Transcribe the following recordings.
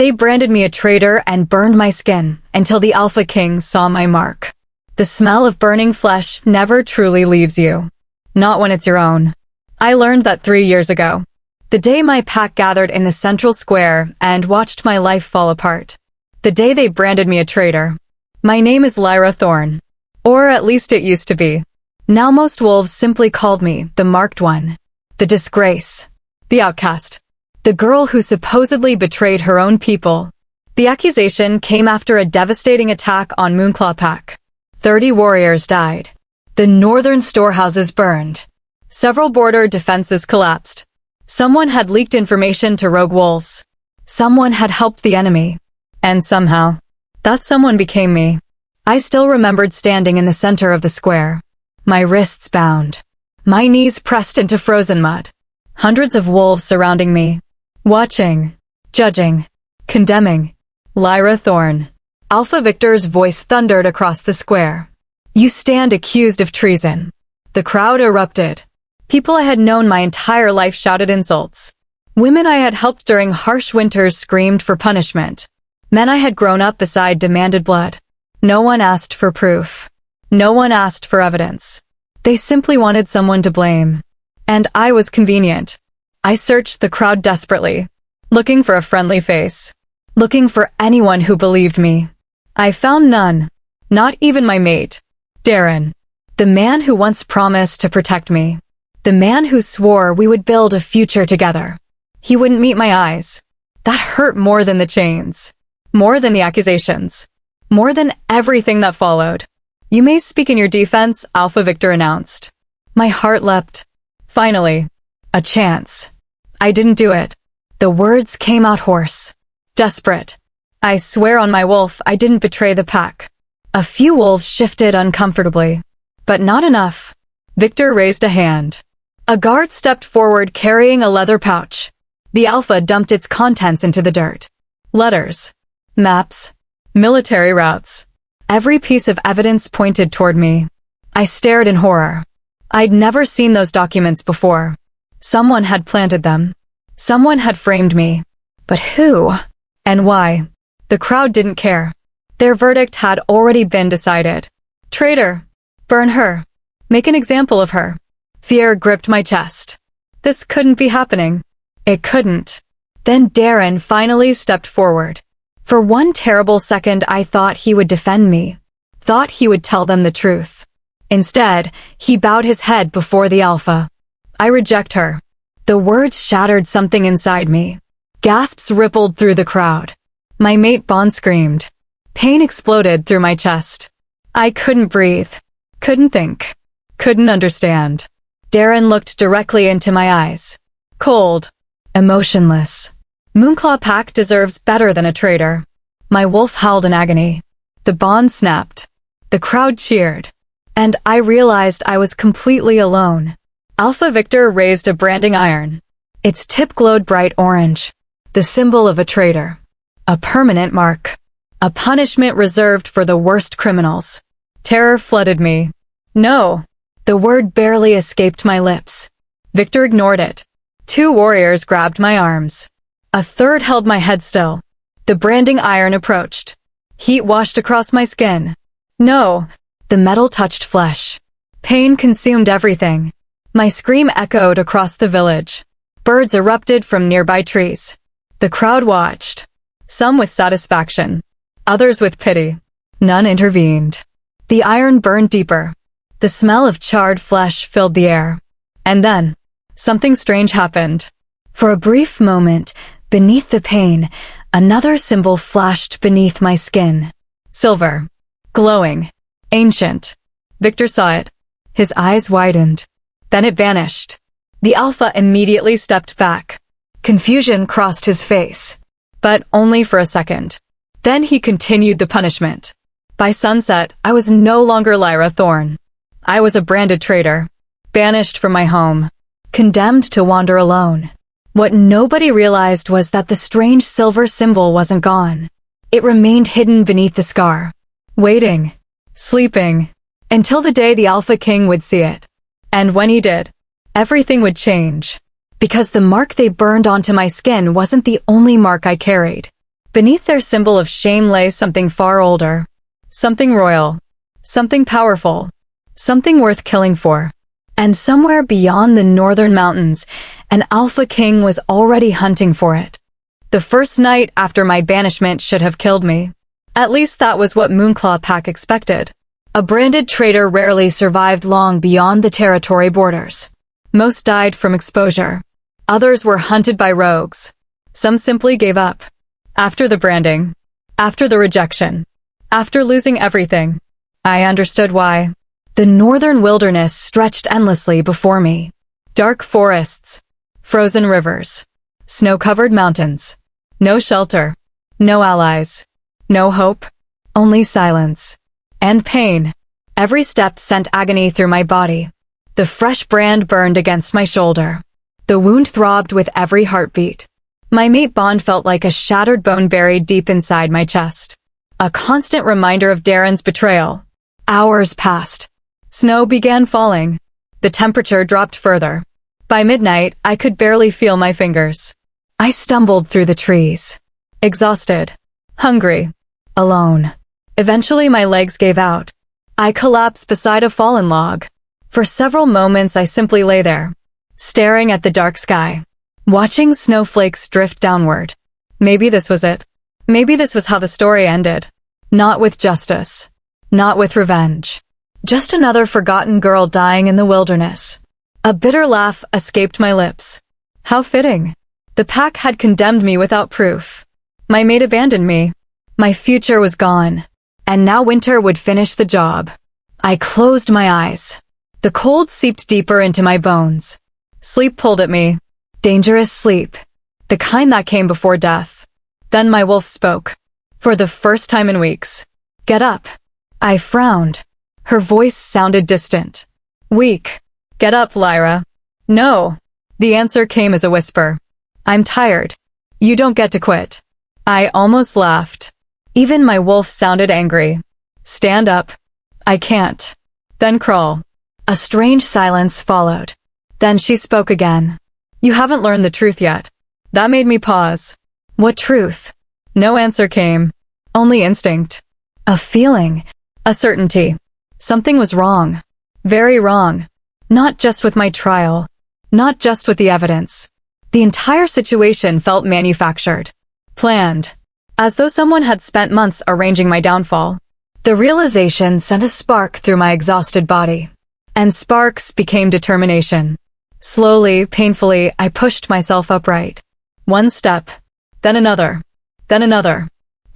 They branded me a traitor and burned my skin until the Alpha King saw my mark. The smell of burning flesh never truly leaves you. Not when it's your own. I learned that 3 years ago. The day my pack gathered in the central square and watched my life fall apart. The day they branded me a traitor. My name is Lyra Thorne. Or at least it used to be. Now most wolves simply called me the Marked One. The disgrace. The outcast. The girl who supposedly betrayed her own people. The accusation came after a devastating attack on Moonclaw Pack. 30 warriors died. The northern storehouses burned. Several border defenses collapsed. Someone had leaked information to rogue wolves. Someone had helped the enemy. And somehow, that someone became me. I still remembered standing in the center of the square. My wrists bound. My knees pressed into frozen mud. Hundreds of wolves surrounding me. Watching. Judging. Condemning. Lyra Thorne. Alpha Victor's voice thundered across the square. You stand accused of treason. The crowd erupted. People I had known my entire life shouted insults. Women I had helped during harsh winters screamed for punishment. Men I had grown up beside demanded blood. No one asked for proof. No one asked for evidence. They simply wanted someone to blame. And I was convenient. I searched the crowd desperately, looking for a friendly face, looking for anyone who believed me. I found none. Not even my mate, Darren. The man who once promised to protect me. The man who swore we would build a future together. He wouldn't meet my eyes. That hurt more than the chains. More than the accusations. More than everything that followed. You may speak in your defense, Alpha Victor announced. My heart leapt. Finally. A chance. I didn't do it. The words came out hoarse. Desperate. I swear on my wolf I didn't betray the pack. A few wolves shifted uncomfortably. But not enough. Victor raised a hand. A guard stepped forward carrying a leather pouch. The Alpha dumped its contents into the dirt. Letters. Maps. Military routes. Every piece of evidence pointed toward me. I stared in horror. I'd never seen those documents before. Someone had planted them. Someone had framed me. But who? And why? The crowd didn't care. Their verdict had already been decided. Traitor. Burn her. Make an example of her. Fear gripped my chest. This couldn't be happening. It couldn't. Then Darren finally stepped forward. For one terrible second I thought he would defend me. Thought he would tell them the truth. Instead, he bowed his head before the Alpha. I reject her. The words shattered something inside me. Gasps rippled through the crowd. My mate Bond screamed. Pain exploded through my chest. I couldn't breathe. Couldn't think. Couldn't understand. Darren looked directly into my eyes. Cold. Emotionless. Moonclaw Pack deserves better than a traitor. My wolf howled in agony. The bond snapped. The crowd cheered. And I realized I was completely alone. Alpha Victor raised a branding iron. Its tip glowed bright orange. The symbol of a traitor. A permanent mark. A punishment reserved for the worst criminals. Terror flooded me. No. The word barely escaped my lips. Victor ignored it. 2 warriors grabbed my arms. A third held my head still. The branding iron approached. Heat washed across my skin. No. The metal touched flesh. Pain consumed everything. My scream echoed across the village. Birds erupted from nearby trees. The crowd watched. Some with satisfaction. Others with pity. None intervened. The iron burned deeper. The smell of charred flesh filled the air. And then, something strange happened. For a brief moment, beneath the pain, another symbol flashed beneath my skin. Silver. Glowing. Ancient. Victor saw it. His eyes widened. Then it vanished. The Alpha immediately stepped back. Confusion crossed his face. But only for a second. Then he continued the punishment. By sunset, I was no longer Lyra Thorne. I was a branded traitor. Banished from my home. Condemned to wander alone. What nobody realized was that the strange silver symbol wasn't gone. It remained hidden beneath the scar. Waiting. Sleeping. Until the day the Alpha King would see it. And when he did, everything would change. Because the mark they burned onto my skin wasn't the only mark I carried. Beneath their symbol of shame lay something far older. Something royal. Something powerful. Something worth killing for. And somewhere beyond the northern mountains, an Alpha King was already hunting for it. The first night after my banishment should have killed me. At least that was what Moonclaw Pack expected. A branded traitor rarely survived long beyond the territory borders. Most died from exposure. Others were hunted by rogues. Some simply gave up. After the branding. After the rejection. After losing everything. I understood why. The northern wilderness stretched endlessly before me. Dark forests. Frozen rivers. Snow-covered mountains. No shelter. No allies. No hope. Only silence. And pain. Every step sent agony through my body. The fresh brand burned against my shoulder. The wound throbbed with every heartbeat. My mate bond felt like a shattered bone buried deep inside my chest. A constant reminder of Darren's betrayal. Hours passed. Snow began falling. The temperature dropped further. By midnight, I could barely feel my fingers. I stumbled through the trees. Exhausted. Hungry. Alone. Eventually my legs gave out. I collapsed beside a fallen log. For several moments I simply lay there, staring at the dark sky, watching snowflakes drift downward. Maybe this was it. Maybe this was how the story ended. Not with justice. Not with revenge. Just another forgotten girl dying in the wilderness. A bitter laugh escaped my lips. How fitting. The pack had condemned me without proof. My mate abandoned me. My future was gone. And now winter would finish the job. I closed my eyes. The cold seeped deeper into my bones. Sleep pulled at me. Dangerous sleep. The kind that came before death. Then my wolf spoke. For the first time in weeks. Get up. I frowned. Her voice sounded distant. Weak. Get up, Lyra. No. The answer came as a whisper. I'm tired. You don't get to quit. I almost laughed. Even my wolf sounded angry. Stand up. I can't. Then crawl. A strange silence followed. Then she spoke again. You haven't learned the truth yet. That made me pause. What truth? No answer came. Only instinct. A feeling. A certainty. Something was wrong. Very wrong. Not just with my trial. Not just with the evidence. The entire situation felt manufactured. Planned. As though someone had spent months arranging my downfall. The realization sent a spark through my exhausted body. And sparks became determination. Slowly, painfully, I pushed myself upright. One step. Then another. Then another.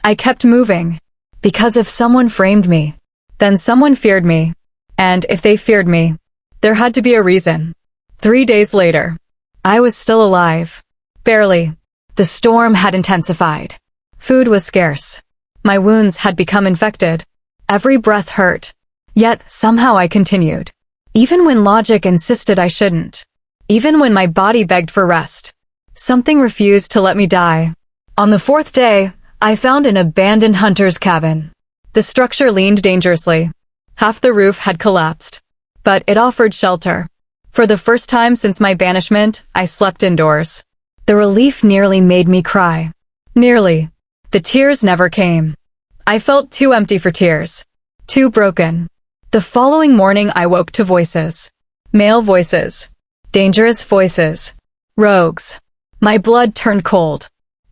I kept moving. Because if someone framed me, then someone feared me. And if they feared me, there had to be a reason. 3 days later, I was still alive. Barely. The storm had intensified. Food was scarce. My wounds had become infected. Every breath hurt. Yet, somehow I continued. Even when logic insisted I shouldn't. Even when my body begged for rest. Something refused to let me die. On the 4th day, I found an abandoned hunter's cabin. The structure leaned dangerously. Half the roof had collapsed. But it offered shelter. For the first time since my banishment, I slept indoors. The relief nearly made me cry. Nearly. The tears never came. I felt too empty for tears. Too broken. The following morning I woke to voices. Male voices. Dangerous voices. Rogues. My blood turned cold.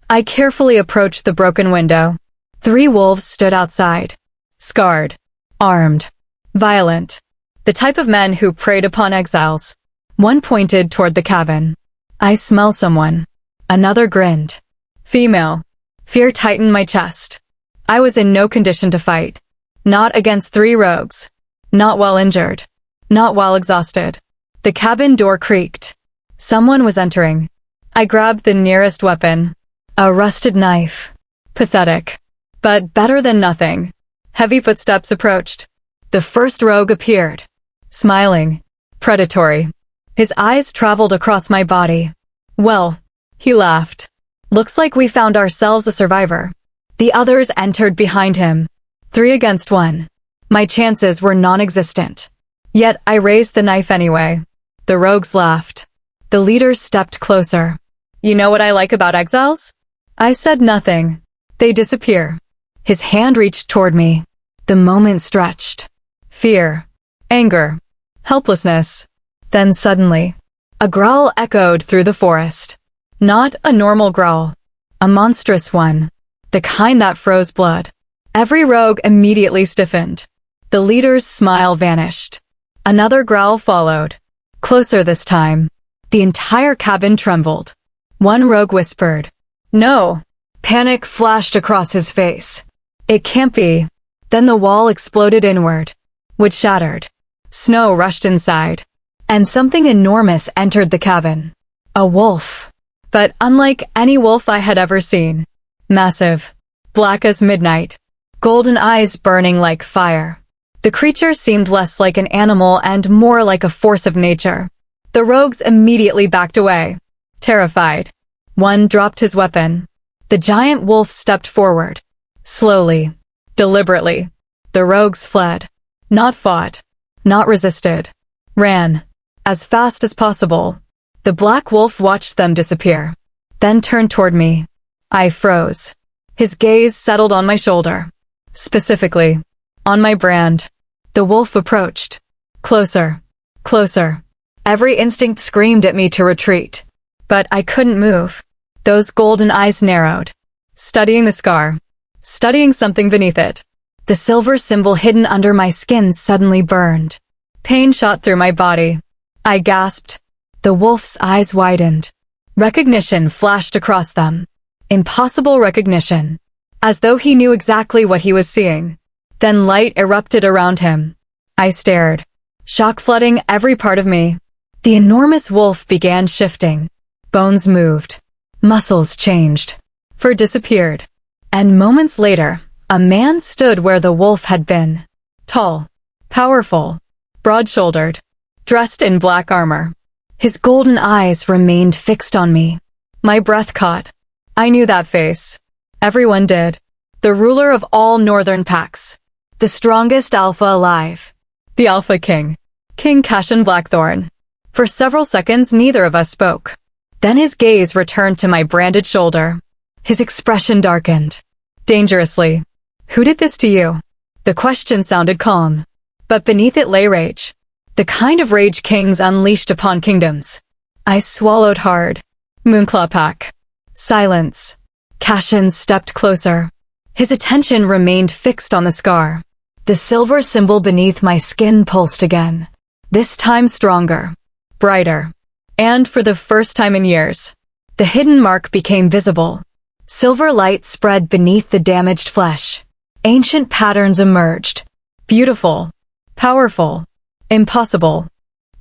I carefully approached the broken window. 3 wolves stood outside. Scarred. Armed. Violent. The type of men who preyed upon exiles. One pointed toward the cabin. I smell someone. Another grinned. Female. Fear tightened my chest. I was in no condition to fight. Not against 3 rogues. Not while injured. Not while exhausted. The cabin door creaked. Someone was entering. I grabbed the nearest weapon. A rusted knife. Pathetic. But better than nothing. Heavy footsteps approached. The first rogue appeared. Smiling. Predatory. His eyes traveled across my body. Well, he laughed. Looks like we found ourselves a survivor. The others entered behind him. 3 against 1. My chances were non-existent. Yet I raised the knife anyway. The rogues laughed. The leaders stepped closer. You know what I like about exiles? I said nothing. They disappear. His hand reached toward me. The moment stretched. Fear. Anger. Helplessness. Then suddenly, a growl echoed through the forest. Not a normal growl. A monstrous one. The kind that froze blood. Every rogue immediately stiffened. The leader's smile vanished. Another growl followed. Closer this time. The entire cabin trembled. One rogue whispered, "No." Panic flashed across his face. It can't be. Then the wall exploded inward, which shattered. Snow rushed inside, and something enormous entered the cabin. A wolf. But unlike any wolf I had ever seen. Massive. Black as midnight. Golden eyes burning like fire. The creature seemed less like an animal and more like a force of nature. The rogues immediately backed away, terrified. One dropped his weapon. The giant wolf stepped forward. Slowly. Deliberately. The rogues fled. Not fought. Not resisted. Ran. As fast as possible. The black wolf watched them disappear. Then turned toward me. I froze. His gaze settled on my shoulder. Specifically, on my brand. The wolf approached. Closer. Closer. Every instinct screamed at me to retreat. But I couldn't move. Those golden eyes narrowed. Studying the scar. Studying something beneath it. The silver symbol hidden under my skin suddenly burned. Pain shot through my body. I gasped. The wolf's eyes widened. Recognition flashed across them. Impossible recognition. As though he knew exactly what he was seeing. Then light erupted around him. I stared. Shock flooding every part of me. The enormous wolf began shifting. Bones moved. Muscles changed. Fur disappeared. And moments later, a man stood where the wolf had been. Tall. Powerful. Broad-shouldered. Dressed in black armor. His golden eyes remained fixed on me. My breath caught. I knew that face. Everyone did. The ruler of all northern packs. The strongest alpha alive. The Alpha King. King Cashin Blackthorn. For several seconds neither of us spoke. Then his gaze returned to my branded shoulder. His expression darkened. Dangerously. Who did this to you? The question sounded calm. But beneath it lay rage. The kind of rage kings unleashed upon kingdoms. I swallowed hard. Moonclaw Pack. Silence. Cashin stepped closer. His attention remained fixed on the scar. The silver symbol beneath my skin pulsed again. This time stronger. Brighter. And for the first time in years, the hidden mark became visible. Silver light spread beneath the damaged flesh. Ancient patterns emerged. Beautiful. Powerful. Impossible.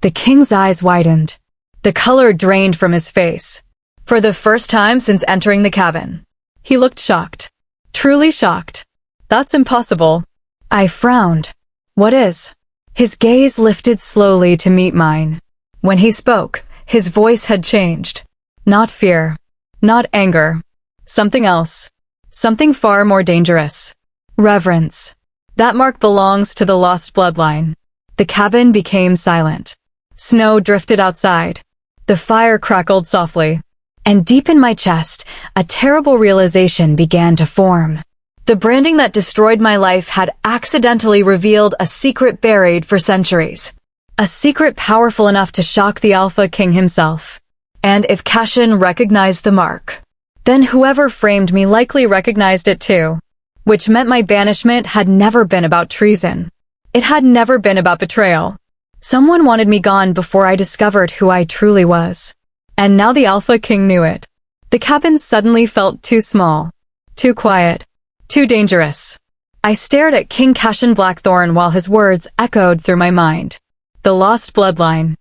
The king's eyes widened. The color drained from his face. For the first time since entering the cabin, he looked shocked. Truly shocked. That's impossible. I frowned. What is? His gaze lifted slowly to meet mine. When he spoke, his voice had changed. Not fear. Not anger. Something else. Something far more dangerous. Reverence. That mark belongs to the lost bloodline. The cabin became silent. Snow drifted outside. The fire crackled softly. And deep in my chest, a terrible realization began to form. The branding that destroyed my life had accidentally revealed a secret buried for centuries. A secret powerful enough to shock the Alpha King himself. And if Cashin recognized the mark, then whoever framed me likely recognized it too. Which meant my banishment had never been about treason. It had never been about betrayal. Someone wanted me gone before I discovered who I truly was. And now the Alpha King knew it. The cabin suddenly felt too small. Too quiet. Too dangerous. I stared at King Cashin Blackthorn while his words echoed through my mind. The lost bloodline.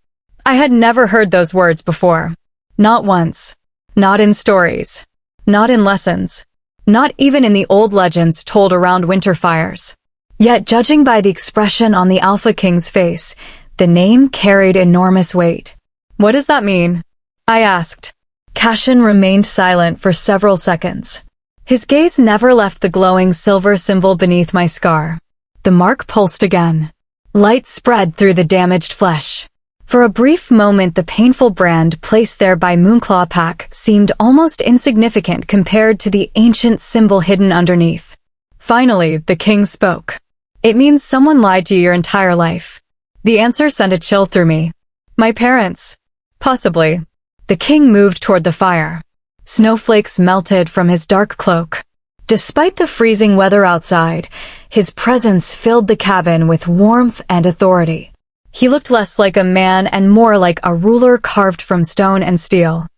I had never heard those words before. Not once. Not in stories. Not in lessons. Not even in the old legends told around winter fires. Yet judging by the expression on the Alpha King's face, the name carried enormous weight. What does that mean? I asked. Cashin remained silent for several seconds. His gaze never left the glowing silver symbol beneath my scar. The mark pulsed again. Light spread through the damaged flesh. For a brief moment, the painful brand placed there by Moonclaw Pack seemed almost insignificant compared to the ancient symbol hidden underneath. Finally, the king spoke. It means someone lied to you your entire life. The answer sent a chill through me. My parents. Possibly. The king moved toward the fire. Snowflakes melted from his dark cloak. Despite the freezing weather outside, his presence filled the cabin with warmth and authority. He looked less like a man and more like a ruler carved from stone and steel.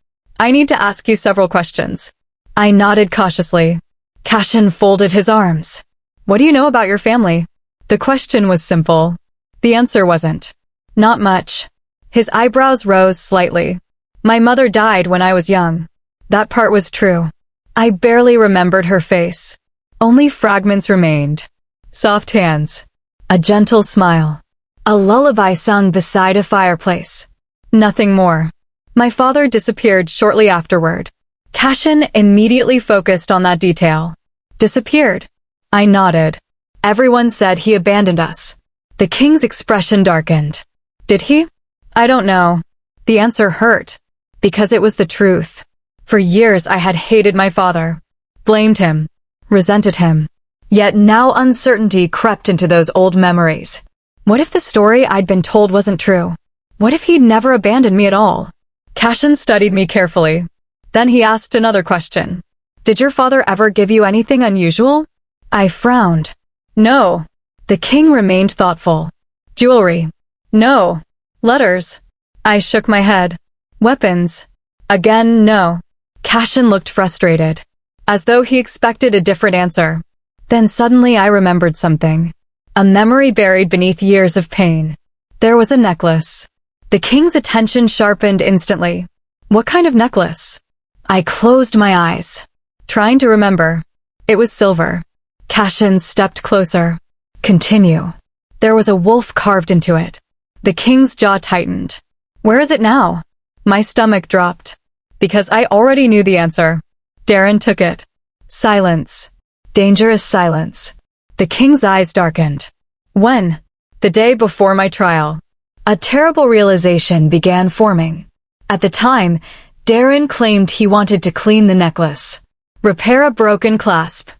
I need to ask you several questions. I nodded cautiously. Cashin folded his arms. What do you know about your family? The question was simple. The answer wasn't. Not much. His eyebrows rose slightly. My mother died when I was young. That part was true. I barely remembered her face. Only fragments remained. Soft hands. A gentle smile. A lullaby sung beside a fireplace. Nothing more. My father disappeared shortly afterward. Cashin immediately focused on that detail. Disappeared. I nodded. Everyone said he abandoned us. The king's expression darkened. Did he? I don't know. The answer hurt. Because it was the truth. For years I had hated my father. Blamed him. Resented him. Yet now uncertainty crept into those old memories. What if the story I'd been told wasn't true? What if he'd never abandoned me at all? Cashin studied me carefully. Then he asked another question. Did your father ever give you anything unusual? I frowned. No. The king remained thoughtful. Jewelry. No. Letters. I shook my head. Weapons. Again, no. Cashin looked frustrated, as though he expected a different answer. Then suddenly I remembered something. A memory buried beneath years of pain. There was a necklace. The king's attention sharpened instantly. What kind of necklace? I closed my eyes, trying to remember. It was silver. Cashin stepped closer. Continue. There was a wolf carved into it. The king's jaw tightened. Where is it now? My stomach dropped. Because I already knew the answer. Darren took it. Silence. Dangerous silence. The king's eyes darkened. When? The day before my trial. A terrible realization began forming. At the time, Darren claimed he wanted to clean the necklace. Repair a broken clasp.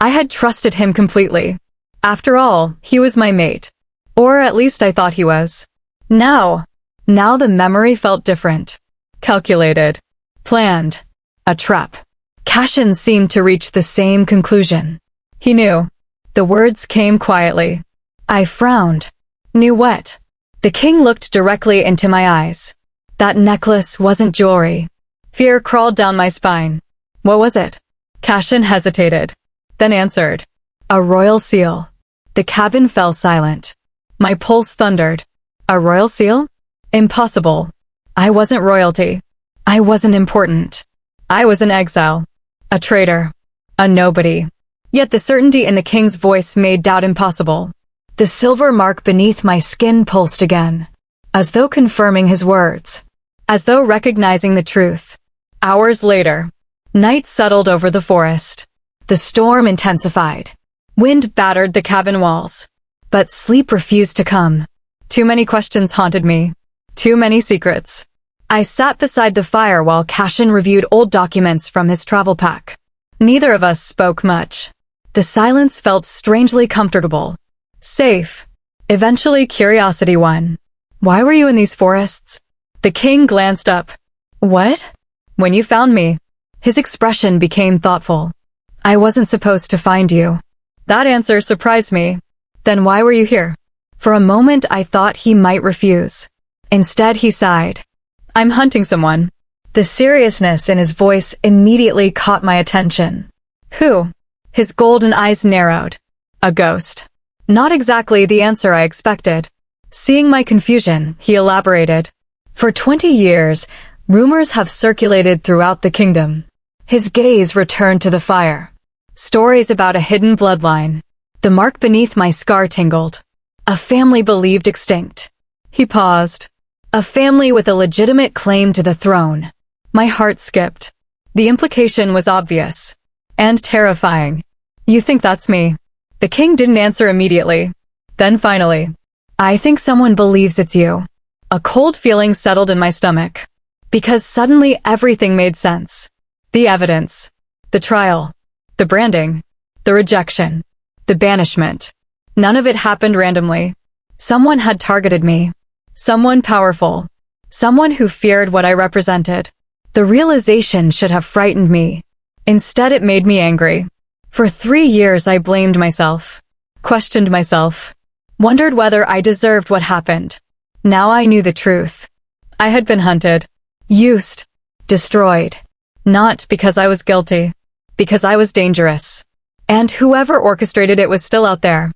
I had trusted him completely. After all, he was my mate. Or at least I thought he was. Now the memory felt different. Calculated. Planned. A trap. Cashin seemed to reach the same conclusion. He knew. The words came quietly. I frowned. Knew what? The king looked directly into my eyes. That necklace wasn't jewelry. Fear crawled down my spine. What was it? Cashin hesitated, then answered. A royal seal. The cabin fell silent. My pulse thundered. A royal seal? Impossible. I wasn't royalty. I wasn't important. I was an exile. A traitor. A nobody. Yet the certainty in the king's voice made doubt impossible. The silver mark beneath my skin pulsed again, as though confirming his words, as though recognizing the truth. Hours later, night settled over the forest. The storm intensified. Wind battered the cabin walls. But sleep refused to come. Too many questions haunted me. Too many secrets. I sat beside the fire while Cashin reviewed old documents from his travel pack. Neither of us spoke much. The silence felt strangely comfortable. Safe. Eventually curiosity won. Why were you in these forests? The king glanced up. What? When you found me. His expression became thoughtful. I wasn't supposed to find you. That answer surprised me. Then why were you here? For a moment I thought he might refuse. Instead he sighed. I'm hunting someone. The seriousness in his voice immediately caught my attention. Who? His golden eyes narrowed. A ghost. Not exactly the answer I expected. Seeing my confusion, he elaborated. For 20 years, rumors have circulated throughout the kingdom. His gaze returned to the fire. Stories about a hidden bloodline. The mark beneath my scar tingled. A family believed extinct. He paused. A family with a legitimate claim to the throne. My heart skipped. The implication was obvious. And terrifying. You think that's me? The king didn't answer immediately. Then finally, I think someone believes it's you. A cold feeling settled in my stomach. Because suddenly everything made sense. The evidence. The trial. The branding. The rejection. The banishment. None of it happened randomly. Someone had targeted me. Someone powerful. Someone who feared what I represented. The realization should have frightened me. Instead, it made me angry. For 3 years, I blamed myself. Questioned myself. Wondered whether I deserved what happened. Now I knew the truth. I had been hunted. Used. Destroyed. Not because I was guilty. Because I was dangerous. And whoever orchestrated it was still out there.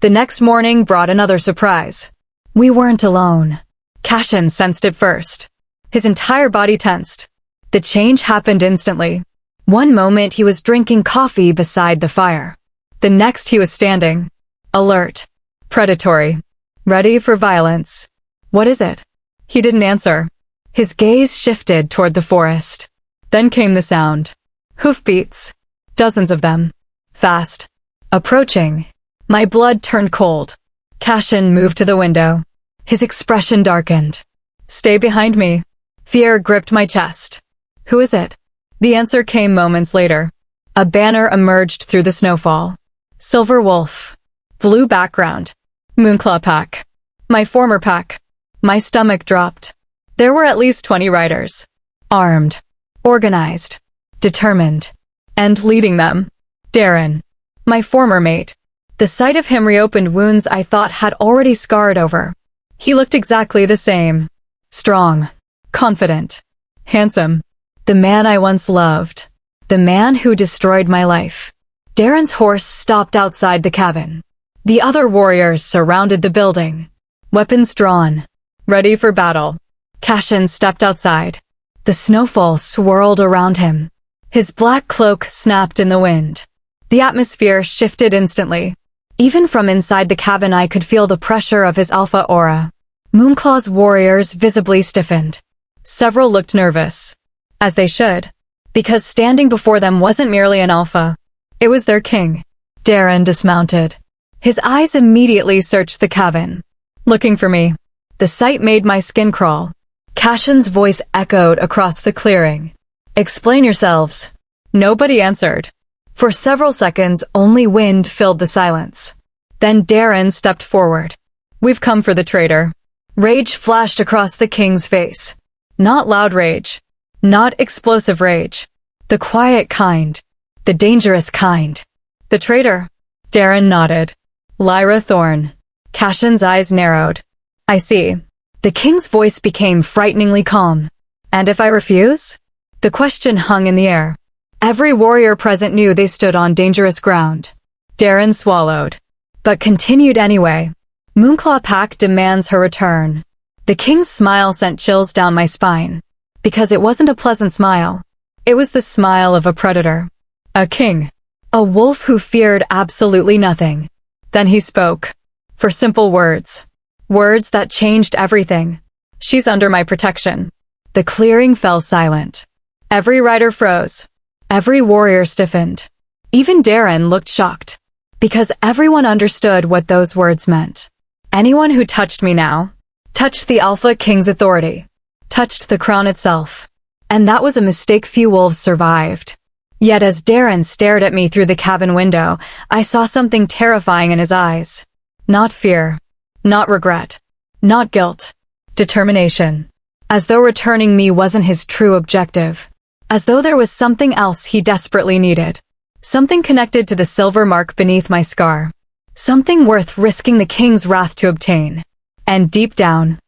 The next morning brought another surprise. We weren't alone. Cashin sensed it first. His entire body tensed. The change happened instantly. One moment he was drinking coffee beside the fire. The next he was standing. Alert. Predatory. Ready for violence. What is it? He didn't answer. His gaze shifted toward the forest. Then came the sound. Hoofbeats. Dozens of them. Fast. Approaching. My blood turned cold. Cashin moved to the window. His expression darkened. Stay behind me. Fear gripped my chest. Who is it? The answer came moments later. A banner emerged through the snowfall. Silver Wolf. Blue background. Moonclaw pack. My former pack. My stomach dropped. There were at least 20 riders. Armed. Organized. Determined. And leading them. Darren. My former mate. The sight of him reopened wounds I thought had already scarred over. He looked exactly the same. Strong. Confident. Handsome. The man I once loved. The man who destroyed my life. Darren's horse stopped outside the cabin. The other warriors surrounded the building. Weapons drawn. Ready for battle. Cashin stepped outside. The snowfall swirled around him. His black cloak snapped in the wind. The atmosphere shifted instantly. Even from inside the cabin I could feel the pressure of his alpha aura. Moonclaw's warriors visibly stiffened. Several looked nervous. As they should. Because standing before them wasn't merely an alpha. It was their king. Darren dismounted. His eyes immediately searched the cabin. Looking for me. The sight made my skin crawl. Cashin's voice echoed across the clearing. Explain yourselves. Nobody answered. For several seconds, only wind filled the silence. Then Darren stepped forward. We've come for the traitor. Rage flashed across the king's face. Not loud rage. Not explosive rage. The quiet kind. The dangerous kind. The traitor. Darren nodded. Lyra Thorne. Cashin's eyes narrowed. I see. The king's voice became frighteningly calm. And if I refuse? The question hung in the air. Every warrior present knew they stood on dangerous ground. Darren swallowed. But continued anyway. Moonclaw Pack demands her return. The king's smile sent chills down my spine. Because it wasn't a pleasant smile. It was the smile of a predator. A king. A wolf who feared absolutely nothing. Then he spoke. For simple words. Words that changed everything. She's under my protection. The clearing fell silent. Every rider froze. Every warrior stiffened. Even Darren looked shocked. Because everyone understood what those words meant. Anyone who touched me now, touched the Alpha King's authority, touched the crown itself. And that was a mistake few wolves survived. Yet as Darren stared at me through the cabin window, I saw something terrifying in his eyes. Not fear. Not regret. Not guilt. Determination. As though returning me wasn't his true objective. As though there was something else he desperately needed. Something connected to the silver mark beneath my scar. Something worth risking the king's wrath to obtain. And deep down,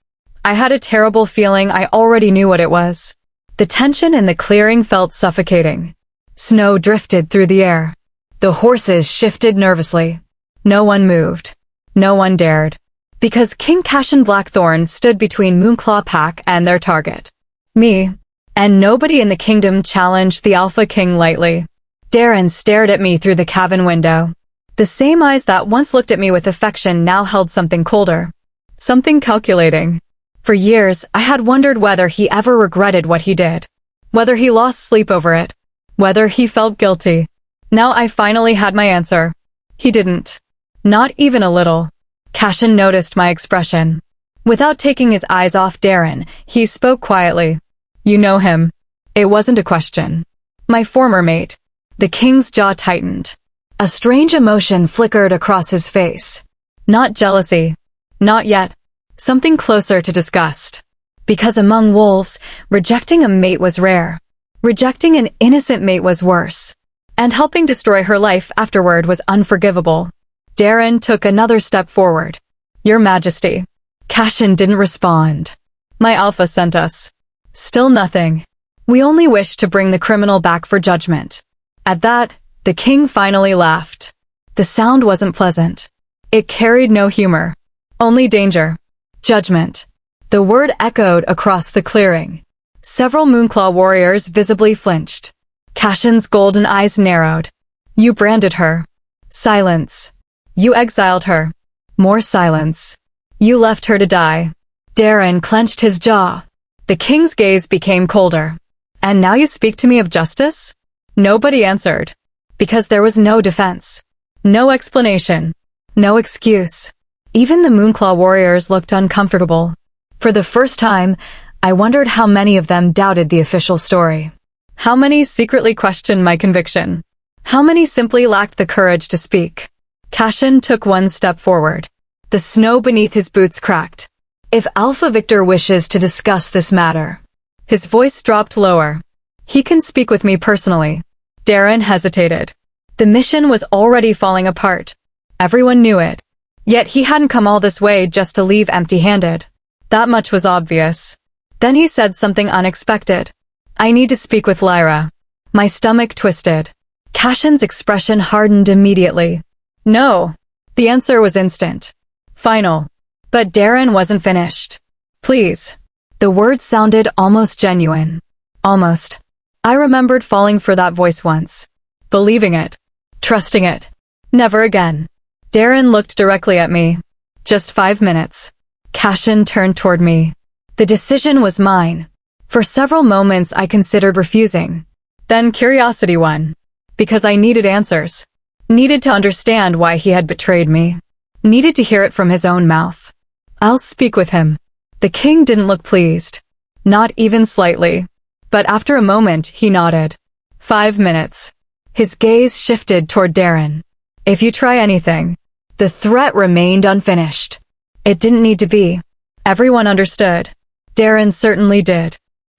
I had a terrible feeling I already knew what it was. The tension in the clearing felt suffocating. Snow drifted through the air. The horses shifted nervously. No one moved. No one dared. Because King Cashin Blackthorn stood between Moonclaw Pack and their target. Me. And nobody in the kingdom challenged the Alpha King lightly. Darren stared at me through the cabin window. The same eyes that once looked at me with affection now held something colder. Something calculating. For years, I had wondered whether he ever regretted what he did. Whether he lost sleep over it. Whether he felt guilty. Now I finally had my answer. He didn't. Not even a little. Cashin noticed my expression. Without taking his eyes off Darren, he spoke quietly. You know him. It wasn't a question. My former mate. The king's jaw tightened. A strange emotion flickered across his face. Not jealousy. Not yet. Something closer to disgust. Because among wolves, rejecting a mate was rare. Rejecting an innocent mate was worse. And helping destroy her life afterward was unforgivable. Darren took another step forward. Your Majesty. Cashin didn't respond. My alpha sent us. Still nothing. We only wish to bring the criminal back for judgment. At that, the king finally laughed. The sound wasn't pleasant. It carried no humor. Only danger. Judgment. The word echoed across the clearing. Several Moonclaw warriors visibly flinched. Cashin's golden eyes narrowed. You branded her. Silence. You exiled her. More silence. You left her to die. Darren clenched his jaw. The king's gaze became colder. And now you speak to me of justice? Nobody answered. Because there was no defense. No explanation. No excuse. Even the Moonclaw warriors looked uncomfortable. For the first time, I wondered how many of them doubted the official story. How many secretly questioned my conviction? How many simply lacked the courage to speak? Cashin took one step forward. The snow beneath his boots cracked. If Alpha Victor wishes to discuss this matter. His voice dropped lower. He can speak with me personally. Darren hesitated. The mission was already falling apart. Everyone knew it. Yet he hadn't come all this way just to leave empty-handed. That much was obvious. Then he said something unexpected. I need to speak with Lyra. My stomach twisted. Cashin's expression hardened immediately. No. The answer was instant. Final. But Darren wasn't finished. Please. The words sounded almost genuine. Almost. I remembered falling for that voice once. Believing it. Trusting it. Never again. Darren looked directly at me. Just 5 minutes. Cashin turned toward me. The decision was mine. For several moments I considered refusing. Then curiosity won. Because I needed answers. Needed to understand why he had betrayed me. Needed to hear it from his own mouth. I'll speak with him. The king didn't look pleased. Not even slightly. But after a moment, he nodded. 5 minutes. His gaze shifted toward Darren. If you try anything. The threat remained unfinished. It didn't need to be. Everyone understood. Darren certainly did.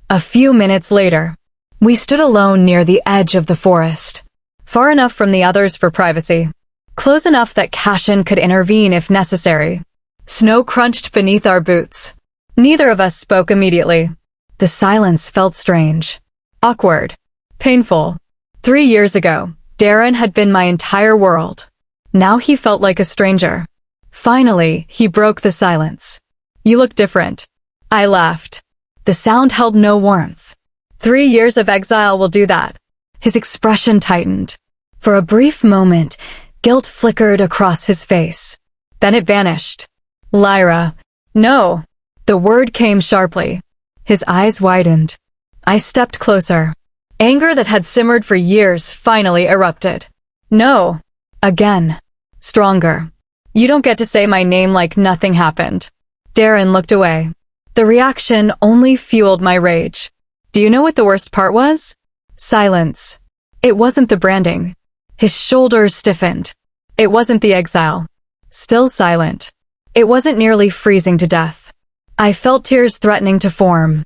A few minutes later, we stood alone near the edge of the forest. Far enough from the others for privacy. Close enough that Cashin could intervene if necessary. Snow crunched beneath our boots. Neither of us spoke immediately. The silence felt strange. Awkward. Painful. 3 years ago, Darren had been my entire world. Now he felt like a stranger. Finally, he broke the silence. You look different. I laughed. The sound held no warmth. 3 years of exile will do that. His expression tightened. For a brief moment, guilt flickered across his face. Then it vanished. Lyra. No. The word came sharply. His eyes widened. I stepped closer. Anger that had simmered for years finally erupted. No. Again. Stronger. You don't get to say my name like nothing happened. Darren looked away. The reaction only fueled my rage. Do you know what the worst part was? Silence. It wasn't the branding. His shoulders stiffened. It wasn't the exile. Still silent. It wasn't nearly freezing to death. I felt tears threatening to form.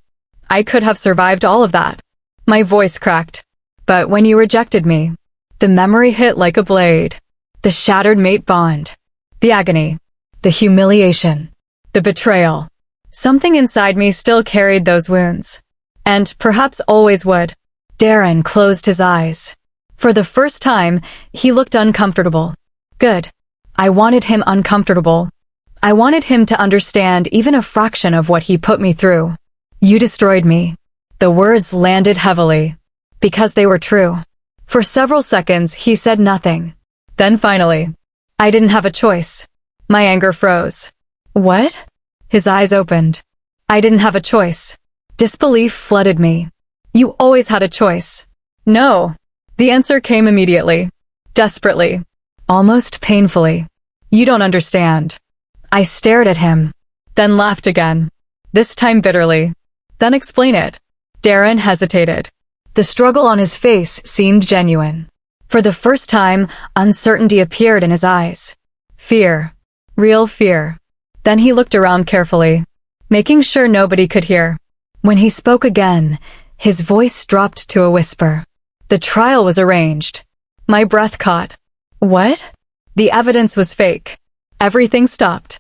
I could have survived all of that. My voice cracked. But when you rejected me, the memory hit like a blade. The shattered mate bond. The agony. The humiliation. The betrayal. Something inside me still carried those wounds. And perhaps always would. Darren closed his eyes. For the first time, he looked uncomfortable. Good. I wanted him uncomfortable. I wanted him to understand even a fraction of what he put me through. You destroyed me. The words landed heavily. Because they were true. For several seconds, he said nothing. Then finally, I didn't have a choice. My anger froze. What? His eyes opened. I didn't have a choice. Disbelief flooded me. You always had a choice. No. The answer came immediately. Desperately. Almost painfully. You don't understand. I stared at him. then laughed again. This time bitterly. Then explain it. Darren hesitated. The struggle on his face seemed genuine. For the first time, uncertainty appeared in his eyes. Fear. Real fear. Then he looked around carefully, making sure nobody could hear. When he spoke again, his voice dropped to a whisper. The trial was arranged. My breath caught. What? The evidence was fake. Everything stopped.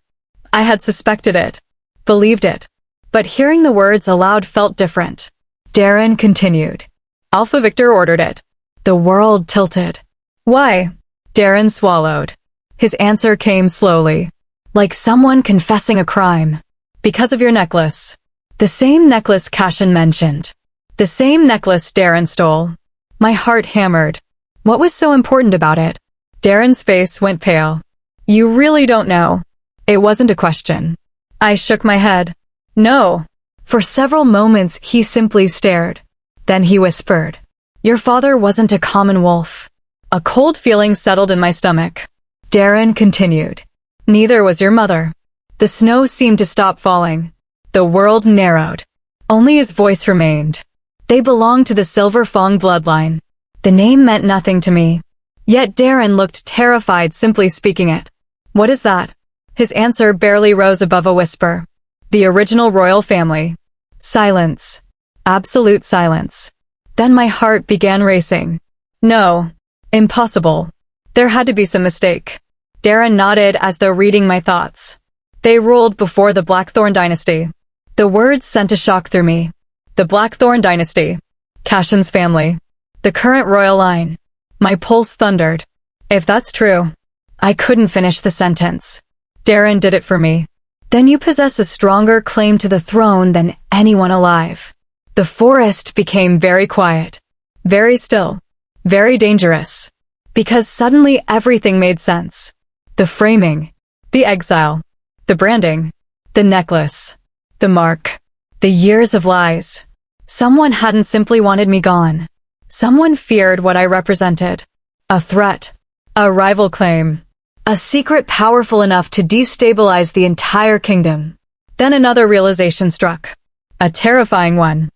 I had suspected it, believed it, but hearing the words aloud felt different. Darren continued. Alpha Victor ordered it. The world tilted. Why? Darren swallowed. His answer came slowly, like someone confessing a crime. Because of your necklace. The same necklace Cashin mentioned. The same necklace Darren stole. My heart hammered. What was so important about it? Darren's face went pale. You really don't know. It wasn't a question. I shook my head. No. For several moments he simply stared. Then he whispered. Your father wasn't a common wolf. A cold feeling settled in my stomach. Darren continued. Neither was your mother. The snow seemed to stop falling. The world narrowed. Only his voice remained. They belonged to the Silver Fong bloodline. The name meant nothing to me. Yet Darren looked terrified simply speaking it. What is that? His answer barely rose above a whisper. The original royal family. Silence. Absolute silence. Then my heart began racing. No. Impossible. There had to be some mistake. Darren nodded as though reading my thoughts. They ruled before the Blackthorn dynasty. The words sent a shock through me. The Blackthorn dynasty. Cashin's family. The current royal line. My pulse thundered. If that's true. I couldn't finish the sentence. Darren did it for me. Then you possess a stronger claim to the throne than anyone alive. The forest became very quiet. Very still. Very dangerous. Because suddenly everything made sense. The framing. The exile. The branding. The necklace. The mark. The years of lies. Someone hadn't simply wanted me gone. Someone feared what I represented. A threat. A rival claim. A secret powerful enough to destabilize the entire kingdom. Then another realization struck. A terrifying one.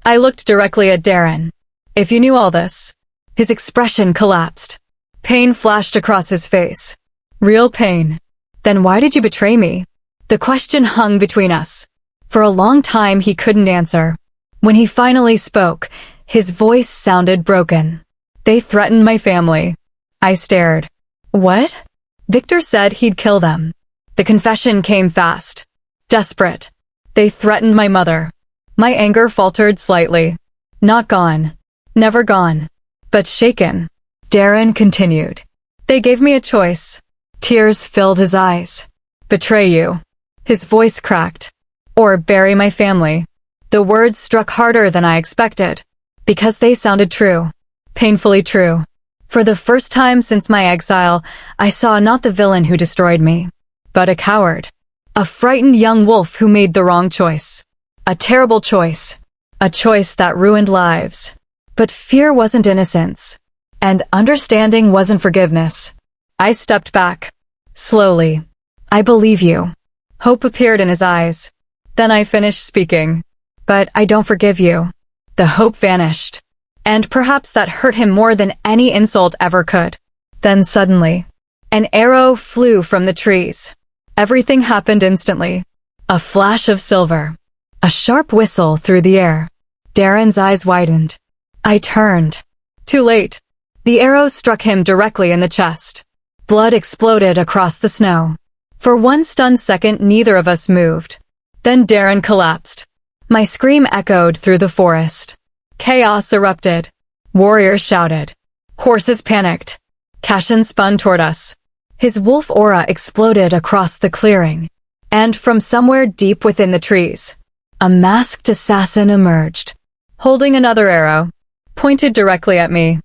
I looked directly at Darren. If you knew all this. His expression collapsed. Pain flashed across his face. Real pain. Then why did you betray me? The question hung between us. For a long time he couldn't answer. When he finally spoke, his voice sounded broken. They threatened my family. I stared. What? Victor said he'd kill them. The confession came fast. Desperate. They threatened my mother. My anger faltered slightly. Not gone. Never gone. But shaken. Darren continued. They gave me a choice. Tears filled his eyes. Betray you. His voice cracked. Or bury my family. The words struck harder than I expected. Because they sounded true. Painfully true. For the first time since my exile, I saw not the villain who destroyed me, but a coward. A frightened young wolf who made the wrong choice. A terrible choice. A choice that ruined lives. But fear wasn't innocence. And understanding wasn't forgiveness. I stepped back. Slowly. I believe you. Hope appeared in his eyes. Then I finished speaking. But I don't forgive you. The hope vanished. And perhaps that hurt him more than any insult ever could. Then suddenly, an arrow flew from the trees. Everything happened instantly. A flash of silver. A sharp whistle through the air. Darren's eyes widened. I turned. Too late. The arrow struck him directly in the chest. Blood exploded across the snow. For one stunned second, neither of us moved. Then Darren collapsed. My scream echoed through the forest. Chaos erupted. Warriors shouted. Horses panicked. Cashin spun toward us. His wolf aura exploded across the clearing. And from somewhere deep within the trees, a masked assassin emerged, holding another arrow, pointed directly at me.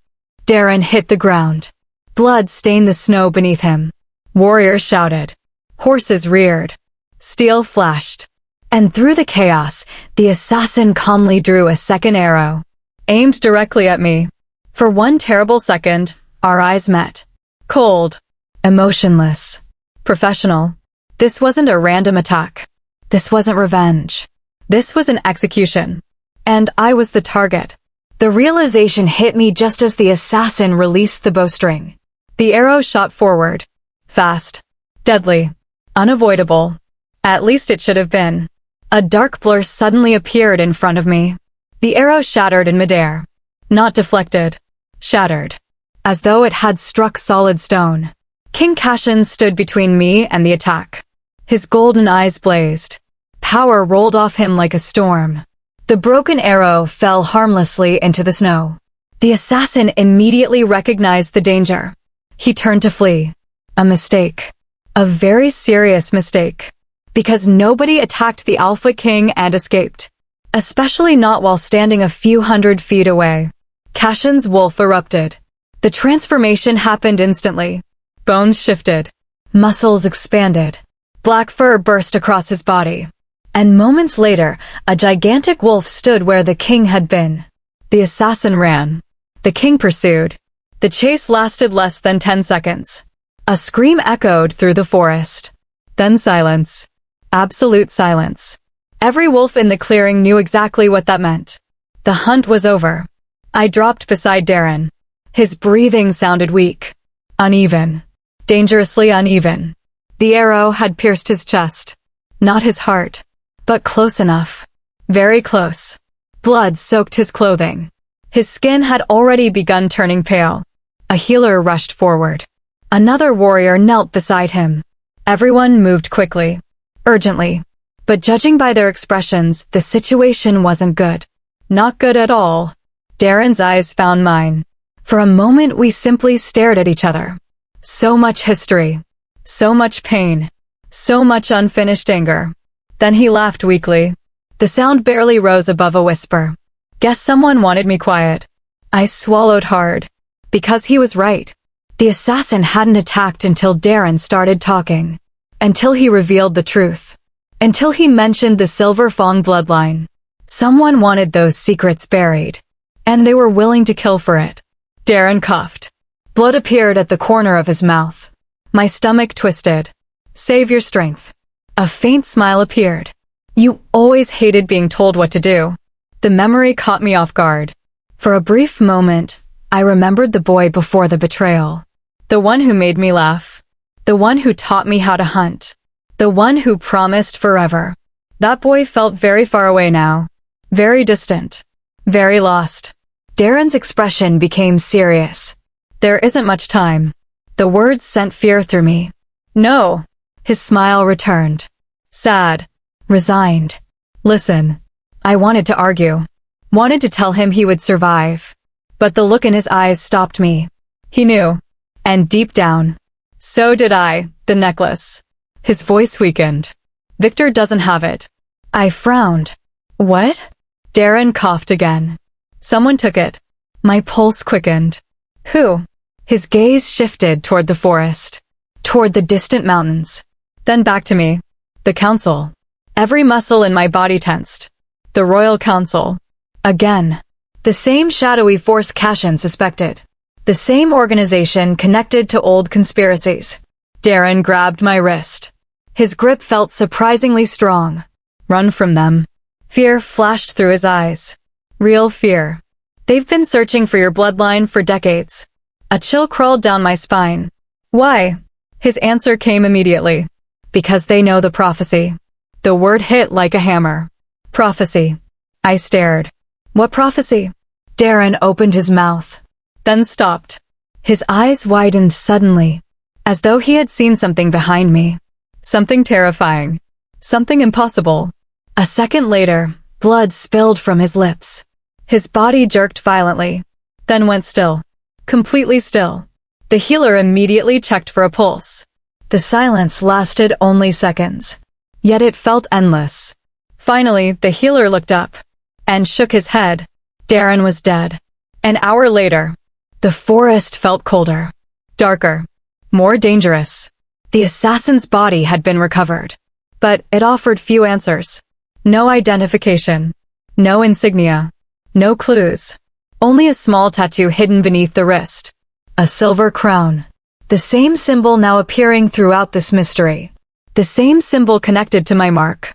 Darren hit the ground. Blood stained the snow beneath him. Warriors shouted. Horses reared. Steel flashed. And through the chaos, the assassin calmly drew a second arrow, aimed directly at me. For one terrible second, our eyes met. Cold. Emotionless. Professional. This wasn't a random attack. This wasn't revenge. This was an execution. And I was the target. The realization hit me just as the assassin released the bowstring. The arrow shot forward. Fast. Deadly. Unavoidable. At least it should have been. A dark blur suddenly appeared in front of me. The arrow shattered in midair. Not deflected. Shattered. As though it had struck solid stone. King Cassian stood between me and the attack. His golden eyes blazed. Power rolled off him like a storm. The broken arrow fell harmlessly into the snow. The assassin immediately recognized the danger. He turned to flee. A mistake. A very serious mistake. Because nobody attacked the Alpha King and escaped. Especially not while standing a few hundred feet away. Cassian's wolf erupted. The transformation happened instantly. Bones shifted. Muscles expanded. Black fur burst across his body. And moments later, a gigantic wolf stood where the king had been. The assassin ran. The king pursued. The chase lasted less than 10 seconds. A scream echoed through the forest. Then silence. Absolute silence. Every wolf in the clearing knew exactly what that meant. The hunt was over. I dropped beside Darren. His breathing sounded weak. Uneven. Dangerously uneven. The arrow had pierced his chest. Not his heart. But close enough. Very close. Blood soaked his clothing. His skin had already begun turning pale. A healer rushed forward. Another warrior knelt beside him. Everyone moved quickly. Urgently. But judging by their expressions, the situation wasn't good. Not good at all. Darren's eyes found mine. For a moment we simply stared at each other. So much history. So much pain. So much unfinished anger. Then he laughed weakly. The sound barely rose above a whisper. Guess someone wanted me quiet. I swallowed hard. Because he was right. The assassin hadn't attacked until Darren started talking. Until he revealed the truth. Until he mentioned the Silver Fang bloodline. Someone wanted those secrets buried. And they were willing to kill for it. Darren coughed. Blood appeared at the corner of his mouth. My stomach twisted. Save your strength. A faint smile appeared. You always hated being told what to do. The memory caught me off guard. For a brief moment, I remembered the boy before the betrayal. The one who made me laugh. The one who taught me how to hunt. The one who promised forever. That boy felt very far away now. Very distant. Very lost. Darren's expression became serious. There isn't much time. The words sent fear through me. No. His smile returned. Sad. Resigned. Listen. I wanted to argue. Wanted to tell him he would survive. But the look in his eyes stopped me. He knew. And deep down. So did I, the necklace. His voice weakened. Victor doesn't have it. I frowned. What? Darren coughed again. Someone took it. My pulse quickened. Who? His gaze shifted toward the forest. Toward the distant mountains. Then back to me. The council. Every muscle in my body tensed. The royal council. Again. The same shadowy force Cassian suspected. The same organization connected to old conspiracies. Darren grabbed my wrist. His grip felt surprisingly strong. Run from them. Fear flashed through his eyes. Real fear. They've been searching for your bloodline for decades. A chill crawled down my spine. Why? His answer came immediately. Because they know the prophecy. The word hit like a hammer. Prophecy. I stared. What prophecy? Darren opened his mouth. Then stopped. His eyes widened suddenly. As though he had seen something behind me. Something terrifying. Something impossible. A second later, blood spilled from his lips. His body jerked violently. Then went still. Completely still. The healer immediately checked for a pulse. The silence lasted only seconds. Yet it felt endless. Finally, the healer looked up. And shook his head. Darren was dead. An hour later. The forest felt colder. Darker. More dangerous. The assassin's body had been recovered. But it offered few answers. No identification. No insignia. No clues. Only a small tattoo hidden beneath the wrist. A silver crown. The same symbol now appearing throughout this mystery. The same symbol connected to my mark.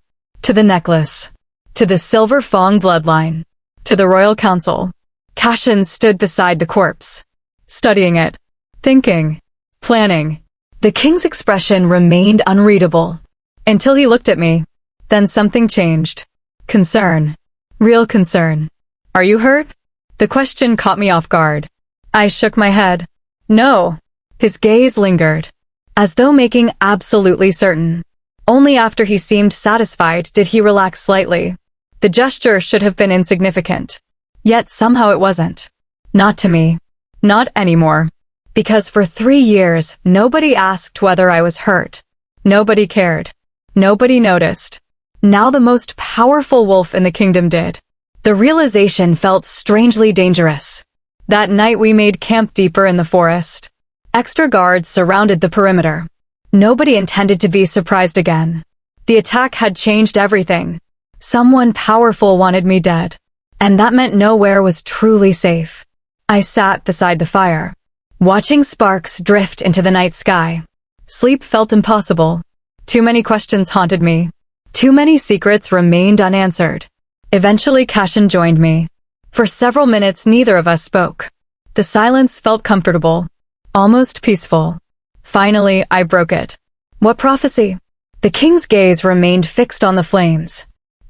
to the necklace, to the silver Fong bloodline, to the royal council. Cashin stood beside the corpse, studying it, thinking, planning. The king's expression remained unreadable until he looked at me. Then something changed. Concern. Real concern. Are you hurt? The question caught me off guard. I shook my head. No. His gaze lingered, as though making absolutely certain. Only after he seemed satisfied did he relax slightly. The gesture should have been insignificant. Yet somehow it wasn't. Not to me. Not anymore. Because for 3 years, nobody asked whether I was hurt. Nobody cared. Nobody noticed. Now the most powerful wolf in the kingdom did. The realization felt strangely dangerous. That night we made camp deeper in the forest. Extra guards surrounded the perimeter. Nobody intended to be surprised again. The attack had changed everything. Someone powerful wanted me dead. And that meant nowhere was truly safe. I sat beside the fire, watching sparks drift into the night sky. Sleep felt impossible. Too many questions haunted me. Too many secrets remained unanswered. Eventually Cashin joined me. For several minutes neither of us spoke. The silence felt comfortable, almost peaceful. Finally, I broke it. What prophecy? The king's gaze remained fixed on the flames.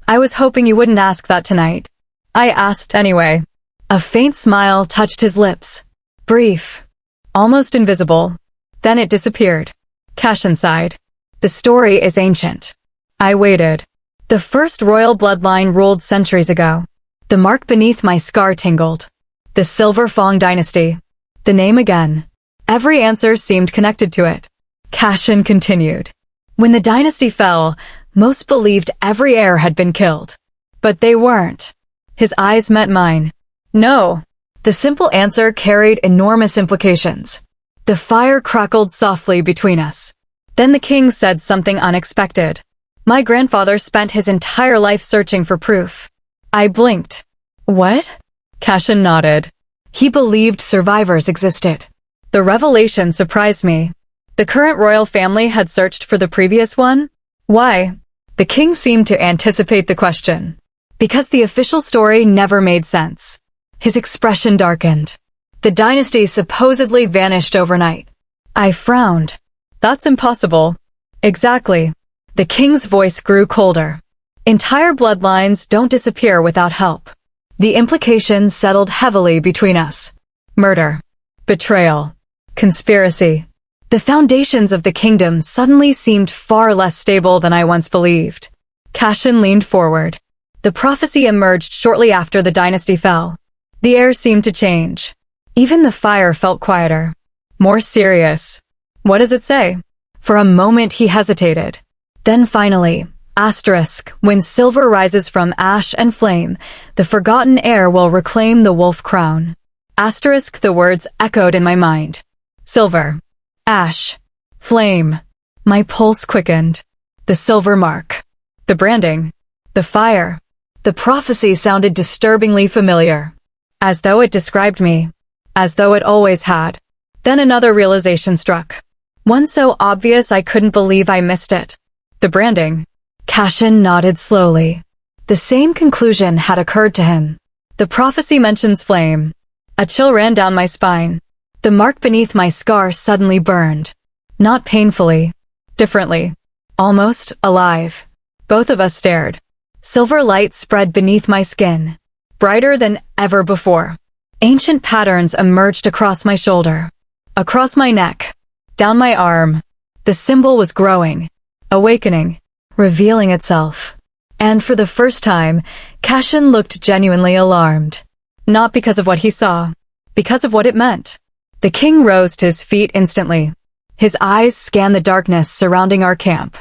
I was hoping you wouldn't ask that tonight. I asked anyway. A faint smile touched his lips. Brief. Almost invisible. Then it disappeared. Cashin sighed. The story is ancient. I waited. The first royal bloodline ruled centuries ago. The mark beneath my scar tingled. The Silver Fong dynasty. The name again. Every answer seemed connected to it. Cashin continued. When the dynasty fell, most believed every heir had been killed. But they weren't. His eyes met mine. No. The simple answer carried enormous implications. The fire crackled softly between us. Then the king said something unexpected. My grandfather spent his entire life searching for proof. I blinked. What? Cashin nodded. He believed survivors existed. The revelation surprised me. The current royal family had searched for the previous one? Why? The king seemed to anticipate the question. Because the official story never made sense. His expression darkened. The dynasty supposedly vanished overnight. I frowned. That's impossible. Exactly. The king's voice grew colder. Entire bloodlines don't disappear without help. The implications settled heavily between us. Murder. Betrayal. Conspiracy. The foundations of the kingdom suddenly seemed far less stable than I once believed. Cashin leaned forward. The prophecy emerged shortly after the dynasty fell. The air seemed to change. Even the fire felt quieter. More serious. What does it say? For a moment he hesitated. Then finally, asterisk, when silver rises from ash and flame, the forgotten heir will reclaim the wolf crown. Asterisk, the words echoed in my mind. Silver. Ash. Flame. My pulse quickened. The silver mark. The branding. The fire. The prophecy sounded disturbingly familiar. As though it described me. As though it always had. Then another realization struck. One so obvious I couldn't believe I missed it. The branding. Cashin nodded slowly. The same conclusion had occurred to him. The prophecy mentions flame. A chill ran down my spine. The mark beneath my scar suddenly burned. Not painfully. Differently. Almost alive. Both of us stared. Silver light spread beneath my skin. Brighter than ever before. Ancient patterns emerged across my shoulder. Across my neck. Down my arm. The symbol was growing. Awakening. Revealing itself. And for the first time, Cashin looked genuinely alarmed. Not because of what he saw. Because of what it meant. The king rose to his feet instantly. His eyes scanned the darkness surrounding our camp.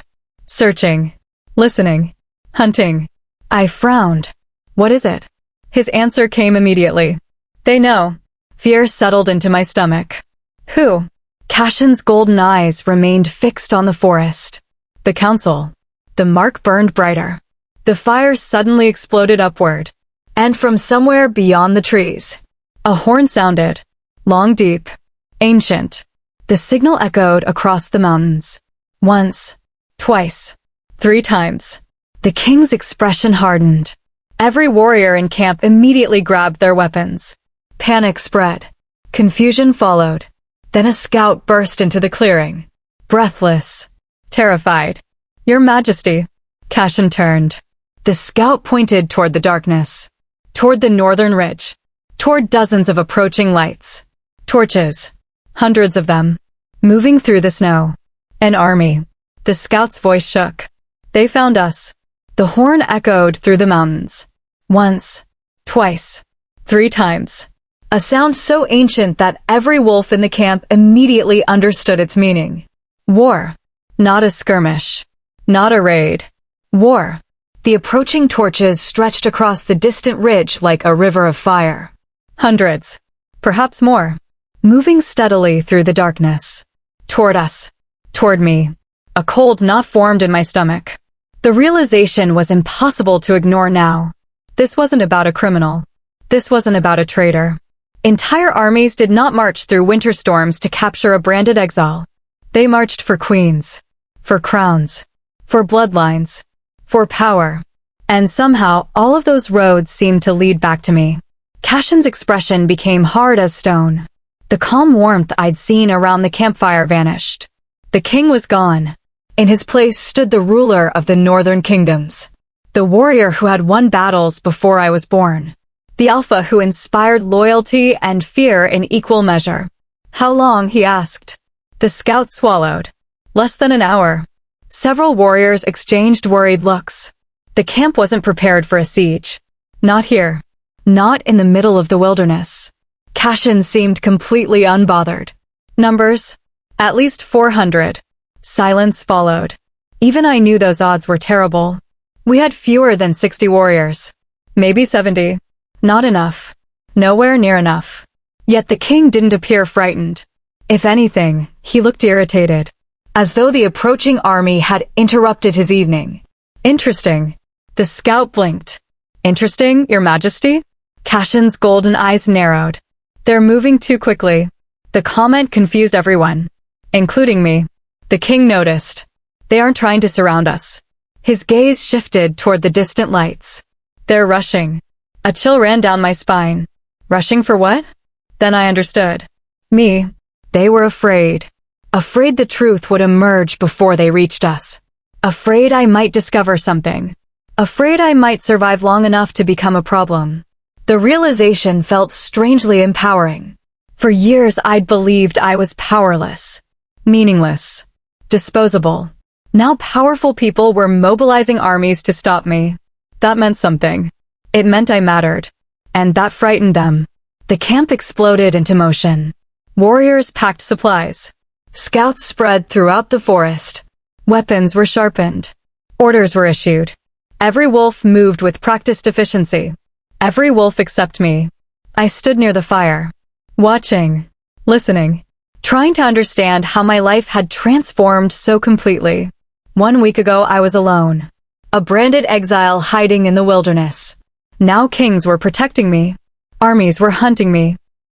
Searching. Listening. Hunting. I frowned. What is it? His answer came immediately. They know. Fear settled into my stomach. Who? Cashin's golden eyes remained fixed on the forest. The council. The mark burned brighter. The fire suddenly exploded upward. And from somewhere beyond the trees, a horn sounded. Long, deep. Ancient. The signal echoed across the mountains. Once. Twice. 3 times. The king's expression hardened. Every warrior in camp immediately grabbed their weapons. Panic spread. Confusion followed. Then a scout burst into the clearing. Breathless. Terrified. "Your Majesty." Cashin turned. The scout pointed toward the darkness. Toward the northern ridge. Toward dozens of approaching lights. Torches. Hundreds of them. Moving through the snow. An army. The scout's voice shook. "They found us." The horn echoed through the mountains. Once. Twice. 3 times. A sound so ancient that every wolf in the camp immediately understood its meaning. War. Not a skirmish. Not a raid. War. The approaching torches stretched across the distant ridge like a river of fire. Hundreds. Perhaps more. Moving steadily through the darkness. Toward us. Toward me. A cold knot formed in my stomach. The realization was impossible to ignore now. This wasn't about a criminal. This wasn't about a traitor. Entire armies did not march through winter storms to capture a branded exile. They marched for queens. For crowns. For bloodlines. For power. And somehow, all of those roads seemed to lead back to me. Cashin's expression became hard as stone. The calm warmth I'd seen around the campfire vanished. The king was gone. In his place stood the ruler of the northern kingdoms. The warrior who had won battles before I was born. The alpha who inspired loyalty and fear in equal measure. "How long?" he asked. The scout swallowed. "Less than an hour." Several warriors exchanged worried looks. The camp wasn't prepared for a siege. Not here. Not in the middle of the wilderness. Cashin seemed completely unbothered. "Numbers? At least 400. Silence followed. Even I knew those odds were terrible. We had fewer than 60 warriors. Maybe 70. Not enough. Nowhere near enough. Yet the king didn't appear frightened. If anything, he looked irritated. As though the approaching army had interrupted his evening. "Interesting." The scout blinked. "Interesting, Your Majesty?" Cashin's golden eyes narrowed. "They're moving too quickly." The comment confused everyone. Including me. The king noticed. "They aren't trying to surround us." His gaze shifted toward the distant lights. "They're rushing." A chill ran down my spine. Rushing for what? Then I understood. Me. They were afraid. Afraid the truth would emerge before they reached us. Afraid I might discover something. Afraid I might survive long enough to become a problem. The realization felt strangely empowering. For years I'd believed I was powerless. Meaningless. Disposable. Now powerful people were mobilizing armies to stop me. That meant something. It meant I mattered. And that frightened them. The camp exploded into motion. Warriors packed supplies. Scouts spread throughout the forest. Weapons were sharpened. Orders were issued. Every wolf moved with practiced efficiency. Every wolf except me. I stood near the fire. Watching. Listening. Trying to understand how my life had transformed so completely. 1 week ago I was alone. A branded exile hiding in the wilderness. Now kings were protecting me. Armies were hunting me.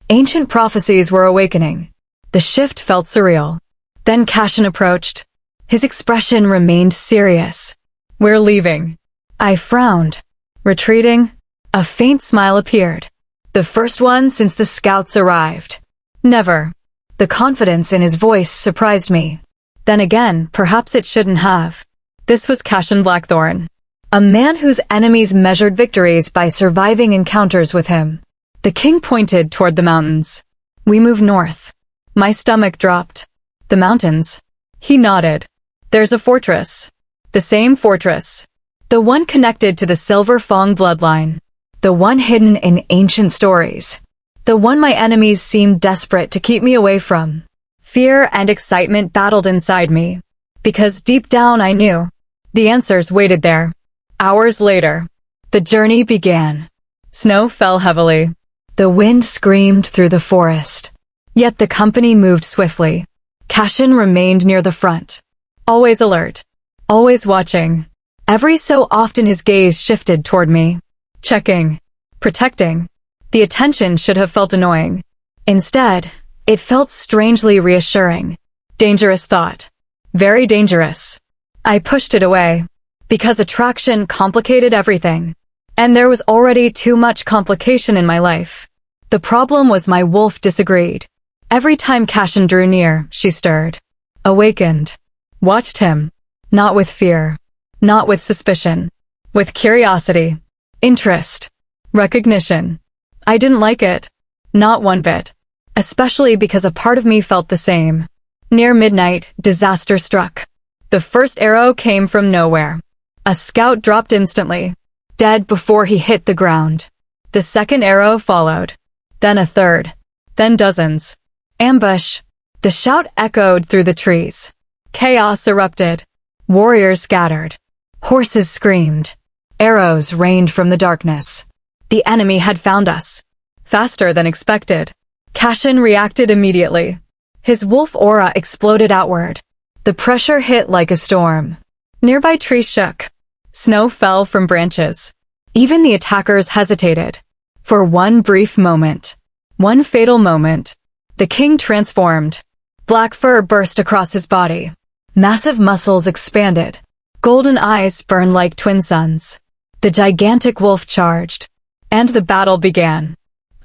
Ancient prophecies were awakening. The shift felt surreal. Then Cashin approached. His expression remained serious. "We're leaving." I frowned. Retreating? A faint smile appeared. The first one since the scouts arrived. Never. The confidence in his voice surprised me. Then again, perhaps it shouldn't have. This was Cashin Blackthorn. A man whose enemies measured victories by surviving encounters with him. The king pointed toward the mountains. "We move north." My stomach dropped. "The mountains?" He nodded. "There's a fortress." The same fortress. The one connected to the Silver Fong bloodline. The one hidden in ancient stories. The one my enemies seemed desperate to keep me away from. Fear and excitement battled inside me. Because deep down I knew. The answers waited there. Hours later, the journey began. Snow fell heavily. The wind screamed through the forest. Yet the company moved swiftly. Cashin remained near the front. Always alert. Always watching. Every so often his gaze shifted toward me. Checking. Protecting. The attention should have felt annoying. Instead, it felt strangely reassuring. Dangerous thought. Very dangerous. I pushed it away. because attraction complicated everything. And there was already too much complication in my life. The problem was my wolf disagreed. Every time Cashin drew near, she stirred. Awakened. Watched him. Not with fear. Not with suspicion. With curiosity. Interest. Recognition. I didn't like it. Not one bit. Especially because a part of me felt the same. Near midnight, disaster struck. The first arrow came from nowhere. A scout dropped instantly, dead before he hit the ground. The second arrow followed. Then a third. Then dozens. Ambush. The shout echoed through the trees. Chaos erupted. Warriors scattered. Horses screamed. Arrows rained from the darkness. The enemy had found us. Faster than expected. Cashin reacted immediately. His wolf aura exploded outward. The pressure hit like a storm. Nearby trees shook. Snow fell from branches. Even the attackers hesitated. For one brief moment. One fatal moment. The king transformed. Black fur burst across his body. Massive muscles expanded. Golden eyes burned like twin suns. The gigantic wolf charged. And the battle began.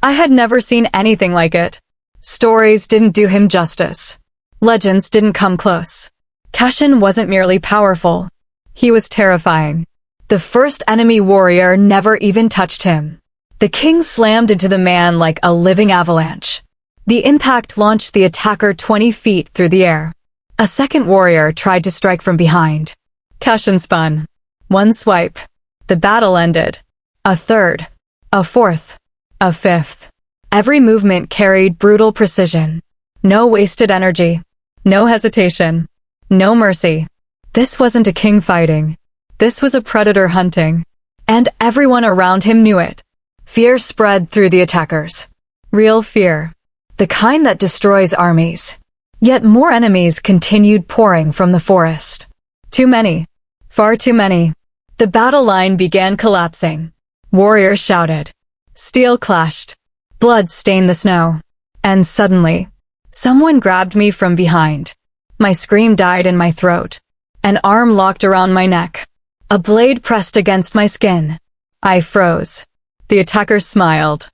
I had never seen anything like it. Stories didn't do him justice. Legends didn't come close. Cashin wasn't merely powerful. He was terrifying. The first enemy warrior never even touched him. The king slammed into the man like a living avalanche. The impact launched the attacker 20 feet through the air. A second warrior tried to strike from behind. Cashin spun. One swipe. The battle ended. A third. A fourth. A fifth. Every movement carried brutal precision. No wasted energy. No hesitation. No mercy. This wasn't a king fighting. This was a predator hunting. And everyone around him knew it. Fear spread through the attackers. Real fear. The kind that destroys armies. Yet more enemies continued pouring from the forest. Too many. Far too many. The battle line began collapsing. Warriors shouted. Steel clashed. Blood stained the snow. And suddenly, someone grabbed me from behind. My scream died in my throat. An arm locked around my neck. A blade pressed against my skin. I froze. The attacker smiled.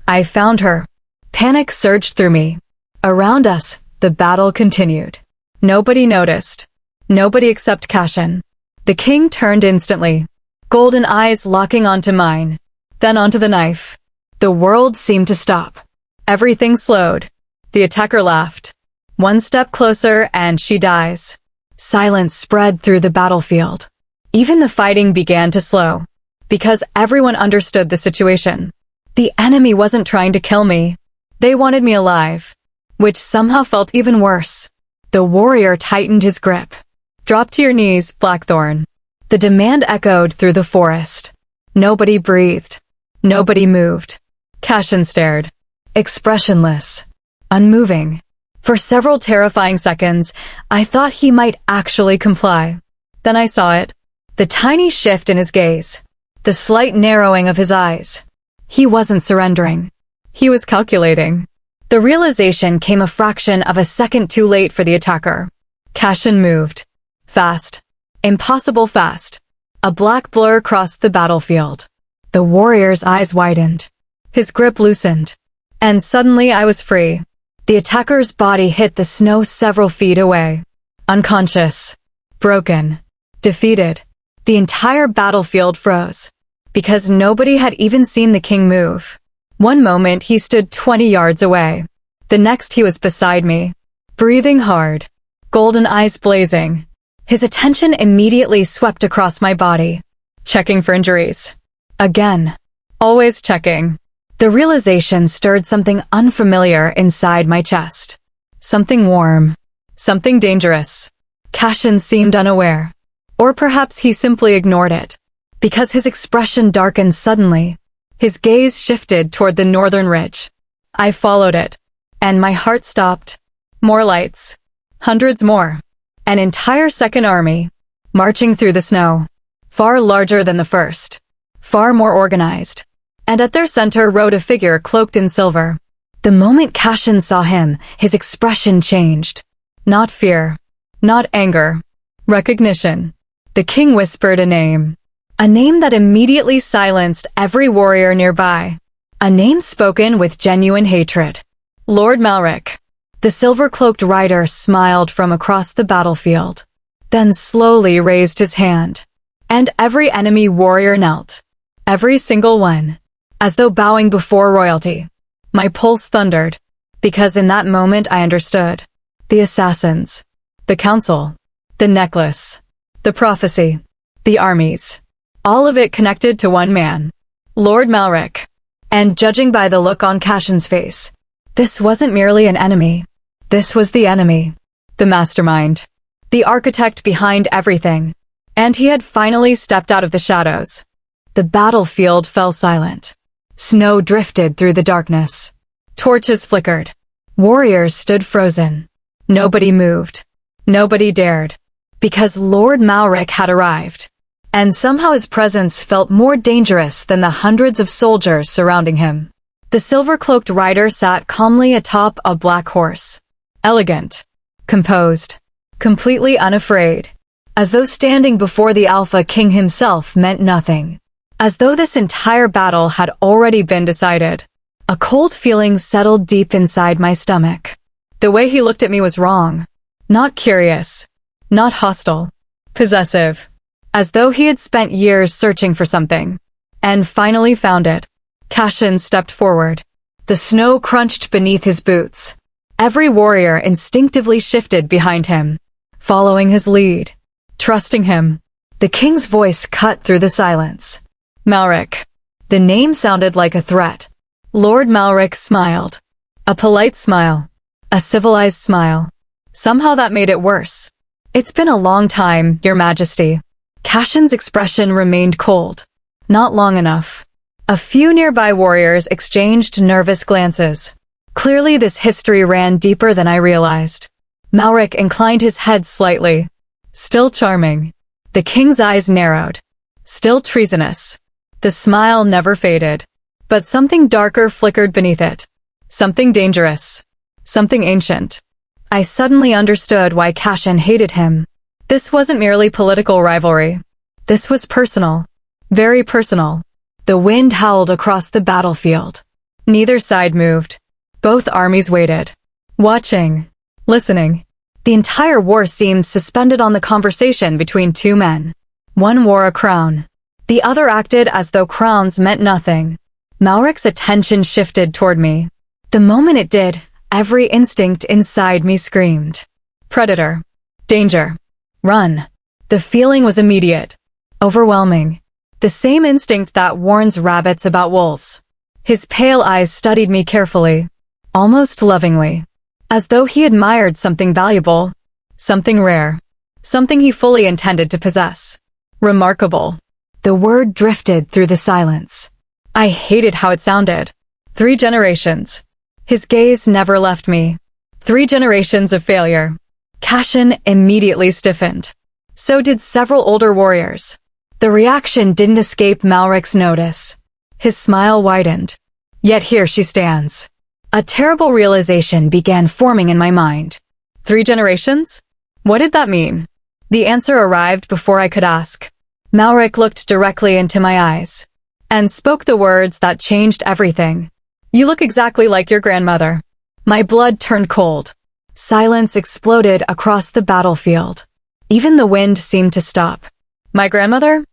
I found her. Panic surged through me. Around us, the battle continued. Nobody noticed. Nobody except Cashin. The king turned instantly. Golden eyes locking onto mine. Then onto the knife. The world seemed to stop. Everything slowed. The attacker laughed. One step closer and she dies. Silence spread through the battlefield. Even the fighting began to slow. Because everyone understood the situation. The enemy wasn't trying to kill me. They wanted me alive. Which somehow felt even worse. The warrior tightened his grip. Drop to your knees, Blackthorn. The demand echoed through the forest. Nobody breathed. Nobody moved. Cashin stared. Expressionless. Unmoving. For several terrifying seconds, I thought he might actually comply. Then I saw it. The tiny shift in his gaze. The slight narrowing of his eyes. He wasn't surrendering. He was calculating. The realization came a fraction of a second too late for the attacker. Cashin moved. Fast. Impossible fast. A black blur crossed the battlefield. The warrior's eyes widened. His grip loosened. And suddenly I was free. The attacker's body hit the snow several feet away. Unconscious. Broken. Defeated. The entire battlefield froze. Because nobody had even seen the king move. One moment he stood 20 yards away. The next he was beside me. Breathing hard. Golden eyes blazing. His attention immediately swept across my body. Checking for injuries. Again. Always checking. The realization stirred something unfamiliar inside my chest. Something warm. Something dangerous. Cashin seemed unaware. Or perhaps he simply ignored it. Because his expression darkened suddenly. His gaze shifted toward the northern ridge. I followed it. And my heart stopped. More lights. Hundreds more. An entire second army. Marching through the snow. Far larger than the first. Far more organized. And at their center rode a figure cloaked in silver. The moment Cashin saw him, his expression changed. Not fear. Not anger. Recognition. The king whispered a name. A name that immediately silenced every warrior nearby. A name spoken with genuine hatred. Lord Malric. The silver-cloaked rider smiled from across the battlefield, then slowly raised his hand. And every enemy warrior knelt. Every single one. As though bowing before royalty. My pulse thundered, because in that moment I understood. The assassins. The council. The necklace. The prophecy. The armies. All of it connected to one man. Lord Malric. And judging by the look on Cashin's face, this wasn't merely an enemy. This was the enemy. The mastermind. The architect behind everything. And he had finally stepped out of the shadows. The battlefield fell silent. Snow drifted through the darkness. Torches flickered. Warriors stood frozen. Nobody moved. Nobody dared. Because Lord Malric had arrived. And somehow his presence felt more dangerous than the hundreds of soldiers surrounding him. The silver-cloaked rider sat calmly atop a black horse. Elegant. Composed. Completely unafraid. As though standing before the Alpha King himself meant nothing. As though this entire battle had already been decided. A cold feeling settled deep inside my stomach. The way he looked at me was wrong. Not curious. Not hostile. Possessive. As though he had spent years searching for something. And finally found it. Cashin stepped forward. The snow crunched beneath his boots. Every warrior instinctively shifted behind him. Following his lead. Trusting him. The king's voice cut through the silence. Malric. The name sounded like a threat. Lord Malric smiled. A polite smile. A civilized smile. Somehow that made it worse. It's been a long time, Your Majesty. Cashin's expression remained cold. Not long enough. A few nearby warriors exchanged nervous glances. Clearly this history ran deeper than I realized. Malric inclined his head slightly. Still charming. The king's eyes narrowed. Still treasonous. The smile never faded. But something darker flickered beneath it. Something dangerous. Something ancient. I suddenly understood why Cashin hated him. This wasn't merely political rivalry. This was personal. Very personal. The wind howled across the battlefield. Neither side moved. Both armies waited. Watching. Listening. The entire war seemed suspended on the conversation between two men. One wore a crown. The other acted as though crowns meant nothing. Malric's attention shifted toward me. The moment it did, every instinct inside me screamed. Predator. Danger. Run. The feeling was immediate. Overwhelming. The same instinct that warns rabbits about wolves. His pale eyes studied me carefully. Almost lovingly. As though he admired something valuable. Something rare. Something he fully intended to possess. Remarkable. The word drifted through the silence. I hated how it sounded. 3 generations. His gaze never left me. 3 generations of failure. Cashin immediately stiffened. So did several older warriors. The reaction didn't escape Malric's notice. His smile widened. Yet here she stands. A terrible realization began forming in my mind. 3 generations? What did that mean? The answer arrived before I could ask. Malric looked directly into my eyes. And spoke the words that changed everything. You look exactly like your grandmother. My blood turned cold. Silence exploded across the battlefield. Even the wind seemed to stop. My grandmother?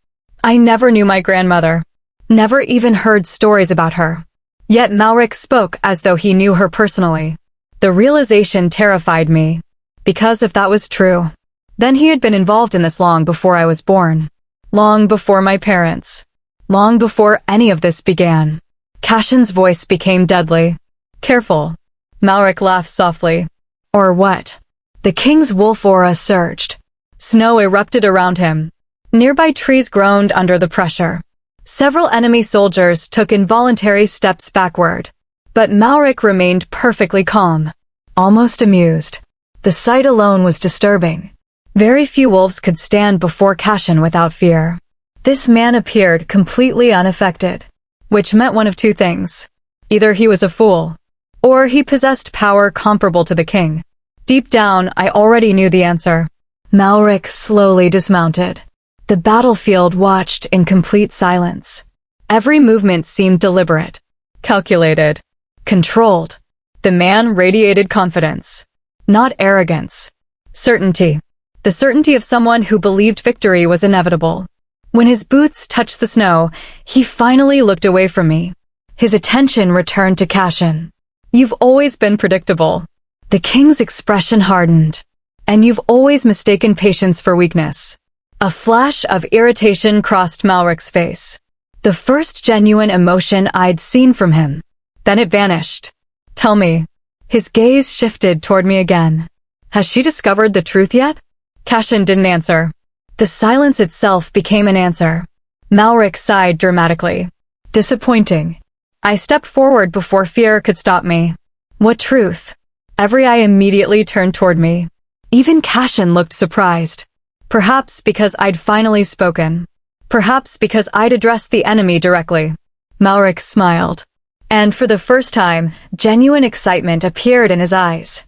I never knew my grandmother. Never even heard stories about her. Yet Malric spoke as though he knew her personally. The realization terrified me. Because if that was true, then he had been involved in this long before I was born. Long before my parents. Long before any of this began. Cashin's voice became deadly. Careful. Malric laughed softly. Or what? The king's wolf aura surged. Snow erupted around him. Nearby trees groaned under the pressure. Several enemy soldiers took involuntary steps backward. But Malric remained perfectly calm. Almost amused. The sight alone was disturbing. Very few wolves could stand before Cashin without fear. This man appeared completely unaffected. Which meant one of two things. Either he was a fool. Or he possessed power comparable to the king. Deep down, I already knew the answer. Malric slowly dismounted. The battlefield watched in complete silence. Every movement seemed deliberate, calculated, controlled. The man radiated confidence, not arrogance. Certainty. The certainty of someone who believed victory was inevitable. When his boots touched the snow, he finally looked away from me. His attention returned to Cashin. You've always been predictable. The king's expression hardened. And you've always mistaken patience for weakness. A flash of irritation crossed Malric's face. The first genuine emotion I'd seen from him. Then it vanished. Tell me. His gaze shifted toward me again. Has she discovered the truth yet? Cashin didn't answer. The silence itself became an answer. Malric sighed dramatically. Disappointing. I stepped forward before fear could stop me. What truth? Every eye immediately turned toward me. Even Cashin looked surprised. Perhaps because I'd finally spoken. Perhaps because I'd addressed the enemy directly. Malric smiled. And for the first time, genuine excitement appeared in his eyes.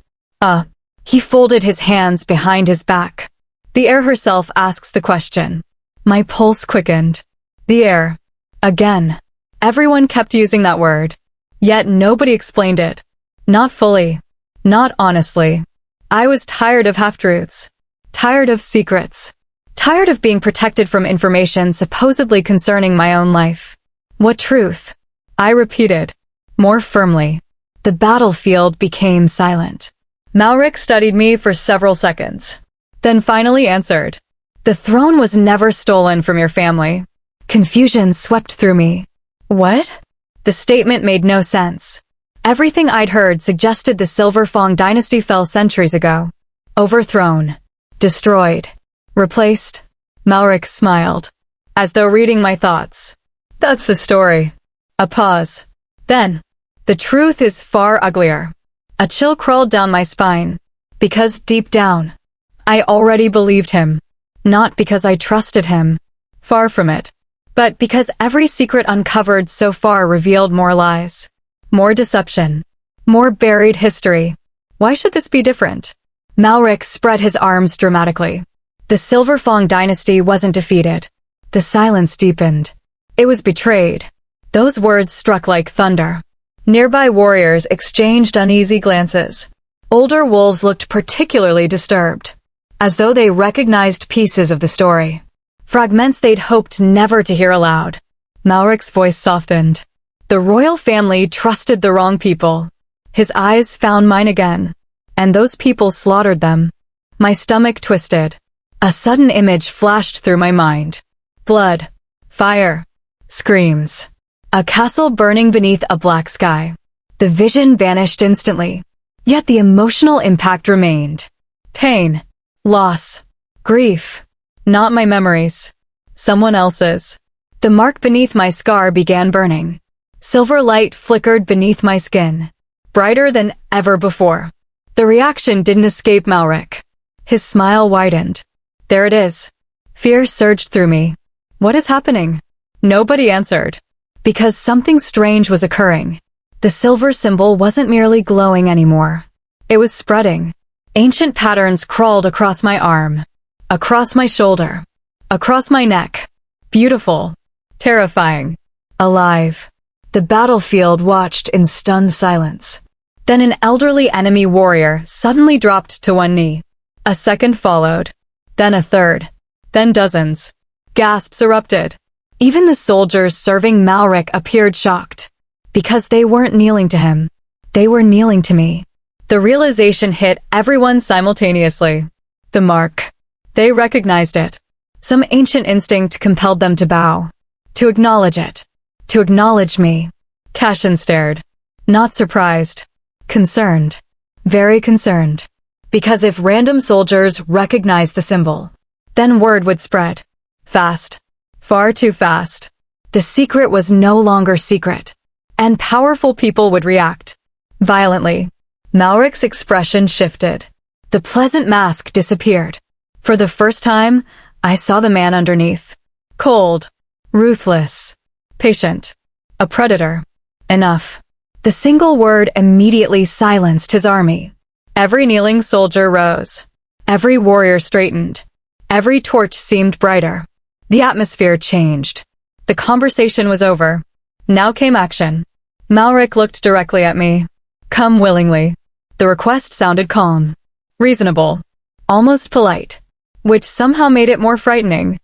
He folded his hands behind his back. The air herself asks the question. My pulse quickened. The air. Again. Everyone kept using that word. Yet nobody explained it. Not fully. Not honestly. I was tired of half-truths. Tired of secrets. Tired of being protected from information supposedly concerning my own life. What truth? I repeated. More firmly. The battlefield became silent. Malric studied me for several seconds. Then finally answered. The throne was never stolen from your family. Confusion swept through me. What? The statement made no sense. Everything I'd heard suggested the Silver Fang dynasty fell centuries ago. Overthrown. Destroyed. Replaced. Malric smiled, as though reading my thoughts. That's the story. A pause. Then, the truth is far uglier. A chill crawled down my spine. Because deep down, I already believed him. Not because I trusted him. Far from it. But because every secret uncovered so far revealed more lies. More deception. More buried history. Why should this be different? Malric spread his arms dramatically. The Silver Fang dynasty wasn't defeated. The silence deepened. It was betrayed. Those words struck like thunder. Nearby warriors exchanged uneasy glances. Older wolves looked particularly disturbed, as though they recognized pieces of the story. Fragments they'd hoped never to hear aloud. Malric's voice softened. The royal family trusted the wrong people. His eyes found mine again. And those people slaughtered them. My stomach twisted. A sudden image flashed through my mind. Blood. Fire. Screams. A castle burning beneath a black sky. The vision vanished instantly. Yet the emotional impact remained. Pain. Loss. Grief. Not my memories. Someone else's. The mark beneath my scar began burning. Silver light flickered beneath my skin. Brighter than ever before. The reaction didn't escape Malric. His smile widened. There it is. Fear surged through me. What is happening? Nobody answered. Because something strange was occurring. The silver symbol wasn't merely glowing anymore. It was spreading. Ancient patterns crawled across my arm. Across my shoulder. Across my neck. Beautiful. Terrifying. Alive. The battlefield watched in stunned silence. Then an elderly enemy warrior suddenly dropped to one knee. A second followed. Then a third. Then dozens. Gasps erupted. Even the soldiers serving Malric appeared shocked. Because they weren't kneeling to him. They were kneeling to me. The realization hit everyone simultaneously. The mark. They recognized it. Some ancient instinct compelled them to bow. To acknowledge it. To acknowledge me. Cashin stared. Not surprised. Concerned. Very concerned. Because if random soldiers recognized the symbol, then word would spread. Fast. Far too fast. The secret was no longer secret. And powerful people would react. Violently. Malric's expression shifted. The pleasant mask disappeared. For the first time, I saw the man underneath. Cold. Ruthless. Patient. A predator. Enough. The single word immediately silenced his army. Every kneeling soldier rose. Every warrior straightened. Every torch seemed brighter. The atmosphere changed. The conversation was over. Now came action. Malric looked directly at me. Come willingly. The request sounded calm, reasonable, almost polite, which somehow made it more frightening.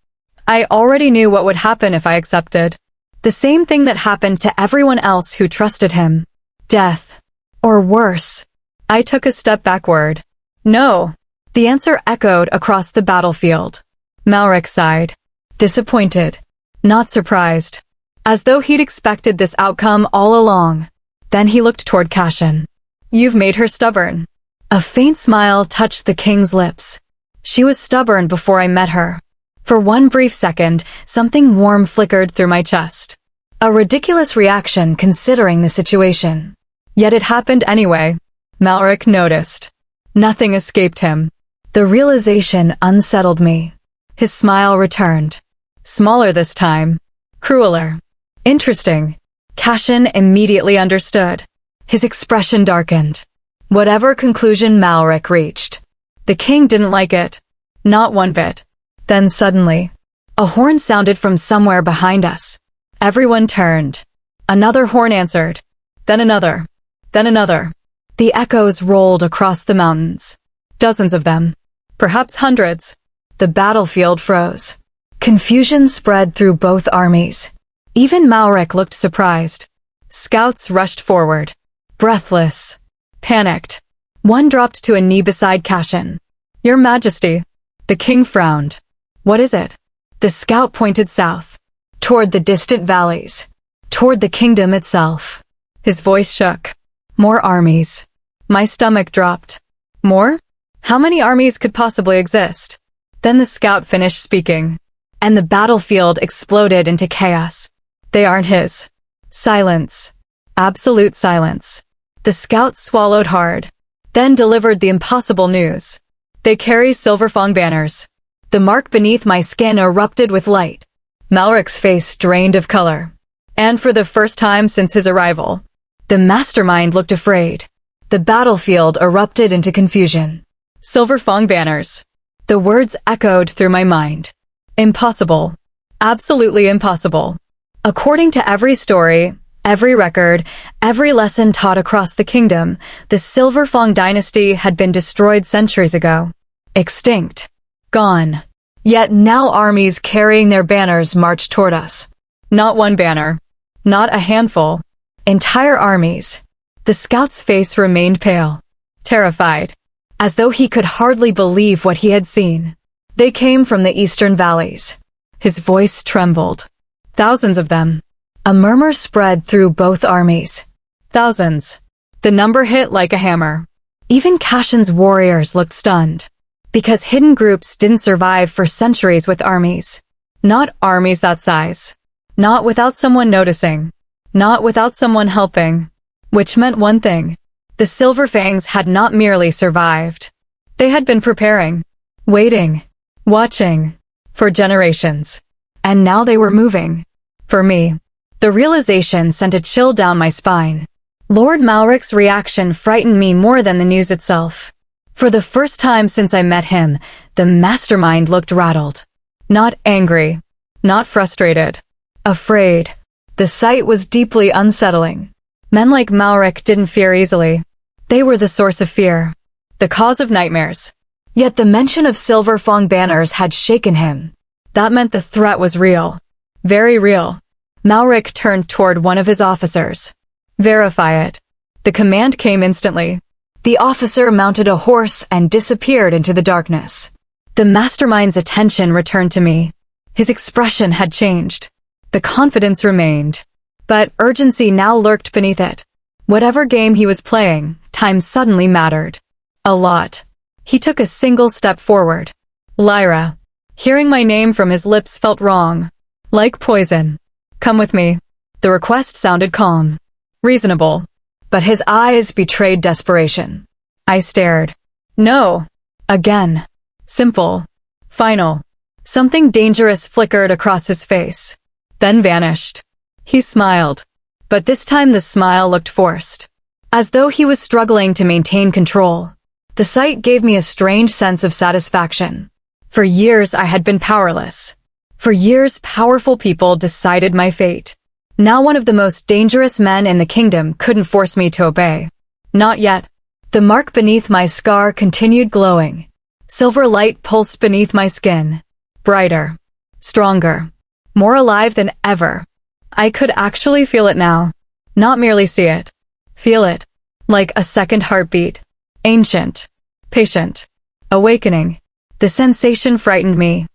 I already knew what would happen if I accepted. The same thing that happened to everyone else who trusted him. Death. Or worse. I took a step backward. No. The answer echoed across the battlefield. Malric sighed. Disappointed. Not surprised. As though he'd expected this outcome all along. Then he looked toward Cashin. You've made her stubborn. A faint smile touched the king's lips. She was stubborn before I met her. For one brief second, something warm flickered through my chest. A ridiculous reaction considering the situation. Yet it happened anyway. Malric noticed. Nothing escaped him. The realization unsettled me. His smile returned. Smaller this time. Crueler. Interesting. Cashin immediately understood. His expression darkened. Whatever conclusion Malric reached, the king didn't like it. Not one bit. Then suddenly, a horn sounded from somewhere behind us. Everyone turned. Another horn answered. Then another. Then another. The echoes rolled across the mountains. Dozens of them. Perhaps hundreds. The battlefield froze. Confusion spread through both armies. Even Malric looked surprised. Scouts rushed forward. Breathless. Panicked. One dropped to a knee beside Cashin. Your Majesty. The king frowned. What is it? The scout pointed south. Toward the distant valleys. Toward the kingdom itself. His voice shook. More armies. My stomach dropped. More? How many armies could possibly exist? Then the scout finished speaking. And the battlefield exploded into chaos. They aren't his. Silence. Absolute silence. The scout swallowed hard. Then delivered the impossible news. They carry Silverfang banners. The mark beneath my skin erupted with light. Malric's face drained of color. And for the first time since his arrival, the mastermind looked afraid. The battlefield erupted into confusion. Silverfang banners. The words echoed through my mind. Impossible. Absolutely impossible. According to every story, every record, every lesson taught across the kingdom, the Silverfang dynasty had been destroyed centuries ago. Extinct. Gone. Yet now armies carrying their banners marched toward us. Not one banner. Not a handful. Entire armies. The scout's face remained pale. Terrified. As though he could hardly believe what he had seen. They came from the eastern valleys. His voice trembled. Thousands of them. A murmur spread through both armies. Thousands. The number hit like a hammer. Even Cashin's warriors looked stunned. Because hidden groups didn't survive for centuries with armies. Not armies that size. Not without someone noticing. Not without someone helping. Which meant one thing. The Silverfangs had not merely survived. They had been preparing. Waiting. Watching. For generations. And now they were moving. For me. The realization sent a chill down my spine. Lord Malric's reaction frightened me more than the news itself. For the first time since I met him, the mastermind looked rattled. Not angry. Not frustrated. Afraid. The sight was deeply unsettling. Men like Malric didn't fear easily. They were the source of fear. The cause of nightmares. Yet the mention of Silverfang banners had shaken him. That meant the threat was real. Very real. Malric turned toward one of his officers. Verify it. The command came instantly. The officer mounted a horse and disappeared into the darkness. The mastermind's attention returned to me. His expression had changed. The confidence remained. But urgency now lurked beneath it. Whatever game he was playing, time suddenly mattered. A lot. He took a single step forward. Lyra. Hearing my name from his lips felt wrong. Like poison. Come with me. The request sounded calm. Reasonable. But his eyes betrayed desperation. I stared. No. Again. Simple. Final. Something dangerous flickered across his face. Then vanished. He smiled. But this time the smile looked forced. As though he was struggling to maintain control. The sight gave me a strange sense of satisfaction. For years I had been powerless. For years, powerful people decided my fate. Now one of the most dangerous men in the kingdom couldn't force me to obey. Not yet. The mark beneath my scar continued glowing. Silver light pulsed beneath my skin. Brighter. Stronger. More alive than ever. I could actually feel it now. Not merely see it. Feel it. Like a second heartbeat. Ancient. Patient. Awakening. The sensation frightened me.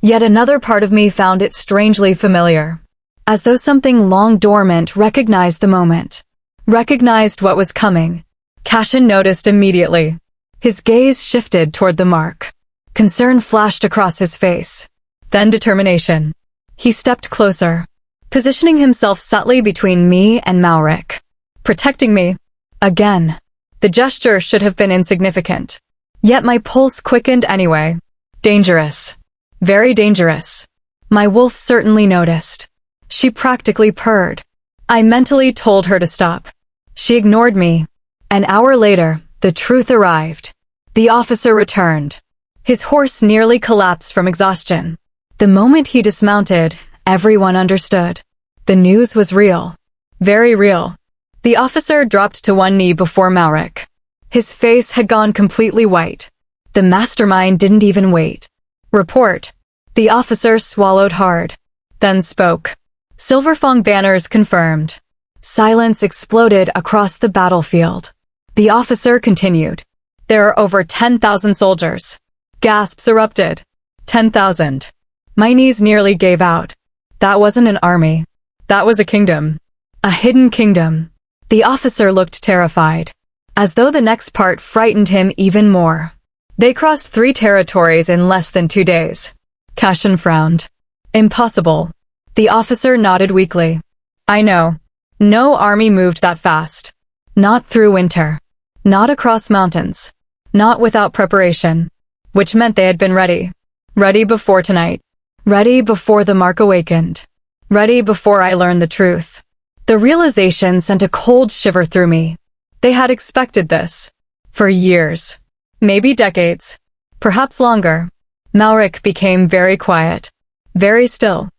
Yet another part of me found it strangely familiar. As though something long dormant recognized the moment. Recognized what was coming. Cashin noticed immediately. His gaze shifted toward the mark. Concern flashed across his face. Then determination. He stepped closer, positioning himself subtly between me and Malric. Protecting me. Again. The gesture should have been insignificant. Yet my pulse quickened anyway. Dangerous. Very dangerous. My wolf certainly noticed. She practically purred. I mentally told her to stop. She ignored me. An hour later, the truth arrived. The officer returned. His horse nearly collapsed from exhaustion. The moment he dismounted, everyone understood. The news was real. Very real. The officer dropped to one knee before Malric. His face had gone completely white. The mastermind didn't even wait. Report. The officer swallowed hard. Then spoke. Silverfang banners confirmed. Silence exploded across the battlefield. The officer continued. There are over 10,000 soldiers. Gasps erupted. 10,000. My knees nearly gave out. That wasn't an army. That was a kingdom. A hidden kingdom. The officer looked terrified. As though the next part frightened him even more. They crossed 3 territories in less than 2 days. Cashin frowned. Impossible. The officer nodded weakly. I know. No army moved that fast. Not through winter. Not across mountains. Not without preparation. Which meant they had been ready. Ready before tonight. Ready before the mark awakened. Ready before I learned the truth. The realization sent a cold shiver through me. They had expected this. For years. Maybe decades. Perhaps longer. Malric became very quiet. Very still.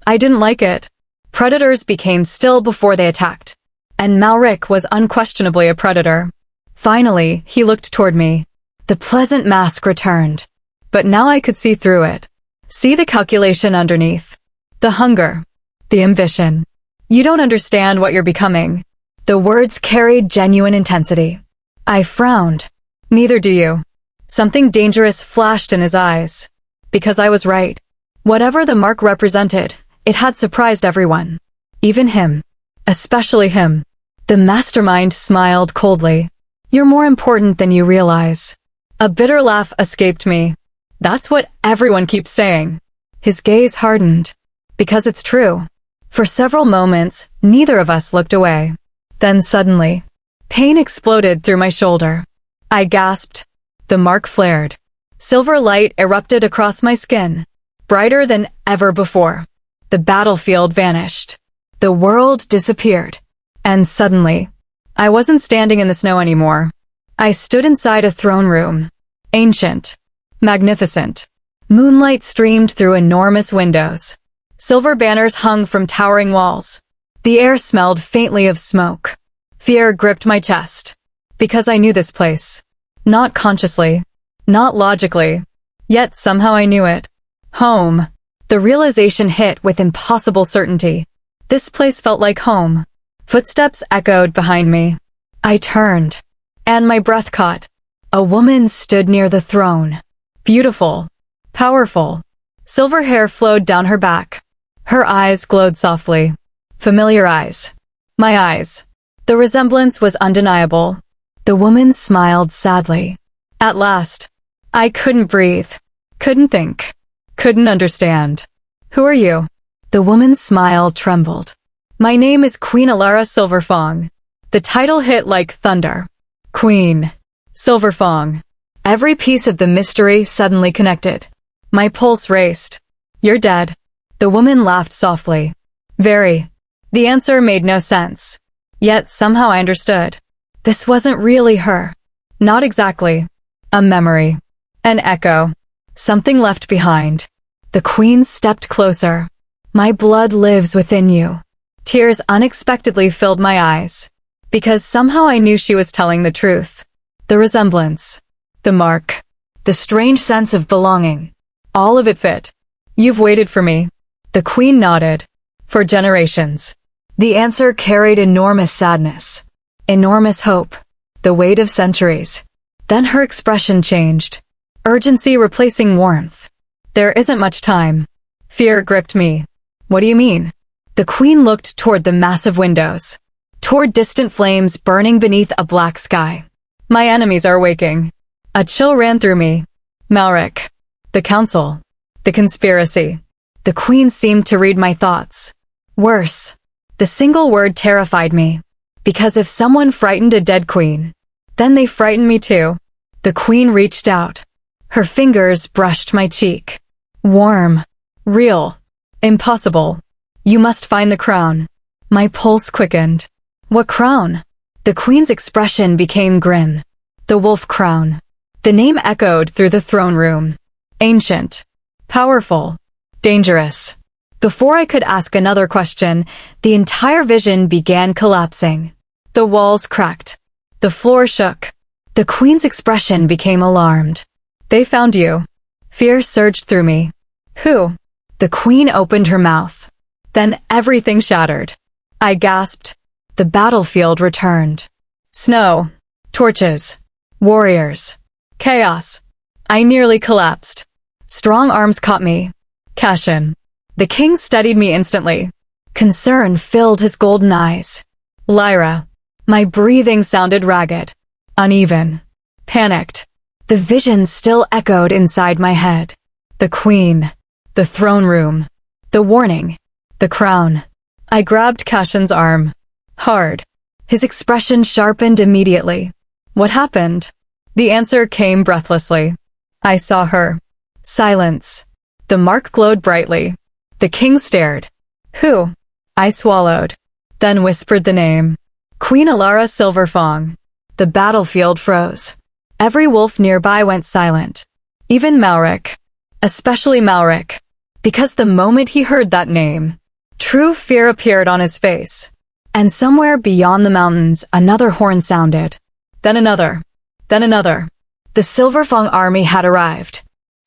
I didn't like it. Predators became still before they attacked. And Malric was unquestionably a predator. Finally, he looked toward me. The pleasant mask returned. But now I could see through it. See the calculation underneath. The hunger. The ambition. You don't understand what you're becoming. The words carried genuine intensity. I frowned. Neither do you. Something dangerous flashed in his eyes. Because I was right. Whatever the mark represented, it had surprised everyone. Even him. Especially him. The mastermind smiled coldly. You're more important than you realize. A bitter laugh escaped me. That's what everyone keeps saying. His gaze hardened. Because it's true. For several moments, neither of us looked away. Then suddenly, pain exploded through my shoulder. I gasped. The mark flared. Silver light erupted across my skin. Brighter than ever before. The battlefield vanished. The world disappeared. And suddenly, I wasn't standing in the snow anymore. I stood inside a throne room. Ancient. Magnificent. Moonlight streamed through enormous windows. Silver banners hung from towering walls. The air smelled faintly of smoke. Fear gripped my chest. Because I knew this place. Not consciously. Not logically. Yet somehow I knew it. Home. The realization hit with impossible certainty. This place felt like home. Footsteps echoed behind me. I turned. And my breath caught. A woman stood near the throne. Beautiful. Powerful. Silver hair flowed down her back. Her eyes glowed softly. Familiar eyes. My eyes. The resemblance was undeniable. The woman smiled sadly. At last. I couldn't breathe. Couldn't think. Couldn't understand. Who are you? The woman's smile trembled. My name is Queen Alara Silverfang. The title hit like thunder. Queen. Silverfang. Every piece of the mystery suddenly connected. My pulse raced. You're dead. The woman laughed softly. Very. The answer made no sense. Yet somehow I understood. This wasn't really her. Not exactly. A memory. An echo. Something left behind. The queen stepped closer. My blood lives within you. Tears unexpectedly filled my eyes, because somehow I knew she was telling the truth. The resemblance, the mark, the strange sense of belonging, all of it fit. You've waited for me. The queen nodded. For generations. The answer carried enormous sadness, enormous hope, the weight of centuries. Then her expression changed. Urgency replacing warmth. There isn't much time. Fear gripped me. What do you mean? The queen looked toward the massive windows, toward distant flames burning beneath a black sky. My enemies are waking. A chill ran through me. Malric. The council. The conspiracy. The queen seemed to read my thoughts. Worse. The single word terrified me. Because if someone frightened a dead queen, then they frightened me too. The queen reached out. Her fingers brushed my cheek. Warm. Real. Impossible. You must find the crown. My pulse quickened. What crown? The queen's expression became grim. The wolf crown. The name echoed through the throne room. Ancient. Powerful. Dangerous. Before I could ask another question, the entire vision began collapsing. The walls cracked. The floor shook. The queen's expression became alarmed. They found you. Fear surged through me. Who? The queen opened her mouth. Then everything shattered. I gasped. The battlefield returned. Snow. Torches. Warriors. Chaos. I nearly collapsed. Strong arms caught me. Cassian. The king steadied me instantly. Concern filled his golden eyes. Lyra. My breathing sounded ragged. Uneven. Panicked. The vision still echoed inside my head. The queen. The throne room. The warning. The crown. I grabbed Cassian's arm. Hard. His expression sharpened immediately. What happened? The answer came breathlessly. I saw her. Silence. The mark glowed brightly. The king stared. Who? I swallowed. Then whispered the name. Queen Alara Silverfang. The battlefield froze. Every wolf nearby went silent. Even Malric. Especially Malric. Because the moment he heard that name, true fear appeared on his face. And somewhere beyond the mountains, another horn sounded. Then another. Then another. The Silverfang army had arrived.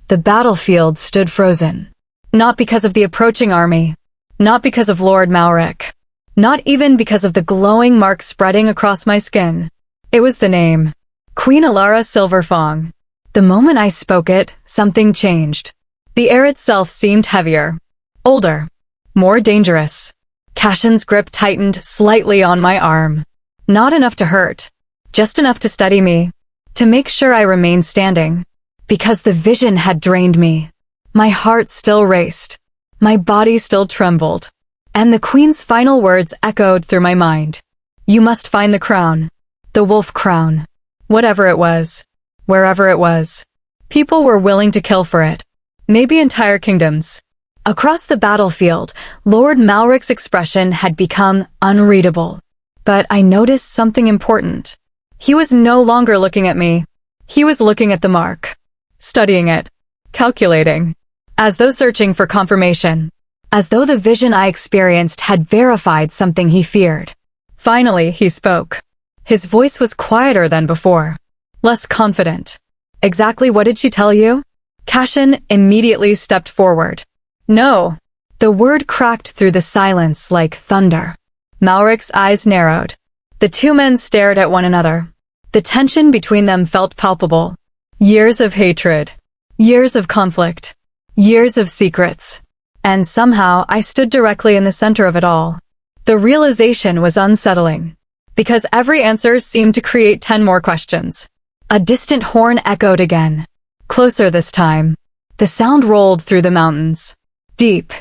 The battlefield stood frozen. Not because of the approaching army. Not because of Lord Malric. Not even because of the glowing mark spreading across my skin. It was the name. Queen Alara Silverfang. The moment I spoke it, something changed. The air itself seemed heavier. Older. More dangerous. Cassian's grip tightened slightly on my arm. Not enough to hurt. Just enough to steady me. To make sure I remained standing. Because the vision had drained me. My heart still raced. My body still trembled. And the queen's final words echoed through my mind. You must find the crown. The wolf crown. Whatever it was. Wherever it was. People were willing to kill for it. Maybe entire kingdoms. Across the battlefield, Lord Malric's expression had become unreadable. But I noticed something important. He was no longer looking at me. He was looking at the mark. Studying it. Calculating. As though searching for confirmation. As though the vision I experienced had verified something he feared. Finally, he spoke. His voice was quieter than before. Less confident. Exactly what did she tell you? Cassian immediately stepped forward. No. The word cracked through the silence like thunder. Malric's eyes narrowed. The two men stared at one another. The tension between them felt palpable. Years of hatred. Years of conflict. Years of secrets. And somehow I stood directly in the center of it all. The realization was unsettling. Because every answer seemed to create 10 more questions. A distant horn echoed again. Closer this time. The sound rolled through the mountains. Deep.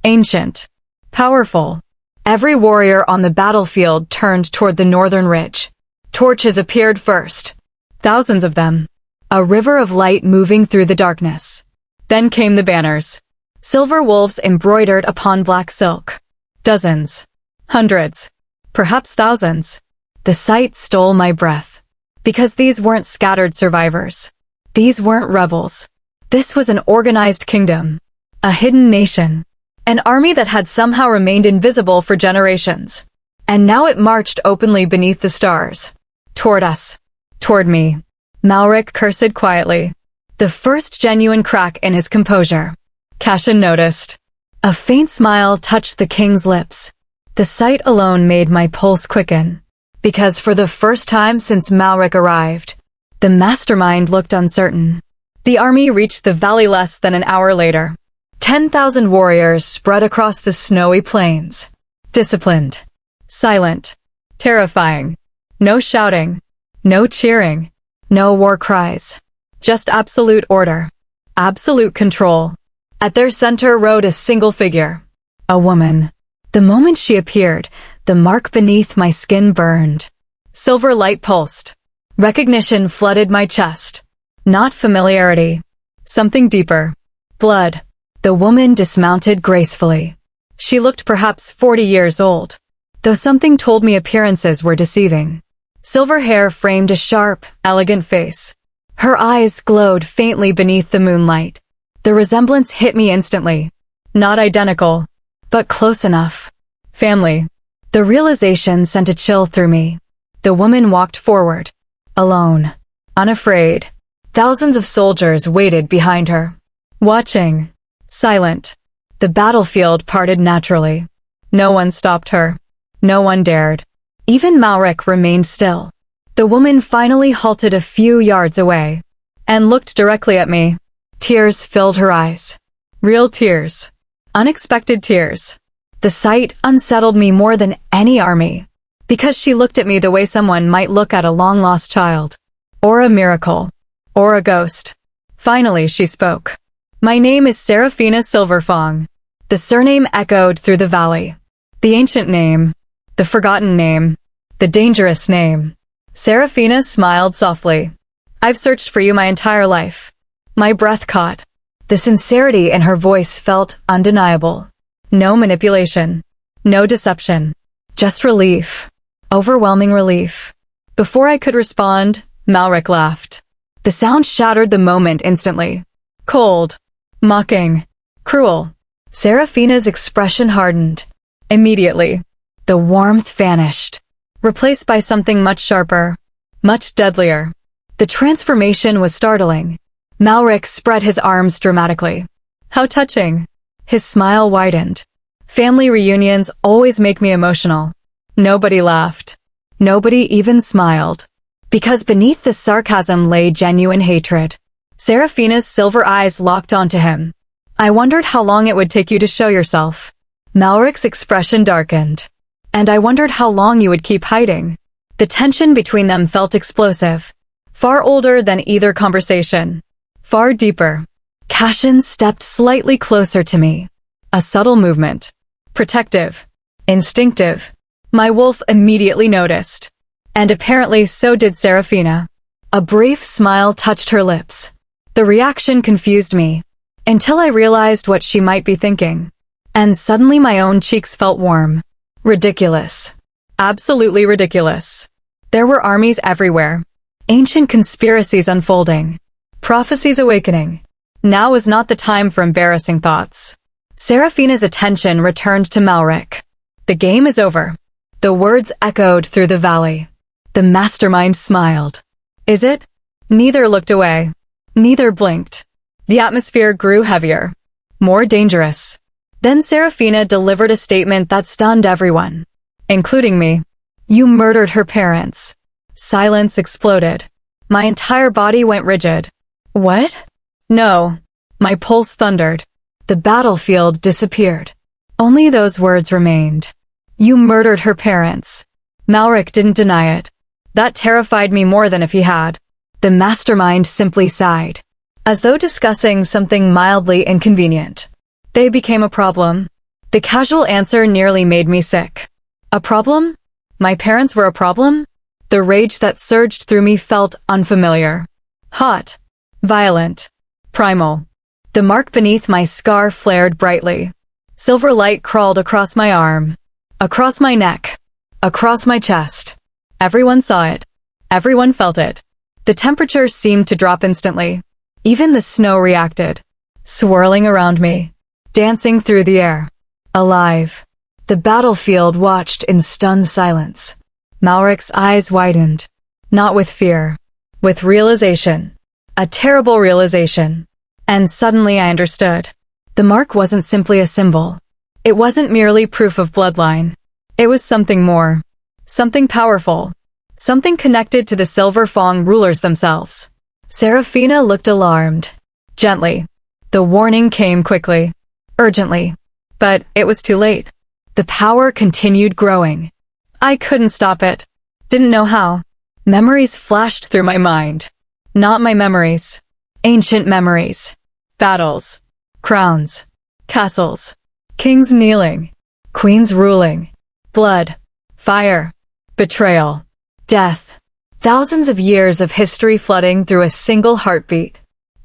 Ancient. Powerful. Every warrior on the battlefield turned toward the northern ridge. Torches appeared first. Thousands of them. A river of light moving through the darkness. Then came the banners. Silver wolves embroidered upon black silk. Dozens. Hundreds. Perhaps thousands. The sight stole my breath. Because these weren't scattered survivors. These weren't rebels. This was an organized kingdom. A hidden nation. An army that had somehow remained invisible for generations. And now it marched openly beneath the stars. Toward us. Toward me. Malric cursed quietly. The first genuine crack in his composure. Cashin noticed. A faint smile touched the king's lips. The sight alone made my pulse quicken. Because for the first time since Malric arrived, the mastermind looked uncertain. The army reached the valley less than an hour later. 10,000 warriors spread across the snowy plains. Disciplined. Silent. Terrifying. No shouting. No cheering. No war cries. Just absolute order. Absolute control. At their center rode a single figure. A woman. The moment she appeared, the mark beneath my skin burned. Silver light pulsed. Recognition flooded my chest. Not familiarity. Something deeper. Blood. The woman dismounted gracefully. She looked perhaps 40 years old, though something told me appearances were deceiving. Silver hair framed a sharp, elegant face. Her eyes glowed faintly beneath the moonlight. The resemblance hit me instantly. Not identical, but close enough. Family. The realization sent a chill through me. The woman walked forward. Alone. Unafraid. Thousands of soldiers waited behind her. Watching. Silent. The battlefield parted naturally. No one stopped her. No one dared. Even Malric remained still. The woman finally halted a few yards away and looked directly at me. Tears filled her eyes. Real tears. Unexpected tears. The sight unsettled me more than any army, because she looked at me the way someone might look at a long-lost child, or a miracle, or a ghost. Finally, she spoke. My name is Seraphina Silverfong. The surname echoed through the valley. The ancient name. The forgotten name. The dangerous name. Seraphina smiled softly. I've searched for you my entire life. My breath caught. The sincerity in her voice felt undeniable. No manipulation. No deception. Just relief. Overwhelming relief. Before I could respond, Malric laughed. The sound shattered the moment instantly. Cold. Mocking. Cruel. Seraphina's expression hardened. Immediately. The warmth vanished, replaced by something much sharper, much deadlier. The transformation was startling. Malric spread his arms dramatically. How touching. His smile widened. Family reunions always make me emotional. Nobody laughed. Nobody even smiled. Because beneath the sarcasm lay genuine hatred. Seraphina's silver eyes locked onto him. I wondered how long it would take you to show yourself. Malric's expression darkened. And I wondered how long you would keep hiding. The tension between them felt explosive. Far older than either conversation. Far deeper. Cashin stepped slightly closer to me. A subtle movement. Protective. Instinctive. My wolf immediately noticed. And apparently so did Seraphina. A brief smile touched her lips. The reaction confused me, until I realized what she might be thinking. And suddenly my own cheeks felt warm. Ridiculous. Absolutely ridiculous. There were armies everywhere. Ancient conspiracies unfolding. Prophecies awakening. Now was not the time for embarrassing thoughts. Seraphina's attention returned to Malric. The game is over. The words echoed through the valley. The mastermind smiled. Is it? Neither looked away. Neither blinked. The atmosphere grew heavier. More dangerous. Then Seraphina delivered a statement that stunned everyone, including me. You murdered her parents. Silence exploded. My entire body went rigid. What? No. My pulse thundered. The battlefield disappeared. Only those words remained. You murdered her parents. Malric didn't deny it. That terrified me more than if he had. The mastermind simply sighed, as though discussing something mildly inconvenient. They became a problem. The casual answer nearly made me sick. A problem? My parents were a problem? The rage that surged through me felt unfamiliar. Hot. Violent. Primal. The mark beneath my scar flared brightly. Silver light crawled across my arm. Across my neck. Across my chest. Everyone saw it. Everyone felt it. The temperature seemed to drop instantly. Even the snow reacted, swirling around me. dancing through the air. Alive. The battlefield watched in stunned silence. Malric's eyes widened. Not with fear. With realization. A terrible realization. And suddenly I understood. The mark wasn't simply a symbol. It wasn't merely proof of bloodline. It was something more. Something powerful. Something connected to the Silver Fang rulers themselves. Seraphina looked alarmed. Gently. The warning came quickly. Urgently. But it was too late. The power continued growing. I couldn't stop it. Didn't know how. Memories flashed through my mind. Not my memories. Ancient memories. Battles. Crowns. Castles. Kings kneeling. Queens ruling. Blood. Fire. Betrayal. Death. Thousands of years of history flooding through a single heartbeat.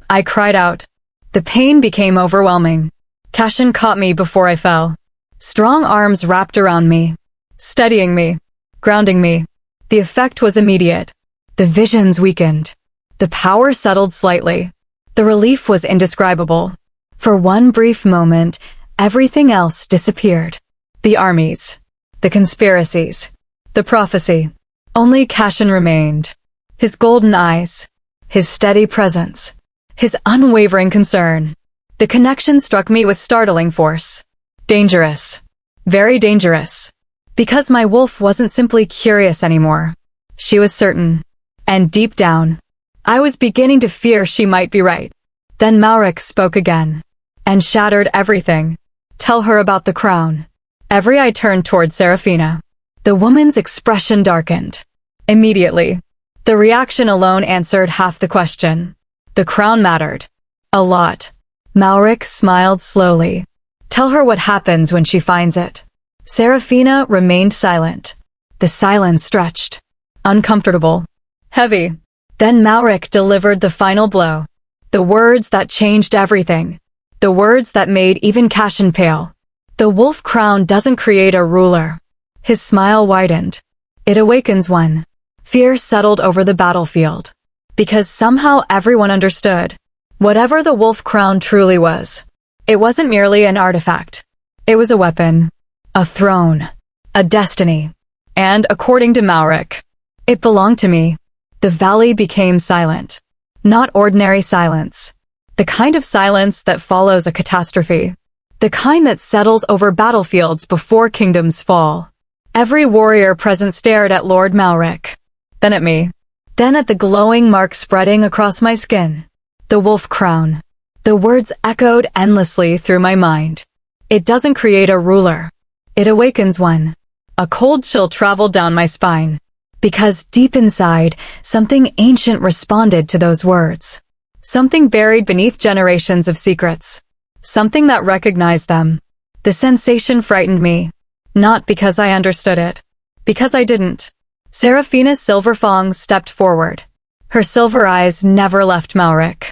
I cried out. The pain became overwhelming. Cashin caught me before I fell. Strong arms wrapped around me, steadying me, grounding me. The effect was immediate. The visions weakened. The power settled slightly. The relief was indescribable. For one brief moment, everything else disappeared. The armies, the conspiracies, the prophecy. Only Cashin remained. His golden eyes, his steady presence, his unwavering concern. The connection struck me with startling force. Dangerous. Very dangerous. Because my wolf wasn't simply curious anymore. She was certain. And deep down, I was beginning to fear she might be right. Then Malric spoke again. And shattered everything. Tell her about the crown. Every eye turned toward Seraphina. The woman's expression darkened. Immediately. The reaction alone answered half the question. The crown mattered. A lot. Malric smiled slowly. Tell her what happens when she finds it. Seraphina remained silent. The silence stretched. Uncomfortable. Heavy. Then Malric delivered the final blow. The words that changed everything. The words that made even Cashin pale. The wolf crown doesn't create a ruler. His smile widened. It awakens one. Fear settled over the battlefield. Because somehow everyone understood. Whatever the wolf crown truly was, it wasn't merely an artifact. It was a weapon, a throne, a destiny. And according to Malric, it belonged to me. The valley became silent. Not ordinary silence. The kind of silence that follows a catastrophe. The kind that settles over battlefields before kingdoms fall. Every warrior present stared at Lord Malric. Then at me. Then at the glowing mark spreading across my skin. The wolf crown. The words echoed endlessly through my mind. It doesn't create a ruler. It awakens one. A cold chill traveled down my spine. Because deep inside, something ancient responded to those words. Something buried beneath generations of secrets. Something that recognized them. The sensation frightened me. Not because I understood it. Because I didn't. Seraphina Silverfang stepped forward. Her silver eyes never left Malric.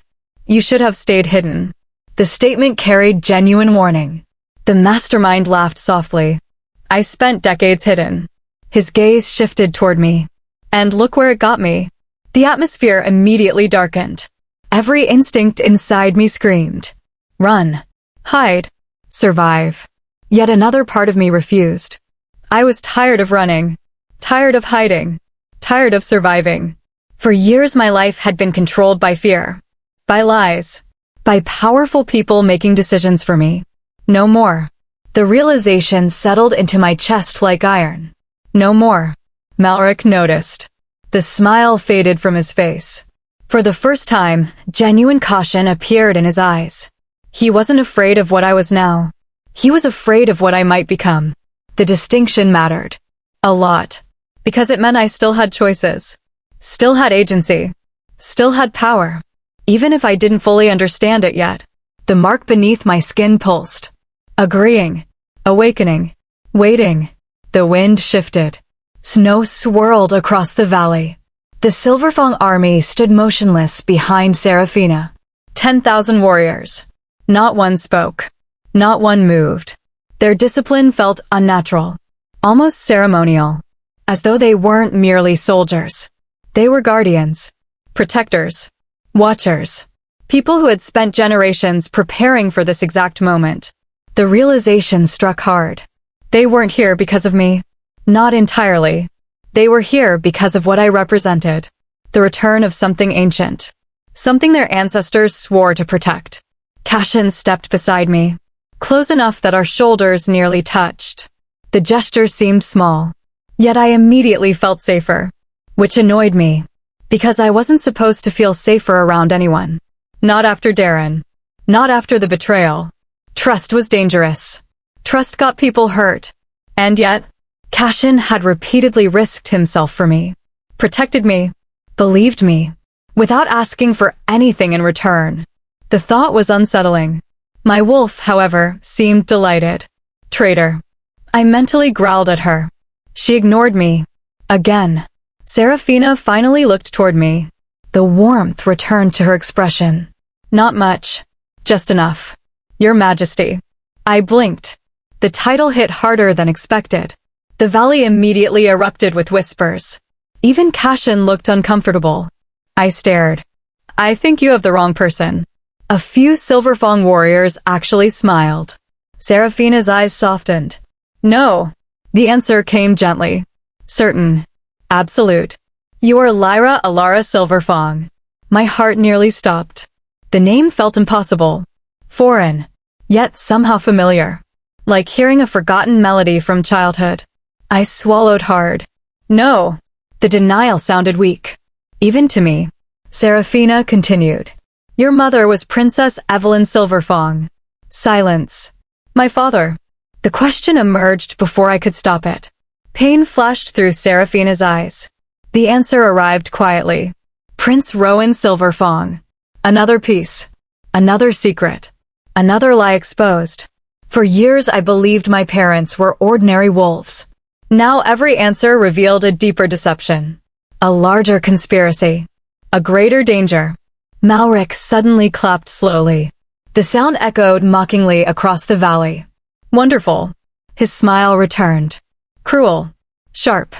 You should have stayed hidden. The statement carried genuine warning. The mastermind laughed softly. I spent decades hidden. His gaze shifted toward me. And look where it got me. The atmosphere immediately darkened. Every instinct inside me screamed. Run. Hide. Survive. Yet another part of me refused. I was tired of running. Tired of hiding. Tired of surviving. For years my life had been controlled by fear. By lies. By powerful people making decisions for me. No more. The realization settled into my chest like iron. No more. Malric noticed. The smile faded from his face. For the first time, genuine caution appeared in his eyes. He wasn't afraid of what I was now. He was afraid of what I might become. The distinction mattered. A lot. Because it meant I still had choices. Still had agency. Still had power. Even if I didn't fully understand it yet. The mark beneath my skin pulsed. Agreeing. Awakening. Waiting. The wind shifted. Snow swirled across the valley. The Silverfang army stood motionless behind Seraphina. 10,000 warriors. Not one spoke. Not one moved. Their discipline felt unnatural. Almost ceremonial. As though they weren't merely soldiers. They were guardians. Protectors. Watchers. People who had spent generations preparing for this exact moment. The realization struck hard. They weren't here because of me. Not entirely. They were here because of what I represented. The return of something ancient. Something their ancestors swore to protect. Cashin stepped beside me, close enough that our shoulders nearly touched. The gesture seemed small, yet I immediately felt safer, which annoyed me, because I wasn't supposed to feel safer around anyone. Not after Darren. Not after the betrayal. Trust was dangerous. Trust got people hurt. And yet, Cashin had repeatedly risked himself for me, protected me, believed me, without asking for anything in return. The thought was unsettling. My wolf, however, seemed delighted. Traitor. I mentally growled at her. She ignored me. Again. Serafina finally looked toward me. The warmth returned to her expression. Not much. Just enough. Your Majesty. I blinked. The title hit harder than expected. The valley immediately erupted with whispers. Even Cashin looked uncomfortable. I stared. I think you have the wrong person. A few Silverfang warriors actually smiled. Serafina's eyes softened. No. The answer came gently. Certain. Absolute. You are Lyra Alara Silverfang. My heart nearly stopped. The name felt impossible. Foreign. Yet somehow familiar. Like hearing a forgotten melody from childhood. I swallowed hard. No. The denial sounded weak. Even to me. Serafina continued. Your mother was Princess Evelyn Silverfang. Silence. My father. The question emerged before I could stop it. Pain flashed through Serafina's eyes. The answer arrived quietly. Prince Rowan Silverfang. Another piece. Another secret. Another lie exposed. For years I believed my parents were ordinary wolves. Now every answer revealed a deeper deception. A larger conspiracy. A greater danger. Malric suddenly clapped slowly. The sound echoed mockingly across the valley. Wonderful. His smile returned. Cruel. Sharp.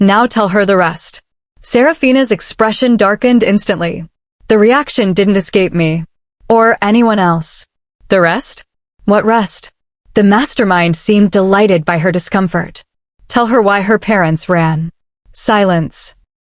Now tell her the rest. Serafina's expression darkened instantly. The reaction didn't escape me. Or anyone else. The rest? What rest? The mastermind seemed delighted by her discomfort. Tell her why her parents ran. Silence.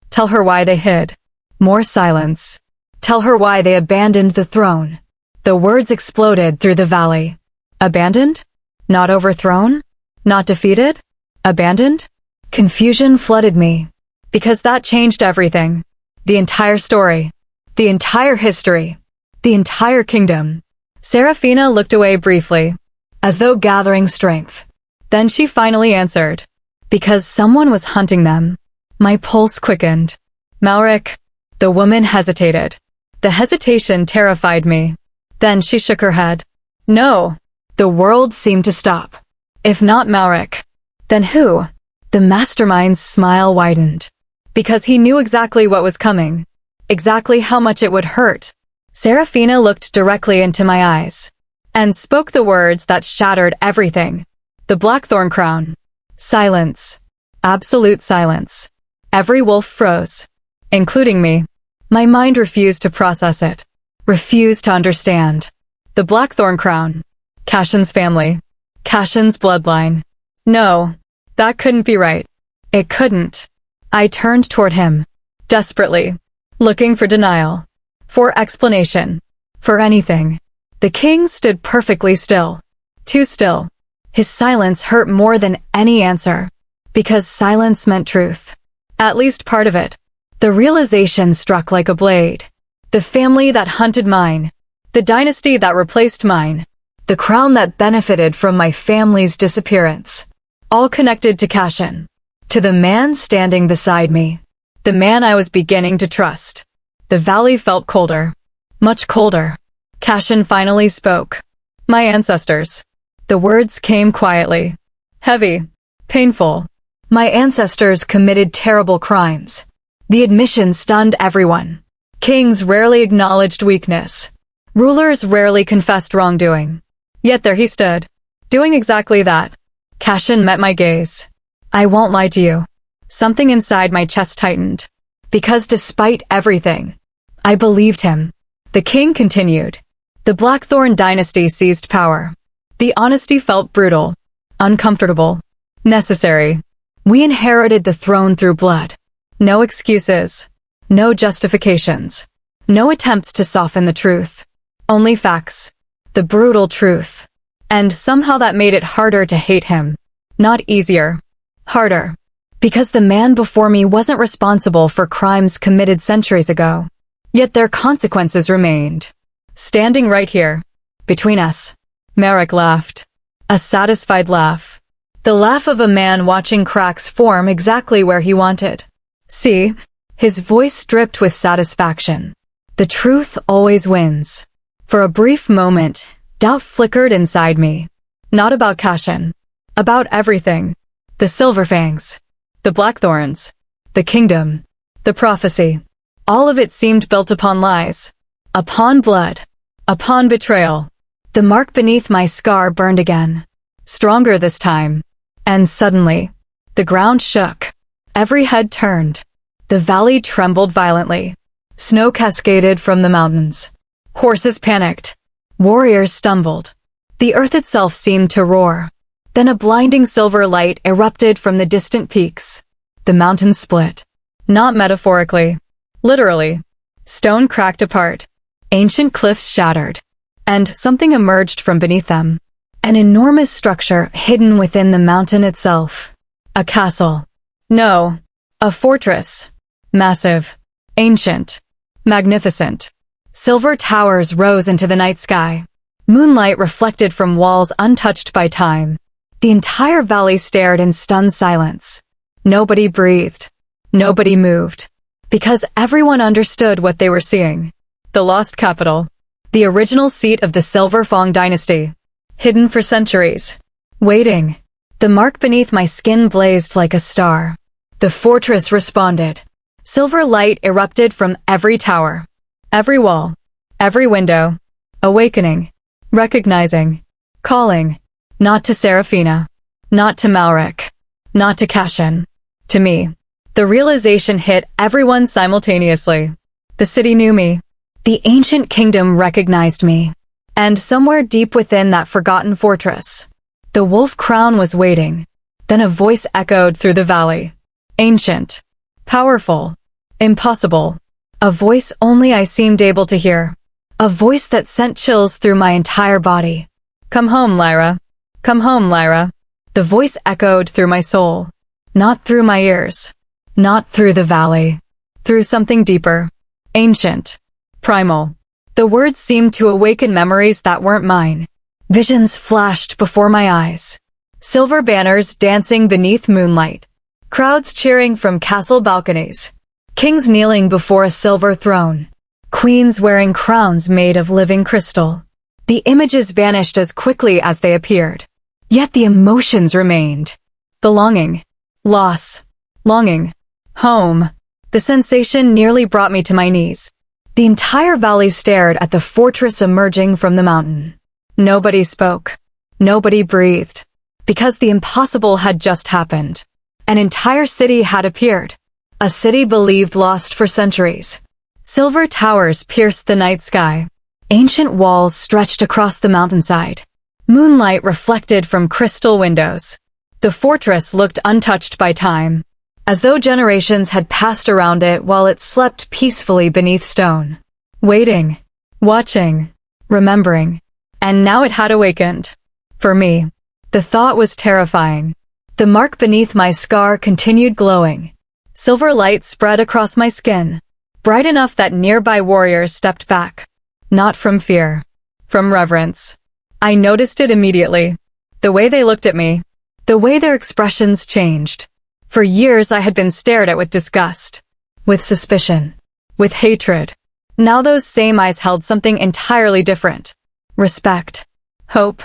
Tell her why they hid. More silence. Tell her why they abandoned the throne. The words exploded through the valley. Abandoned? Not overthrown? Not defeated? Abandoned? Confusion flooded me. Because that changed everything. The entire story. The entire history. The entire kingdom. Serafina looked away briefly, as though gathering strength. Then she finally answered. Because someone was hunting them. My pulse quickened. Malric. The woman hesitated. The hesitation terrified me. Then she shook her head. No. The world seemed to stop. If not Malric, then who? The mastermind's smile widened. Because he knew exactly what was coming. Exactly how much it would hurt. Serafina looked directly into my eyes. And spoke the words that shattered everything. The Blackthorn crown. Silence. Absolute silence. Every wolf froze. Including me. My mind refused to process it. Refused to understand. The Blackthorn crown. Cashin's family. Cashin's bloodline. No. That couldn't be right. It couldn't. I turned toward him. Desperately. Looking for denial. For explanation. For anything. The king stood perfectly still. Too still. His silence hurt more than any answer. Because silence meant truth. At least part of it. The realization struck like a blade. The family that hunted mine. The dynasty that replaced mine. The crown that benefited from my family's disappearance. All connected to Cashin. To the man standing beside me. The man I was beginning to trust. The valley felt colder. Much colder. Cashin finally spoke. My ancestors. The words came quietly. Heavy. Painful. My ancestors committed terrible crimes. The admission stunned everyone. Kings rarely acknowledged weakness. Rulers rarely confessed wrongdoing. Yet there he stood. Doing exactly that. Cashin met my gaze. I won't lie to you. Something inside my chest tightened. Because despite everything, I believed him. The king continued. The Blackthorn dynasty seized power. The The honesty felt brutal, uncomfortable, necessary. We inherited the throne through blood. No excuses. No justifications. No attempts to soften the truth. Only facts. The brutal truth. And somehow that made it harder to hate him. Not easier. Harder. Because the man before me wasn't responsible for crimes committed centuries ago. Yet their consequences remained. Standing right here. Between us. Merrick laughed. A satisfied laugh. The laugh of a man watching cracks form exactly where he wanted. See? His voice dripped with satisfaction. The truth always wins. For a brief moment, doubt flickered inside me. Not about Cashin. About everything. The Silverfangs. The Blackthorns. The kingdom. The prophecy. All of it seemed built upon lies. Upon blood. Upon betrayal. The mark beneath my scar burned again. Stronger this time. And suddenly, the ground shook. Every head turned. The valley trembled violently. Snow cascaded from the mountains. Horses panicked. Warriors stumbled. The earth itself seemed to roar. Then a blinding silver light erupted from the distant peaks. The mountains split. Not metaphorically. Literally. Stone cracked apart. Ancient cliffs shattered. And something emerged from beneath them. An enormous structure hidden within the mountain itself. A castle. No. A fortress. Massive. Ancient. Magnificent. Silver towers rose into the night sky. Moonlight reflected from walls untouched by time. The entire valley stared in stunned silence. Nobody breathed. Nobody moved. Because everyone understood what they were seeing. The lost capital. The original seat of the Silverfang dynasty. Hidden for centuries. Waiting. The mark beneath my skin blazed like a star. The fortress responded. Silver light erupted from every tower. Every wall. Every window. Awakening. Recognizing. Calling. Not to Serafina. Not to Malric. Not to Cashin. To me. The realization hit everyone simultaneously. The city knew me. The ancient kingdom recognized me. And somewhere deep within that forgotten fortress, the wolf crown was waiting. Then a voice echoed through the valley. Ancient. Powerful. Impossible. A voice only I seemed able to hear. A voice that sent chills through my entire body. Come home, Lyra. Come home, Lyra. The voice echoed through my soul. Not through my ears. Not through the valley. Through something deeper. Ancient. Primal. The words seemed to awaken memories that weren't mine. Visions flashed before my eyes. Silver banners dancing beneath moonlight. Crowds cheering from castle balconies. Kings kneeling before a silver throne. Queens wearing crowns made of living crystal. The images vanished as quickly as they appeared. Yet the emotions remained. Belonging. Loss. Longing. Home. The sensation nearly brought me to my knees. The entire valley stared at the fortress emerging from the mountain. Nobody spoke. Nobody breathed. Because the impossible had just happened. An entire city had appeared. A city believed lost for centuries. Silver towers pierced the night sky. Ancient walls stretched across the mountainside. Moonlight reflected from crystal windows. The fortress looked untouched by time, as though generations had passed around it while it slept peacefully beneath stone. Waiting, watching, remembering. And now it had awakened. For me, the thought was terrifying. The mark beneath my scar continued glowing. Silver light spread across my skin, bright enough that nearby warriors stepped back. Not from fear, from reverence. I noticed it immediately. The way they looked at me, the way their expressions changed. For years I had been stared at with disgust, with suspicion, with hatred. Now those same eyes held something entirely different. Respect, hope,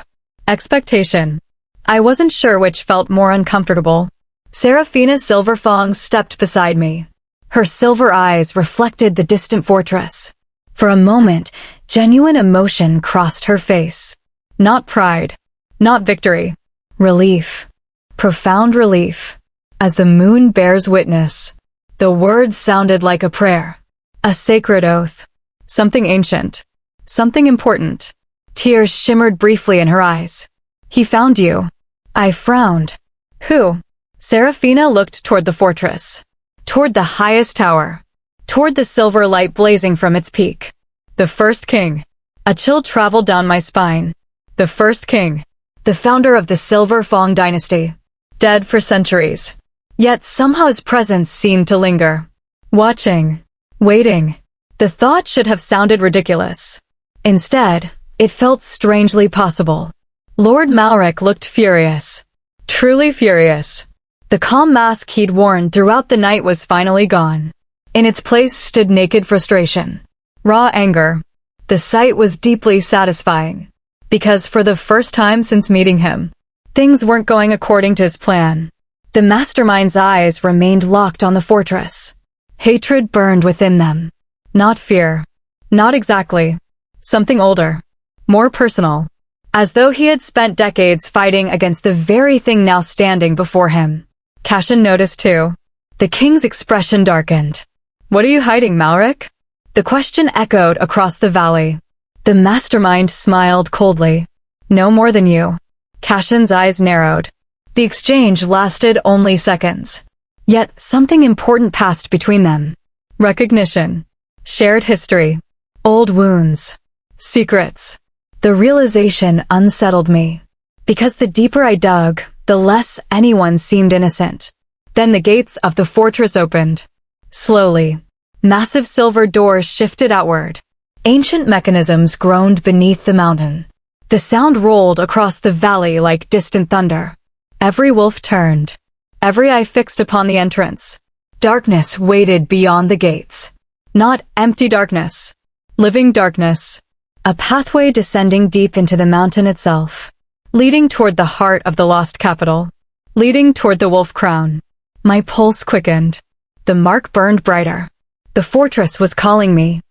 expectation. I wasn't sure which felt more uncomfortable. Serafina Silverfang stepped beside me. Her silver eyes reflected the distant fortress. For a moment, genuine emotion crossed her face. Not pride, not victory. Relief. Profound relief. As the moon bears witness. The words sounded like a prayer. A sacred oath. Something ancient. Something important. Tears shimmered briefly in her eyes. He found you. I frowned. Who? Serafina looked toward the fortress. Toward the highest tower. Toward the silver light blazing from its peak. The first king. A chill traveled down my spine. The first king. The founder of the Silver Fong dynasty. Dead for centuries. Yet somehow his presence seemed to linger. Watching. Waiting. The thought should have sounded ridiculous. Instead, it felt strangely possible. Lord Malric looked furious. Truly furious. The calm mask he'd worn throughout the night was finally gone. In its place stood naked frustration. Raw anger. The sight was deeply satisfying. Because for the first time since meeting him, things weren't going according to his plan. The mastermind's eyes remained locked on the fortress. Hatred burned within them. Not fear. Not exactly. Something older. More personal. As though he had spent decades fighting against the very thing now standing before him. Cashin noticed too. The king's expression darkened. What are you hiding, Malric? The question echoed across the valley. The mastermind smiled coldly. No more than you. Cashin's eyes narrowed. The exchange lasted only seconds. Yet something important passed between them. Recognition. Shared history. Old wounds. Secrets. The realization unsettled me. Because the deeper I dug, the less anyone seemed innocent. Then the gates of the fortress opened. Slowly. Massive silver doors shifted outward. Ancient mechanisms groaned beneath the mountain. The sound rolled across the valley like distant thunder. Every wolf turned. Every eye fixed upon the entrance. Darkness waited beyond the gates. Not empty darkness. Living darkness. A pathway descending deep into the mountain itself. Leading toward the heart of the lost capital. Leading toward the wolf crown. My pulse quickened. The mark burned brighter. The fortress was calling me.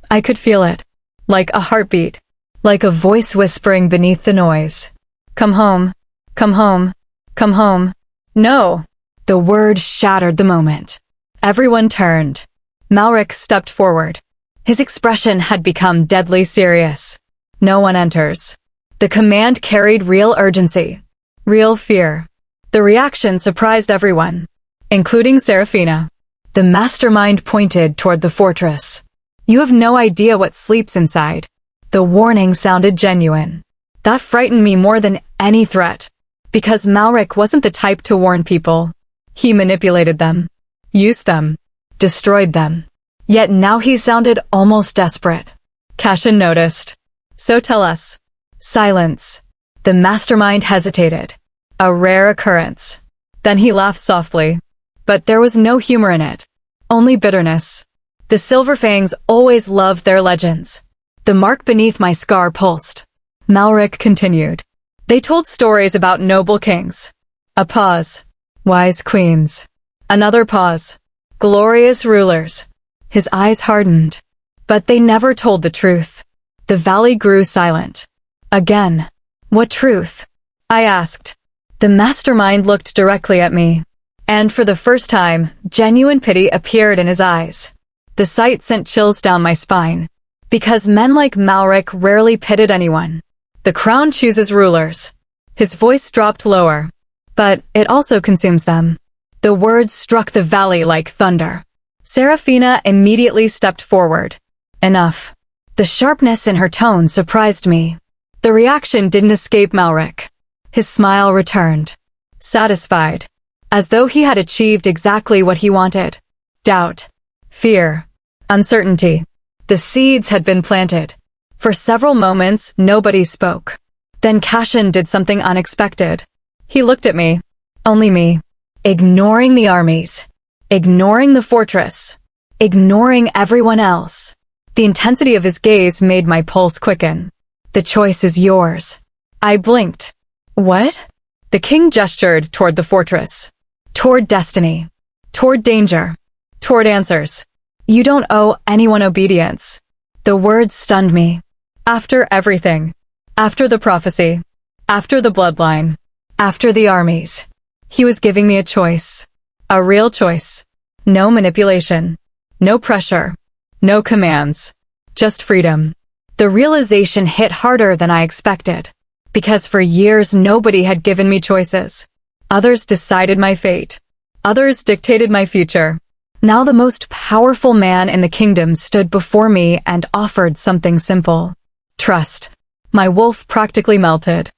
I could feel it. Like a heartbeat. Like a voice whispering beneath the noise. Come home. Come home. Come home. No. The word shattered the moment. Everyone turned. Malric stepped forward. His expression had become deadly serious. No one enters. The command carried real urgency. Real fear. The reaction surprised everyone. Including Serafina. The mastermind pointed toward the fortress. You have no idea what sleeps inside. The warning sounded genuine. That frightened me more than any threat. Because Malric wasn't the type to warn people. He manipulated them. Used them. Destroyed them. Yet now he sounded almost desperate. Cashin noticed. So tell us. Silence. The mastermind hesitated. A rare occurrence. Then he laughed softly. But there was no humor in it. Only bitterness. The Silver Fangs always loved their legends. The mark beneath my scar pulsed. Malric continued. They told stories about noble kings. A pause. Wise queens. Another pause. Glorious rulers. His eyes hardened. But they never told the truth. The valley grew silent. Again. What truth? I asked. The mastermind looked directly at me. And for the first time, genuine pity appeared in his eyes. The sight sent chills down my spine. Because men like Malric rarely pitted anyone. The crown chooses rulers. His voice dropped lower. But it also consumes them. The words struck the valley like thunder. Serafina immediately stepped forward. Enough. The sharpness in her tone surprised me. The reaction didn't escape Malric. His smile returned. Satisfied. As though he had achieved exactly what he wanted. Doubt. Fear. Uncertainty. The seeds had been planted. For several moments, nobody spoke. Then Cashin did something unexpected. He looked at me. Only me. Ignoring the armies. Ignoring the fortress. Ignoring everyone else. The intensity of his gaze made my pulse quicken. The choice is yours. I blinked. What? The king gestured toward the fortress. Toward destiny. Toward danger. Toward answers. You don't owe anyone obedience. The words stunned me. After everything. After the prophecy. After the bloodline. After the armies. He was giving me a choice. A real choice. No manipulation. No pressure. No commands. Just freedom. The realization hit harder than I expected. Because for years nobody had given me choices. Others decided my fate. Others dictated my future. Now the most powerful man in the kingdom stood before me and offered something simple. Trust. My wolf practically melted.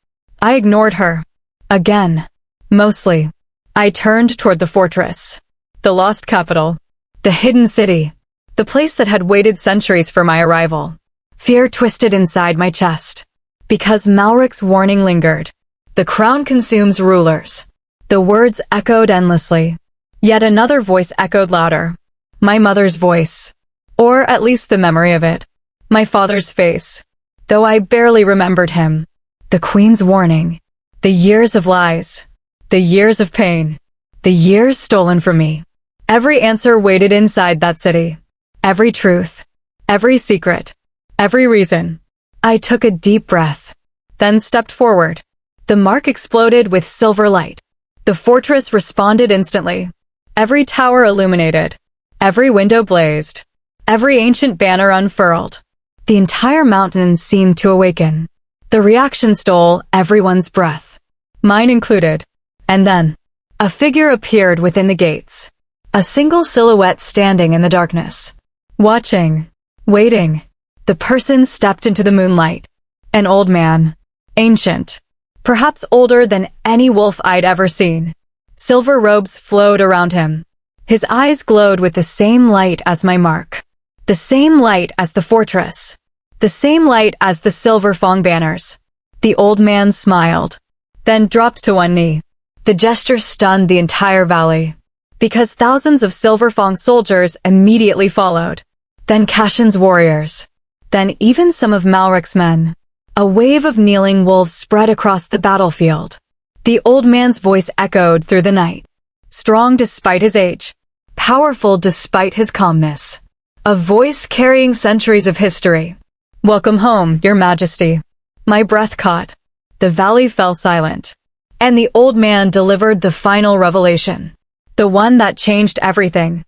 I ignored her. Again. Mostly. I turned toward the fortress. The lost capital. The hidden city. The place that had waited centuries for my arrival. Fear twisted inside my chest. Because Malric's warning lingered. The crown consumes rulers. The words echoed endlessly. Yet another voice echoed louder. My mother's voice. Or at least the memory of it. My father's face. Though I barely remembered him. The queen's warning. The years of lies. The years of pain. The years stolen from me. Every answer waited inside that city. Every truth. Every secret. Every reason. I took a deep breath. Then stepped forward. The mark exploded with silver light. The fortress responded instantly. Every tower illuminated. Every window blazed. Every ancient banner unfurled. The entire mountain seemed to awaken. The reaction stole everyone's breath. Mine included. And then, a figure appeared within the gates. A single silhouette standing in the darkness. Watching. Waiting. The person stepped into the moonlight. An old man. Ancient. Perhaps older than any wolf I'd ever seen. Silver robes flowed around him. His eyes glowed with the same light as my mark. The same light as the fortress. The same light as the silver Fong banners. The old man smiled. Then dropped to one knee. The gesture stunned the entire valley. Because thousands of silver Fong soldiers immediately followed. Then Cashin's warriors. Then even some of Malric's men. A wave of kneeling wolves spread across the battlefield. The old man's voice echoed through the night. Strong despite his age. Powerful despite his calmness. A voice carrying centuries of history. Welcome home, Your Majesty. My breath caught. The valley fell silent. And the old man delivered the final revelation. The one that changed everything.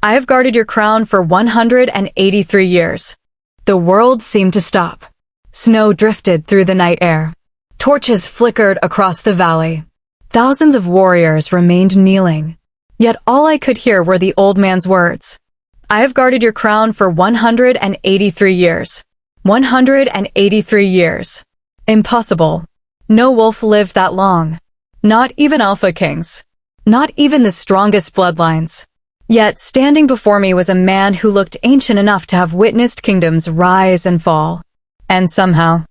I have guarded your crown for 183 years. The world seemed to stop. Snow drifted through the night air. Torches flickered across the valley. Thousands of warriors remained kneeling. Yet all I could hear were the old man's words. I have guarded your crown for 183 years. 183 years. Impossible. No wolf lived that long. Not even alpha kings. Not even the strongest bloodlines. Yet standing before me was a man who looked ancient enough to have witnessed kingdoms rise and fall. And somehow,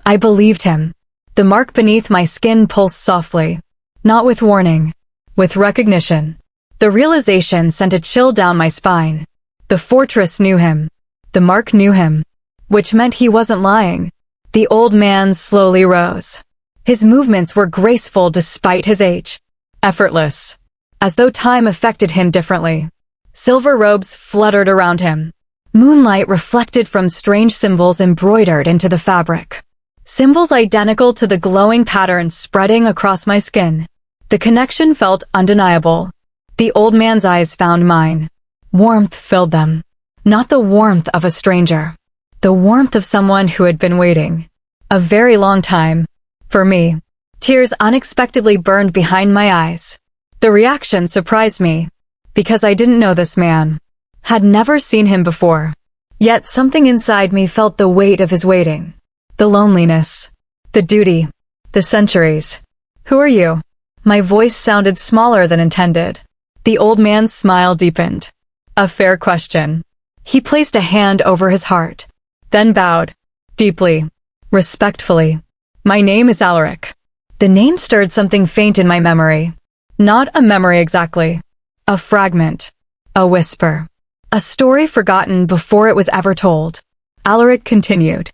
I believed him. The mark beneath my skin pulsed softly. Not with warning. With recognition. The realization sent a chill down my spine. The fortress knew him. The mark knew him. Which meant he wasn't lying. The old man slowly rose. His movements were graceful despite his age. Effortless. As though time affected him differently. Silver robes fluttered around him. Moonlight reflected from strange symbols embroidered into the fabric. Symbols identical to the glowing patterns spreading across my skin. The connection felt undeniable. The old man's eyes found mine. Warmth filled them. Not the warmth of a stranger. The warmth of someone who had been waiting. A very long time. For me. Tears unexpectedly burned behind my eyes. The reaction surprised me. Because I didn't know this man. Had never seen him before. Yet something inside me felt the weight of his waiting. The loneliness. The duty. The centuries. Who are you? My voice sounded smaller than intended. The old man's smile deepened. A fair question. He placed a hand over his heart. Then bowed. Deeply. Respectfully. My name is Alaric. The name stirred something faint in my memory. Not a memory exactly. A fragment. A whisper. A story forgotten before it was ever told. Alaric continued.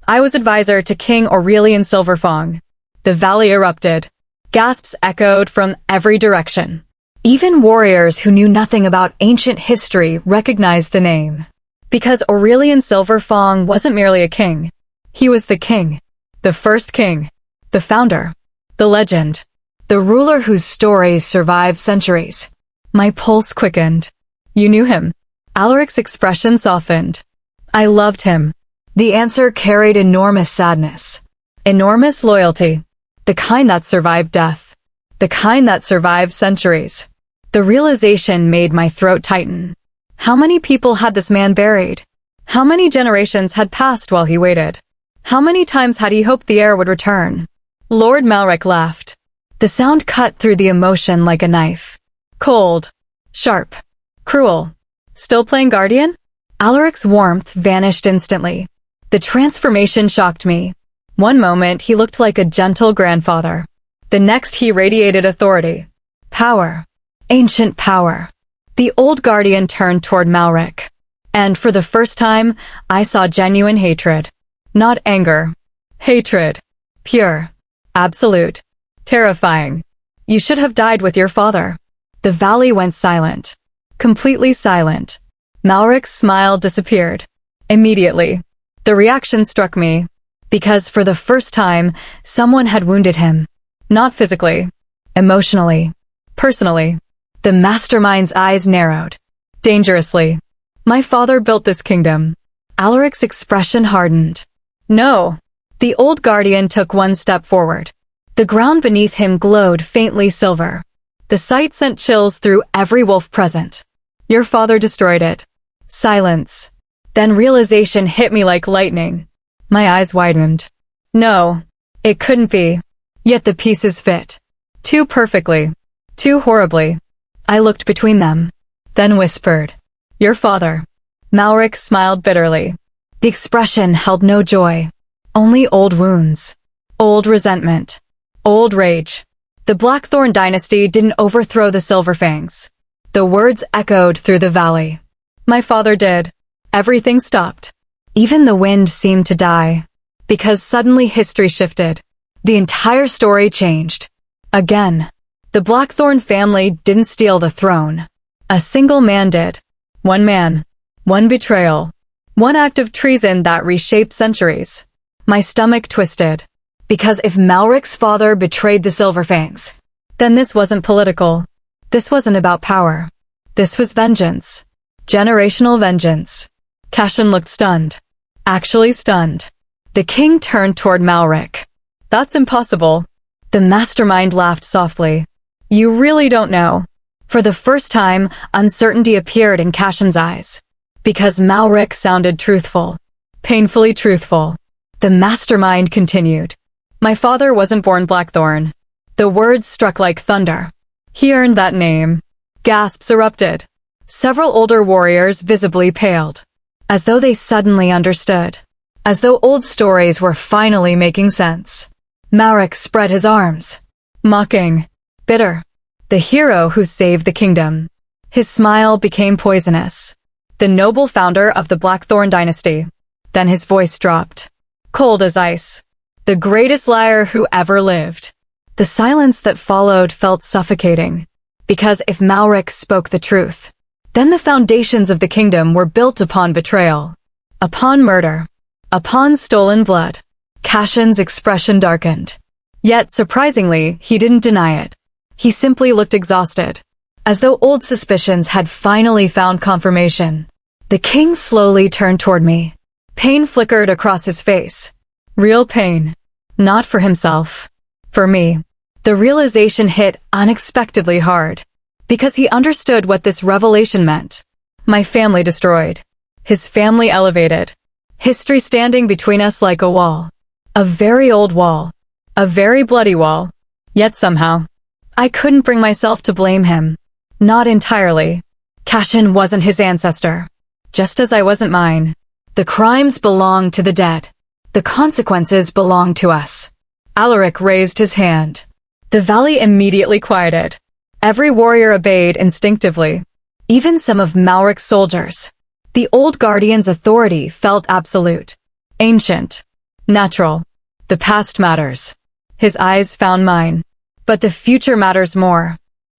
I was advisor to King Aurelian Silverfong. The valley erupted. Gasps echoed from every direction. Even warriors who knew nothing about ancient history recognized the name. Because Aurelian Silverfong wasn't merely a king. He was the king. The first king. The founder. The legend. The ruler whose stories survived centuries. My pulse quickened. You knew him. Alaric's expression softened. I loved him. The answer carried enormous sadness. Enormous loyalty. The kind that survived death. The kind that survived centuries. The realization made my throat tighten. How many people had this man buried? How many generations had passed while he waited? How many times had he hoped the heir would return? Lord Malric laughed. The sound cut through the emotion like a knife. Cold. Sharp. Cruel. Still playing guardian? Alaric's warmth vanished instantly. The transformation shocked me. One moment he looked like a gentle grandfather. The next he radiated authority. Power. Ancient power. The old guardian turned toward Malric. And for the first time, I saw genuine hatred. Not anger. Hatred. Pure. Absolute. Terrifying. You should have died with your father. The valley went silent. Completely silent. Malric's smile disappeared. Immediately. The reaction struck me. Because for the first time, someone had wounded him. Not physically. Emotionally. Personally. The mastermind's eyes narrowed. Dangerously. My father built this kingdom. Alaric's expression hardened. No. The old guardian took one step forward. The ground beneath him glowed faintly silver. The sight sent chills through every wolf present. Your father destroyed it. Silence. Then realization hit me like lightning. My eyes widened. No. It couldn't be. Yet the pieces fit. Too perfectly. Too horribly. I looked between them. Then whispered. Your father. Malric smiled bitterly. The expression held no joy. Only old wounds. Old resentment. Old rage. The Blackthorn dynasty didn't overthrow the Silverfangs. The words echoed through the valley. My father did. Everything stopped. Even the wind seemed to die. Because suddenly history shifted. The entire story changed. Again. The Blackthorn family didn't steal the throne. A single man did. One man. One betrayal. One act of treason that reshaped centuries. My stomach twisted. Because if Malric's father betrayed the Silverfangs, then this wasn't political. This wasn't about power. This was vengeance. Generational vengeance. Cashin looked stunned. Actually stunned. The king turned toward Malric. That's impossible. The mastermind laughed softly. You really don't know. For the first time, uncertainty appeared in Cashin's eyes. Because Malric sounded truthful. Painfully truthful. The mastermind continued. My father wasn't born Blackthorn. The words struck like thunder. He earned that name. Gasps erupted. Several older warriors visibly paled. As though they suddenly understood. As though old stories were finally making sense. Malric spread his arms. Mocking. Bitter. The hero who saved the kingdom. His smile became poisonous. The noble founder of the Blackthorn dynasty. Then his voice dropped. Cold as ice. The greatest liar who ever lived. The silence that followed felt suffocating. Because if Malric spoke the truth, then the foundations of the kingdom were built upon betrayal. Upon murder. Upon stolen blood. Cashin's expression darkened. Yet, surprisingly, he didn't deny it. He simply looked exhausted. As though old suspicions had finally found confirmation. The king slowly turned toward me. Pain flickered across his face. Real pain. Not for himself. For me. The realization hit unexpectedly hard. Because he understood what this revelation meant. My family destroyed. His family elevated. History standing between us like a wall. A very old wall. A very bloody wall. Yet somehow, I couldn't bring myself to blame him. Not entirely. Cashin wasn't his ancestor. Just as I wasn't mine. The crimes belonged to the dead. The consequences belonged to us. Alaric raised his hand. The valley immediately quieted. Every warrior obeyed instinctively. Even some of Malric's soldiers. The old guardian's authority felt absolute. Ancient. Natural. The past matters. His eyes found mine. But the future matters more.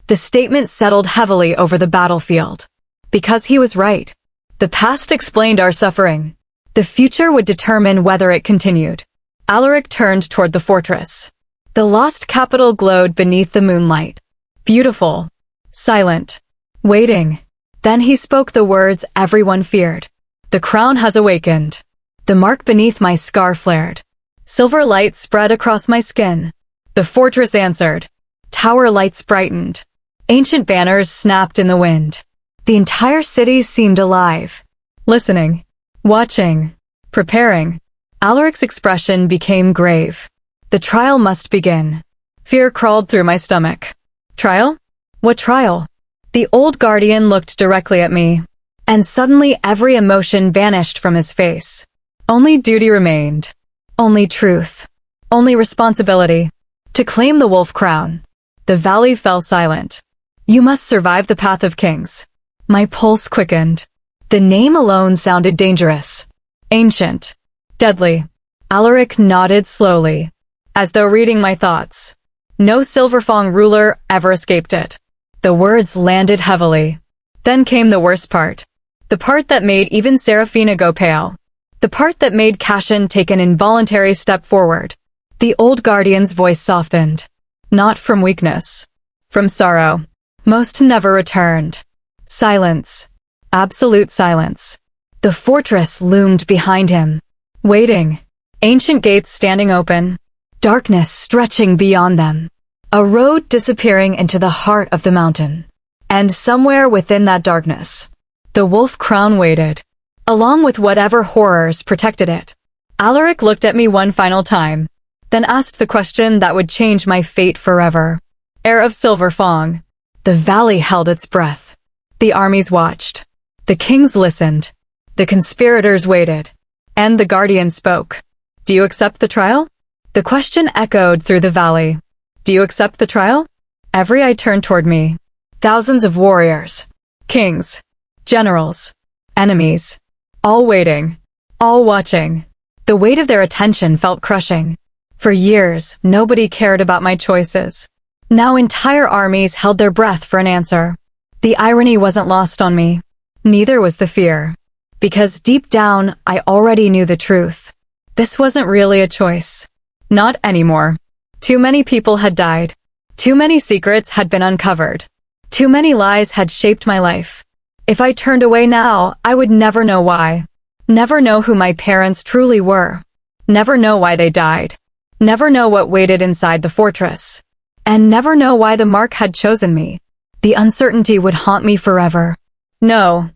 The statement settled heavily over the battlefield. Because he was right. The past explained our suffering. The future would determine whether it continued. Alaric turned toward the fortress. The lost capital glowed beneath the moonlight. Beautiful. Silent. Waiting. Then he spoke the words everyone feared. The crown has awakened. The mark beneath my scar flared. Silver light spread across my skin. The fortress answered. Tower lights brightened. Ancient banners snapped in the wind. The entire city seemed alive. Listening. Watching. Preparing. Alaric's expression became grave. The trial must begin. Fear crawled through my stomach. Trial? What trial? The old guardian looked directly at me, and suddenly every emotion vanished from his face. Only duty remained. Only truth. Only responsibility. To claim the wolf crown. The valley fell silent. You must survive the path of kings. My pulse quickened. The name alone sounded dangerous. Ancient. Deadly. Alaric nodded slowly, as though reading my thoughts. No Silverfang ruler ever escaped it. The words landed heavily. Then came the worst part. The part that made even Seraphina go pale. The part that made Cashin take an involuntary step forward. The old guardian's voice softened. Not from weakness. From sorrow. Most never returned. Silence. Absolute silence. The fortress loomed behind him. Waiting. Ancient gates standing open. Darkness stretching beyond them. A road disappearing into the heart of the mountain. And somewhere within that darkness, the wolf crown waited, along with whatever horrors protected it. Alaric looked at me one final time, then asked the question that would change my fate forever. Heir of Silverfang. The valley held its breath. The armies watched. The kings listened. The conspirators waited. And the guardian spoke. Do you accept the trial? The question echoed through the valley. Do you accept the trial? Every eye turned toward me. Thousands of warriors. Kings. Generals. Enemies. All waiting. All watching. The weight of their attention felt crushing. For years, nobody cared about my choices. Now entire armies held their breath for an answer. The irony wasn't lost on me. Neither was the fear. Because deep down, I already knew the truth. This wasn't really a choice. Not anymore. Too many people had died. Too many secrets had been uncovered. Too many lies had shaped my life. If I turned away now, I would never know why. Never know who my parents truly were. Never know why they died. Never know what waited inside the fortress. And never know why the mark had chosen me. The uncertainty would haunt me forever. No,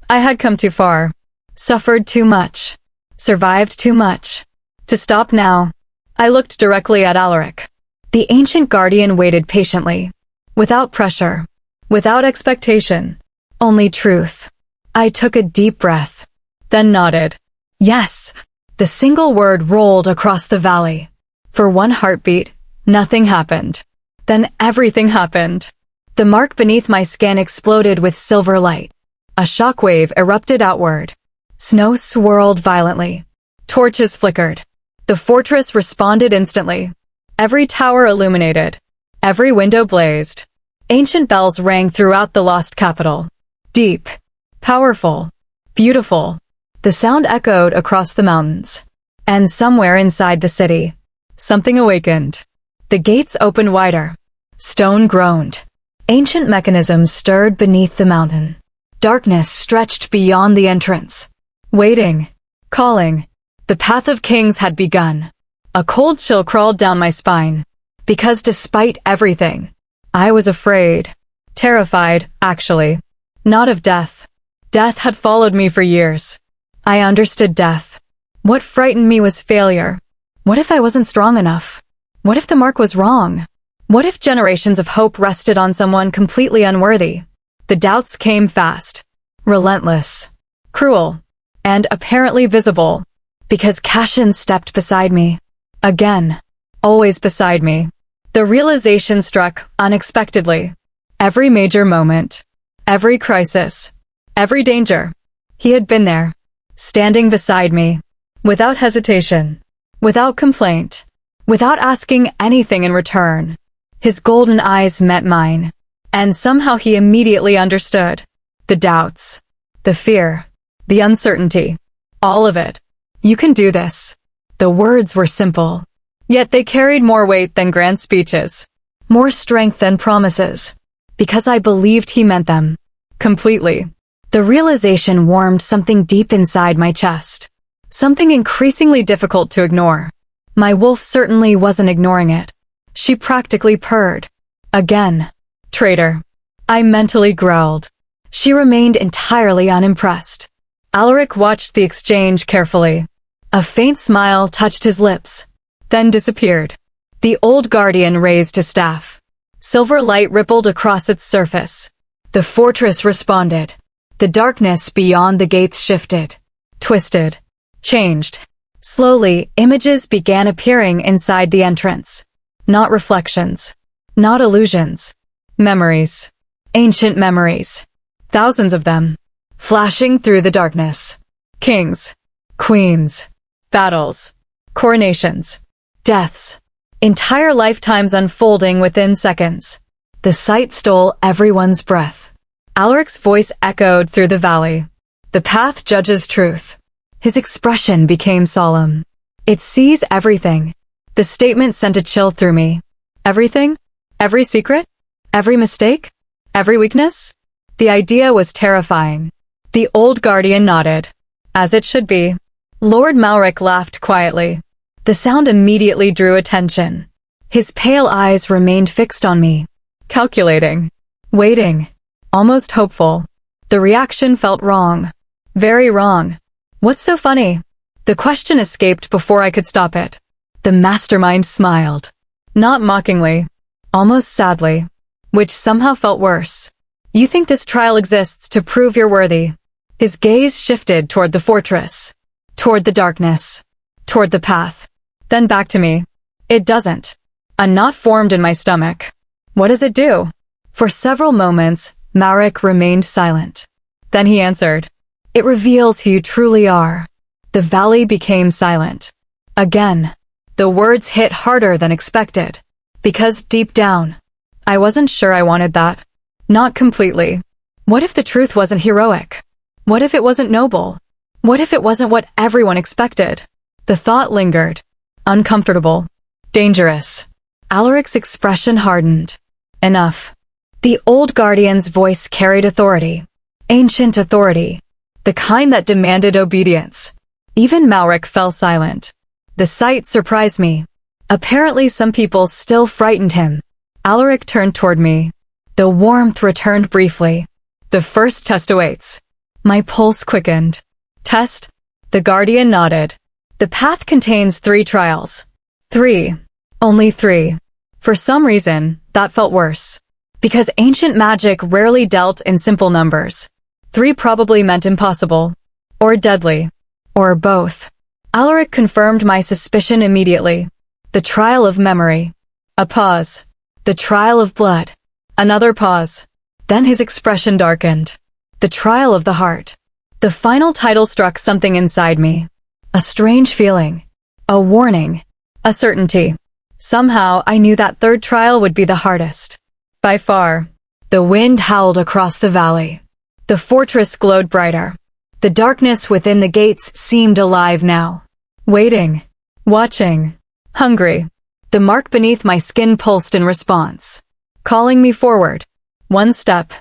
I had come too far. Suffered too much. Survived too much. To stop now. I looked directly at Alaric. The ancient guardian waited patiently. Without pressure. Without expectation. Only truth. I took a deep breath. Then nodded. Yes. The single word rolled across the valley. For one heartbeat, nothing happened. Then everything happened. The mark beneath my skin exploded with silver light. A shockwave erupted outward. Snow swirled violently. Torches flickered. The fortress responded instantly. Every tower illuminated. Every window blazed. Ancient bells rang throughout the lost capital. Deep. Powerful. Beautiful. The sound echoed across the mountains. And somewhere inside the city, something awakened. The gates opened wider. Stone groaned. Ancient mechanisms stirred beneath the mountain. Darkness stretched beyond the entrance. Waiting. Calling. The path of kings had begun. A cold chill crawled down my spine. Because despite everything, I was afraid. Terrified, actually. Not of death. Death had followed me for years. I understood death. What frightened me was failure. What if I wasn't strong enough? What if the mark was wrong? What if generations of hope rested on someone completely unworthy? The doubts came fast. Relentless. Cruel. And apparently visible. Because Cashin stepped beside me. Again. Always beside me. The realization struck unexpectedly. Every major moment. Every crisis. Every danger. He had been there. Standing beside me. Without hesitation. Without complaint. Without asking anything in return. His golden eyes met mine. And somehow he immediately understood. The doubts. The fear. The uncertainty. All of it. You can do this. The words were simple. Yet they carried more weight than grand speeches. More strength than promises. Because I believed he meant them. Completely. The realization warmed something deep inside my chest. Something increasingly difficult to ignore. My wolf certainly wasn't ignoring it. She practically purred. Again. Traitor. I mentally growled. She remained entirely unimpressed. Alaric watched the exchange carefully. A faint smile touched his lips, then disappeared. The old guardian raised his staff. Silver light rippled across its surface. The fortress responded. The darkness beyond the gates shifted, twisted, changed. Slowly, images began appearing inside the entrance. Not reflections. Not illusions. Memories. Ancient memories. Thousands of them. Flashing through the darkness. Kings. Queens. Battles. Coronations. Deaths. Entire lifetimes unfolding within seconds. The sight stole everyone's breath. Alaric's voice echoed through the valley. The path judges truth. His expression became solemn. It sees everything. The statement sent a chill through me. Everything? Every secret? Every mistake? Every weakness? The idea was terrifying. The old guardian nodded. As it should be. Lord Malric laughed quietly. The sound immediately drew attention. His pale eyes remained fixed on me. Calculating. Waiting. Almost hopeful. The reaction felt wrong. Very wrong. What's so funny? The question escaped before I could stop it. The mastermind smiled. Not mockingly. Almost sadly. Which somehow felt worse. You think this trial exists to prove you're worthy. His gaze shifted toward the fortress. Toward the darkness. Toward the path. Then back to me. It doesn't. A knot formed in my stomach. What does it do? For several moments, Malric remained silent. Then he answered. It reveals who you truly are. The valley became silent. Again. The words hit harder than expected. Because deep down, I wasn't sure I wanted that. Not completely. What if the truth wasn't heroic? What if it wasn't noble? What if it wasn't what everyone expected? The thought lingered. Uncomfortable. Dangerous. Alaric's expression hardened. Enough. The old guardian's voice carried authority. Ancient authority. The kind that demanded obedience. Even Malric fell silent. The sight surprised me. Apparently some people still frightened him. Alaric turned toward me. The warmth returned briefly. The first test awaits. My pulse quickened. Test? The guardian nodded. The path contains 3 trials. 3. Only 3. For some reason, that felt worse. Because ancient magic rarely dealt in simple numbers. 3 probably meant impossible. Or deadly. Or both. Alaric confirmed my suspicion immediately. The trial of memory. A pause. The trial of blood. Another pause. Then his expression darkened. The trial of the heart. The final title struck something inside me. A strange feeling. A warning. A certainty. Somehow I knew that 3rd trial would be the hardest. By far. The wind howled across the valley. The fortress glowed brighter. The darkness within the gates seemed alive now. Waiting. Watching. Hungry. The mark beneath my skin pulsed in response. Calling me forward. 1 step.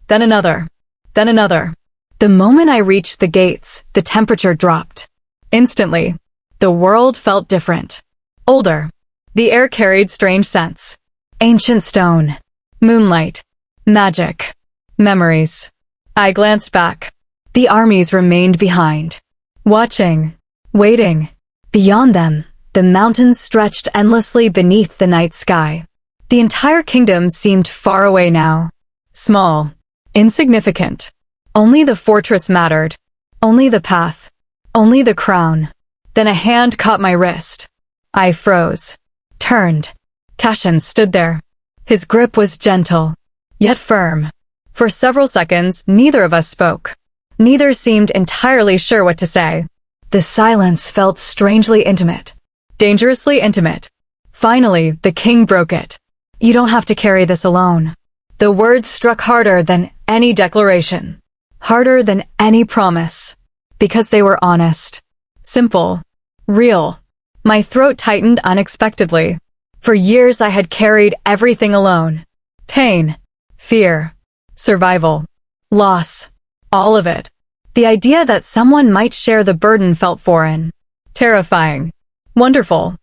Then another. Then another. The moment I reached the gates, the temperature dropped. Instantly. The world felt different. Older. The air carried strange scents. Ancient stone. Moonlight. Magic. Memories. I glanced back. The armies remained behind. Watching. Waiting. Beyond them, the mountains stretched endlessly beneath the night sky. The entire kingdom seemed far away now. Small. Insignificant. Only the fortress mattered. Only the path. Only the crown. Then a hand caught my wrist. I froze. Turned. Cashin stood there. His grip was gentle, yet firm. For several seconds, neither of us spoke. Neither seemed entirely sure what to say. The silence felt strangely intimate. Dangerously intimate. Finally, the king broke it. You don't have to carry this alone. The words struck harder than any declaration. Harder than any promise. Because they were honest. Simple. Real. My throat tightened unexpectedly. For years I had carried everything alone. Pain. Fear. Survival. Loss. All of it. The idea that someone might share the burden felt foreign. Terrifying. Wonderful.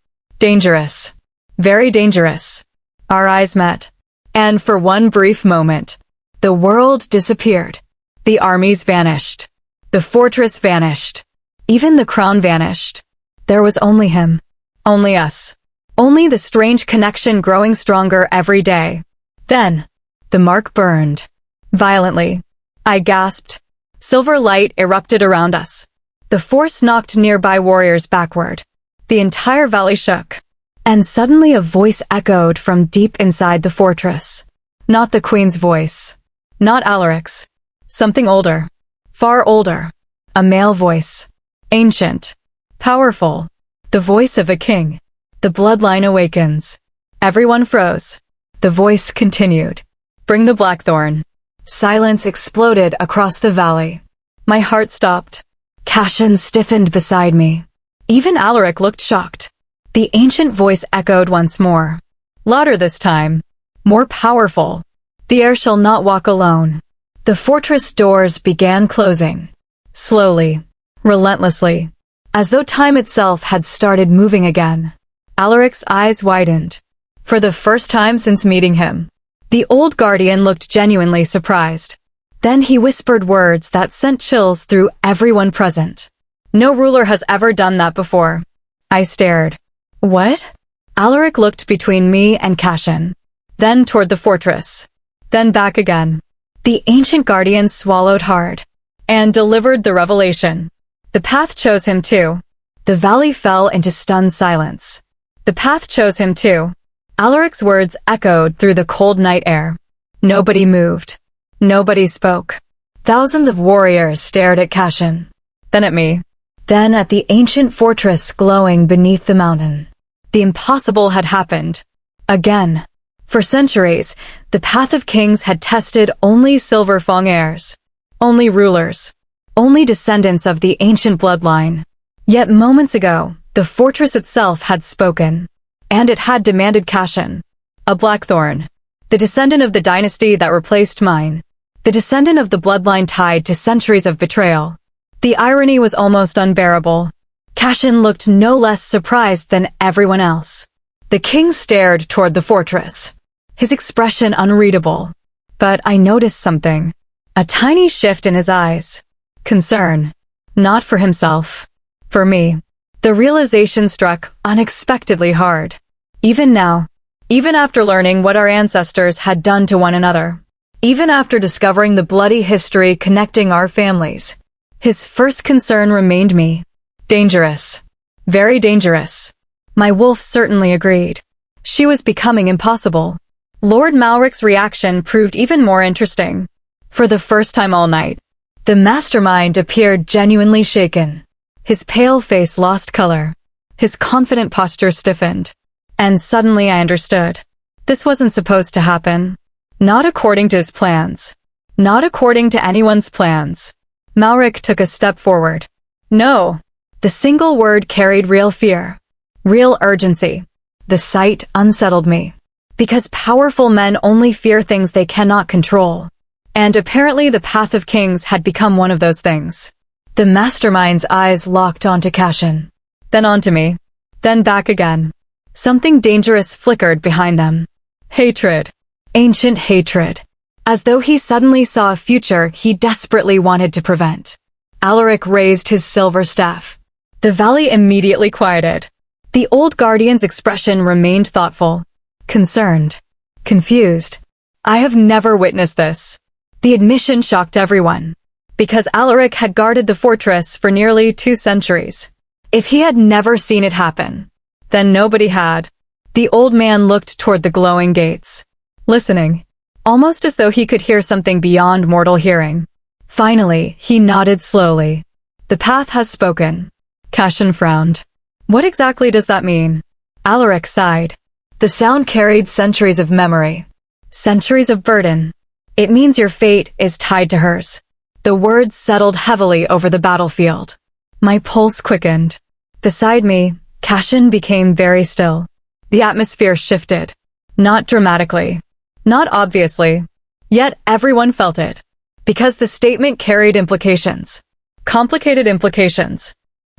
Dangerous. Very dangerous. Our eyes met. And for one brief moment, the world disappeared. The armies vanished. The fortress vanished. Even the crown vanished. There was only him. Only us. Only the strange connection growing stronger every day. Then, the mark burned. Violently. I gasped. Silver light erupted around us. The force knocked nearby warriors backward. The entire valley shook. And suddenly a voice echoed from deep inside the fortress. Not the queen's voice. Not Alaric's. Something older. Far older. A male voice. Ancient. Powerful. The voice of a king. The bloodline awakens. Everyone froze. The voice continued. Bring the blackthorn. Silence exploded across the valley. My heart stopped. Cashin stiffened beside me. Even Alaric looked shocked. The ancient voice echoed once more. Louder this time. More powerful. The heir shall not walk alone. The fortress doors began closing. Slowly. Relentlessly. As though time itself had started moving again. Alaric's eyes widened. For the first time since meeting him, the old guardian looked genuinely surprised. Then he whispered words that sent chills through everyone present. No ruler has ever done that before. I stared. What? Alaric looked between me and Cashin. Then toward the fortress. Then back again. The ancient guardian swallowed hard. And delivered the revelation. The path chose him too. The valley fell into stunned silence. The path chose him too. Alaric's words echoed through the cold night air. Nobody moved. Nobody spoke. Thousands of warriors stared at Cashin. Then at me. Then at the ancient fortress glowing beneath the mountain. The impossible had happened. Again. For centuries, the path of kings had tested only Silver Fang heirs. Only rulers. Only descendants of the ancient bloodline. Yet moments ago, the fortress itself had spoken. And it had demanded Cashin. A blackthorn. The descendant of the dynasty that replaced mine. The descendant of the bloodline tied to centuries of betrayal. The irony was almost unbearable. Cashin looked no less surprised than everyone else. The king stared toward the fortress. His expression unreadable. But I noticed something. A tiny shift in his eyes. Concern. Not for himself. For me. The realization struck unexpectedly hard. Even now. Even after learning what our ancestors had done to one another. Even after discovering the bloody history connecting our families. His first concern remained me. Dangerous. Very dangerous. My wolf certainly agreed. She was becoming impossible. Lord Malric's reaction proved even more interesting. For the first time all night, the mastermind appeared genuinely shaken. His pale face lost color. His confident posture stiffened. And suddenly I understood. This wasn't supposed to happen. Not according to his plans. Not according to anyone's plans. Malric took a step forward. No. The single word carried real fear. Real urgency. The sight unsettled me. Because powerful men only fear things they cannot control. And apparently the path of kings had become one of those things. The mastermind's eyes locked onto Cashin. Then onto me. Then back again. Something dangerous flickered behind them. Hatred. Ancient hatred. As though he suddenly saw a future he desperately wanted to prevent. Alaric raised his silver staff. The valley immediately quieted. The old guardian's expression remained thoughtful. Concerned. Confused. I have never witnessed this. The admission shocked everyone. Because Alaric had guarded the fortress for nearly 2 centuries. If he had never seen it happen, then nobody had. The old man looked toward the glowing gates. Listening. Almost as though he could hear something beyond mortal hearing. Finally, he nodded slowly. The path has spoken. Cashin frowned. What exactly does that mean? Alaric sighed. The sound carried centuries of memory. Centuries of burden. It means your fate is tied to hers. The words settled heavily over the battlefield. My pulse quickened. Beside me, Cashin became very still. The atmosphere shifted. Not dramatically. Not obviously. Yet everyone felt it. Because the statement carried implications. Complicated implications.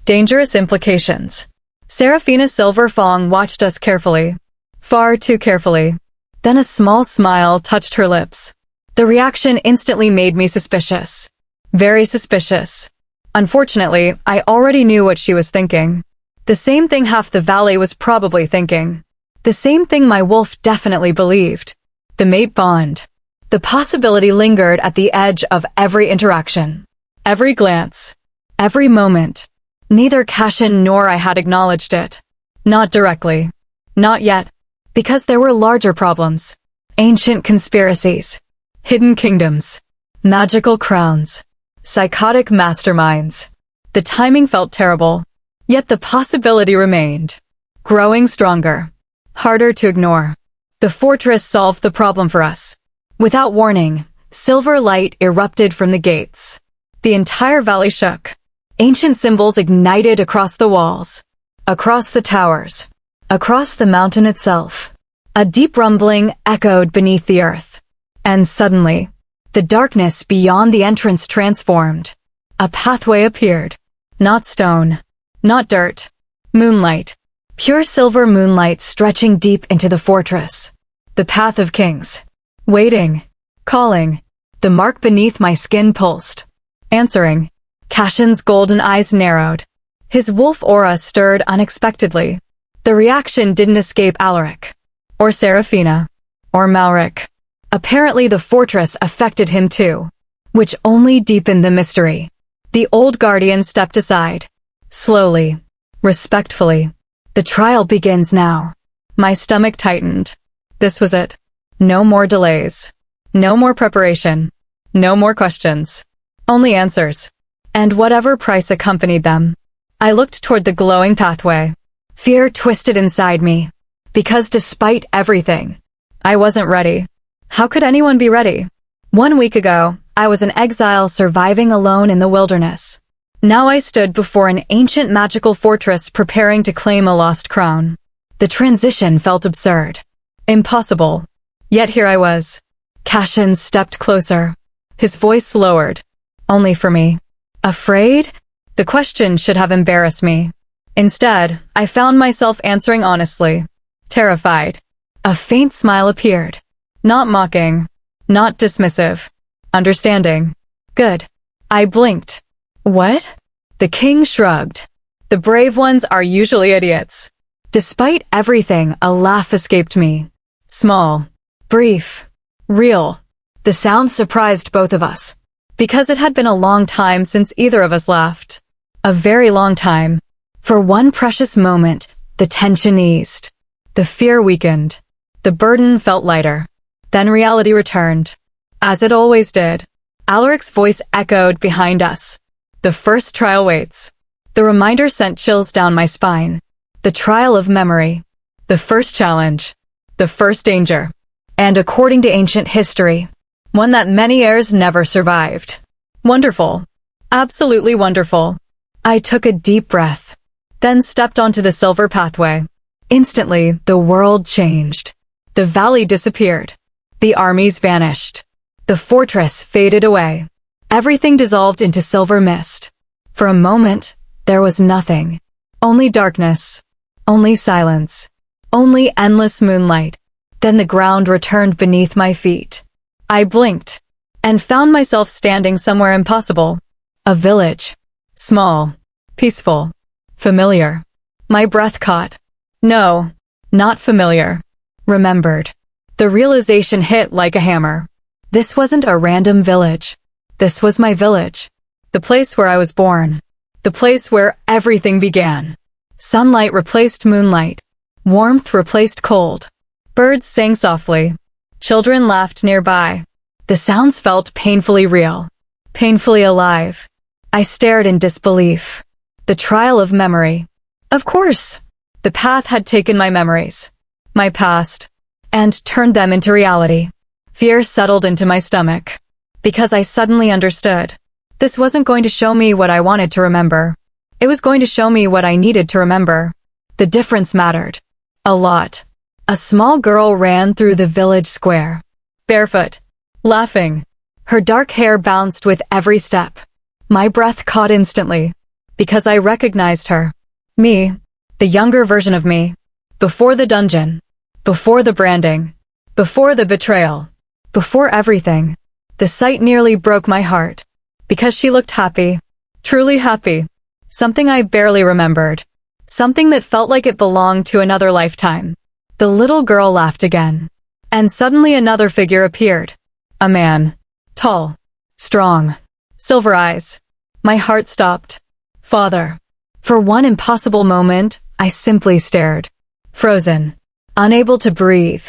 Dangerous implications. Seraphina Silverfong watched us carefully. Far too carefully. Then a small smile touched her lips. The reaction instantly made me suspicious. Very suspicious. Unfortunately, I already knew what she was thinking. The same thing half the valley was probably thinking. The same thing my wolf definitely believed. The mate bond. The possibility lingered at the edge of every interaction. Every glance. Every moment. Neither Cashin nor I had acknowledged it. Not directly. Not yet. Because there were larger problems. Ancient conspiracies. Hidden kingdoms. Magical crowns. Psychotic masterminds. The timing felt terrible. Yet the possibility remained. Growing stronger. Harder to ignore. The fortress solved the problem for us. Without warning, silver light erupted from the gates. The entire valley shook. Ancient symbols ignited across the walls. Across the towers. Across the mountain itself. A deep rumbling echoed beneath the earth. And suddenly, the darkness beyond the entrance transformed. A pathway appeared. Not stone. Not dirt. Moonlight. Pure silver moonlight stretching deep into the fortress. The path of kings. Waiting. Calling. The mark beneath my skin pulsed. Answering. Cashin's golden eyes narrowed. His wolf aura stirred unexpectedly. The reaction didn't escape Alaric. Or Seraphina. Or Malric. Apparently the fortress affected him too. Which only deepened the mystery. The old guardian stepped aside. Slowly. Respectfully. The trial begins now. My stomach tightened. This was it. No more delays. No more preparation. No more questions. Only answers. And whatever price accompanied them. I looked toward the glowing pathway. Fear twisted inside me. Because despite everything, I wasn't ready. How could anyone be ready? 1 week ago, I was an exile surviving alone in the wilderness. Now I stood before an ancient magical fortress preparing to claim a lost crown. The transition felt absurd. Impossible. Yet here I was. Cashin stepped closer. His voice lowered. Only for me. Afraid? The question should have embarrassed me. Instead, I found myself answering honestly. Terrified. A faint smile appeared. Not mocking. Not dismissive. Understanding. Good. I blinked. What? The king shrugged. The brave ones are usually idiots. Despite everything, a laugh escaped me. Small. Brief. Real. The sound surprised both of us. Because it had been a long time since either of us laughed. A very long time. For one precious moment, the tension eased. The fear weakened. The burden felt lighter. Then reality returned. As it always did. Alaric's voice echoed behind us. The first trial waits. The reminder sent chills down my spine. The trial of memory. The first challenge. The first danger. And according to ancient history, one that many heirs never survived. Wonderful. Absolutely wonderful. I took a deep breath. Then stepped onto the silver pathway. Instantly, the world changed. The valley disappeared. The armies vanished. The fortress faded away. Everything dissolved into silver mist. For a moment, there was nothing. Only darkness. Only silence. Only endless moonlight. Then the ground returned beneath my feet. I blinked. And found myself standing somewhere impossible. A village. Small. Peaceful. Familiar. My breath caught. No. Not familiar. Remembered. The realization hit like a hammer. This wasn't a random village. This was my village. The place where I was born. The place where everything began. Sunlight replaced moonlight. Warmth replaced cold. Birds sang softly. Children laughed nearby. The sounds felt painfully real. Painfully alive. I stared in disbelief. The trial of memory. Of course. The path had taken my memories. My past. And turned them into reality. Fear settled into my stomach. Because I suddenly understood. This wasn't going to show me what I wanted to remember. It was going to show me what I needed to remember. The difference mattered. A lot. A small girl ran through the village square. Barefoot. Laughing. Her dark hair bounced with every step. My breath caught instantly. Because I recognized her. Me. The younger version of me. Before the dungeon. Before the branding. Before the betrayal. Before everything. The sight nearly broke my heart. Because she looked happy. Truly happy. Something I barely remembered. Something that felt like it belonged to another lifetime. The little girl laughed again. And suddenly another figure appeared. A man. Tall. Strong. Silver eyes. My heart stopped. Father. For one impossible moment, I simply stared. Frozen. Unable to breathe.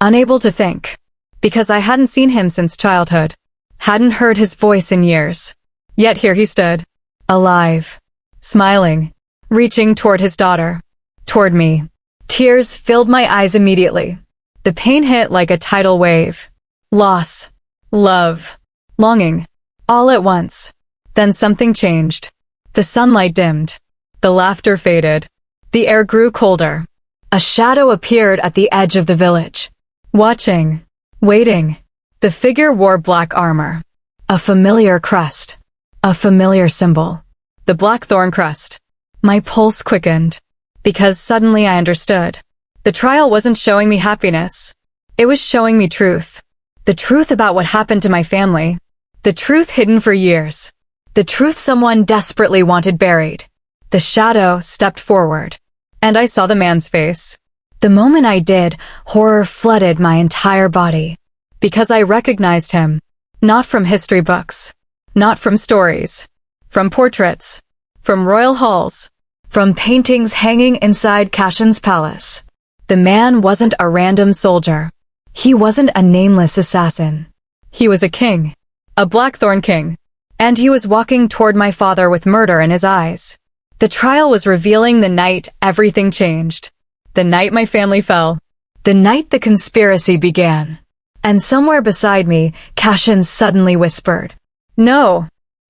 Unable to think. Because I hadn't seen him since childhood. Hadn't heard his voice in years. Yet here he stood. Alive. Smiling. Reaching toward his daughter. Toward me. Tears filled my eyes immediately. The pain hit like a tidal wave. Loss. Love. Longing. All at once. Then something changed. The sunlight dimmed. The laughter faded. The air grew colder. A shadow appeared at the edge of the village. Watching. Waiting. The figure wore black armor. A familiar crest. A familiar symbol. The blackthorn crest. My pulse quickened. Because suddenly I understood. The trial wasn't showing me happiness. It was showing me truth. The truth about what happened to my family. The truth hidden for years. The truth someone desperately wanted buried. The shadow stepped forward. And I saw the man's face. The moment I did, horror flooded my entire body. Because I recognized him. Not from history books. Not from stories. From portraits. From royal halls. From paintings hanging inside Cashin's palace. The man wasn't a random soldier. He wasn't a nameless assassin. He was a king. A Blackthorn king. And he was walking toward my father with murder in his eyes. The trial was revealing the night everything changed. The night my family fell. The night the conspiracy began. And somewhere beside me, Cashin suddenly whispered. No.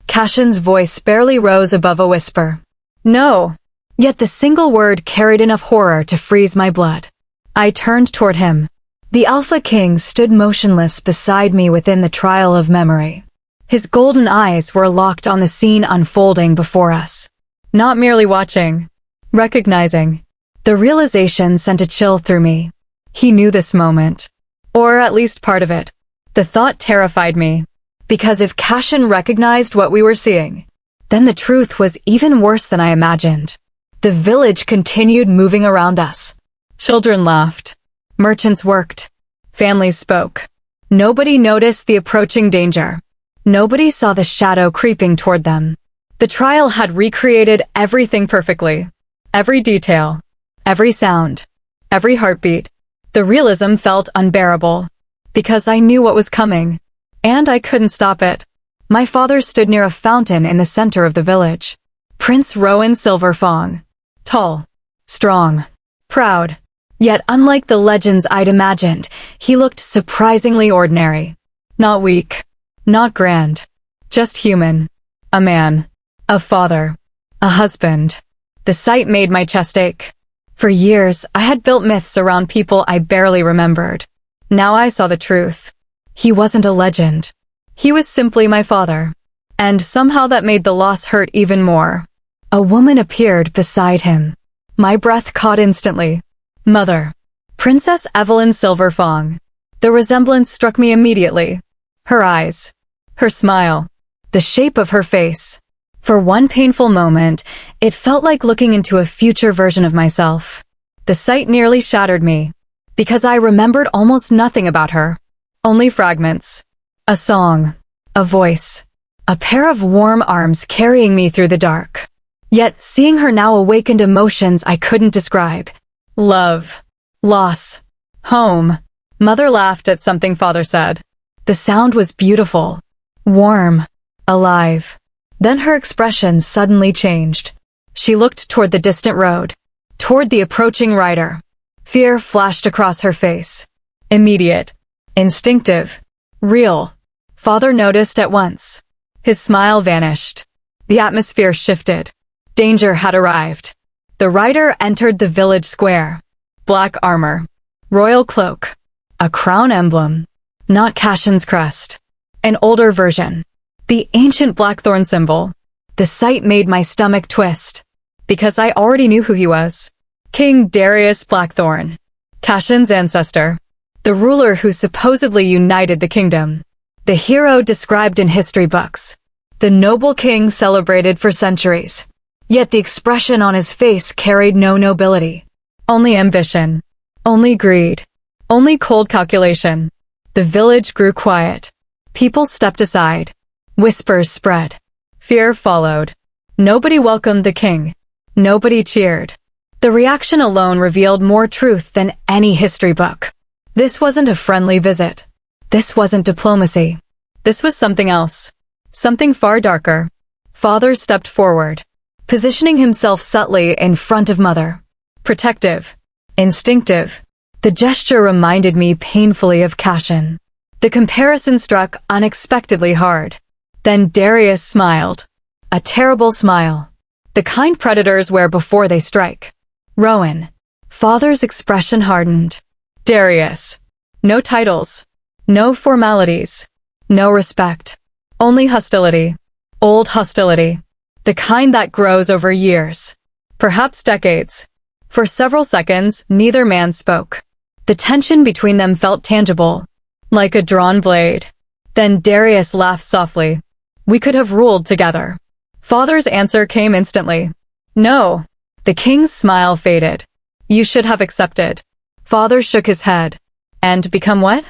Cashin's voice barely rose above a whisper. No. Yet the single word carried enough horror to freeze my blood. I turned toward him. The Alpha King stood motionless beside me within the trial of memory. His golden eyes were locked on the scene unfolding before us. Not merely watching. Recognizing. The realization sent a chill through me. He knew this moment. Or at least part of it. The thought terrified me. Because if Cashin recognized what we were seeing, then the truth was even worse than I imagined. The village continued moving around us. Children laughed. Merchants worked. Families spoke. Nobody noticed the approaching danger. Nobody saw the shadow creeping toward them. The trial had recreated everything perfectly. Every detail. Every sound. Every heartbeat. The realism felt unbearable. Because I knew what was coming. And I couldn't stop it. My father stood near a fountain in the center of the village. Prince Rowan Silverfong. Tall. Strong. Proud. Yet unlike the legends I'd imagined, he looked surprisingly ordinary. Not weak. Not grand. Just human. A man. A father. A husband. The sight made my chest ache. For years, I had built myths around people I barely remembered. Now I saw the truth. He wasn't a legend. He was simply my father. And somehow that made the loss hurt even more. A woman appeared beside him. My breath caught instantly. Mother. Princess Evelyn Silverfong. The resemblance struck me immediately. Her eyes. Her smile. The shape of her face. For one painful moment, it felt like looking into a future version of myself. The sight nearly shattered me. Because I remembered almost nothing about her. Only fragments. A song. A voice. A pair of warm arms carrying me through the dark. Yet seeing her now awakened emotions I couldn't describe. Love. Loss. Home. Mother laughed at something father said. The sound was beautiful. Warm. Alive. Then her expression suddenly changed. She looked toward the distant road. Toward the approaching rider. Fear flashed across her face. Immediate. Instinctive. Real. Father noticed at once. His smile vanished. The atmosphere shifted. Danger had arrived. The rider entered the village square. Black armor. Royal cloak. A crown emblem. Not Cashin's crest. An older version. The ancient blackthorn symbol. The sight made my stomach twist. Because I already knew who he was. King Darius Blackthorn, Cashin's ancestor, the ruler who supposedly united the kingdom, the hero described in history books, the noble king celebrated for centuries. Yet the expression on his face carried no nobility, only ambition, only greed, only cold calculation. The village grew quiet. People stepped aside. Whispers spread. Fear followed. Nobody welcomed the king. Nobody cheered. The reaction alone revealed more truth than any history book. This wasn't a friendly visit. This wasn't diplomacy. This was something else. Something far darker. Father stepped forward, positioning himself subtly in front of Mother. Protective. Instinctive. The gesture reminded me painfully of Cashin. The comparison struck unexpectedly hard. Then Darius smiled. A terrible smile. The kind predators wear before they strike. Rowan. Father's expression hardened. Darius. No titles. No formalities. No respect. Only hostility. Old hostility. The kind that grows over years. Perhaps decades. For several seconds, neither man spoke. The tension between them felt tangible, like a drawn blade. Then Darius laughed softly. We could have ruled together. Father's answer came instantly. No. The king's smile faded. You should have accepted. Father shook his head. And become what?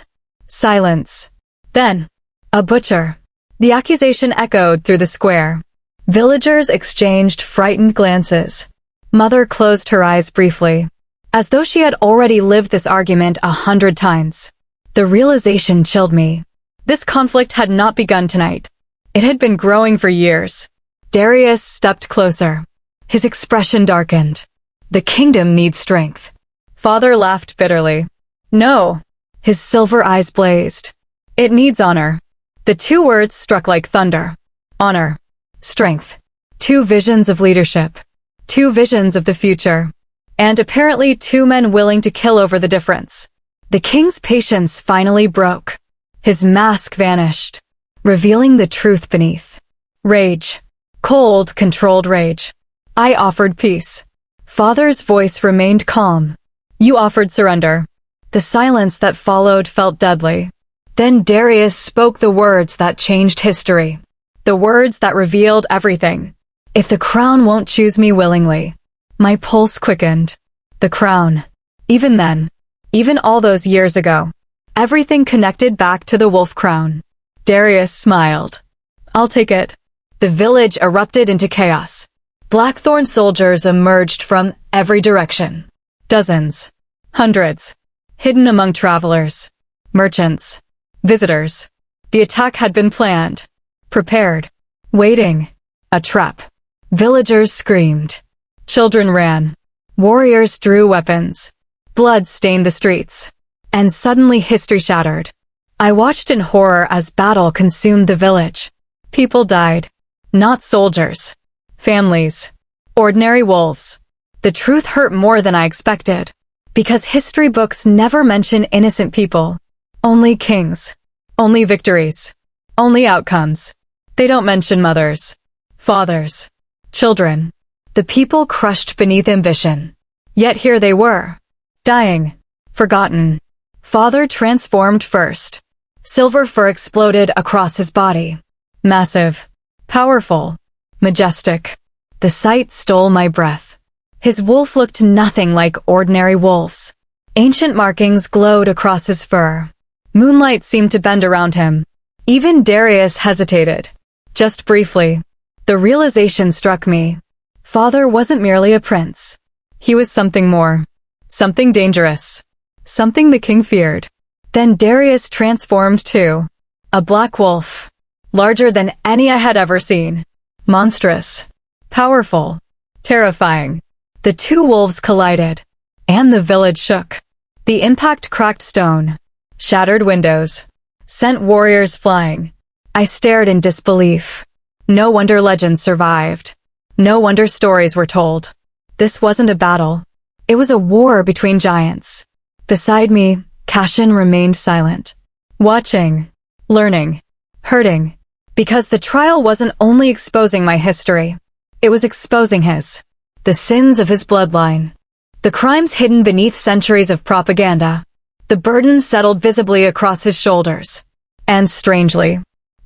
Silence. Then, a butcher. The accusation echoed through the square. Villagers exchanged frightened glances. Mother closed her eyes briefly, as though she had already lived this argument 100 times. The realization chilled me. This conflict had not begun tonight. It had been growing for years. Darius stepped closer. His expression darkened. The kingdom needs strength. Father laughed bitterly. No. His silver eyes blazed. It needs honor. The two words struck like thunder. Honor. Strength. Two visions of leadership. Two visions of the future. And apparently 2 men willing to kill over the difference. The king's patience finally broke. His mask vanished, revealing the truth beneath. Rage. Cold, controlled rage. I offered peace. Father's voice remained calm. You offered surrender. The silence that followed felt deadly. Then Darius spoke the words that changed history. The words that revealed everything. If the crown won't choose me willingly. My pulse quickened. The crown. Even then. Even all those years ago. Everything connected back to the wolf crown. Darius smiled. I'll take it. The village erupted into chaos. Blackthorn soldiers emerged from every direction. Dozens. Hundreds. Hidden among travelers. Merchants. Visitors. The attack had been planned. Prepared. Waiting. A trap. Villagers screamed. Children ran. Warriors drew weapons. Blood stained the streets. And suddenly history shattered. I watched in horror as battle consumed the village. People died. Not soldiers. Families. Ordinary wolves. The truth hurt more than I expected. Because history books never mention innocent people. Only kings. Only victories. Only outcomes. They don't mention mothers. Fathers. Children. The people crushed beneath ambition. Yet here they were. Dying. Forgotten. Father transformed first. Silver fur exploded across his body. Massive. Powerful. Majestic. The sight stole my breath. His wolf looked nothing like ordinary wolves. Ancient markings glowed across his fur. Moonlight seemed to bend around him. Even Darius hesitated. Just briefly. The realization struck me. Father wasn't merely a prince. He was something more. Something dangerous. Something the king feared. Then Darius transformed too. A black wolf. Larger than any I had ever seen. Monstrous. Powerful. Terrifying. The two wolves collided. And the village shook. The impact cracked stone. Shattered windows. Sent warriors flying. I stared in disbelief. No wonder legends survived. No wonder stories were told. This wasn't a battle. It was a war between giants. Beside me, Cashin remained silent. Watching. Learning. Hurting. Because the trial wasn't only exposing my history. It was exposing his. The sins of his bloodline. The crimes hidden beneath centuries of propaganda. The burden settled visibly across his shoulders. And strangely,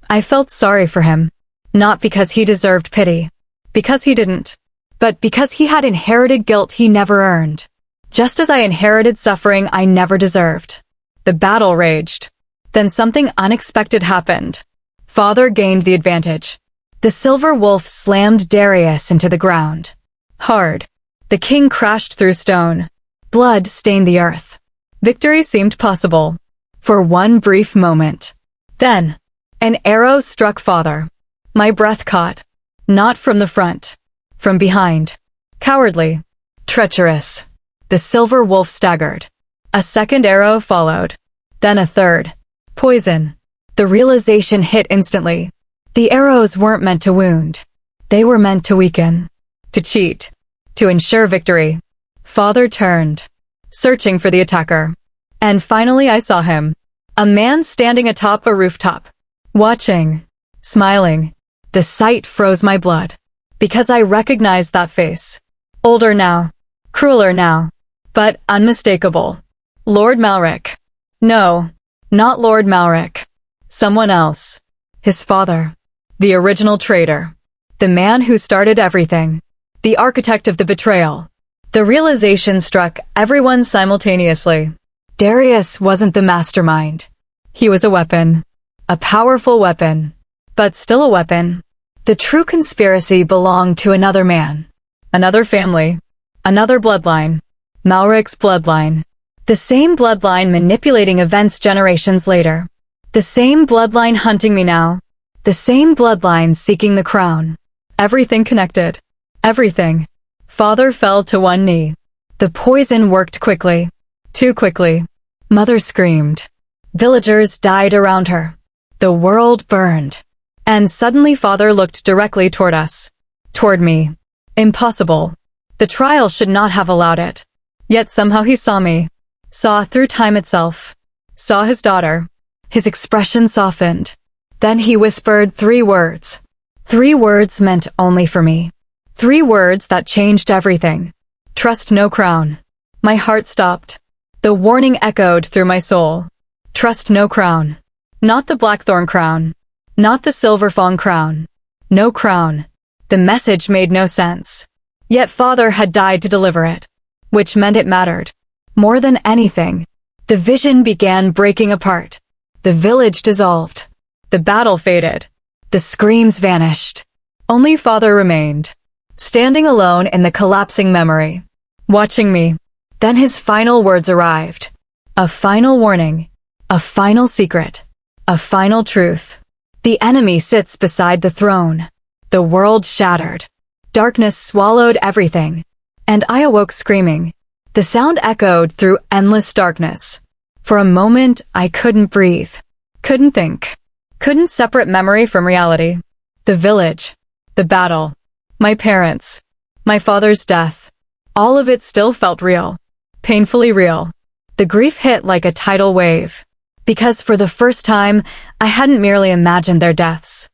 I felt sorry for him. Not because he deserved pity. Because he didn't. But because he had inherited guilt he never earned. Just as I inherited suffering I never deserved. The battle raged. Then something unexpected happened. Father gained the advantage. The silver wolf slammed Darius into the ground. Hard. The king crashed through stone. Blood stained the earth. Victory seemed possible. For one brief moment. Then, an arrow struck Father. My breath caught. Not from the front. From behind. Cowardly. Treacherous. The silver wolf staggered. A second arrow followed. Then a third. Poison. The realization hit instantly. The arrows weren't meant to wound. They were meant to weaken. To cheat. To ensure victory. Father turned. Searching for the attacker. And finally I saw him. A man standing atop a rooftop. Watching. Smiling. The sight froze my blood. Because I recognized that face. Older now. Crueler now. But unmistakable. Lord Malric. No. Not Lord Malric. Someone else. His father. The original traitor. The man who started everything. The architect of the betrayal. The realization struck everyone simultaneously. Darius wasn't the mastermind. He was a weapon. A powerful weapon. But still a weapon. The true conspiracy belonged to another man. Another family. Another bloodline. Malric's bloodline. The same bloodline manipulating events generations later. The same bloodline hunting me now. The same bloodline seeking the crown. Everything connected. Everything. Father fell to one knee. The poison worked quickly. Too quickly. Mother screamed. Villagers died around her. The world burned. And suddenly Father looked directly toward us. Toward me. Impossible. The trial should not have allowed it. Yet somehow he saw me. Saw through time itself. Saw his daughter. His expression softened. Then he whispered 3 words. 3 words meant only for me. 3 words that changed everything. Trust no crown. My heart stopped. The warning echoed through my soul. Trust no crown. Not the blackthorn crown. Not the silver fawn crown. No crown. The message made no sense. Yet Father had died to deliver it. Which meant it mattered. More than anything. The vision began breaking apart. The village dissolved. The battle faded. The screams vanished. Only Father remained. Standing alone in the collapsing memory. Watching me. Then his final words arrived. A final warning. A final secret. A final truth. The enemy sits beside the throne. The world shattered. Darkness swallowed everything. And I awoke screaming. The sound echoed through endless darkness. For a moment, I couldn't breathe. Couldn't think. Couldn't separate memory from reality. The village. The battle. My parents. My father's death. All of it still felt real. Painfully real. The grief hit like a tidal wave. Because for the first time, I hadn't merely imagined their deaths.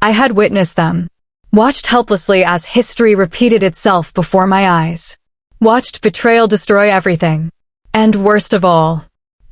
I had witnessed them. Watched helplessly as history repeated itself before my eyes. Watched betrayal destroy everything. And worst of all,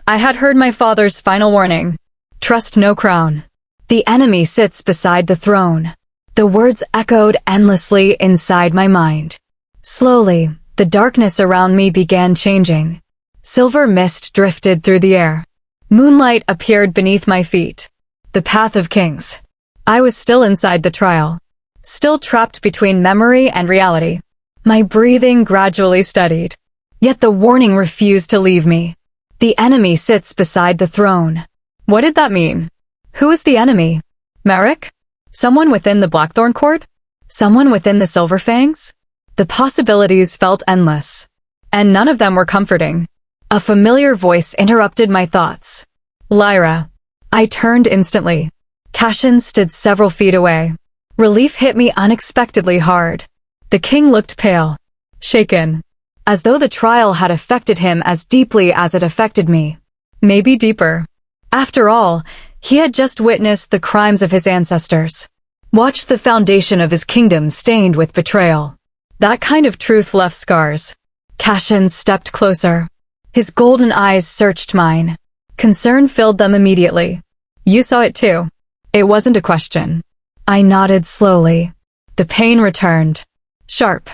I had heard my father's final warning. Trust no crown. The enemy sits beside the throne. The words echoed endlessly inside my mind. Slowly, the darkness around me began changing. Silver mist drifted through the air. Moonlight appeared beneath my feet. The path of kings. I was still inside the trial. Still trapped between memory and reality. My breathing gradually steadied. Yet the warning refused to leave me. The enemy sits beside the throne. What did that mean? Who is the enemy? Merrick? Someone within the Blackthorn Court? Someone within the Silver Fangs? The possibilities felt endless. And none of them were comforting. A familiar voice interrupted my thoughts. Lyra. I turned instantly. Cashin stood several feet away. Relief hit me unexpectedly hard. The king looked pale. Shaken. As though the trial had affected him as deeply as it affected me. Maybe deeper. After all, he had just witnessed the crimes of his ancestors. Watched the foundation of his kingdom stained with betrayal. That kind of truth left scars. Cashin stepped closer. His golden eyes searched mine. Concern filled them immediately. You saw it too. It wasn't a question. I nodded slowly. The pain returned. Sharp.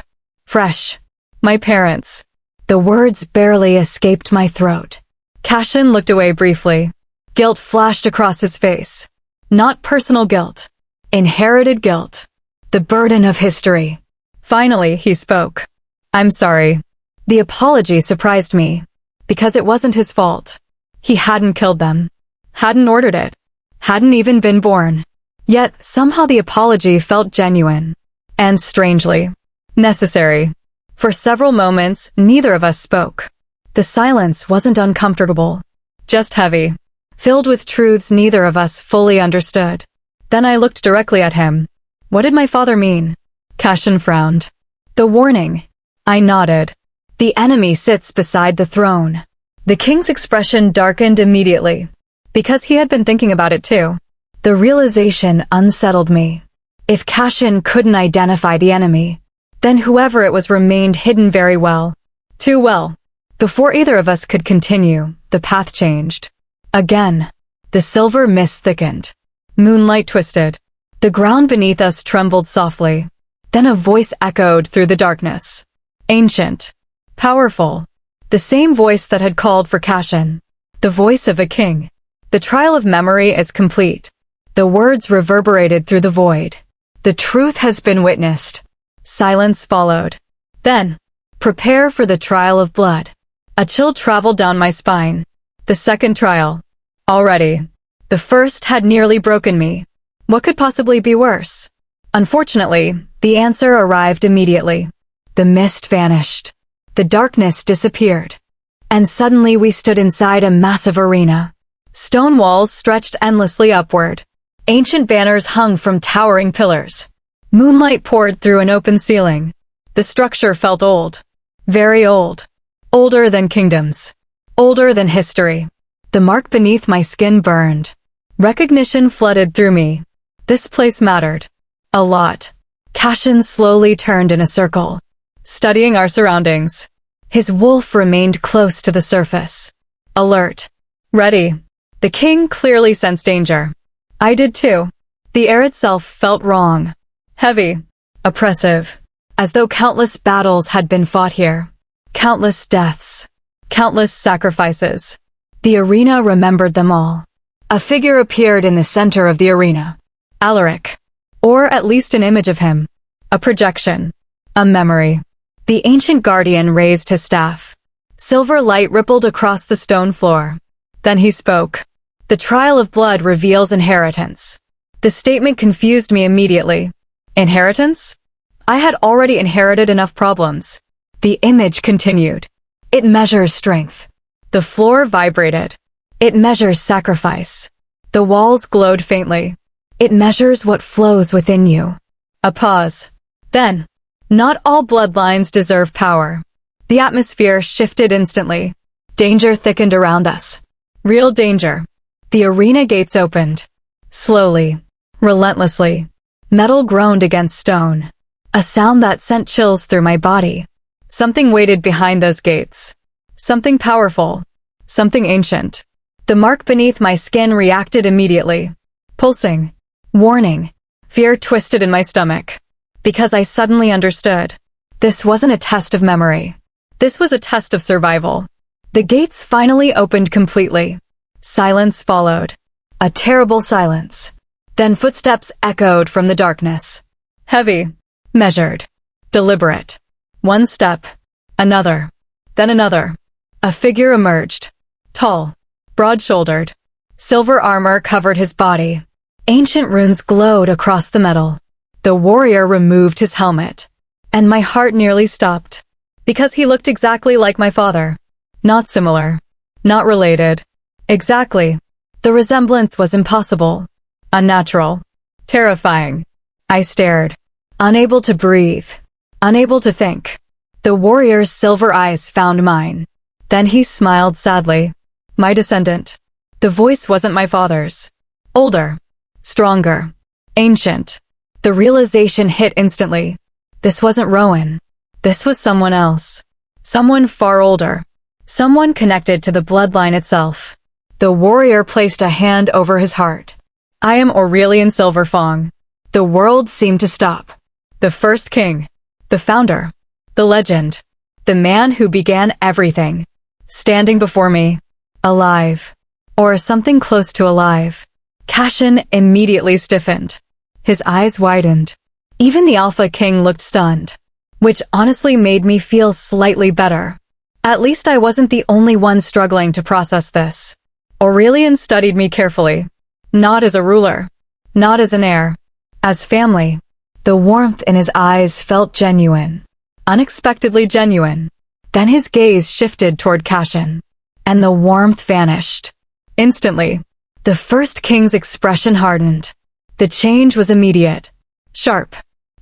Fresh. My parents. The words barely escaped my throat. Cashin looked away briefly. Guilt flashed across his face. Not personal guilt. Inherited guilt. The burden of history. Finally, he spoke. I'm sorry. The apology surprised me. Because it wasn't his fault. He hadn't killed them. Hadn't ordered it. Hadn't even been born. Yet, somehow the apology felt genuine. And strangely, necessary. For several moments, neither of us spoke. The silence wasn't uncomfortable. Just heavy. Filled with truths neither of us fully understood. Then I looked directly at him. What did my father mean? Cashin frowned. The warning. I nodded. The enemy sits beside the throne. The king's expression darkened immediately. Because he had been thinking about it too. The realization unsettled me. If Cashin couldn't identify the enemy, then whoever it was remained hidden very well. Too well. Before either of us could continue, the path changed. Again. The silver mist thickened. Moonlight twisted. The ground beneath us trembled softly. Then a voice echoed through the darkness. Ancient. Powerful. The same voice that had called for Cashin. The voice of a king. The trial of memory is complete. The words reverberated through the void. The truth has been witnessed. Silence followed. Then, prepare for the trial of blood. A chill traveled down my spine. The second trial. Already. The first had nearly broken me. What could possibly be worse? Unfortunately, the answer arrived immediately. The mist vanished. The darkness disappeared. And suddenly we stood inside a massive arena. Stone walls stretched endlessly upward. Ancient banners hung from towering pillars. Moonlight poured through an open ceiling. The structure felt old. Very old. Older than kingdoms. Older than history. The mark beneath my skin burned. Recognition flooded through me. This place mattered. A lot. Cashin slowly turned in a circle, studying our surroundings. His wolf remained close to the surface. Alert. Ready. The king clearly sensed danger. I did too. The air itself felt wrong. Heavy. Oppressive. As though countless battles had been fought here. Countless deaths. Countless sacrifices. The arena remembered them all. A figure appeared in the center of the arena. Alaric. Or at least an image of him. A projection. A memory. The ancient guardian raised his staff. Silver light rippled across the stone floor. Then he spoke. The trial of blood reveals inheritance. The statement confused me immediately. Inheritance? I had already inherited enough problems. The image continued. It measures strength. The floor vibrated. It measures sacrifice. The walls glowed faintly. It measures what flows within you. A pause. Then, not all bloodlines deserve power. The atmosphere shifted instantly. Danger thickened around us. Real danger. The arena gates opened. Slowly. Relentlessly. Metal groaned against stone. A sound that sent chills through my body. Something waited behind those gates. Something powerful. Something ancient. The mark beneath my skin reacted immediately. Pulsing. Warning. Fear twisted in my stomach. Because I suddenly understood. This wasn't a test of memory. This was a test of survival. The gates finally opened completely. Silence followed. A terrible silence. Then footsteps echoed from the darkness. Heavy. Measured. Deliberate. One step. Another. Then another. A figure emerged. Tall. Broad-shouldered. Silver armor covered his body. Ancient runes glowed across the metal. The warrior removed his helmet. And my heart nearly stopped. Because he looked exactly like my father. Not similar. Not related. Exactly. The resemblance was impossible. Unnatural. Terrifying. I stared. Unable to breathe. Unable to think. The warrior's silver eyes found mine. Then he smiled sadly. My descendant. The voice wasn't my father's. Older. Stronger. Ancient. The realization hit instantly. This wasn't Rowan. This was someone else. Someone far older. Someone connected to the bloodline itself. The warrior placed a hand over his heart. I am Aurelian Silverfang. The world seemed to stop. The first king. The founder. The legend. The man who began everything. Standing before me. Alive. Or something close to alive. Cashin immediately stiffened. His eyes widened. Even the Alpha King looked stunned. Which honestly made me feel slightly better. At least I wasn't the only one struggling to process this. Aurelian studied me carefully. Not as a ruler. Not as an heir. As family. The warmth in his eyes felt genuine. Unexpectedly genuine. Then his gaze shifted toward Cashin. And the warmth vanished. Instantly. The first king's expression hardened. The change was immediate. Sharp.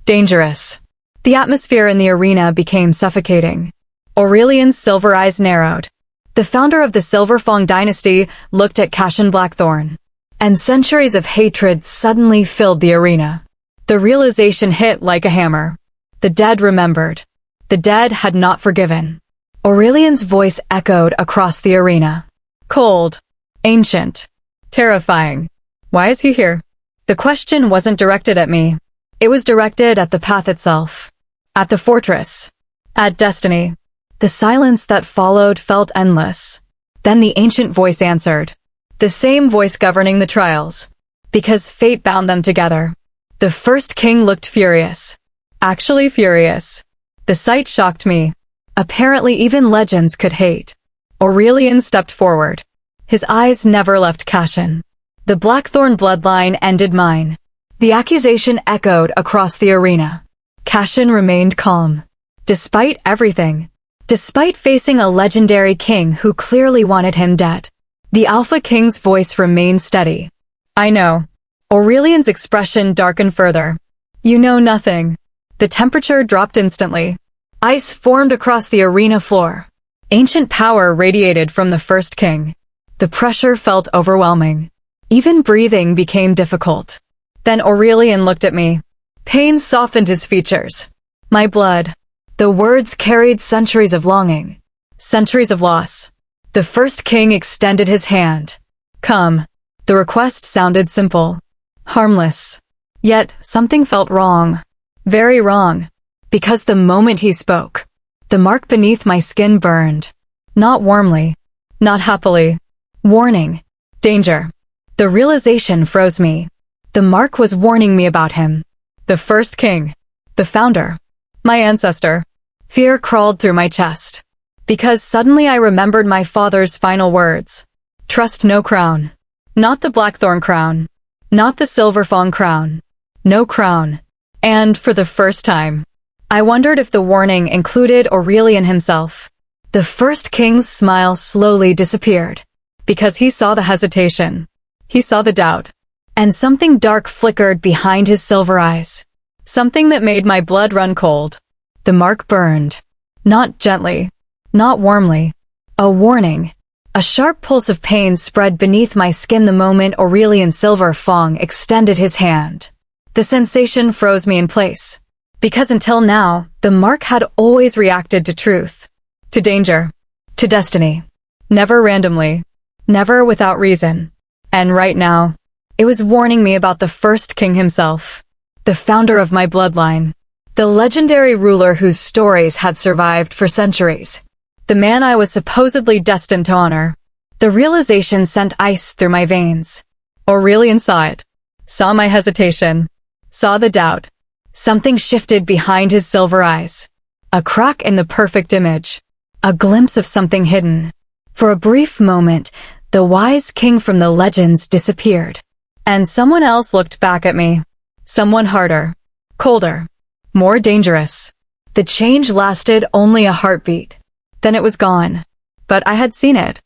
Dangerous. The atmosphere in the arena became suffocating. Aurelian's silver eyes narrowed. The founder of the Silverfang dynasty looked at Cashin Blackthorn. And centuries of hatred suddenly filled the arena. The realization hit like a hammer. The dead remembered. The dead had not forgiven. Aurelian's voice echoed across the arena. Cold. Ancient. Terrifying. Why is he here? The question wasn't directed at me. It was directed at the path itself. At the fortress. At destiny. The silence that followed felt endless. Then the ancient voice answered. The same voice governing the trials. Because fate bound them together. The first king looked furious. Actually furious. The sight shocked me. Apparently even legends could hate. Aurelian stepped forward. His eyes never left Cashin. The Blackthorn bloodline ended mine. The accusation echoed across the arena. Cashin remained calm. Despite everything. Despite facing a legendary king who clearly wanted him dead. The Alpha King's voice remained steady. I know. Aurelian's expression darkened further. You know nothing. The temperature dropped instantly. Ice formed across the arena floor. Ancient power radiated from the first king. The pressure felt overwhelming. Even breathing became difficult. Then Aurelian looked at me. Pain softened his features. My blood. The words carried centuries of longing. Centuries of loss. The first king extended his hand. Come. The request sounded simple. Harmless. Yet, something felt wrong. Very wrong. Because the moment he spoke, the mark beneath my skin burned. Not warmly. Not happily. Warning. Danger. The realization froze me. The mark was warning me about him. The first king. The founder. My ancestor. Fear crawled through my chest. Because suddenly I remembered my father's final words. Trust no crown. Not the Blackthorn crown. Not the Silverfang crown. No crown. And for the first time, I wondered if the warning included Aurelian himself. The first king's smile slowly disappeared. Because he saw the hesitation. He saw the doubt. And something dark flickered behind his silver eyes. Something that made my blood run cold. The mark burned. Not gently. Not warmly. A warning. A sharp pulse of pain spread beneath my skin the moment Aurelian Silverfang extended his hand. The sensation froze me in place. Because until now, the mark had always reacted to truth. To danger. To destiny. Never randomly. Never without reason. And right now, it was warning me about the first king himself. The founder of my bloodline. The legendary ruler whose stories had survived for centuries. The man I was supposedly destined to honor. The realization sent ice through my veins. Aurelian saw it. Saw my hesitation. Saw the doubt. Something shifted behind his silver eyes. A crack in the perfect image. A glimpse of something hidden. For a brief moment, the wise king from the legends disappeared. And someone else looked back at me. Someone harder. Colder. More dangerous. The change lasted only a heartbeat. Then it was gone. But I had seen it.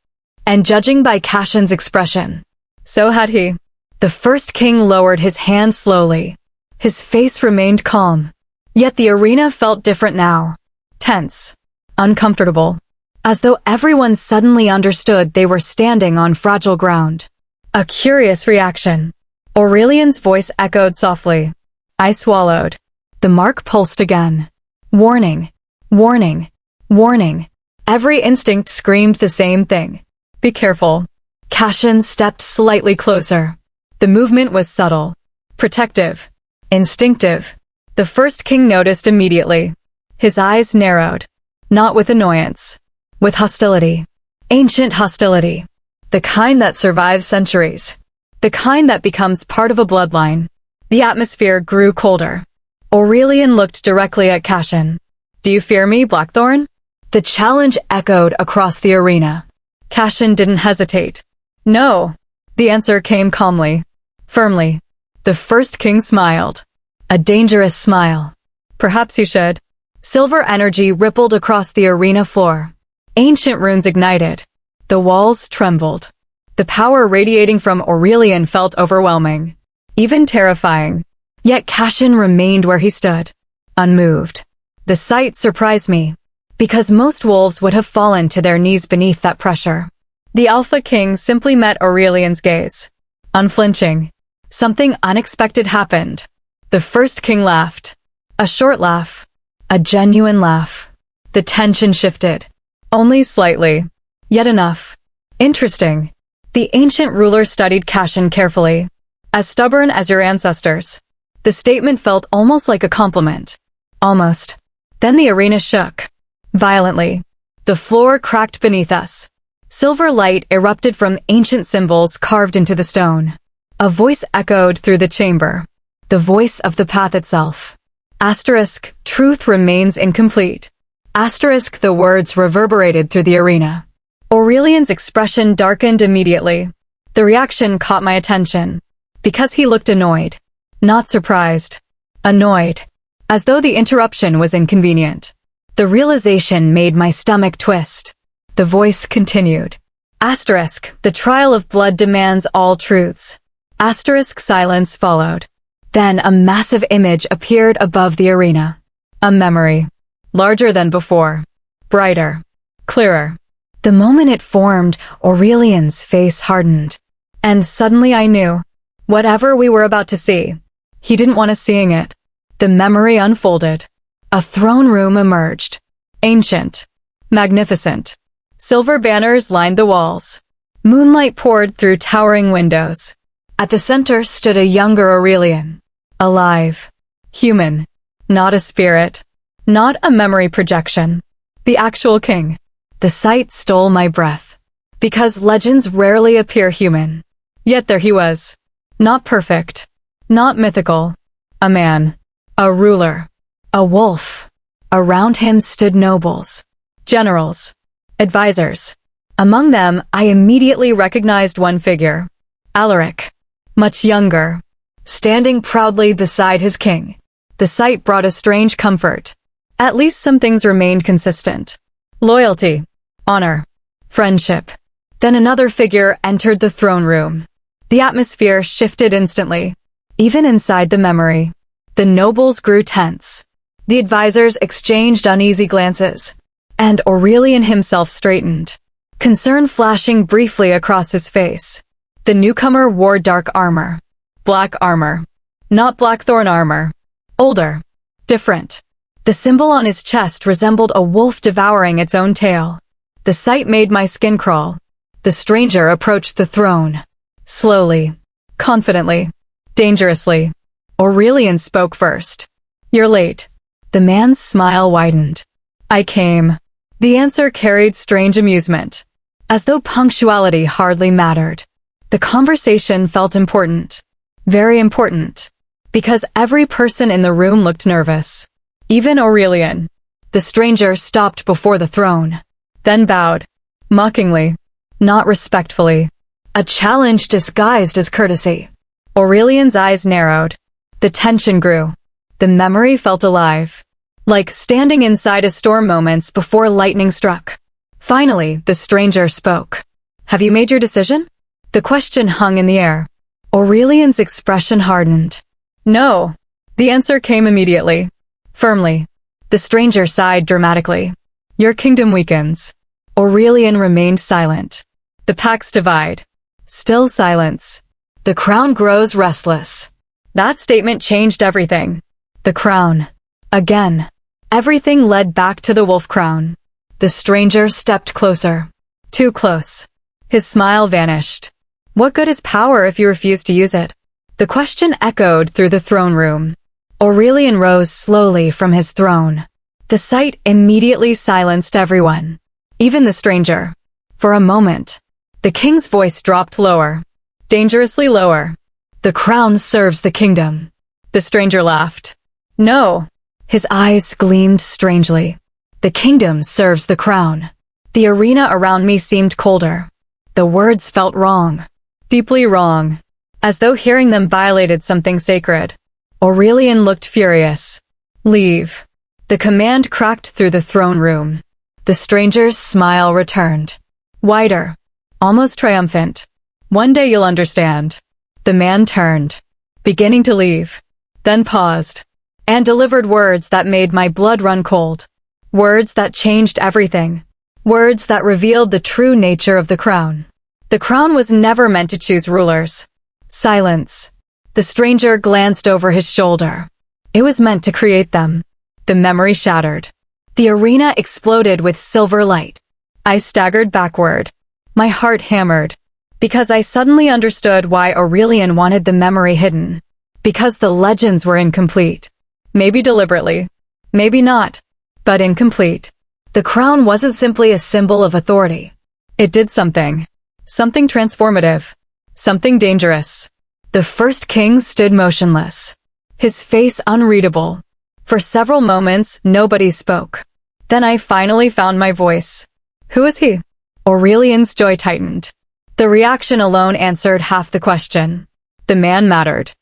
And judging by Cashin's expression, so had he. The first king lowered his hand slowly. His face remained calm. Yet the arena felt different now. Tense. Uncomfortable. As though everyone suddenly understood they were standing on fragile ground. A curious reaction. Aurelian's voice echoed softly. I swallowed. The mark pulsed again. Warning. Warning. Warning. Every instinct screamed the same thing. Be careful. Cassian stepped slightly closer. The movement was subtle, protective, instinctive. The first king noticed immediately. His eyes narrowed, not with annoyance, with hostility. Ancient hostility. The kind that survives centuries. The kind that becomes part of a bloodline. The atmosphere grew colder. Aurelian looked directly at Cassian. Do you fear me, Blackthorn? The challenge echoed across the arena. Cassian didn't hesitate. No. The answer came calmly, firmly. The first king smiled. A dangerous smile. Perhaps you should. Silver energy rippled across the arena floor. Ancient runes ignited. The walls trembled. The power radiating from Aurelian felt overwhelming, even terrifying. Yet Cassian remained where he stood, unmoved. The sight surprised me, because most wolves would have fallen to their knees beneath that pressure. The Alpha King simply met Aurelian's gaze, unflinching. Something unexpected happened. The first king laughed. A short laugh. A genuine laugh. The tension shifted. Only slightly. Yet enough. Interesting. The ancient ruler studied Cassian carefully. As stubborn as your ancestors. The statement felt almost like a compliment. Almost. Then the arena shook. Violently. The floor cracked beneath us. Silver light erupted from ancient symbols carved into the stone. A voice echoed through the chamber. The voice of the path itself. Asterisk, truth remains incomplete. Asterisk, the words reverberated through the arena. Aurelian's expression darkened immediately. The reaction caught my attention. Because he looked annoyed. Not surprised. Annoyed. As though the interruption was inconvenient. The realization made my stomach twist. The voice continued. Asterisk, the trial of blood demands all truths. Asterisk, silence followed. Then a massive image appeared above the arena. A memory. Larger than before. Brighter. Clearer. The moment it formed, Aurelian's face hardened. And suddenly I knew. Whatever we were about to see. He didn't want us seeing it. The memory unfolded. A throne room emerged. Ancient. Magnificent. Silver banners lined the walls. Moonlight poured through towering windows. At the center stood a younger Aurelian. Alive. Human. Not a spirit. Not a memory projection. The actual king. The sight stole my breath. Because legends rarely appear human. Yet there he was. Not perfect. Not mythical. A man. A ruler. A wolf. Around him stood nobles. Generals. Advisors. Among them, I immediately recognized one figure. Alaric. Much younger. Standing proudly beside his king. The sight brought a strange comfort. At least some things remained consistent. Loyalty. Honor. Friendship. Then another figure entered the throne room. The atmosphere shifted instantly. Even inside the memory. The nobles grew tense. The advisors exchanged uneasy glances. And Aurelian himself straightened. Concern flashing briefly across his face. The newcomer wore dark armor. Black armor. Not blackthorn armor. Older. Different. The symbol on his chest resembled a wolf devouring its own tail. The sight made my skin crawl. The stranger approached the throne. Slowly. Confidently. Dangerously. Aurelian spoke first. You're late. The man's smile widened. I came. The answer carried strange amusement. As though punctuality hardly mattered. The conversation felt important. Very important. Because every person in the room looked nervous. Even Aurelian. The stranger stopped before the throne. Then bowed. Mockingly. Not respectfully. A challenge disguised as courtesy. Aurelian's eyes narrowed. The tension grew. The memory felt alive. Like standing inside a storm moments before lightning struck. Finally, the stranger spoke. Have you made your decision? The question hung in the air. Aurelian's expression hardened. No. The answer came immediately. Firmly. The stranger sighed dramatically. Your kingdom weakens. Aurelian remained silent. The packs divide. Still silence. The crown grows restless. That statement changed everything. The crown. Again. Everything led back to the wolf crown. The stranger stepped closer. Too close. His smile vanished. What good is power if you refuse to use it? The question echoed through the throne room. Aurelian rose slowly from his throne. The sight immediately silenced everyone, even the stranger. For a moment, the king's voice dropped lower, dangerously lower. The crown serves the kingdom. The stranger laughed. No. His eyes gleamed strangely. The kingdom serves the crown. The arena around me seemed colder. The words felt wrong. Deeply wrong. As though hearing them violated something sacred. Aurelian looked furious. Leave. The command cracked through the throne room. The stranger's smile returned. Wider. Almost triumphant. One day you'll understand. The man turned, beginning to leave, then paused, and delivered words that made my blood run cold. Words that changed everything. Words that revealed the true nature of the crown. The crown was never meant to choose rulers. Silence. The stranger glanced over his shoulder. It was meant to create them. The memory shattered. The arena exploded with silver light. I staggered backward. My heart hammered. Because I suddenly understood why Aurelian wanted the memory hidden. Because the legends were incomplete. Maybe deliberately. Maybe not. But incomplete. The crown wasn't simply a symbol of authority. It did something. Something transformative. Something dangerous. The first king stood motionless. His face unreadable. For several moments, nobody spoke. Then I finally found my voice. Who is he? Aurelian's jaw tightened. The reaction alone answered half the question. The man mattered.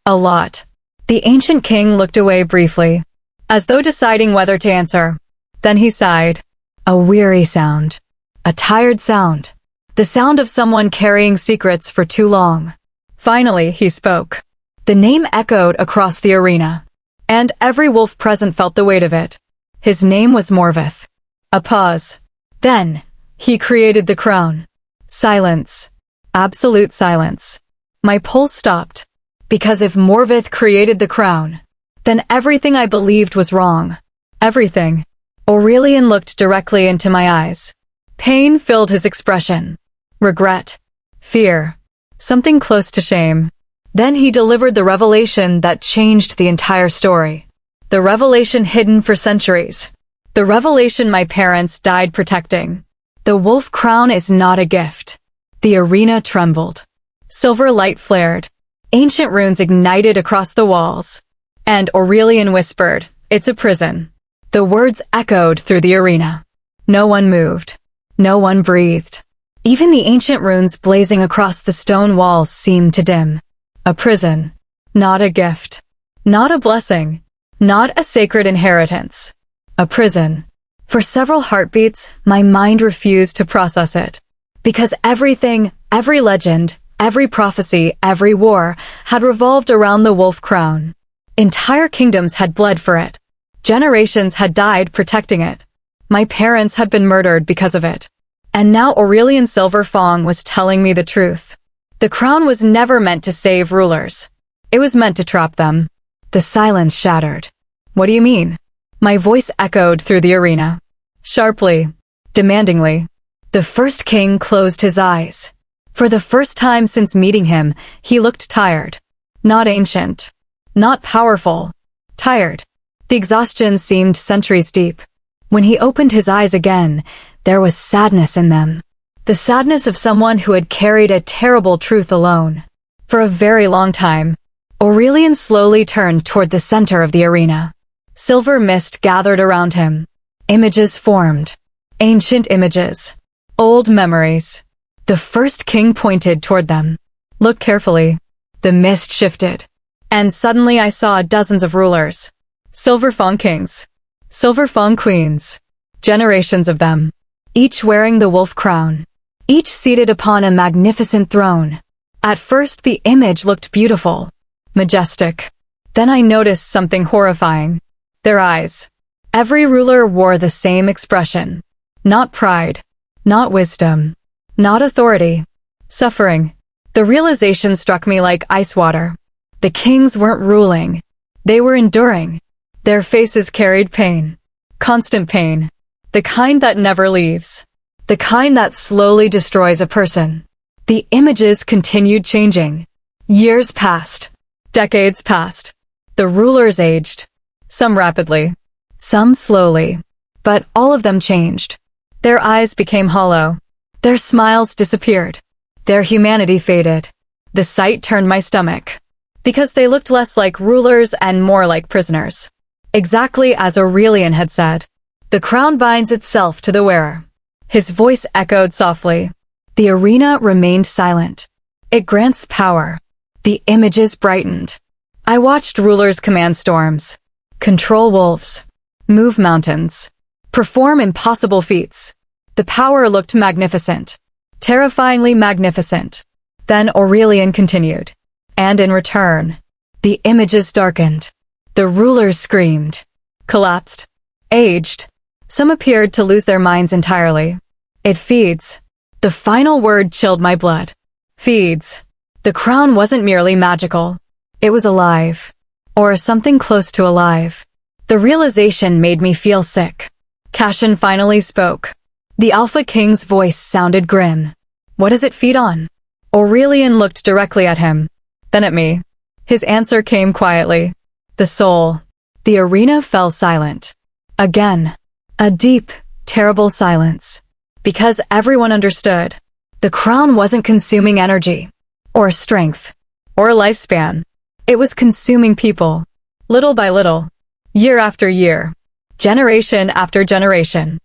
A lot. The ancient king looked away briefly, as though deciding whether to answer. Then he sighed. A weary sound. A tired sound. The sound of someone carrying secrets for too long. Finally, he spoke. The name echoed across the arena, and every wolf present felt the weight of it. His name was Morvith. A pause. Then, he created the crown. Silence. Absolute silence. My pulse stopped. Because if Morvith created the crown, then everything I believed was wrong. Everything. Aurelian looked directly into my eyes. Pain filled his expression. Regret. Fear. Something close to shame. Then he delivered the revelation that changed the entire story. The revelation hidden for centuries. The revelation my parents died protecting. The wolf crown is not a gift. The arena trembled. Silver light flared. Ancient runes ignited across the walls. And Aurelian whispered, "It's a prison." The words echoed through the arena. No one moved. No one breathed. Even the ancient runes blazing across the stone walls seemed to dim. A prison. Not a gift. Not a blessing. Not a sacred inheritance. A prison. For several heartbeats, my mind refused to process it. Because everything, every legend, every prophecy, every war, had revolved around the wolf crown. Entire kingdoms had bled for it. Generations had died protecting it. My parents had been murdered because of it. And now Aurelian Silverfang was telling me the truth. The crown was never meant to save rulers. It was meant to trap them. The silence shattered. What do you mean? My voice echoed through the arena. Sharply. Demandingly. The first king closed his eyes. For the first time since meeting him, he looked tired. Not ancient. Not powerful. Tired. The exhaustion seemed centuries deep. When he opened his eyes again, there was sadness in them. The sadness of someone who had carried a terrible truth alone. For a very long time, Aurelian slowly turned toward the center of the arena. Silver mist gathered around him. Images formed. Ancient images. Old memories. The first king pointed toward them. Look carefully. The mist shifted. And suddenly I saw dozens of rulers. Silverfang kings. Silverfang queens. Generations of them. Each wearing the wolf crown. Each seated upon a magnificent throne. At first the image looked beautiful. Majestic. Then I noticed something horrifying. Their eyes. Every ruler wore the same expression. Not pride. Not wisdom. Not authority. Suffering. The realization struck me like ice water. The kings weren't ruling. They were enduring. Their faces carried pain. Constant pain. The kind that never leaves. The kind that slowly destroys a person. The images continued changing. Years passed. Decades passed. The rulers aged. Some rapidly. Some slowly. But all of them changed. Their eyes became hollow. Their smiles disappeared. Their humanity faded. The sight turned my stomach. Because they looked less like rulers and more like prisoners. Exactly as Aurelian had said. The crown binds itself to the wearer. His voice echoed softly. The arena remained silent. It grants power. The images brightened. I watched rulers command storms, control wolves, move mountains, perform impossible feats. The power looked magnificent, terrifyingly magnificent. Then Aurelian continued. And in return, the images darkened. The rulers screamed, collapsed, aged. Some appeared to lose their minds entirely. It feeds. The final word chilled my blood. Feeds. The crown wasn't merely magical. It was alive. Or something close to alive. The realization made me feel sick. Cashin finally spoke. The Alpha King's voice sounded grim. What does it feed on? Aurelian looked directly at him, then at me. His answer came quietly. The soul. The arena fell silent. Again. A deep, terrible silence. Because everyone understood. The crown wasn't consuming energy. Or strength. Or lifespan. It was consuming people. Little by little. Year after year. Generation after generation.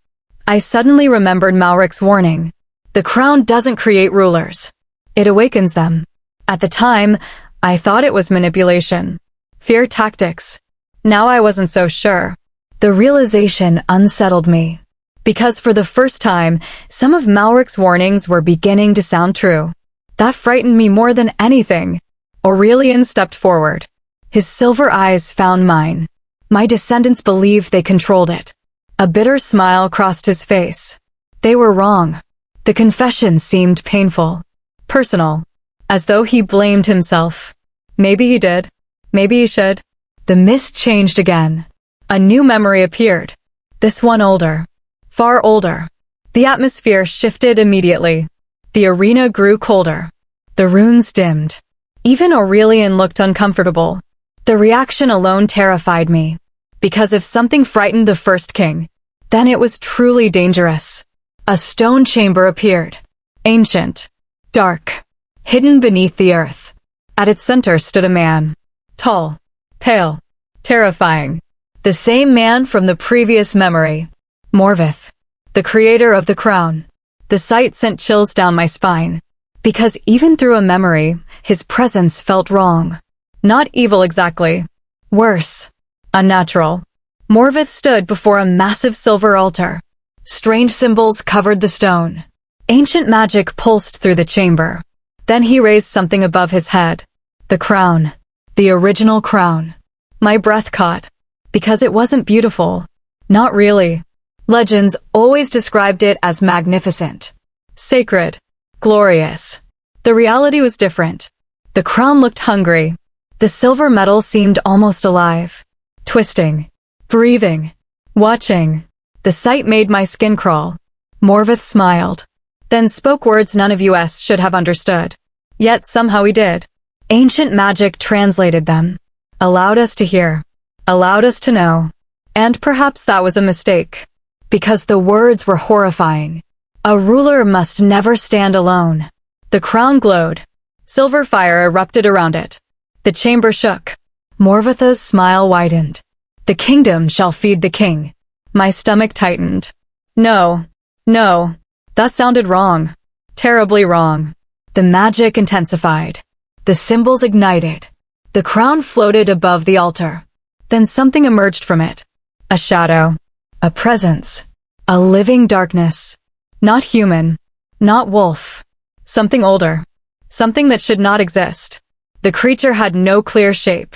I suddenly remembered Malric's warning. The crown doesn't create rulers. It awakens them. At the time, I thought it was manipulation. Fear tactics. Now I wasn't so sure. The realization unsettled me. Because for the first time, some of Malric's warnings were beginning to sound true. That frightened me more than anything. Aurelian stepped forward. His silver eyes found mine. My descendants believed they controlled it. A bitter smile crossed his face. They were wrong. The confession seemed painful. Personal. As though he blamed himself. Maybe he did. Maybe he should. The mist changed again. A new memory appeared. This one older. Far older. The atmosphere shifted immediately. The arena grew colder. The runes dimmed. Even Aurelian looked uncomfortable. The reaction alone terrified me. Because if something frightened the first king, then it was truly dangerous. A stone chamber appeared. Ancient. Dark. Hidden beneath the earth. At its center stood a man. Tall. Pale. Terrifying. The same man from the previous memory. Morvith. The creator of the crown. The sight sent chills down my spine. Because even through a memory, his presence felt wrong. Not evil exactly. Worse. Unnatural. Morvith stood before a massive silver altar. Strange symbols covered the stone. Ancient magic pulsed through the chamber. Then he raised something above his head. The crown. The original crown. My breath caught. Because it wasn't beautiful. Not really. Legends always described it as magnificent. Sacred. Glorious. The reality was different. The crown looked hungry. The silver metal seemed almost alive. Twisting. Breathing. Watching. The sight made my skin crawl. Morvith smiled. Then spoke words none of us should have understood. Yet somehow he did. Ancient magic translated them. Allowed us to hear. Allowed us to know. And perhaps that was a mistake. Because the words were horrifying. A ruler must never stand alone. The crown glowed. Silver fire erupted around it. The chamber shook. Morvitha's smile widened. The kingdom shall feed the king. My stomach tightened. No. No. That sounded wrong. Terribly wrong. The magic intensified. The symbols ignited. The crown floated above the altar. Then something emerged from it. A shadow. A presence. A living darkness. Not human. Not wolf. Something older. Something that should not exist. The creature had no clear shape.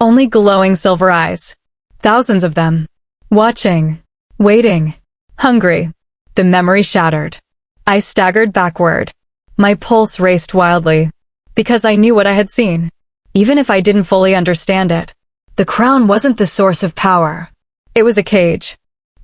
Only glowing silver eyes. Thousands of them. Watching. Waiting. Hungry. The memory shattered. I staggered backward. My pulse raced wildly. Because I knew what I had seen. Even if I didn't fully understand it. The crown wasn't the source of power. It was a cage.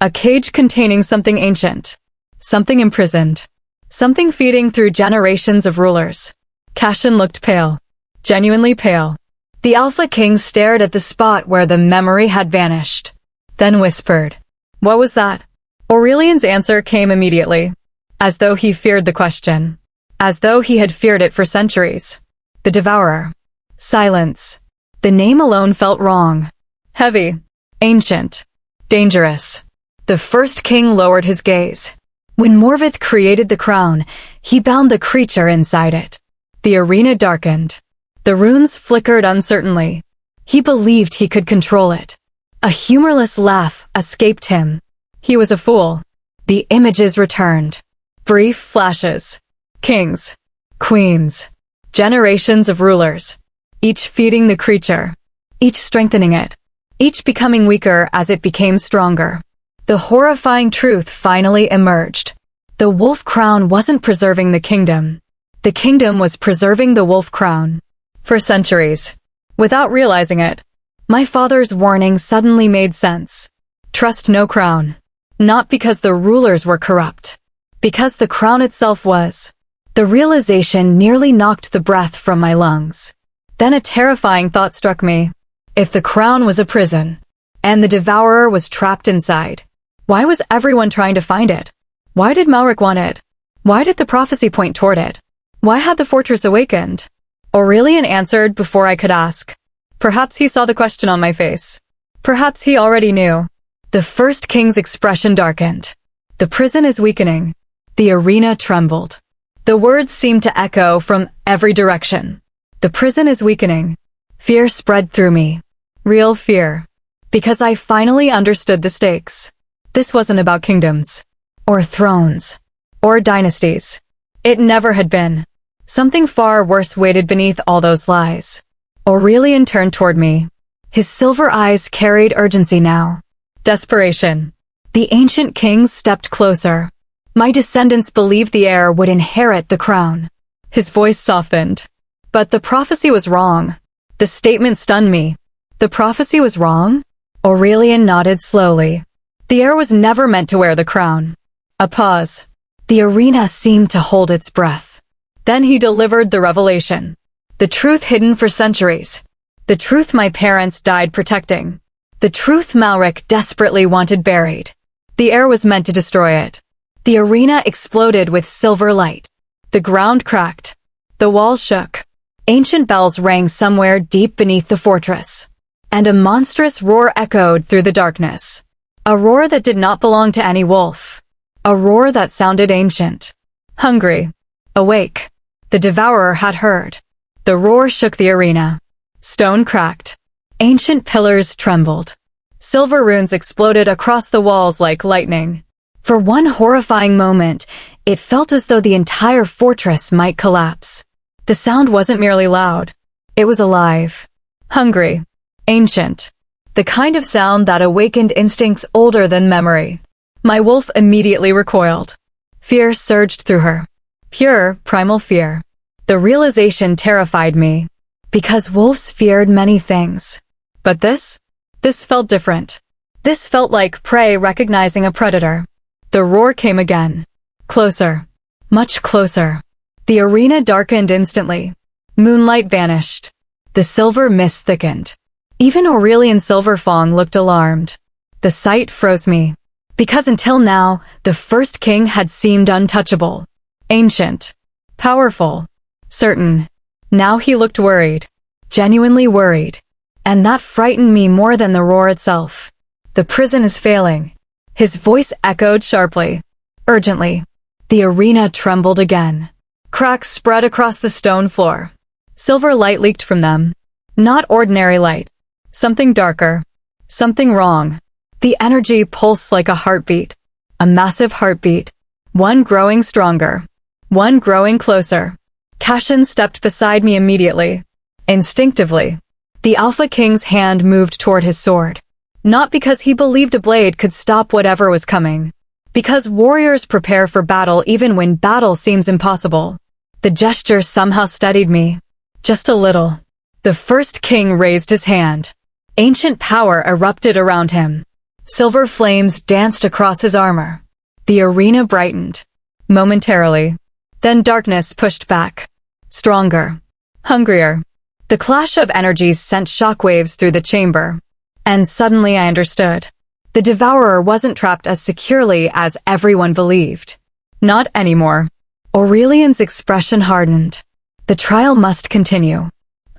A cage containing something ancient. Something imprisoned. Something feeding through generations of rulers. Cashin looked pale. Genuinely pale. The Alpha King stared at the spot where the memory had vanished. Then whispered, "What was that?" Aurelian's answer came immediately. As though he feared the question. As though he had feared it for centuries. The Devourer. Silence. The name alone felt wrong. Heavy. Ancient. Dangerous. The first king lowered his gaze. When Morvith created the crown, he bound the creature inside it. The arena darkened. The runes flickered uncertainly. He believed he could control it. A humorless laugh escaped him. He was a fool. The images returned. Brief flashes. Kings. Queens. Generations of rulers. Each feeding the creature. Each strengthening it. Each becoming weaker as it became stronger. The horrifying truth finally emerged. The wolf crown wasn't preserving the kingdom. The kingdom was preserving the wolf crown. For centuries. Without realizing it, my father's warning suddenly made sense. Trust no crown. Not because the rulers were corrupt. Because the crown itself was. The realization nearly knocked the breath from my lungs. Then a terrifying thought struck me. If the crown was a prison, and the devourer was trapped inside, why was everyone trying to find it? Why did Malric want it? Why did the prophecy point toward it? Why had the fortress awakened? Aurelian answered before I could ask. Perhaps he saw the question on my face. Perhaps he already knew. The first king's expression darkened. The prison is weakening. The arena trembled. The words seemed to echo from every direction. The prison is weakening. Fear spread through me. Real fear. Because I finally understood the stakes. This wasn't about kingdoms. Or thrones. Or dynasties. It never had been. Something far worse waited beneath all those lies. Aurelian turned toward me. His silver eyes carried urgency now. Desperation. The ancient kings stepped closer. My descendants believed the heir would inherit the crown. His voice softened. But the prophecy was wrong. The statement stunned me. The prophecy was wrong? Aurelian nodded slowly. The heir was never meant to wear the crown. A pause. The arena seemed to hold its breath. Then he delivered the revelation. The truth hidden for centuries. The truth my parents died protecting. The truth Malric desperately wanted buried. The heir was meant to destroy it. The arena exploded with silver light. The ground cracked. The walls shook. Ancient bells rang somewhere deep beneath the fortress. And a monstrous roar echoed through the darkness. A roar that did not belong to any wolf. A roar that sounded ancient. Hungry. Awake. The devourer had heard. The roar shook the arena. Stone cracked. Ancient pillars trembled. Silver runes exploded across the walls like lightning. For one horrifying moment, it felt as though the entire fortress might collapse. The sound wasn't merely loud. It was alive. Hungry. Ancient. The kind of sound that awakened instincts older than memory. My wolf immediately recoiled. Fear surged through her. Pure, primal fear. The realization terrified me. Because wolves feared many things. But this felt different. This felt like prey recognizing a predator. The roar came again. Closer. Much closer. The arena darkened instantly. Moonlight vanished. The silver mist thickened. Even Aurelian Silverfang looked alarmed. The sight froze me. Because until now, the first king had seemed untouchable. Ancient. Powerful. Certain. Now he looked worried. Genuinely worried. And that frightened me more than the roar itself. The prison is failing. His voice echoed sharply. Urgently. The arena trembled again. Cracks spread across the stone floor. Silver light leaked from them. Not ordinary light. Something darker. Something wrong. The energy pulsed like a heartbeat. A massive heartbeat. One growing stronger. One growing closer. Cashin stepped beside me immediately. Instinctively. The Alpha King's hand moved toward his sword. Not because he believed a blade could stop whatever was coming. Because warriors prepare for battle even when battle seems impossible. The gesture somehow steadied me. Just a little. The first king raised his hand. Ancient power erupted around him. Silver flames danced across his armor. The arena brightened. Momentarily. Then darkness pushed back. Stronger. Hungrier. The clash of energies sent shockwaves through the chamber. And suddenly I understood. The Devourer wasn't trapped as securely as everyone believed. Not anymore. Aurelian's expression hardened. The trial must continue.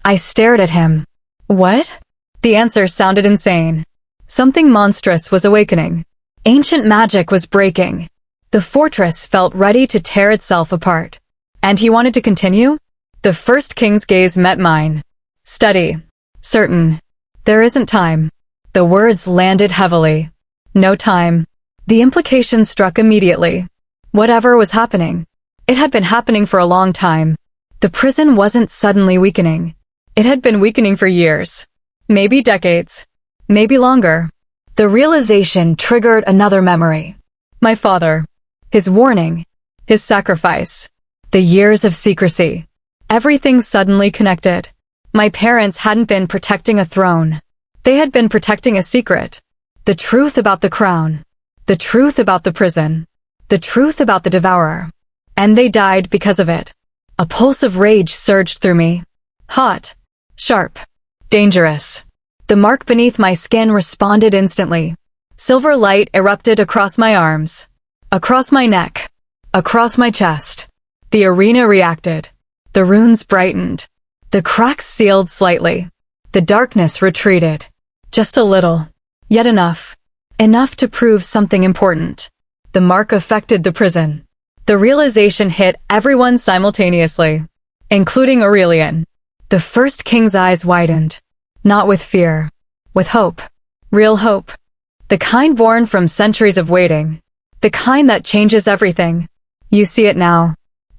I stared at him. What? The answer sounded insane. Something monstrous was awakening. Ancient magic was breaking. The fortress felt ready to tear itself apart. And he wanted to continue? The first king's gaze met mine. Steady. Certain. There isn't time. The words landed heavily. No time. The implication struck immediately. Whatever was happening. It had been happening for a long time. The prison wasn't suddenly weakening. It had been weakening for years. Maybe decades. Maybe longer. The realization triggered another memory. My father. His warning. His sacrifice. The years of secrecy. Everything suddenly connected. My parents hadn't been protecting a throne. They had been protecting a secret. The truth about the crown. The truth about the prison. The truth about the Devourer. And they died because of it. A pulse of rage surged through me. Hot. Sharp. Dangerous. The mark beneath my skin responded instantly. Silver light erupted across my arms. Across my neck. Across my chest. The arena reacted. The runes brightened. The cracks sealed slightly. The darkness retreated. Just a little. Yet enough. Enough to prove something important. The mark affected the prison. The realization hit everyone simultaneously, including Aurelian. The first king's eyes widened. Not with fear. With hope. Real hope. The kind born from centuries of waiting. The kind that changes everything. You see it now.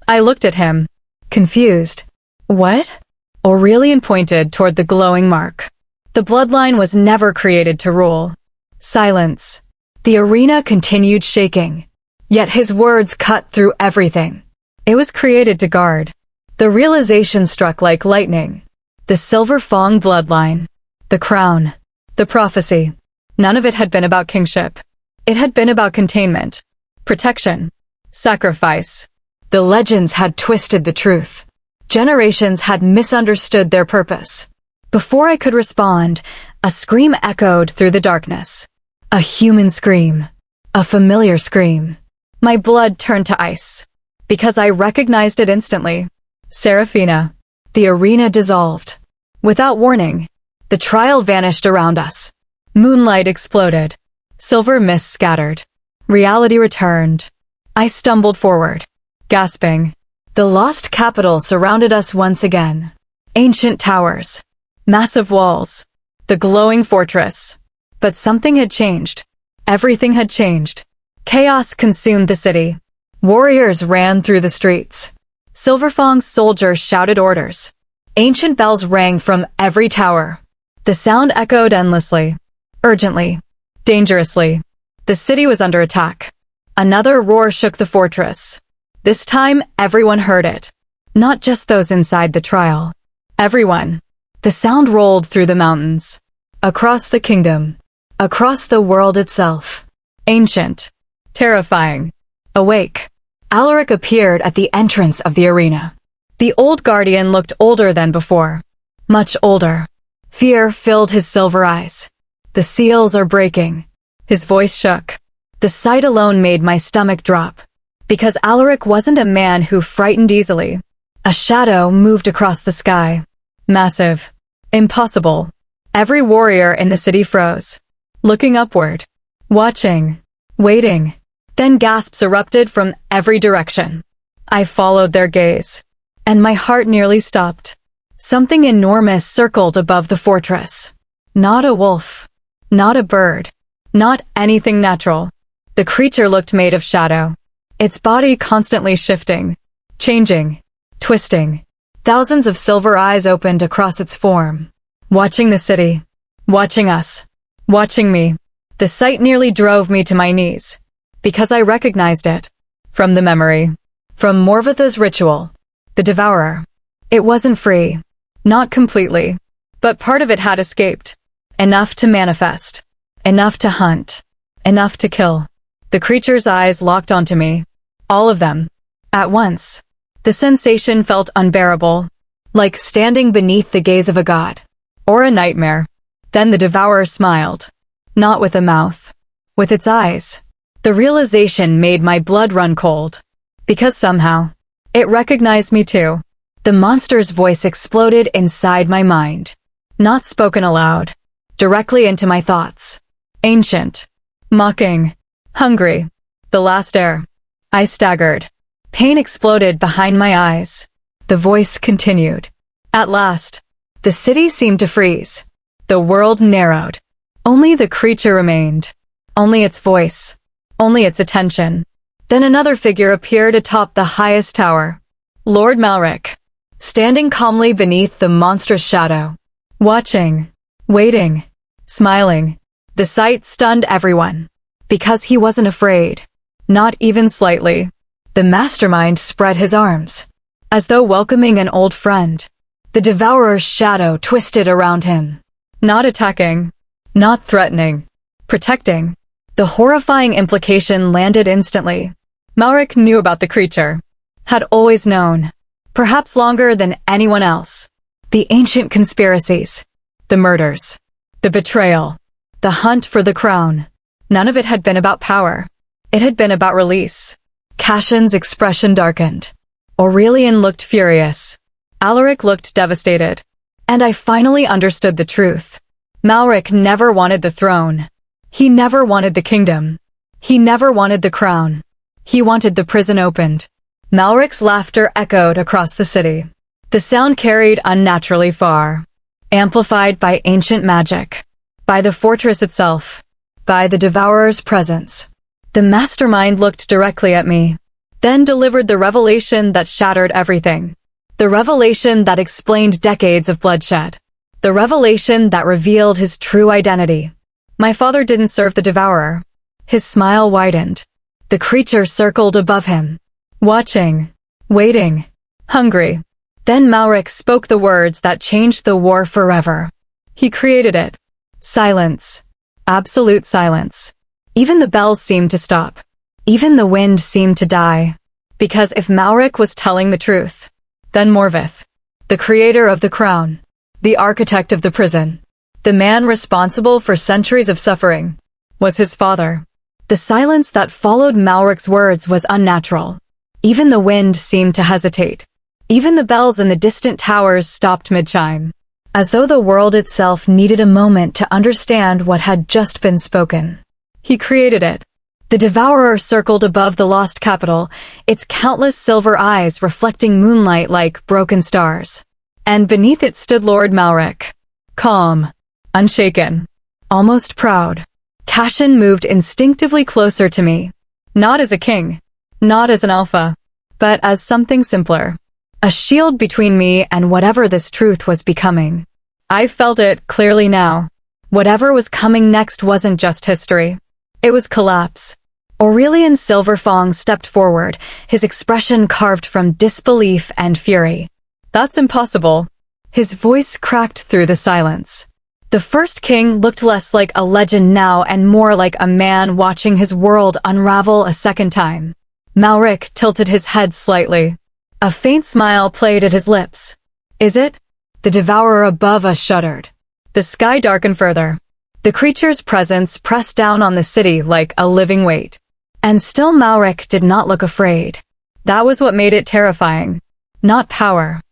I looked at him. Confused. What? Aurelian pointed toward the glowing mark. The bloodline was never created to rule. Silence. The arena continued shaking. Yet his words cut through everything. It was created to guard. The realization struck like lightning. The Silver Fang bloodline. The crown. The prophecy. None of it had been about kingship. It had been about containment. Protection. Sacrifice. The legends had twisted the truth. Generations had misunderstood their purpose. Before I could respond, a scream echoed through the darkness. A human scream. A familiar scream. My blood turned to ice. Because I recognized it instantly. Seraphina. The arena dissolved. Without warning, the trial vanished around us. Moonlight exploded. Silver mist scattered. Reality returned. I stumbled forward, gasping. The lost capital surrounded us once again. Ancient towers. Massive walls. The glowing fortress. But something had changed. Everything had changed. Chaos consumed the city. Warriors ran through the streets. Silverfang's soldiers shouted orders. Ancient bells rang from every tower. The sound echoed endlessly. Urgently. Dangerously. The city was under attack. Another roar shook the fortress. This time, everyone heard it. Not just those inside the trial. Everyone. The sound rolled through the mountains. Across the kingdom. Across the world itself. Ancient. Terrifying. Awake. Alaric appeared at the entrance of the arena. The old guardian looked older than before. Much older. Fear filled his silver eyes. The seals are breaking. His voice shook. The sight alone made my stomach drop. Because Alaric wasn't a man who frightened easily. A shadow moved across the sky. Massive. Impossible. Every warrior in the city froze. Looking upward. Watching. Waiting. Then gasps erupted from every direction. I followed their gaze. And my heart nearly stopped. Something enormous circled above the fortress. Not a wolf. Not a bird. Not anything natural. The creature looked made of shadow. Its body constantly shifting. Changing. Twisting. Thousands of silver eyes opened across its form. Watching the city. Watching us. Watching me. The sight nearly drove me to my knees. Because I recognized it. From the memory. From Morvatha's ritual. The Devourer. It wasn't free. Not completely. But part of it had escaped. Enough to manifest. Enough to hunt. Enough to kill. The creature's eyes locked onto me. All of them. At once. The sensation felt unbearable, like standing beneath the gaze of a god. Or a nightmare. Then the devourer smiled. Not with a mouth. With its eyes. The realization made my blood run cold. Because somehow, it recognized me too. The monster's voice exploded inside my mind. Not spoken aloud. Directly into my thoughts. Ancient. Mocking. Hungry. The last heir. I staggered. Pain exploded behind my eyes. The voice continued. At last, the city seemed to freeze. The world narrowed. Only the creature remained. Only its voice. Only its attention. Then another figure appeared atop the highest tower. Lord Malric. Standing calmly beneath the monstrous shadow. Watching. Waiting. Smiling. The sight stunned everyone. Because he wasn't afraid. Not even slightly. The mastermind spread his arms. As though welcoming an old friend. The devourer's shadow twisted around him. Not attacking. Not threatening. Protecting. The horrifying implication landed instantly. Malric knew about the creature. Had always known. Perhaps longer than anyone else. The ancient conspiracies. The murders. The betrayal. The hunt for the crown. None of it had been about power. It had been about release. Cashin's expression darkened. Aurelian looked furious. Alaric looked devastated. And I finally understood the truth. Malric never wanted the throne. He never wanted the kingdom. He never wanted the crown. He wanted the prison opened. Malric's laughter echoed across the city. The sound carried unnaturally far. Amplified by ancient magic. By the fortress itself. By the devourer's presence. The mastermind looked directly at me. Then delivered the revelation that shattered everything. The revelation that explained decades of bloodshed. The revelation that revealed his true identity. My father didn't serve the devourer. His smile widened. The creature circled above him. Watching. Waiting. Hungry. Then Malric spoke the words that changed the war forever. He created it. Silence. Absolute silence. Even the bells seemed to stop. Even the wind seemed to die. Because if Malric was telling the truth, then Morvith, the creator of the crown, the architect of the prison, the man responsible for centuries of suffering, was his father. The silence that followed Malric's words was unnatural. Even the wind seemed to hesitate. Even the bells in the distant towers stopped mid-chime, as though the world itself needed a moment to understand what had just been spoken. He created it. The devourer circled above the lost capital, its countless silver eyes reflecting moonlight like broken stars. And beneath it stood Lord Malric. Calm. Unshaken. Almost proud. Cashin moved instinctively closer to me. Not as a king. Not as an alpha. But as something simpler. A shield between me and whatever this truth was becoming. I felt it clearly now. Whatever was coming next wasn't just history. It was collapse. Aurelian Silverfong stepped forward, his expression carved from disbelief and fury. That's impossible. His voice cracked through the silence. The first king looked less like a legend now and more like a man watching his world unravel a second time. Malric tilted his head slightly. A faint smile played at his lips. Is it? The devourer above us shuddered. The sky darkened further. The creature's presence pressed down on the city like a living weight. And still Malric did not look afraid. That was what made it terrifying. Not power.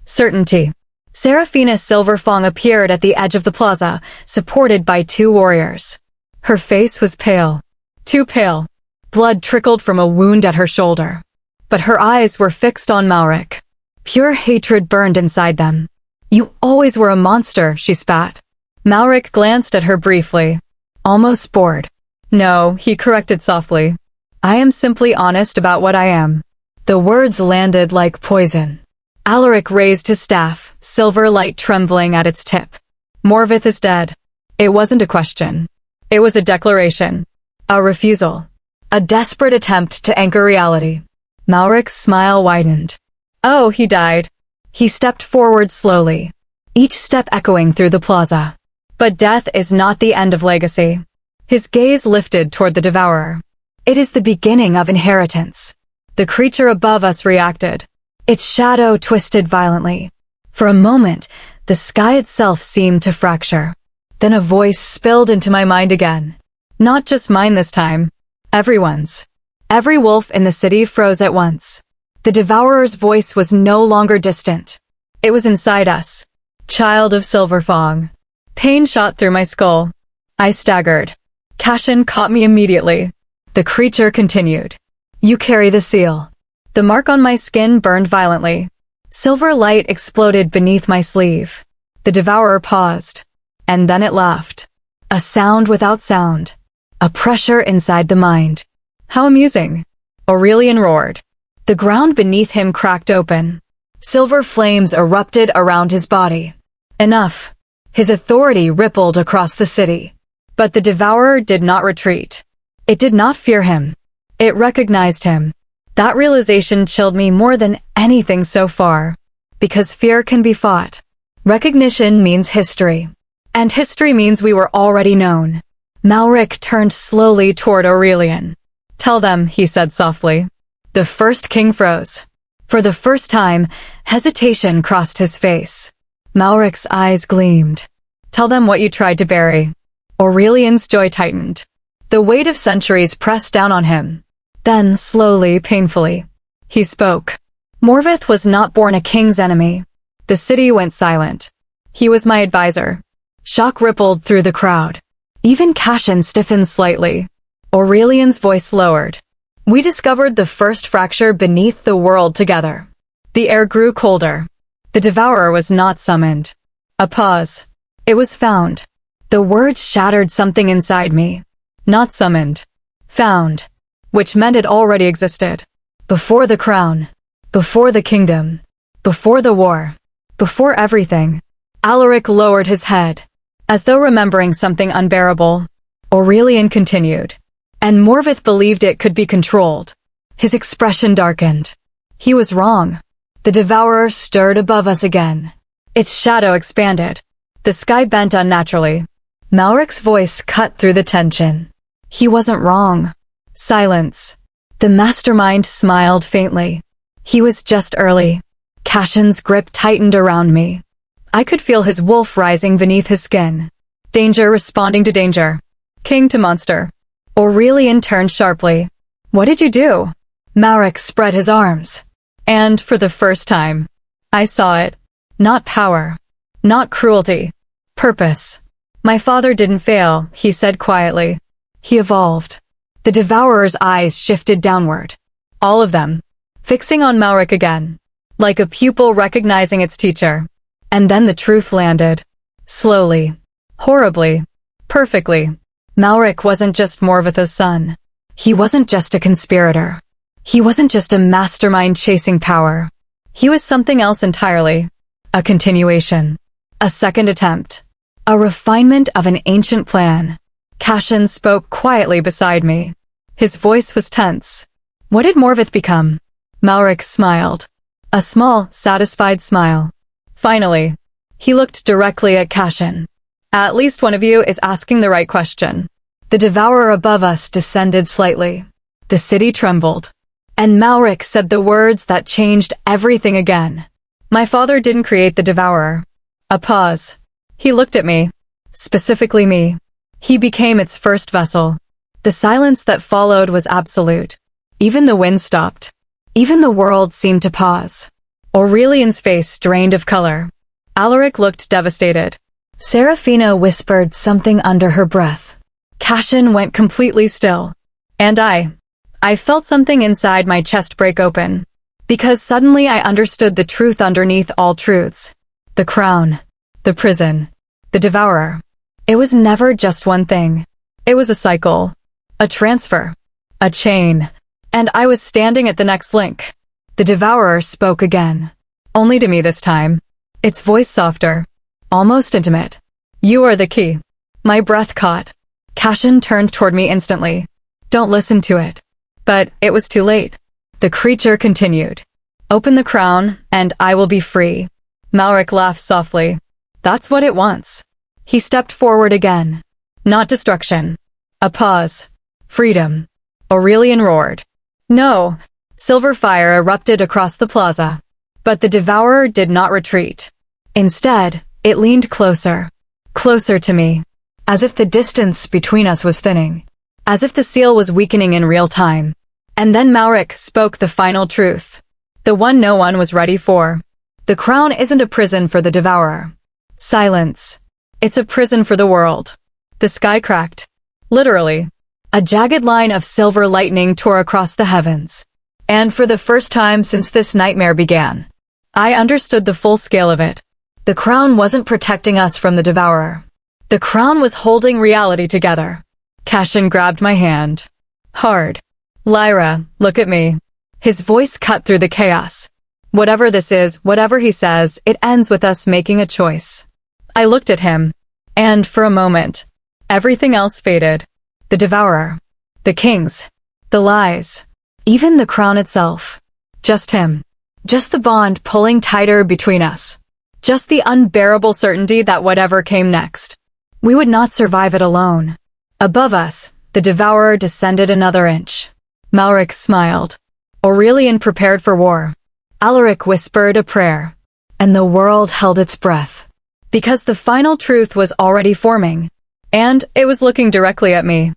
Certainty. Seraphina Silverfong appeared at the edge of the plaza, supported by two warriors. Her face was pale. Too pale. Blood trickled from a wound at her shoulder. But her eyes were fixed on Malric. Pure hatred burned inside them. You always were a monster, she spat. Malric glanced at her briefly. Almost bored. No, he corrected softly. I am simply honest about what I am. The words landed like poison. Alaric raised his staff, silver light trembling at its tip. Morvith is dead. It wasn't a question. It was a declaration. A refusal. A desperate attempt to anchor reality. Malric's smile widened. Oh, he died. He stepped forward slowly, each step echoing through the plaza. But death is not the end of legacy. His gaze lifted toward the devourer. It is the beginning of inheritance. The creature above us reacted. Its shadow twisted violently. For a moment, the sky itself seemed to fracture. Then a voice spilled into my mind again. Not just mine this time. Everyone's. Every wolf in the city froze at once. The devourer's voice was no longer distant. It was inside us. Child of Silverfang. Pain shot through my skull. I staggered. Cashin caught me immediately. The creature continued. You carry the seal. The mark on my skin burned violently. Silver light exploded beneath my sleeve. The devourer paused. And then it laughed. A sound without sound. A pressure inside the mind. How amusing. Aurelian roared. The ground beneath him cracked open. Silver flames erupted around his body. Enough. His authority rippled across the city. But the devourer did not retreat. It did not fear him. It recognized him. That realization chilled me more than anything so far. Because fear can be fought. Recognition means history. And history means we were already known. Malric turned slowly toward Aurelian. Tell them, he said softly. The first king froze. For the first time, hesitation crossed his face. Malric's eyes gleamed. Tell them what you tried to bury. Aurelian's joy tightened. The weight of centuries pressed down on him. Then, slowly, painfully, he spoke. Morvith was not born a king's enemy. The city went silent. He was my advisor. Shock rippled through the crowd. Even Cashin stiffened slightly. Aurelian's voice lowered. We discovered the first fracture beneath the world together. The air grew colder. The devourer was not summoned. A pause. It was found. The words shattered something inside me. Not summoned. Found. Which meant it already existed. Before the crown. Before the kingdom. Before the war. Before everything. Alaric lowered his head. As though remembering something unbearable. Aurelian continued. And Morvith believed it could be controlled. His expression darkened. He was wrong. The devourer stirred above us again. Its shadow expanded. The sky bent unnaturally. Malric's voice cut through the tension. He wasn't wrong. Silence. The mastermind smiled faintly. He was just early. Cashin's grip tightened around me. I could feel his wolf rising beneath his skin. Danger responding to danger. King to monster. Aurelian turned sharply. What did you do? Malric spread his arms. And for the first time, I saw it. Not power. Not cruelty. Purpose. My father didn't fail, he said quietly. He evolved. The devourer's eyes shifted downward. All of them. Fixing on Malric again. Like a pupil recognizing its teacher. And then the truth landed. Slowly. Horribly. Perfectly. Malric wasn't just Morvith's son. He wasn't just a conspirator. He wasn't just a mastermind chasing power. He was something else entirely. A continuation. A second attempt. A refinement of an ancient plan. Cashin spoke quietly beside me. His voice was tense. What did Morvith become? Malric smiled. A small, satisfied smile. Finally, he looked directly at Cashin. At least one of you is asking the right question. The devourer above us descended slightly. The city trembled. And Malric said the words that changed everything again. My father didn't create the devourer. A pause. He looked at me. Specifically me. He became its first vessel. The silence that followed was absolute. Even the wind stopped. Even the world seemed to pause. Aurelian's face drained of color. Alaric looked devastated. Serafina whispered something under her breath. Cashin went completely still. And I felt something inside my chest break open. Because suddenly I understood the truth underneath all truths. The crown. The prison. The devourer. It was never just one thing. It was a cycle. A transfer. A chain. And I was standing at the next link. The devourer spoke again. Only to me this time. Its voice softer. Almost intimate. You are the key. My breath caught. Cashin turned toward me instantly. Don't listen to it. But it was too late. The creature continued. Open the crown, and I will be free. Malric laughed softly. That's what it wants. He stepped forward again. Not destruction. A pause. Freedom. Aurelian roared. No. Silver fire erupted across the plaza. But the devourer did not retreat. Instead, it leaned closer. Closer to me. As if the distance between us was thinning. As if the seal was weakening in real time. And then Malric spoke the final truth. The one no one was ready for. The crown isn't a prison for the devourer. Silence. It's a prison for the world. The sky cracked. Literally. A jagged line of silver lightning tore across the heavens. And for the first time since this nightmare began, I understood the full scale of it. The crown wasn't protecting us from the devourer. The crown was holding reality together. Cassian grabbed my hand. Hard. Lyra, look at me. His voice cut through the chaos. Whatever this is, whatever he says, it ends with us making a choice. I looked at him. And for a moment, everything else faded. The devourer. The kings. The lies. Even the crown itself. Just him. Just the bond pulling tighter between us. Just the unbearable certainty that whatever came next, we would not survive it alone. Above us, the devourer descended another inch. Malric smiled. Aurelian prepared for war. Alaric whispered a prayer. And the world held its breath. Because the final truth was already forming. And it was looking directly at me.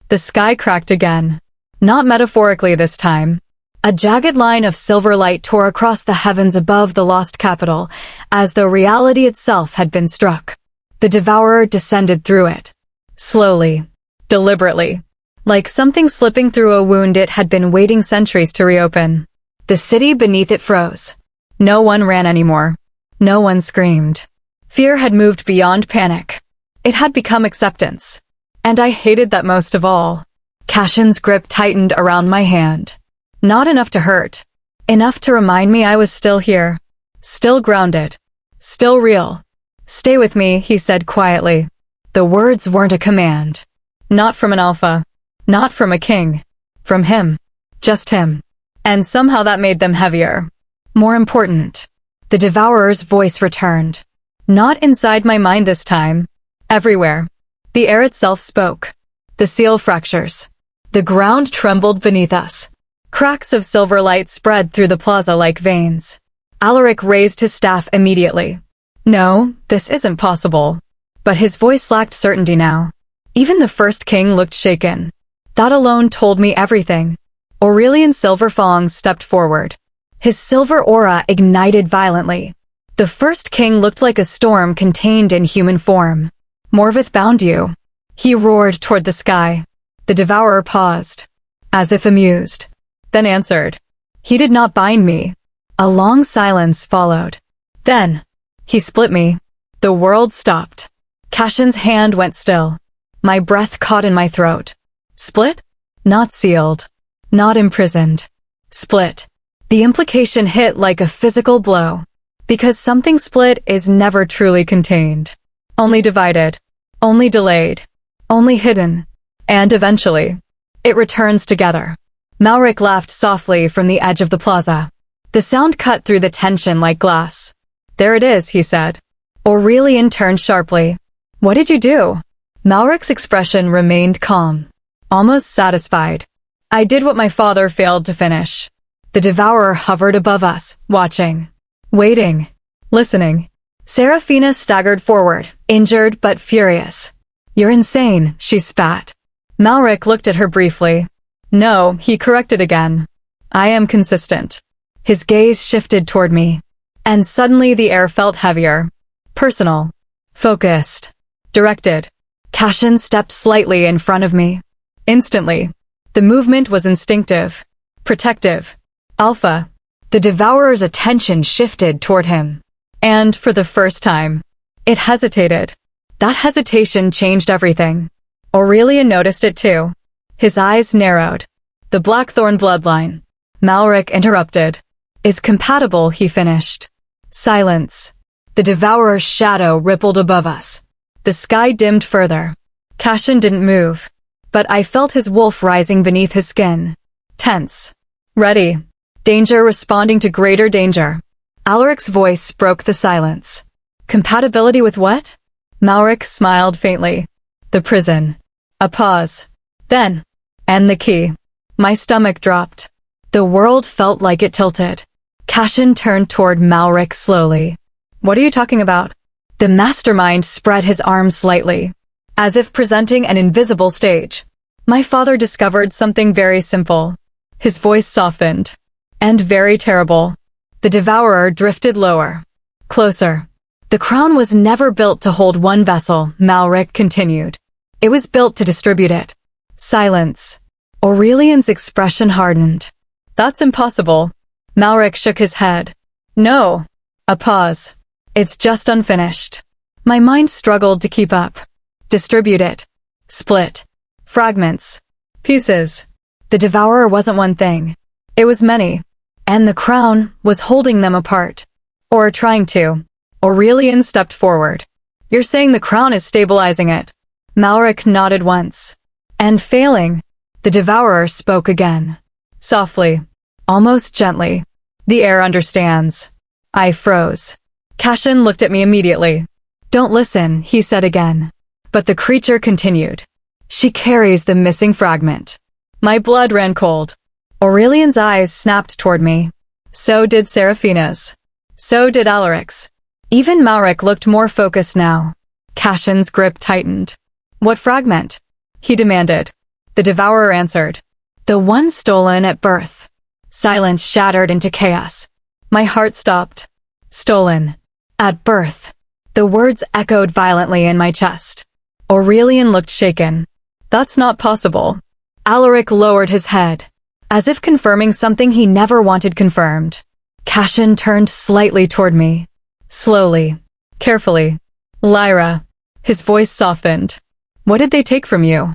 The sky cracked again. Not metaphorically this time. A jagged line of silver light tore across the heavens above the lost capital, as though reality itself had been struck. The devourer descended through it. Slowly. Deliberately. Like something slipping through a wound it had been waiting centuries to reopen. The city beneath it froze. No one ran anymore. No one screamed. Fear had moved beyond panic. It had become acceptance. And I hated that most of all. Cassian's grip tightened around my hand. Not enough to hurt. Enough to remind me I was still here. Still grounded. Still real. Stay with me, he said quietly. The words weren't a command. Not from an alpha. Not from a king. From him. Just him. And somehow that made them heavier. More important. The devourer's voice returned. Not inside my mind this time. Everywhere. The air itself spoke. The seal fractures. The ground trembled beneath us. Cracks of silver light spread through the plaza like veins. Alaric raised his staff immediately. No, this isn't possible. But his voice lacked certainty now. Even the first king looked shaken. That alone told me everything. Aurelian Silverfang stepped forward. His silver aura ignited violently. The first king looked like a storm contained in human form. Morvith bound you. He roared toward the sky. The devourer paused, as if amused, then answered. He did not bind me. A long silence followed. Then, he split me. The world stopped. Cassian's hand went still. My breath caught in my throat. Split? Not sealed. Not imprisoned. Split. The implication hit like a physical blow. Because something split is never truly contained. Only divided. Only delayed. Only hidden. And eventually, it returns together. Malric laughed softly from the edge of the plaza. The sound cut through the tension like glass. There it is, he said. Aurelian turned sharply. What did you do? Malric's expression remained calm. Almost satisfied. I did what my father failed to finish. The devourer hovered above us, watching. Waiting. Listening. Seraphina staggered forward, injured but furious. You're insane, she spat. Malric looked at her briefly. No, he corrected again. I am consistent. His gaze shifted toward me. And suddenly the air felt heavier. Personal. Focused. Directed. Cassian stepped slightly in front of me. Instantly. The movement was instinctive. Protective. Alpha. The devourer's attention shifted toward him. And for the first time, it hesitated. That hesitation changed everything. Aurelian noticed it too. His eyes narrowed. The Blackthorn bloodline. Malric interrupted. Is compatible, he finished. Silence. The devourer's shadow rippled above us. The sky dimmed further. Cassian didn't move. But I felt his wolf rising beneath his skin. Tense. Ready. Danger responding to greater danger. Alaric's voice broke the silence. Compatibility with what? Malric smiled faintly. The prison. A pause. Then, and the key. My stomach dropped. The world felt like it tilted. Cashin turned toward Malric slowly. What are you talking about? The mastermind spread his arms slightly, as if presenting an invisible stage. My father discovered something very simple. His voice softened. And very terrible. The devourer drifted lower. Closer. The crown was never built to hold one vessel, Malric continued. It was built to distribute it. Silence. Aurelian's expression hardened. That's impossible. Malric shook his head. No. A pause. It's just unfinished. My mind struggled to keep up. Distribute it. Split. Fragments. Pieces. The devourer wasn't one thing. It was many. And the crown was holding them apart. Or trying to. Aurelian stepped forward. You're saying the crown is stabilizing it? Malric nodded once. And failing. The devourer spoke again. Softly. Almost gently. The air understands. I froze. Cashin looked at me immediately. Don't listen, he said again. But the creature continued. She carries the missing fragment. My blood ran cold. Aurelian's eyes snapped toward me. So did Seraphina's. So did Alaric's. Even Malric looked more focused now. Cashin's grip tightened. What fragment? He demanded. The devourer answered. The one stolen at birth. Silence shattered into chaos. My heart stopped. Stolen. At birth. The words echoed violently in my chest. Aurelian looked shaken. That's not possible. Alaric lowered his head, as if confirming something he never wanted confirmed. Cashin turned slightly toward me. Slowly. Carefully. Lyra. His voice softened. What did they take from you?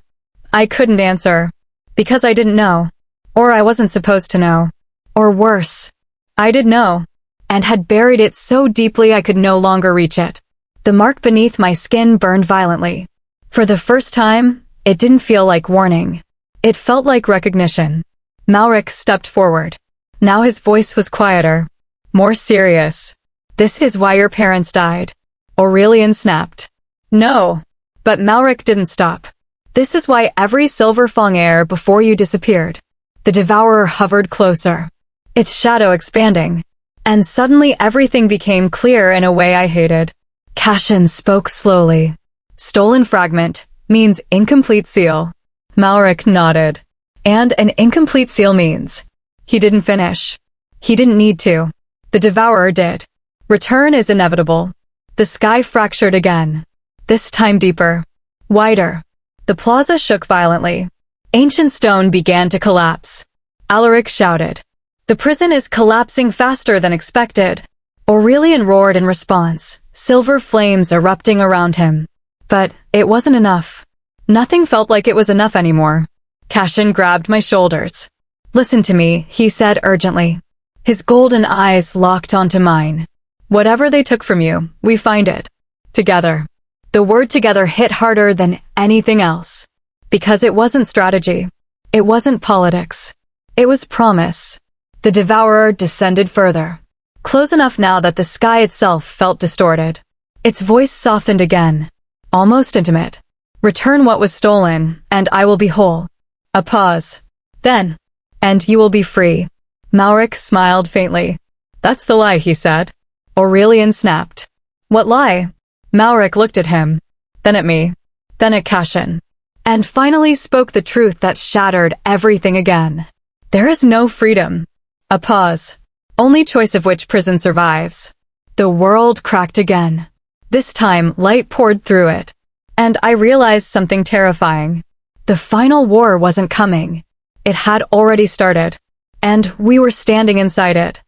I couldn't answer. Because I didn't know. Or I wasn't supposed to know. Or worse. I did know. And had buried it so deeply I could no longer reach it. The mark beneath my skin burned violently. For the first time, it didn't feel like warning. It felt like recognition. Malric stepped forward. Now his voice was quieter. More serious. This is why your parents died. Aurelian snapped. No. But Malric didn't stop. This is why every silver fong heir before you disappeared. The devourer hovered closer. Its shadow expanding. And suddenly everything became clear in a way I hated. Cashin spoke slowly. Stolen fragment means incomplete seal. Malric nodded. And an incomplete seal means. He didn't finish. He didn't need to. The devourer did. Return is inevitable. The sky fractured again. This time deeper. Wider. The plaza shook violently. Ancient stone began to collapse. Alaric shouted. The prison is collapsing faster than expected. Aurelian roared in response, silver flames erupting around him. But it wasn't enough. Nothing felt like it was enough anymore. Cashin grabbed my shoulders. Listen to me, he said urgently. His golden eyes locked onto mine. Whatever they took from you, we find it. Together. The word together hit harder than anything else. Because it wasn't strategy. It wasn't politics. It was promise. The devourer descended further. Close enough now that the sky itself felt distorted. Its voice softened again. Almost intimate. Return what was stolen, and I will be whole. A pause. Then. And you will be free. Malric smiled faintly. That's the lie, he said. Aurelian snapped. What lie? Malric looked at him. Then at me. Then at Cashin. And finally spoke the truth that shattered everything again. There is no freedom. A pause. Only choice of which prison survives. The world cracked again. This time, light poured through it. And I realized something terrifying. The final war wasn't coming. It had already started. And we were standing inside it.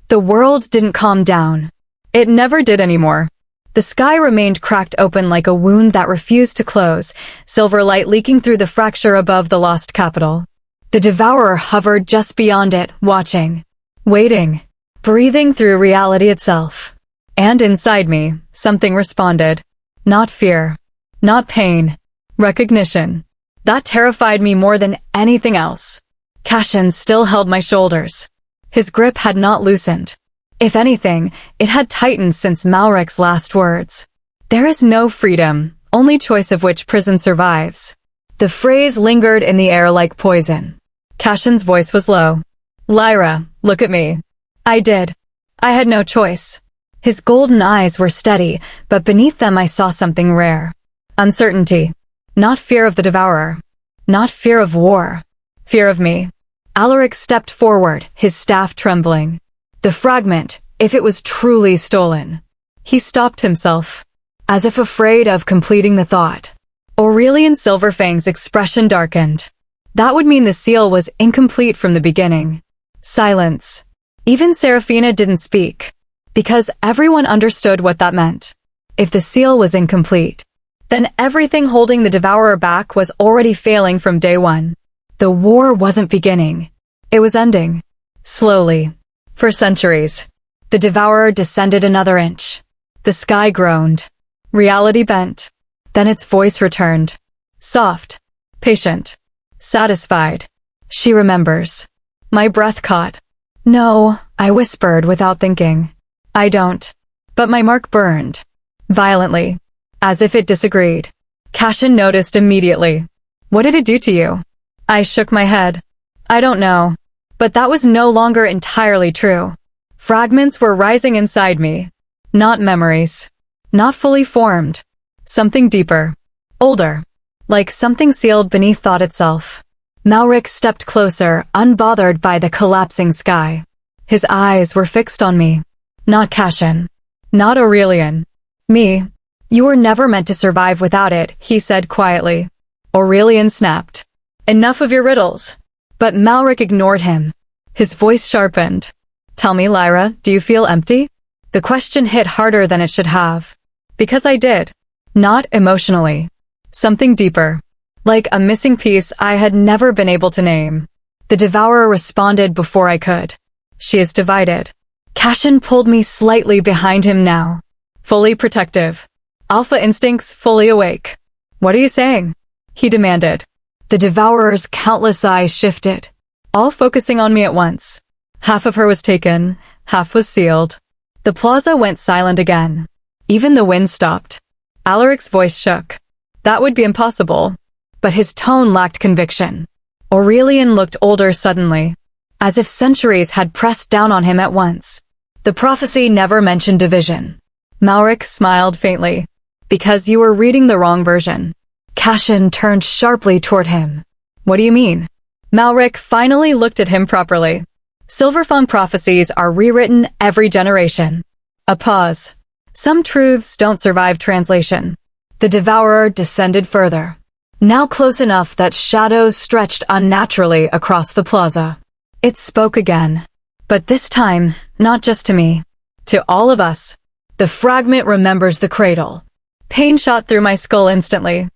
The world didn't calm down. It never did anymore. The sky remained cracked open like a wound that refused to close, silver light leaking through the fracture above the lost capital. The devourer hovered just beyond it, watching. Waiting. Breathing through reality itself. And inside me, something responded. Not fear. Not pain. Recognition. That terrified me more than anything else. Cashin still held my shoulders. His grip had not loosened. If anything, it had tightened since Malric's last words. There is no freedom, only choice of which prison survives. The phrase lingered in the air like poison. Cashin's voice was low. Lyra, look at me. I did. I had no choice. His golden eyes were steady, but beneath them I saw something rare. Uncertainty. Not fear of the devourer. Not fear of war. Fear of me. Alaric stepped forward, his staff trembling. The fragment, if it was truly stolen. He stopped himself, as if afraid of completing the thought. Aurelian Silverfang's expression darkened. That would mean the seal was incomplete from the beginning. Silence. Even Seraphina didn't speak, because everyone understood what that meant. If the seal was incomplete, then everything holding the devourer back was already failing from day one. The war wasn't beginning. It was ending. Slowly. For centuries. The devourer descended another inch. The sky groaned. Reality bent. Then its voice returned. Soft. Patient. Satisfied. She remembers. My breath caught. No, I whispered without thinking. I don't. But my mark burned. Violently. As if it disagreed. Cashin noticed immediately. What did it do to you? I shook my head. I don't know. But that was no longer entirely true. Fragments were rising inside me. Not memories. Not fully formed. Something deeper. Older. Like something sealed beneath thought itself. Malric stepped closer, unbothered by the collapsing sky. His eyes were fixed on me. Not Cashin. Not Aurelian. Me. You were never meant to survive without it, he said quietly. Aurelian snapped. Enough of your riddles. But Malric ignored him. His voice sharpened. Tell me, Lyra, do you feel empty? The question hit harder than it should have. Because I did. Not emotionally. Something deeper. Like a missing piece I had never been able to name. The devourer responded before I could. She is divided. Cashin pulled me slightly behind him now. Fully protective. Alpha instincts fully awake. What are you saying? He demanded. The devourer's countless eyes shifted, all focusing on me at once. Half of her was taken, half was sealed. The plaza went silent again. Even the wind stopped. Alaric's voice shook. That would be impossible. But his tone lacked conviction. Aurelian looked older suddenly, as if centuries had pressed down on him at once. The prophecy never mentioned division. Malric smiled faintly. Because you were reading the wrong version. Cashin turned sharply toward him. What do you mean? Malric finally looked at him properly. Silverfang prophecies are rewritten every generation. A pause. Some truths don't survive translation. The devourer descended further. Now close enough that shadows stretched unnaturally across the plaza. It spoke again. But this time, not just to me. To all of us. The fragment remembers the cradle. Pain shot through my skull instantly.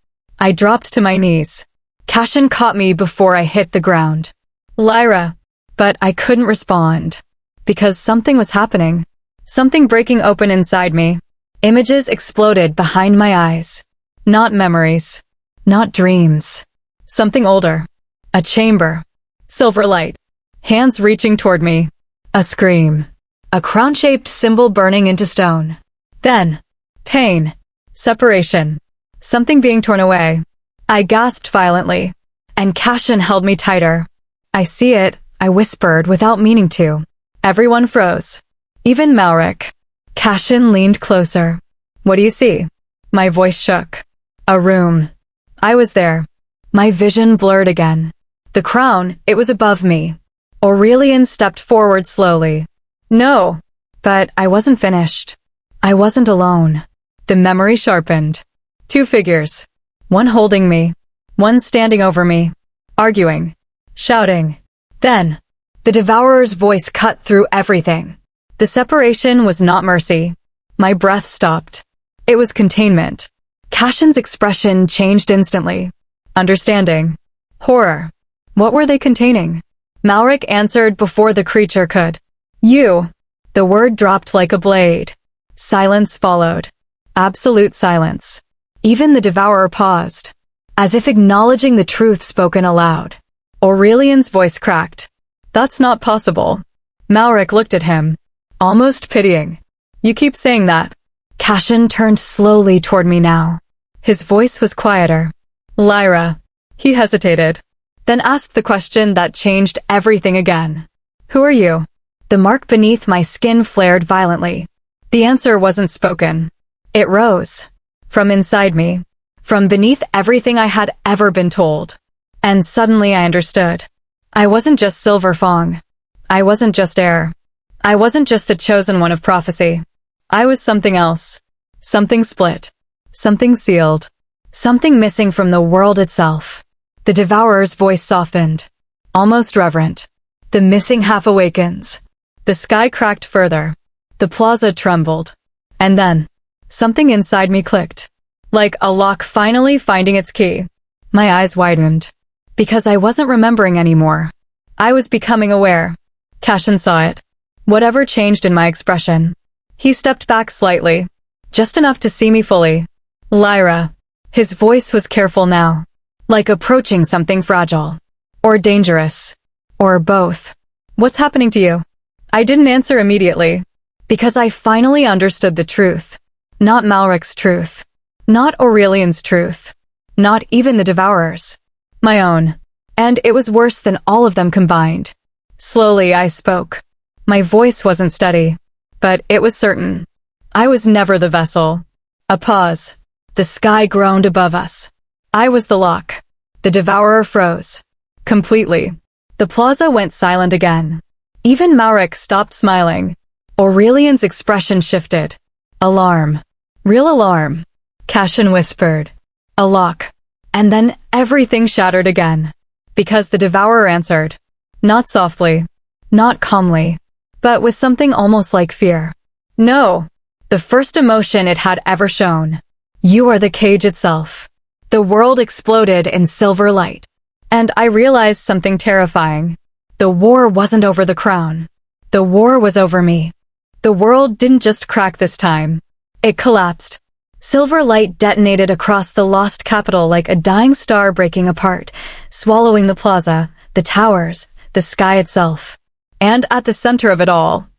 I dropped to my knees. Cashin caught me before I hit the ground. Lyra. But I couldn't respond. Because something was happening. Something breaking open inside me. Images exploded behind my eyes. Not memories. Not dreams. Something older. A chamber. Silver light. Hands reaching toward me. A scream. A crown-shaped symbol burning into stone. Then. Pain. Separation. Something being torn away. I gasped violently. And Cashin held me tighter. I see it, I whispered without meaning to. Everyone froze. Even Malric. Cashin leaned closer. What do you see? My voice shook. A room. I was there. My vision blurred again. The crown, it was above me. Aurelian stepped forward slowly. No. But I wasn't finished. I wasn't alone. The memory sharpened. Two figures. One holding me. One standing over me. Arguing. Shouting. Then, the devourer's voice cut through everything. The separation was not mercy. My breath stopped. It was containment. Cashin's expression changed instantly. Understanding. Horror. What were they containing? Malric answered before the creature could. You. The word dropped like a blade. Silence followed. Absolute silence. Even the devourer paused, as if acknowledging the truth spoken aloud. Aurelian's voice cracked. That's not possible. Malric looked at him, almost pitying. You keep saying that. Cashin turned slowly toward me now. His voice was quieter. Lyra. He hesitated, then asked the question that changed everything again. Who are you? The mark beneath my skin flared violently. The answer wasn't spoken. It rose. From inside me. From beneath everything I had ever been told. And suddenly I understood. I wasn't just Silver Fang. I wasn't just heir. I wasn't just the chosen one of prophecy. I was something else. Something split. Something sealed. Something missing from the world itself. The Devourer's voice softened. Almost reverent. The missing half awakens. The sky cracked further. The plaza trembled. And then, something inside me clicked. Like a lock finally finding its key. My eyes widened. Because I wasn't remembering anymore. I was becoming aware. Cashin saw it. Whatever changed in my expression. He stepped back slightly. Just enough to see me fully. Lyra. His voice was careful now. Like approaching something fragile. Or dangerous. Or both. What's happening to you? I didn't answer immediately. Because I finally understood the truth. Not Malric's truth. Not Aurelian's truth. Not even the Devourer's. My own. And it was worse than all of them combined. Slowly I spoke. My voice wasn't steady. But it was certain. I was never the vessel. A pause. The sky groaned above us. I was the lock. The Devourer froze. Completely. The plaza went silent again. Even Malric stopped smiling. Aurelian's expression shifted. Alarm. Real alarm. Cashin whispered. A lock. And then everything shattered again. Because the Devourer answered. Not softly. Not calmly. But with something almost like fear. No. The first emotion it had ever shown. You are the cage itself. The world exploded in silver light. And I realized something terrifying. The war wasn't over the crown. The war was over me. The world didn't just crack this time. It collapsed. Silver light detonated across the lost capital like a dying star breaking apart, swallowing the plaza, the towers, the sky itself. And at the center of it all,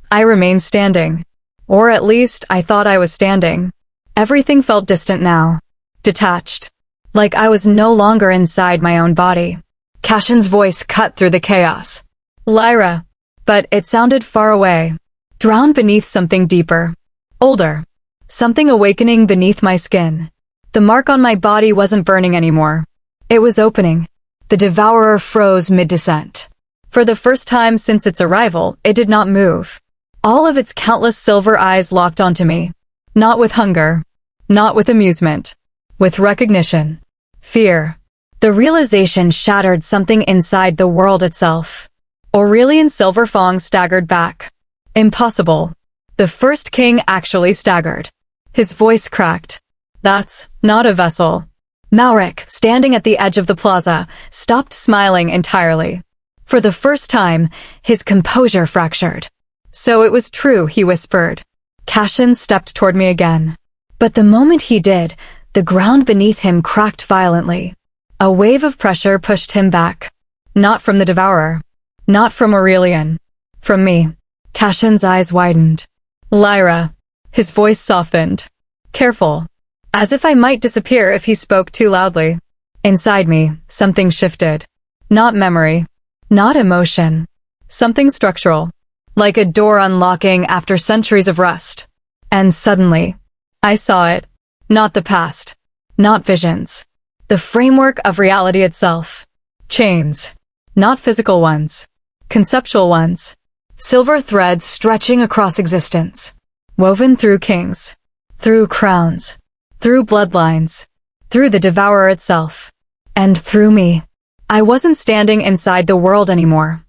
I remained standing. Or at least I thought I was standing. Everything felt distant now. Detached. Like I was no longer inside my own body. Cashin's voice cut through the chaos. Lyra. But it sounded far away. Drowned beneath something deeper. Older. Something awakening beneath my skin. The mark on my body wasn't burning anymore. It was opening. The Devourer froze mid-descent. For the first time since its arrival, it did not move. All of its countless silver eyes locked onto me. Not with hunger. Not with amusement. With recognition. Fear. The realization shattered something inside the world itself. Aurelian Silver Fang staggered back. Impossible. The first king actually staggered. His voice cracked. That's not a vessel. Malric, standing at the edge of the plaza, stopped smiling entirely. For the first time, his composure fractured. So it was true, he whispered. Cashin stepped toward me again. But the moment he did, the ground beneath him cracked violently. A wave of pressure pushed him back. Not from the Devourer. Not from Aurelian. From me. Cashin's eyes widened. Lyra. His voice softened. Careful. As if I might disappear if he spoke too loudly. Inside me, something shifted. Not memory. Not emotion. Something structural. Like a door unlocking after centuries of rust. And suddenly, I saw it. Not the past. Not visions. The framework of reality itself. Chains. Not physical ones. Conceptual ones. Silver threads stretching across existence. Woven through kings. Through crowns. Through bloodlines. Through the Devourer itself. And through me. I wasn't standing inside the world anymore.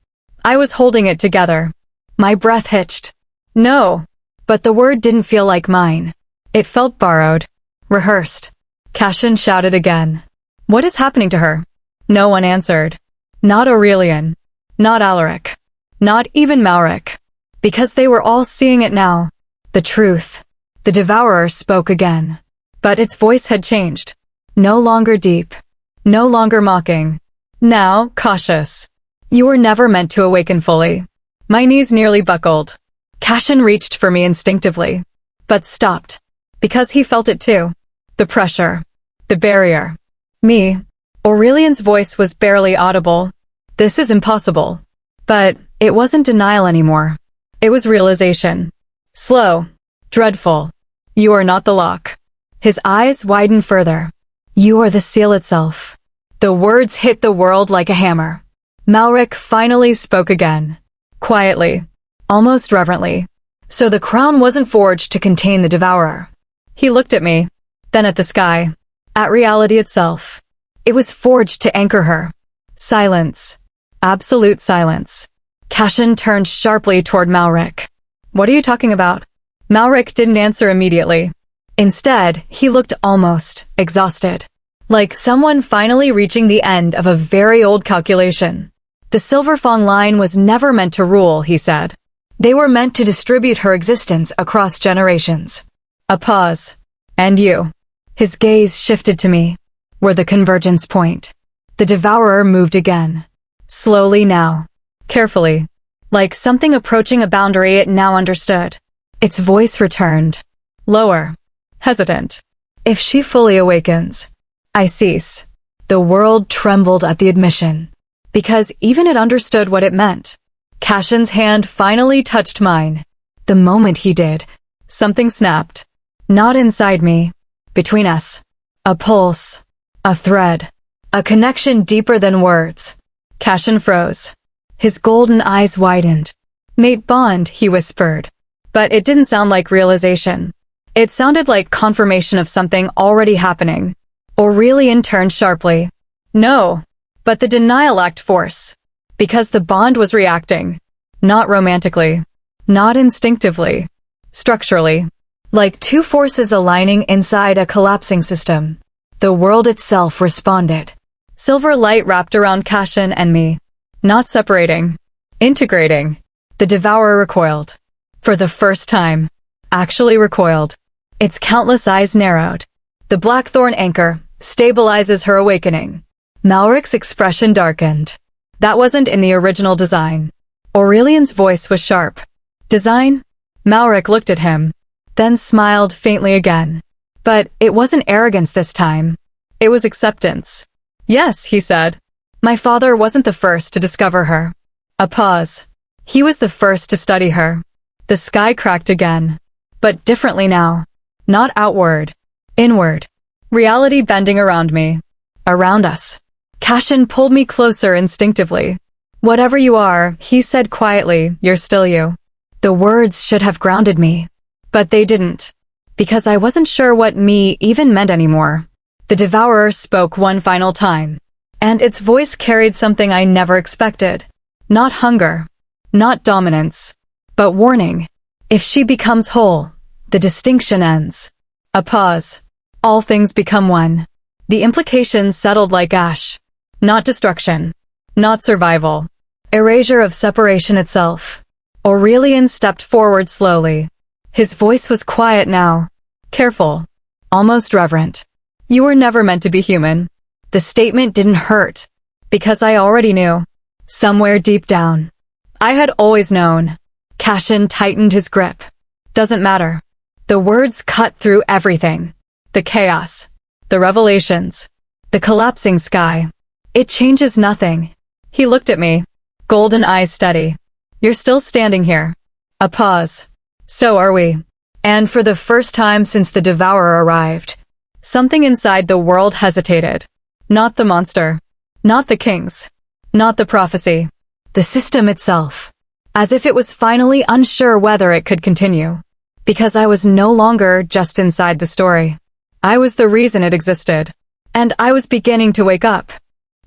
I was holding it together. My breath hitched. No. But the word didn't feel like mine. It felt borrowed. Rehearsed. Cashin shouted again. What is happening to her? No one answered. Not Aurelian. Not Alaric. Not even Malric. Because they were all seeing it now. The truth. The Devourer spoke again. But its voice had changed. No longer deep. No longer mocking. Now, cautious. You were never meant to awaken fully. My knees nearly buckled. Cashin reached for me instinctively. But stopped. Because he felt it too. The pressure. The barrier. Me. Aurelian's voice was barely audible. This is impossible. But it wasn't denial anymore. It was realization. Slow. Dreadful. You are not the lock. His eyes widened further. You are the seal itself. The words hit the world like a hammer. Malric finally spoke again. Quietly. Almost reverently. So the crown wasn't forged to contain the devourer. He looked at me. Then at the sky. At reality itself. It was forged to anchor her. Silence. Absolute silence. Cashin turned sharply toward Malric. What are you talking about? Malric didn't answer immediately. Instead, he looked almost exhausted. Like someone finally reaching the end of a very old calculation. The Silverfang line was never meant to rule, he said. They were meant to distribute her existence across generations. A pause. And you. His gaze shifted to me. Were the convergence point. The devourer moved again. Slowly now. Carefully. Like something approaching a boundary it now understood. Its voice returned. Lower. Hesitant. If she fully awakens, I cease. The world trembled at the admission. Because even it understood what it meant. Cashin's hand finally touched mine. The moment he did, something snapped. Not inside me. Between us. A pulse. A thread. A connection deeper than words. Cashin froze. His golden eyes widened. Mate bond, he whispered. But it didn't sound like realization. It sounded like confirmation of something already happening. Aurelian turned sharply. No. But the denial lacked force. Because the bond was reacting. Not romantically. Not instinctively. Structurally. Like two forces aligning inside a collapsing system. The world itself responded. Silver light wrapped around Cashin and me. Not separating. Integrating. The devourer recoiled. For the first time. Actually recoiled. Its countless eyes narrowed. The blackthorn anchor stabilizes her awakening. Malric's expression darkened. That wasn't in the original design. Aurelian's voice was sharp. Design? Malric looked at him. Then smiled faintly again. But it wasn't arrogance this time. It was acceptance. Yes, he said. My father wasn't the first to discover her. A pause. He was the first to study her. The sky cracked again. But differently now. Not outward. Inward. Reality bending around me. Around us. Cashin pulled me closer instinctively. Whatever you are, he said quietly, you're still you. The words should have grounded me. But they didn't. Because I wasn't sure what me even meant anymore. The devourer spoke one final time. And its voice carried something I never expected. Not hunger. Not dominance. But warning. If she becomes whole, the distinction ends. A pause. All things become one. The implications settled like ash. Not destruction. Not survival. Erasure of separation itself. Aurelian stepped forward slowly. His voice was quiet now. Careful. Almost reverent. You were never meant to be human. The statement didn't hurt. Because I already knew. Somewhere deep down. I had always known. Cashin tightened his grip. Doesn't matter. The words cut through everything. The chaos. The revelations. The collapsing sky. It changes nothing. He looked at me. Golden eyes steady. You're still standing here. A pause. So are we. And for the first time since the devourer arrived, something inside the world hesitated. Not the monster. Not the kings. Not the prophecy. The system itself. As if it was finally unsure whether it could continue. Because I was no longer just inside the story. I was the reason it existed. And I was beginning to wake up.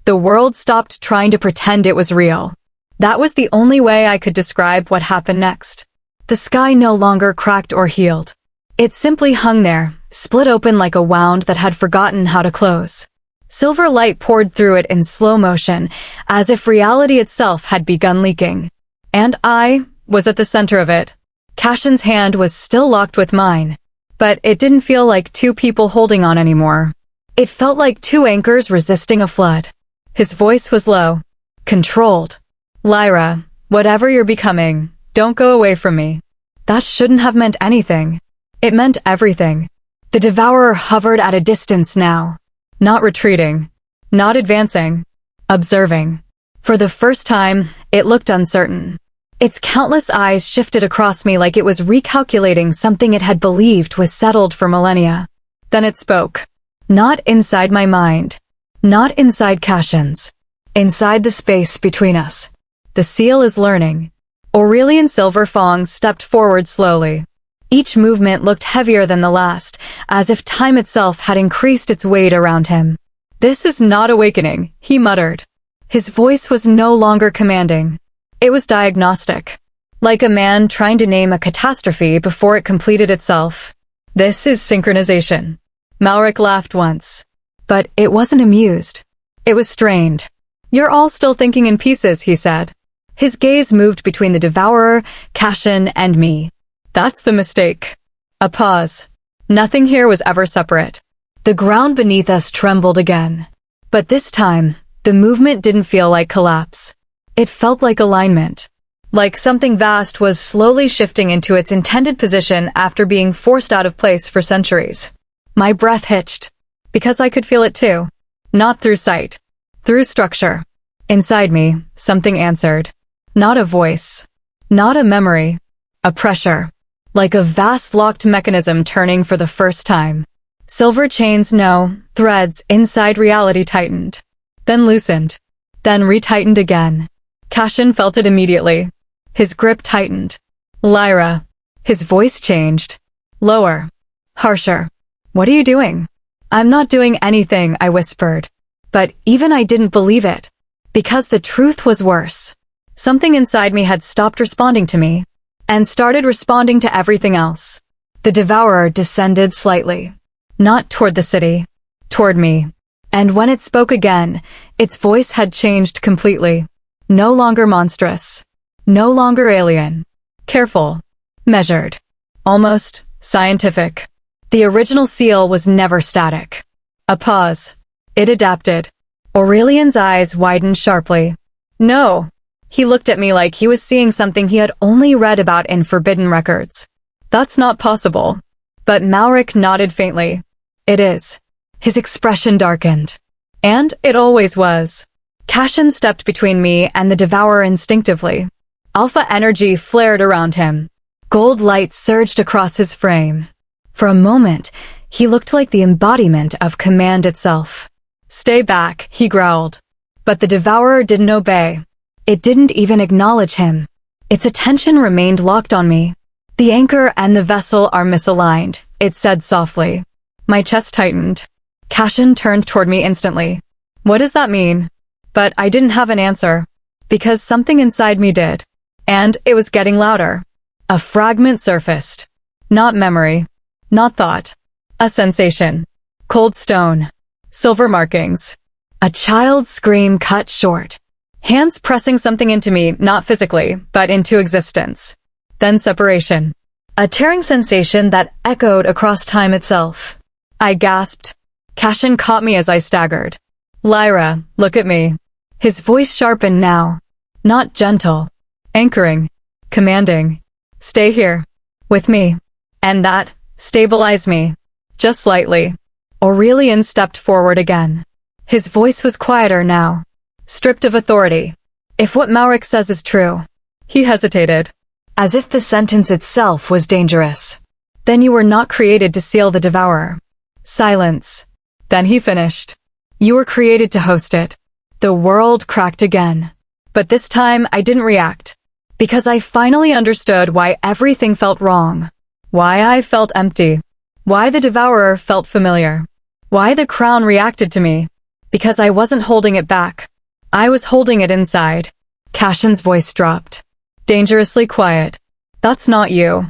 The world stopped trying to pretend it was real. That was the only way I could describe what happened next. The sky no longer cracked or healed. It simply hung there, split open like a wound that had forgotten how to close. Silver light poured through it in slow motion, as if reality itself had begun leaking. And I was at the center of it. Cashin's hand was still locked with mine. But it didn't feel like two people holding on anymore. It felt like two anchors resisting a flood. His voice was low. Controlled. Lyra, whatever you're becoming, don't go away from me. That shouldn't have meant anything. It meant everything. The devourer hovered at a distance now. Not retreating. Not advancing. Observing. For the first time, it looked uncertain. Its countless eyes shifted across me like it was recalculating something it had believed was settled for millennia. Then it spoke. Not inside my mind. Not inside Cashin's. Inside the space between us. The seal is learning. Aurelian Silverfong stepped forward slowly. Each movement looked heavier than the last, as if time itself had increased its weight around him. This is not awakening, he muttered. His voice was no longer commanding. It was diagnostic. Like a man trying to name a catastrophe before it completed itself. This is synchronization. Malric laughed once. But it wasn't amused. It was strained. You're all still thinking in pieces, he said. His gaze moved between the Devourer, Cashin, and me. That's the mistake. A pause. Nothing here was ever separate. The ground beneath us trembled again. But this time, the movement didn't feel like collapse. It felt like alignment. Like something vast was slowly shifting into its intended position after being forced out of place for centuries. My breath hitched. Because I could feel it too. Not through sight. Through structure. Inside me, something answered. Not a voice. Not a memory. A pressure. Like a vast locked mechanism turning for the first time. Silver chains, no, threads inside reality tightened. Then loosened. Then retightened again. Cashin felt it immediately. His grip tightened. Lyra. His voice changed. Lower. Harsher. What are you doing? I'm not doing anything, I whispered. But even I didn't believe it. Because the truth was worse. Something inside me had stopped responding to me. And started responding to everything else. The Devourer descended slightly. Not toward the city. Toward me. And when it spoke again, its voice had changed completely. No longer monstrous. No longer alien. Careful. Measured. Almost scientific. The original seal was never static. A pause. It adapted. Aurelian's eyes widened sharply. No. He looked at me like he was seeing something he had only read about in forbidden records. That's not possible. But Malric nodded faintly. It is. His expression darkened. And it always was. Cashin stepped between me and the Devourer instinctively. Alpha energy flared around him. Gold light surged across his frame. For a moment, he looked like the embodiment of command itself. Stay back, he growled. But the Devourer didn't obey. It didn't even acknowledge him. Its attention remained locked on me. The anchor and the vessel are misaligned, it said softly. My chest tightened. Cashin turned toward me instantly. What does that mean? But I didn't have an answer. Because something inside me did. And it was getting louder. A fragment surfaced. Not memory. Not thought. A sensation. Cold stone. Silver markings. A child's scream cut short. Hands pressing something into me, not physically, but into existence. Then separation. A tearing sensation that echoed across time itself. I gasped. Cashin caught me as I staggered. Lyra, look at me. His voice sharpened now. Not gentle. Anchoring. Commanding. Stay here. With me. And that stabilized me. Just slightly. Aurelian stepped forward again. His voice was quieter now. Stripped of authority. If what Malric says is true. He hesitated. As if the sentence itself was dangerous. Then you were not created to seal the Devourer. Silence. Then he finished. You were created to host it. The world cracked again. But this time I didn't react. Because I finally understood why everything felt wrong. Why I felt empty. Why the Devourer felt familiar. Why the crown reacted to me. Because I wasn't holding it back. I was holding it inside. Cashin's voice dropped. Dangerously quiet. That's not you.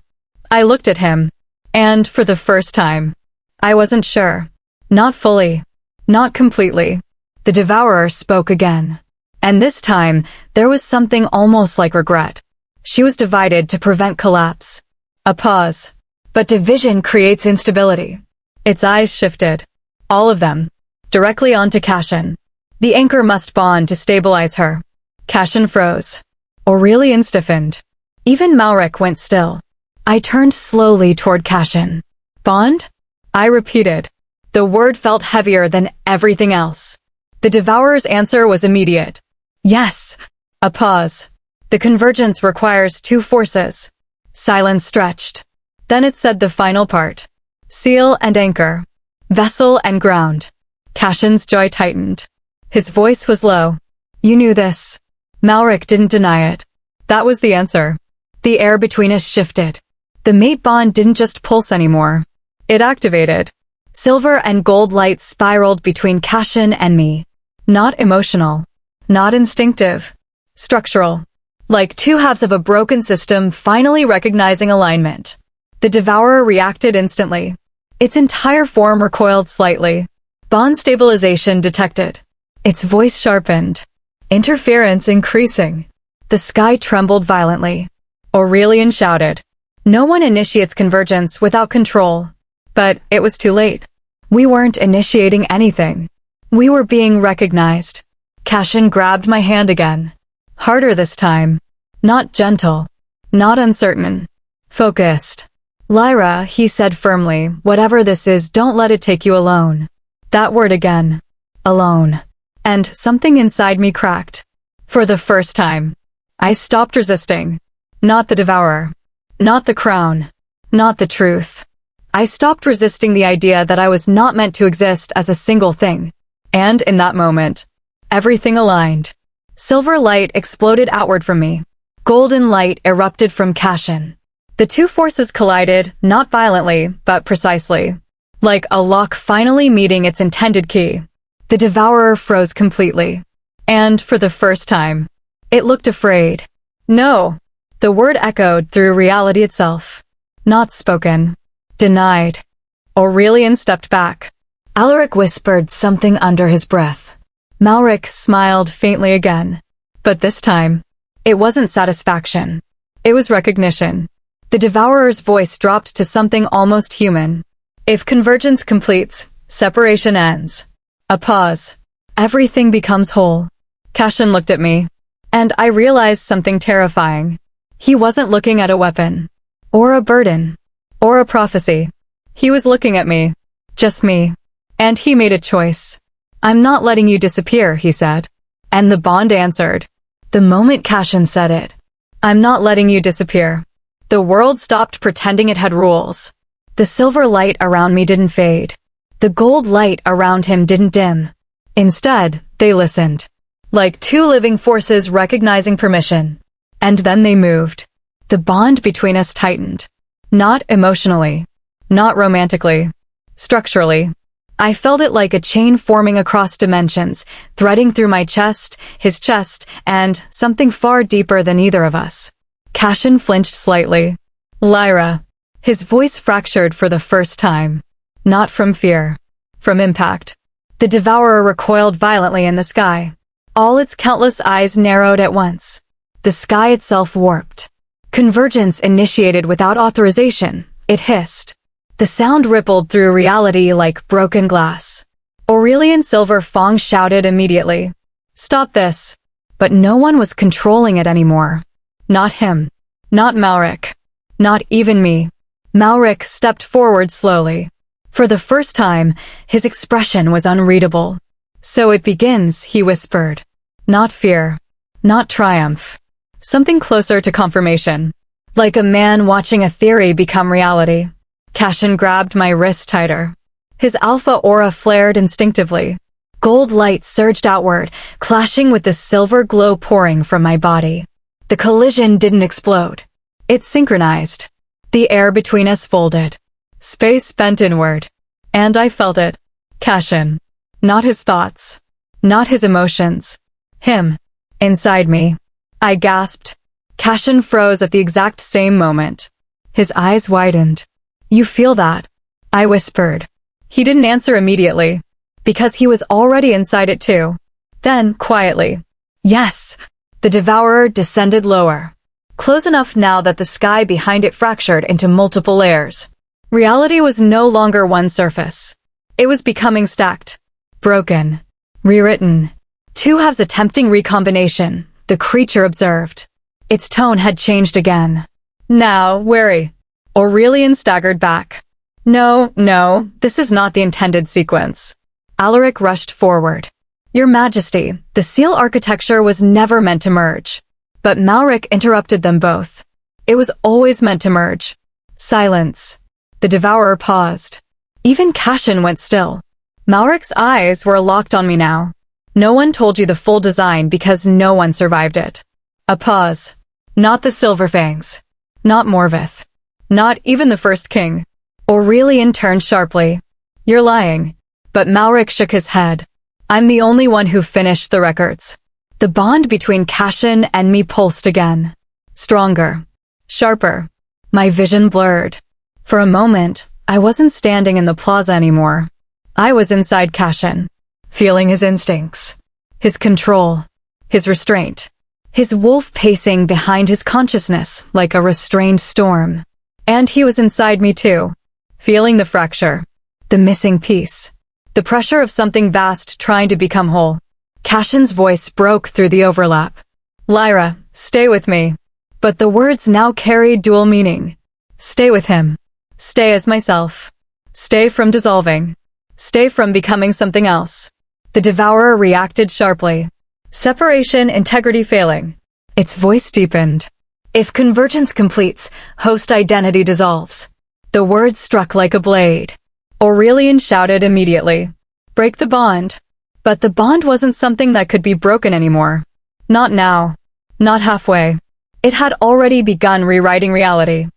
I looked at him. And for the first time, I wasn't sure. Not fully. Not completely. The Devourer spoke again. And this time, there was something almost like regret. She was divided to prevent collapse. A pause. But division creates instability. Its eyes shifted. All of them. Directly onto Cashin. The anchor must bond to stabilize her. Cashin froze. Aurelian stiffened. Even Malric went still. I turned slowly toward Cashin. Bond? I repeated. The word felt heavier than everything else. The Devourer's answer was immediate. Yes. A pause. The convergence requires two forces. Silence stretched. Then it said the final part. Seal and anchor. Vessel and ground. Cashin's jaw tightened. His voice was low. You knew this. Malric didn't deny it. That was the answer. The air between us shifted. The mate bond didn't just pulse anymore. It activated. Silver and gold light spiraled between Cashin and me. Not emotional. Not instinctive. Structural. Like two halves of a broken system finally recognizing alignment. The Devourer reacted instantly. Its entire form recoiled slightly. Bond stabilization detected. Its voice sharpened. Interference increasing. The sky trembled violently. Aurelian shouted. No one initiates convergence without control. But it was too late. We weren't initiating anything. We were being recognized. Cashin grabbed my hand again. Harder this time. Not gentle. Not uncertain. Focused. Lyra, he said firmly, whatever this is, don't let it take you alone. That word again. Alone. And something inside me cracked. For the first time. I stopped resisting. Not the Devourer. Not the crown. Not the truth. I stopped resisting the idea that I was not meant to exist as a single thing. And in that moment, everything aligned. Silver light exploded outward from me. Golden light erupted from Cashin. The two forces collided, not violently, but precisely. Like a lock finally meeting its intended key. The Devourer froze completely. And, for the first time, it looked afraid. No. The word echoed through reality itself. Not spoken. Denied. Aurelian stepped back. Alaric whispered something under his breath. Malric smiled faintly again. But this time, it wasn't satisfaction. It was recognition. The Devourer's voice dropped to something almost human. If convergence completes, separation ends. A pause. Everything becomes whole. Cashin looked at me. And I realized something terrifying. He wasn't looking at a weapon. Or a burden. Or a prophecy. He was looking at me. Just me. And he made a choice. I'm not letting you disappear, he said. And the bond answered. The moment Cashin said it. I'm not letting you disappear. The world stopped pretending it had rules. The silver light around me didn't fade. The gold light around him didn't dim. Instead, they listened. Like two living forces recognizing permission. And then they moved. The bond between us tightened. Not emotionally. Not romantically. Structurally. I felt it like a chain forming across dimensions, threading through my chest, his chest, and something far deeper than either of us. Cashin flinched slightly. Lyra. His voice fractured for the first time. Not from fear. From impact. The Devourer recoiled violently in the sky. All its countless eyes narrowed at once. The sky itself warped. Convergence initiated without authorization. It hissed. The sound rippled through reality like broken glass. Aurelian Silver Fong shouted immediately. Stop this. But no one was controlling it anymore. Not him. Not Malric. Not even me. Malric stepped forward slowly. For the first time, his expression was unreadable. So it begins, he whispered. Not fear. Not triumph. Something closer to confirmation. Like a man watching a theory become reality. Cashin grabbed my wrist tighter. His alpha aura flared instinctively. Gold light surged outward, clashing with the silver glow pouring from my body. The collision didn't explode. It synchronized. The air between us folded. Space bent inward. And I felt it. Cashin. Not his thoughts. Not his emotions. Him. Inside me. I gasped. Cashin froze at the exact same moment. His eyes widened. You feel that? I whispered. He didn't answer immediately. Because he was already inside it too. Then, quietly. Yes. The Devourer descended lower. Close enough now that the sky behind it fractured into multiple layers. Reality was no longer one surface. It was becoming stacked. Broken. Rewritten. Two halves attempting recombination, the creature observed. Its tone had changed again. Now, wary. Aurelian staggered back. No, this is not the intended sequence. Alaric rushed forward. Your Majesty, the seal architecture was never meant to merge. But Malric interrupted them both. It was always meant to merge. Silence. The devourer paused. Even Cashin went still. Malric's eyes were locked on me now. No one told you the full design because no one survived it. A pause. Not the Silverfangs. Not Morvith. Not even the first king. Aurelian turned sharply. You're lying. But Malric shook his head. I'm the only one who finished the records. The bond between Cashin and me pulsed again. Stronger. Sharper. My vision blurred. For a moment, I wasn't standing in the plaza anymore. I was inside Cashin, feeling his instincts, his control, his restraint, his wolf pacing behind his consciousness like a restrained storm. And he was inside me too, feeling the fracture, the missing piece. The pressure of something vast trying to become whole. Cashin's voice broke through the overlap. Lyra, stay with me. But the words now carried dual meaning. Stay with him. Stay as myself. Stay from dissolving. Stay from becoming something else. The devourer reacted sharply. Separation, integrity failing. Its voice deepened. If convergence completes, host identity dissolves. The words struck like a blade. Aurelian shouted immediately. Break the bond. But the bond wasn't something that could be broken anymore. Not now. Not halfway. It had already begun rewriting reality.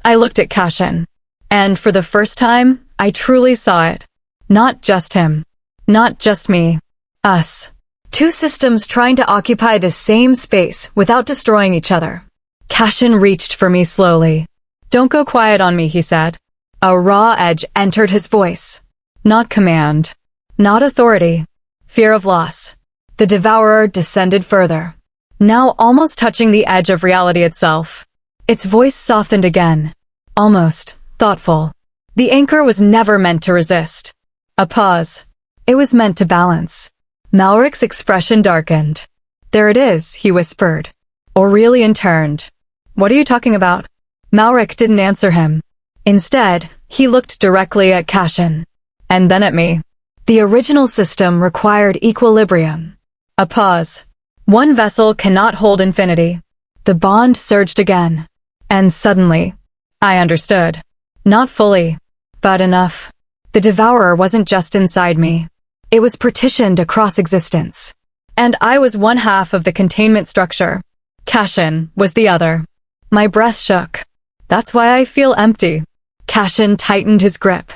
I looked at Cashin. And for the first time, I truly saw it. Not just him. Not just me. Us. Two systems trying to occupy the same space without destroying each other. Cashin reached for me slowly. Don't go quiet on me, he said. A raw edge entered his voice. Not command. Not authority. Fear of loss. The devourer descended further. Now almost touching the edge of reality itself. Its voice softened again. Almost. Thoughtful. The anchor was never meant to resist. A pause. It was meant to balance. Malric's expression darkened. There it is, he whispered. Aurelian turned. What are you talking about? Malric didn't answer him. Instead, he looked directly at Cashin. And then at me. The original system required equilibrium. A pause. One vessel cannot hold infinity. The bond surged again. And suddenly, I understood. Not fully, but enough. The devourer wasn't just inside me. It was partitioned across existence. And I was one half of the containment structure. Cashin was the other. My breath shook. That's why I feel empty. Cashin tightened his grip.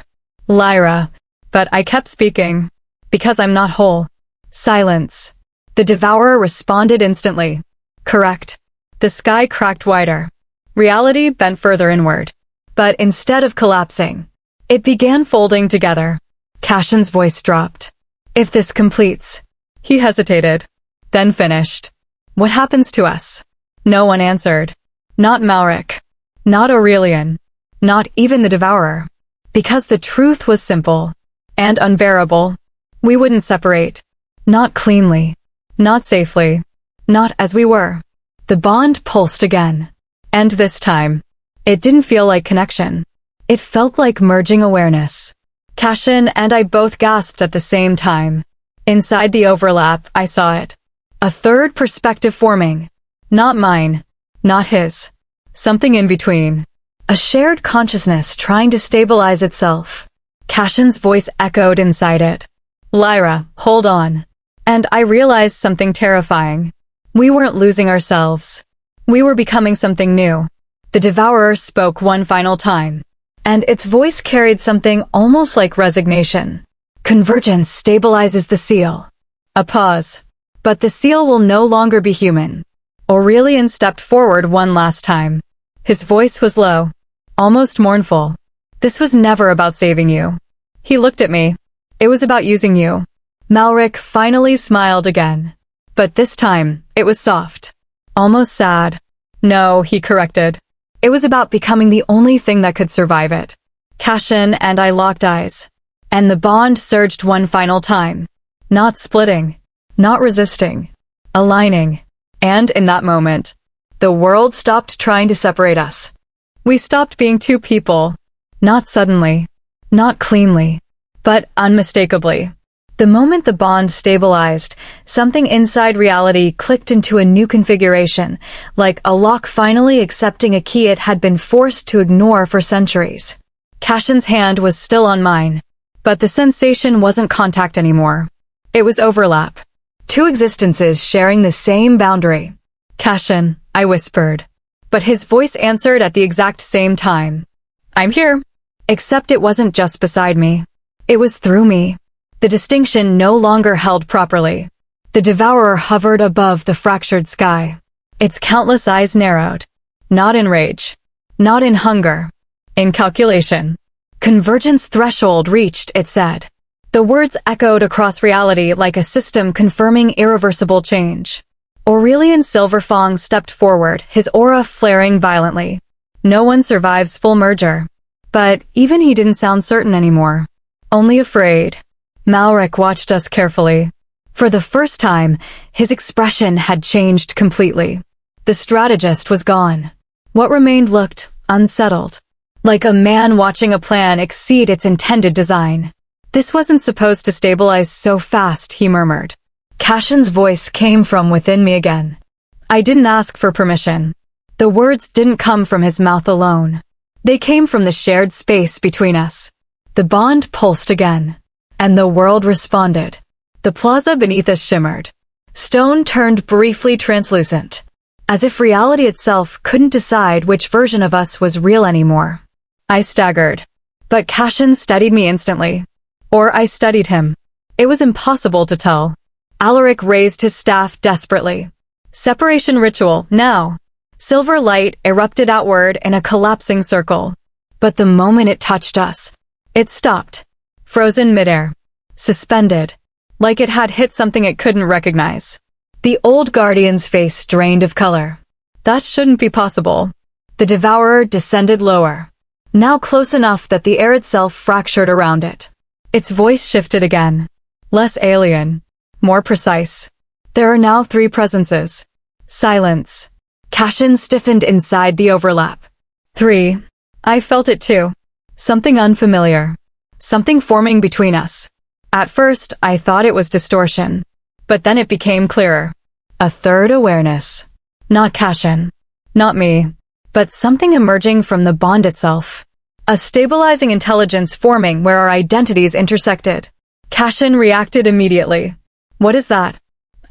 Lyra. But I kept speaking. Because I'm not whole. Silence. The devourer responded instantly. Correct. The sky cracked wider. Reality bent further inward. But instead of collapsing, it began folding together. Cashin's voice dropped. If this completes. He hesitated. Then finished. What happens to us? No one answered. Not Malric. Not Aurelian. Not even the devourer. Because the truth was simple. And unbearable. We wouldn't separate. Not cleanly. Not safely. Not as we were. The bond pulsed again. And this time, it didn't feel like connection. It felt like merging awareness. Cashin and I both gasped at the same time. Inside the overlap, I saw it. A third perspective forming. Not mine. Not his. Something in between. A shared consciousness trying to stabilize itself. Cashin's voice echoed inside it. Lyra, hold on. And I realized something terrifying. We weren't losing ourselves. We were becoming something new. The devourer spoke one final time. And its voice carried something almost like resignation. Convergence stabilizes the seal. A pause. But the seal will no longer be human. Aurelian stepped forward one last time. His voice was low. Almost mournful. This was never about saving you. He looked at me. It was about using you. Malric finally smiled again. But this time, it was soft. Almost sad. No, he corrected. It was about becoming the only thing that could survive it. Cashin and I locked eyes. And the bond surged one final time. Not splitting. Not resisting. Aligning. And in that moment, the world stopped trying to separate us. We stopped being two people. Not suddenly. Not cleanly. But unmistakably. The moment the bond stabilized, something inside reality clicked into a new configuration, like a lock finally accepting a key it had been forced to ignore for centuries. Cashin's hand was still on mine, but the sensation wasn't contact anymore. It was overlap. Two existences sharing the same boundary. Cashin, I whispered. But his voice answered at the exact same time. I'm here. Except it wasn't just beside me. It was through me. The distinction no longer held properly. The devourer hovered above the fractured sky. Its countless eyes narrowed. Not in rage. Not in hunger. In calculation. Convergence threshold reached, it said. The words echoed across reality like a system confirming irreversible change. Aurelian Silverfang stepped forward, his aura flaring violently. No one survives full merger. But even he didn't sound certain anymore. Only afraid. Malric watched us carefully. For the first time, his expression had changed completely. The strategist was gone. What remained looked unsettled. Like a man watching a plan exceed its intended design. This wasn't supposed to stabilize so fast, he murmured. Cashin's voice came from within me again. I didn't ask for permission. The words didn't come from his mouth alone. They came from the shared space between us. The bond pulsed again. And the world responded. The plaza beneath us shimmered. Stone turned briefly translucent. As if reality itself couldn't decide which version of us was real anymore. I staggered. But Cashin steadied me instantly. Or I steadied him. It was impossible to tell. Alaric raised his staff desperately. Separation ritual, now. Silver light erupted outward in a collapsing circle. But the moment it touched us, it stopped. Frozen midair. Suspended. Like it had hit something it couldn't recognize. The old guardian's face drained of color. That shouldn't be possible. The devourer descended lower. Now close enough that the air itself fractured around it. Its voice shifted again. Less alien. More precise. There are now 3 presences. Silence. Cashin stiffened inside the overlap. 3. I felt it too. Something unfamiliar. Something forming between us. At first, I thought it was distortion. But then it became clearer. A third awareness. Not Cashin. Not me. But something emerging from the bond itself. A stabilizing intelligence forming where our identities intersected. Cashin reacted immediately. What is that?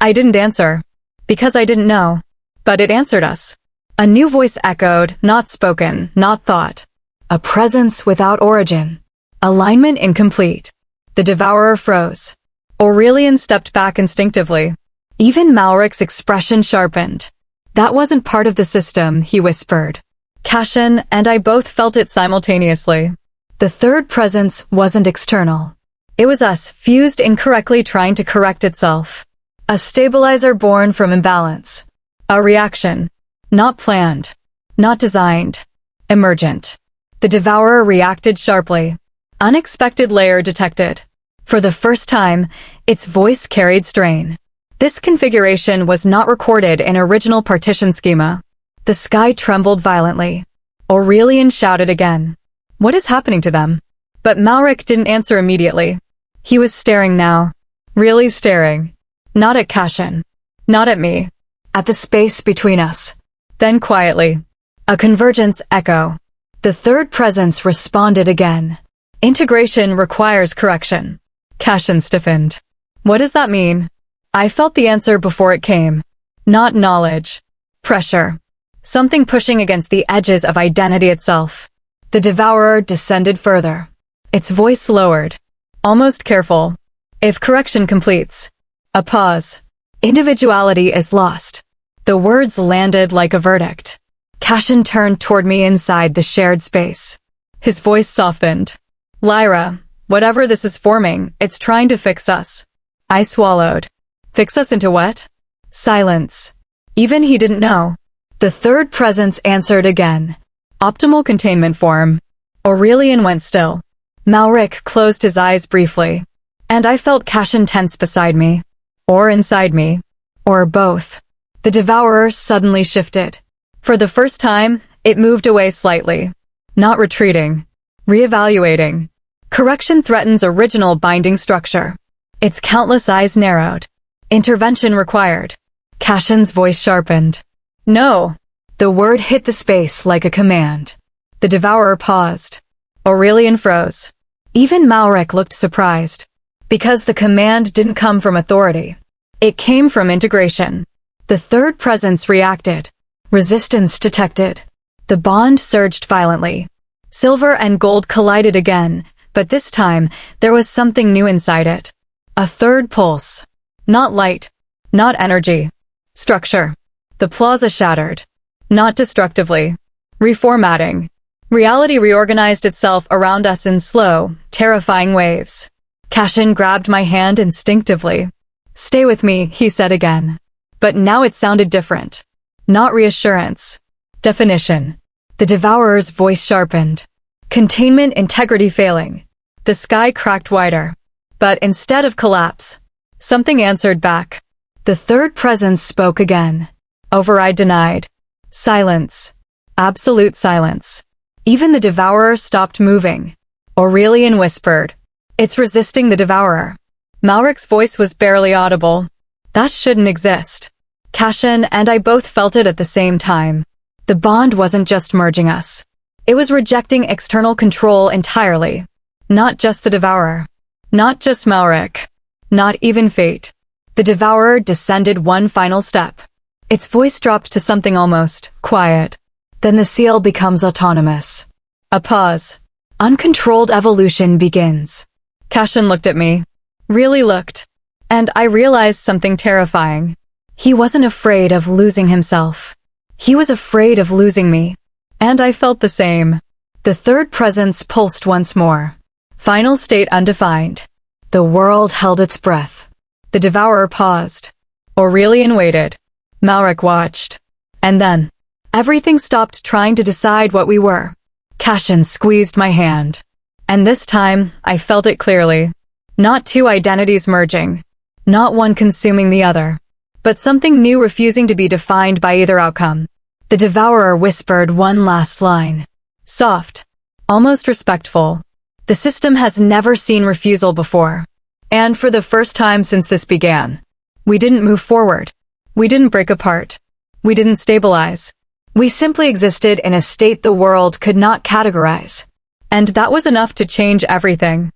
I didn't answer. Because I didn't know. But it answered us. A new voice echoed, not spoken, not thought. A presence without origin. Alignment incomplete. The devourer froze. Aurelian stepped back instinctively. Even Malric's expression sharpened. That wasn't part of the system, he whispered. Cashin and I both felt it simultaneously. The third presence wasn't external. It was us, fused incorrectly trying to correct itself. A stabilizer born from imbalance. A reaction. Not planned. Not designed. Emergent. The devourer reacted sharply. Unexpected layer detected. For the first time, its voice carried strain. This configuration was not recorded in original partition schema. The sky trembled violently. Aurelian shouted again. What is happening to them? But Malric didn't answer immediately. He was staring now. Really staring. Not at Cashin. Not at me. At the space between us. Then quietly. A convergence echo. The third presence responded again. Integration requires correction. Cashin stiffened. What does that mean? I felt the answer before it came. Not knowledge. Pressure. Something pushing against the edges of identity itself. The devourer descended further. Its voice lowered. Almost careful. If correction completes. A pause. Individuality is lost. The words landed like a verdict. Cashin turned toward me inside the shared space. His voice softened. Lyra, whatever this is forming, it's trying to fix us. I swallowed. Fix us into what? Silence. Even he didn't know. The third presence answered again. Optimal containment form. Aurelian went still. Malric closed his eyes briefly. And I felt Cashin tense beside me. Or inside me. Or both. The devourer suddenly shifted. For the first time, it moved away slightly. Not retreating. Reevaluating. Correction threatens original binding structure. Its countless eyes narrowed. Intervention required. Cashin's voice sharpened. No. The word hit the space like a command. The devourer paused. Aurelian froze. Even Malric looked surprised. Because the command didn't come from authority. It came from integration. The third presence reacted. Resistance detected. The bond surged violently. Silver and gold collided again, but this time, there was something new inside it. A third pulse. Not light. Not energy. Structure. The plaza shattered. Not destructively. Reformatting. Reality reorganized itself around us in slow, terrifying waves. Cashin grabbed my hand instinctively. Stay with me, he said again. But now it sounded different. Not reassurance. Definition. The devourer's voice sharpened. Containment integrity failing. The sky cracked wider. But instead of collapse, something answered back. The third presence spoke again. Override denied. Silence. Absolute silence. Even the devourer stopped moving. Aurelian whispered. It's resisting the devourer. Malric's voice was barely audible. That shouldn't exist. Cashin and I both felt it at the same time. The bond wasn't just merging us. It was rejecting external control entirely. Not just the devourer. Not just Malric. Not even fate. The devourer descended one final step. Its voice dropped to something almost quiet. Then the seal becomes autonomous. A pause. Uncontrolled evolution begins. Cashin looked at me. Really looked. And I realized something terrifying. He wasn't afraid of losing himself. He was afraid of losing me. And I felt the same. The third presence pulsed once more. Final state undefined. The world held its breath. The devourer paused. Aurelian waited. Malric watched. And then, everything stopped trying to decide what we were. Cashin squeezed my hand. And this time, I felt it clearly. Not two identities merging. Not one consuming the other. But something new refusing to be defined by either outcome. The devourer whispered one last line. Soft. Almost respectful. The system has never seen refusal before. And for the first time since this began, we didn't move forward. We didn't break apart. We didn't stabilize. We simply existed in a state the world could not categorize. And that was enough to change everything.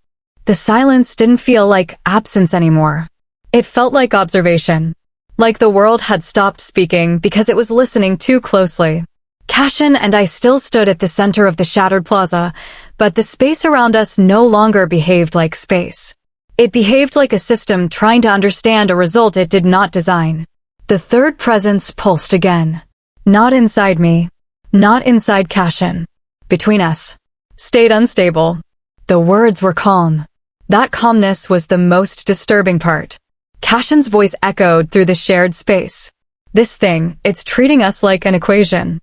The silence didn't feel like absence anymore. It felt like observation. Like the world had stopped speaking because it was listening too closely. Cashin and I still stood at the center of the shattered plaza, but the space around us no longer behaved like space. It behaved like a system trying to understand a result it did not design. The third presence pulsed again. Not inside me. Not inside Cashin. Between us. Stayed unstable. The words were calm. That calmness was the most disturbing part. Cashin's voice echoed through the shared space. This thing, it's treating us like an equation.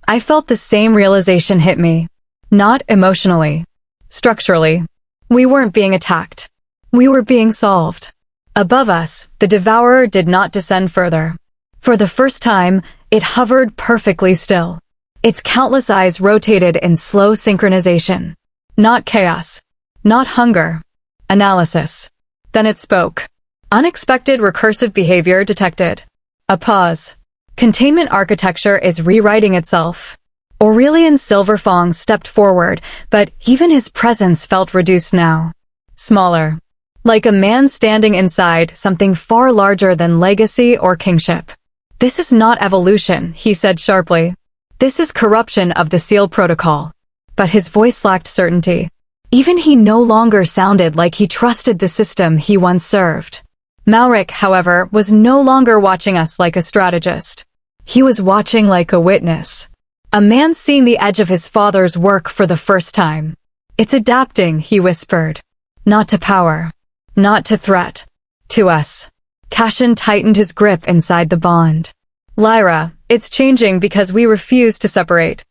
I felt the same realization hit me. Not emotionally. Structurally. We weren't being attacked. We were being solved. Above us, the devourer did not descend further. For the first time, it hovered perfectly still. Its countless eyes rotated in slow synchronization. Not chaos. Not hunger. Analysis. Then it spoke. Unexpected recursive behavior detected. A pause. Containment architecture is rewriting itself. Aurelian Silverfong stepped forward, but even his presence felt reduced now. Smaller. Like a man standing inside something far larger than legacy or kingship. This is not evolution, he said sharply. This is corruption of the seal protocol. But his voice lacked certainty. Even he no longer sounded like he trusted the system he once served. Malric, however, was no longer watching us like a strategist. He was watching like a witness. A man seeing the edge of his father's work for the first time. It's adapting, he whispered. Not to power. Not to threat. To us. Cashin tightened his grip inside the bond. Lyra, it's changing because we refuse to separate.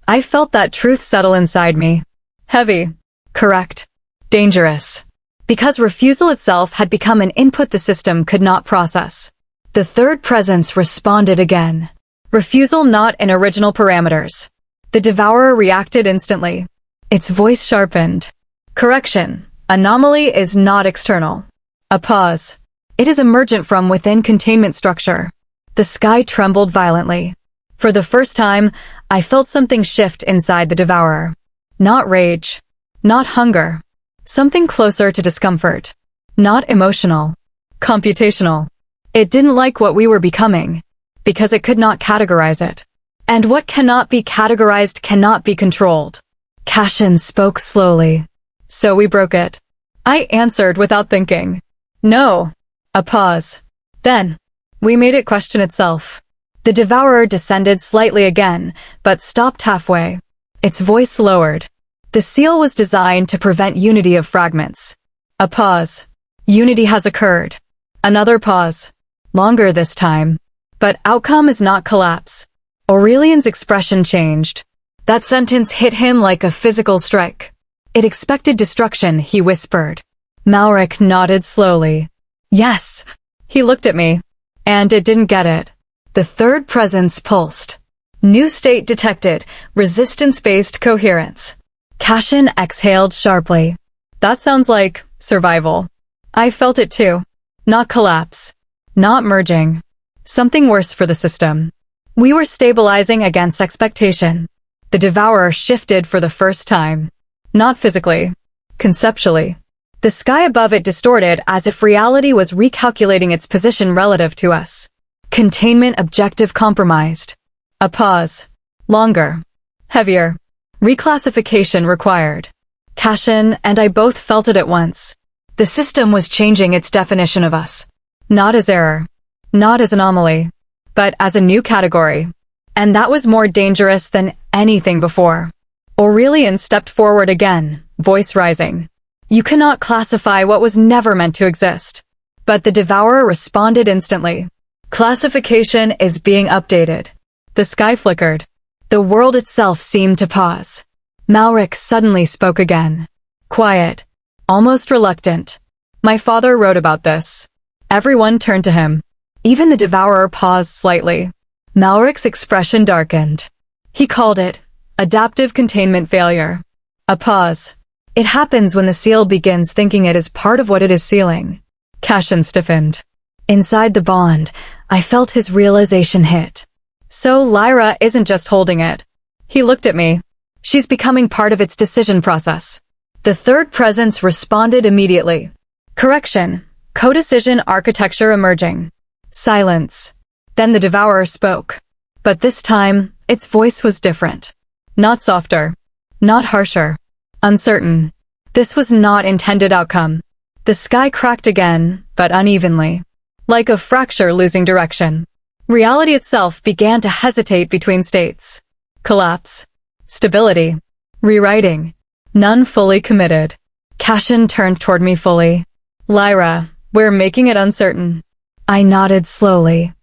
I felt that truth settle inside me. Heavy. Correct. Dangerous. Because refusal itself had become an input the system could not process. The third presence responded again. Refusal not in original parameters. The devourer reacted instantly. Its voice sharpened. Correction. Anomaly is not external. A pause. It is emergent from within containment structure. The sky trembled violently. For the first time, I felt something shift inside the devourer. Not rage. Not hunger. Something closer to discomfort. Not emotional. Computational. It didn't like what we were becoming, because it could not categorize it. And what cannot be categorized cannot be controlled. Cashin spoke slowly. So we broke it. I answered without thinking. No. A pause. Then, we made it question itself. The devourer descended slightly again, but stopped halfway. Its voice lowered. The seal was designed to prevent unity of fragments. A pause. Unity has occurred. Another pause. Longer this time. But outcome is not collapse. Aurelian's expression changed. That sentence hit him like a physical strike. It expected destruction, he whispered. Malric nodded slowly. Yes. He looked at me. And it didn't get it. The third presence pulsed. New state detected. Resistance-based coherence. Cashin exhaled sharply. That sounds like survival. I felt it too. Not collapse. Not merging. Something worse for the system. We were stabilizing against expectation. The devourer shifted for the first time. Not physically. Conceptually. The sky above it distorted as if reality was recalculating its position relative to us. Containment objective compromised. A pause. Longer. Heavier. Reclassification required. Cashin and I both felt it at once. The system was changing its definition of us. Not as error. Not as anomaly. But as a new category. And that was more dangerous than anything before. Aurelian stepped forward again, voice rising. You cannot classify what was never meant to exist. But the devourer responded instantly. Classification is being updated. The sky flickered. The world itself seemed to pause. Malric suddenly spoke again. Quiet. Almost reluctant. My father wrote about this. Everyone turned to him. Even the devourer paused slightly. Malric's expression darkened. He called it adaptive containment failure. A pause. It happens when the seal begins thinking it is part of what it is sealing. Cashin stiffened. Inside the bond, I felt his realization hit. So Lyra isn't just holding it. He looked at me. She's becoming part of its decision process. The third presence responded immediately. Correction. Co-decision architecture emerging. Silence. Then the devourer spoke. But this time, its voice was different. Not softer. Not harsher. Uncertain. This was not intended outcome. The sky cracked again, but unevenly. Like a fracture losing direction. Reality itself began to hesitate between states. Collapse. Stability. Rewriting. None fully committed. Cashin turned toward me fully. Lyra, we're making it uncertain. I nodded slowly.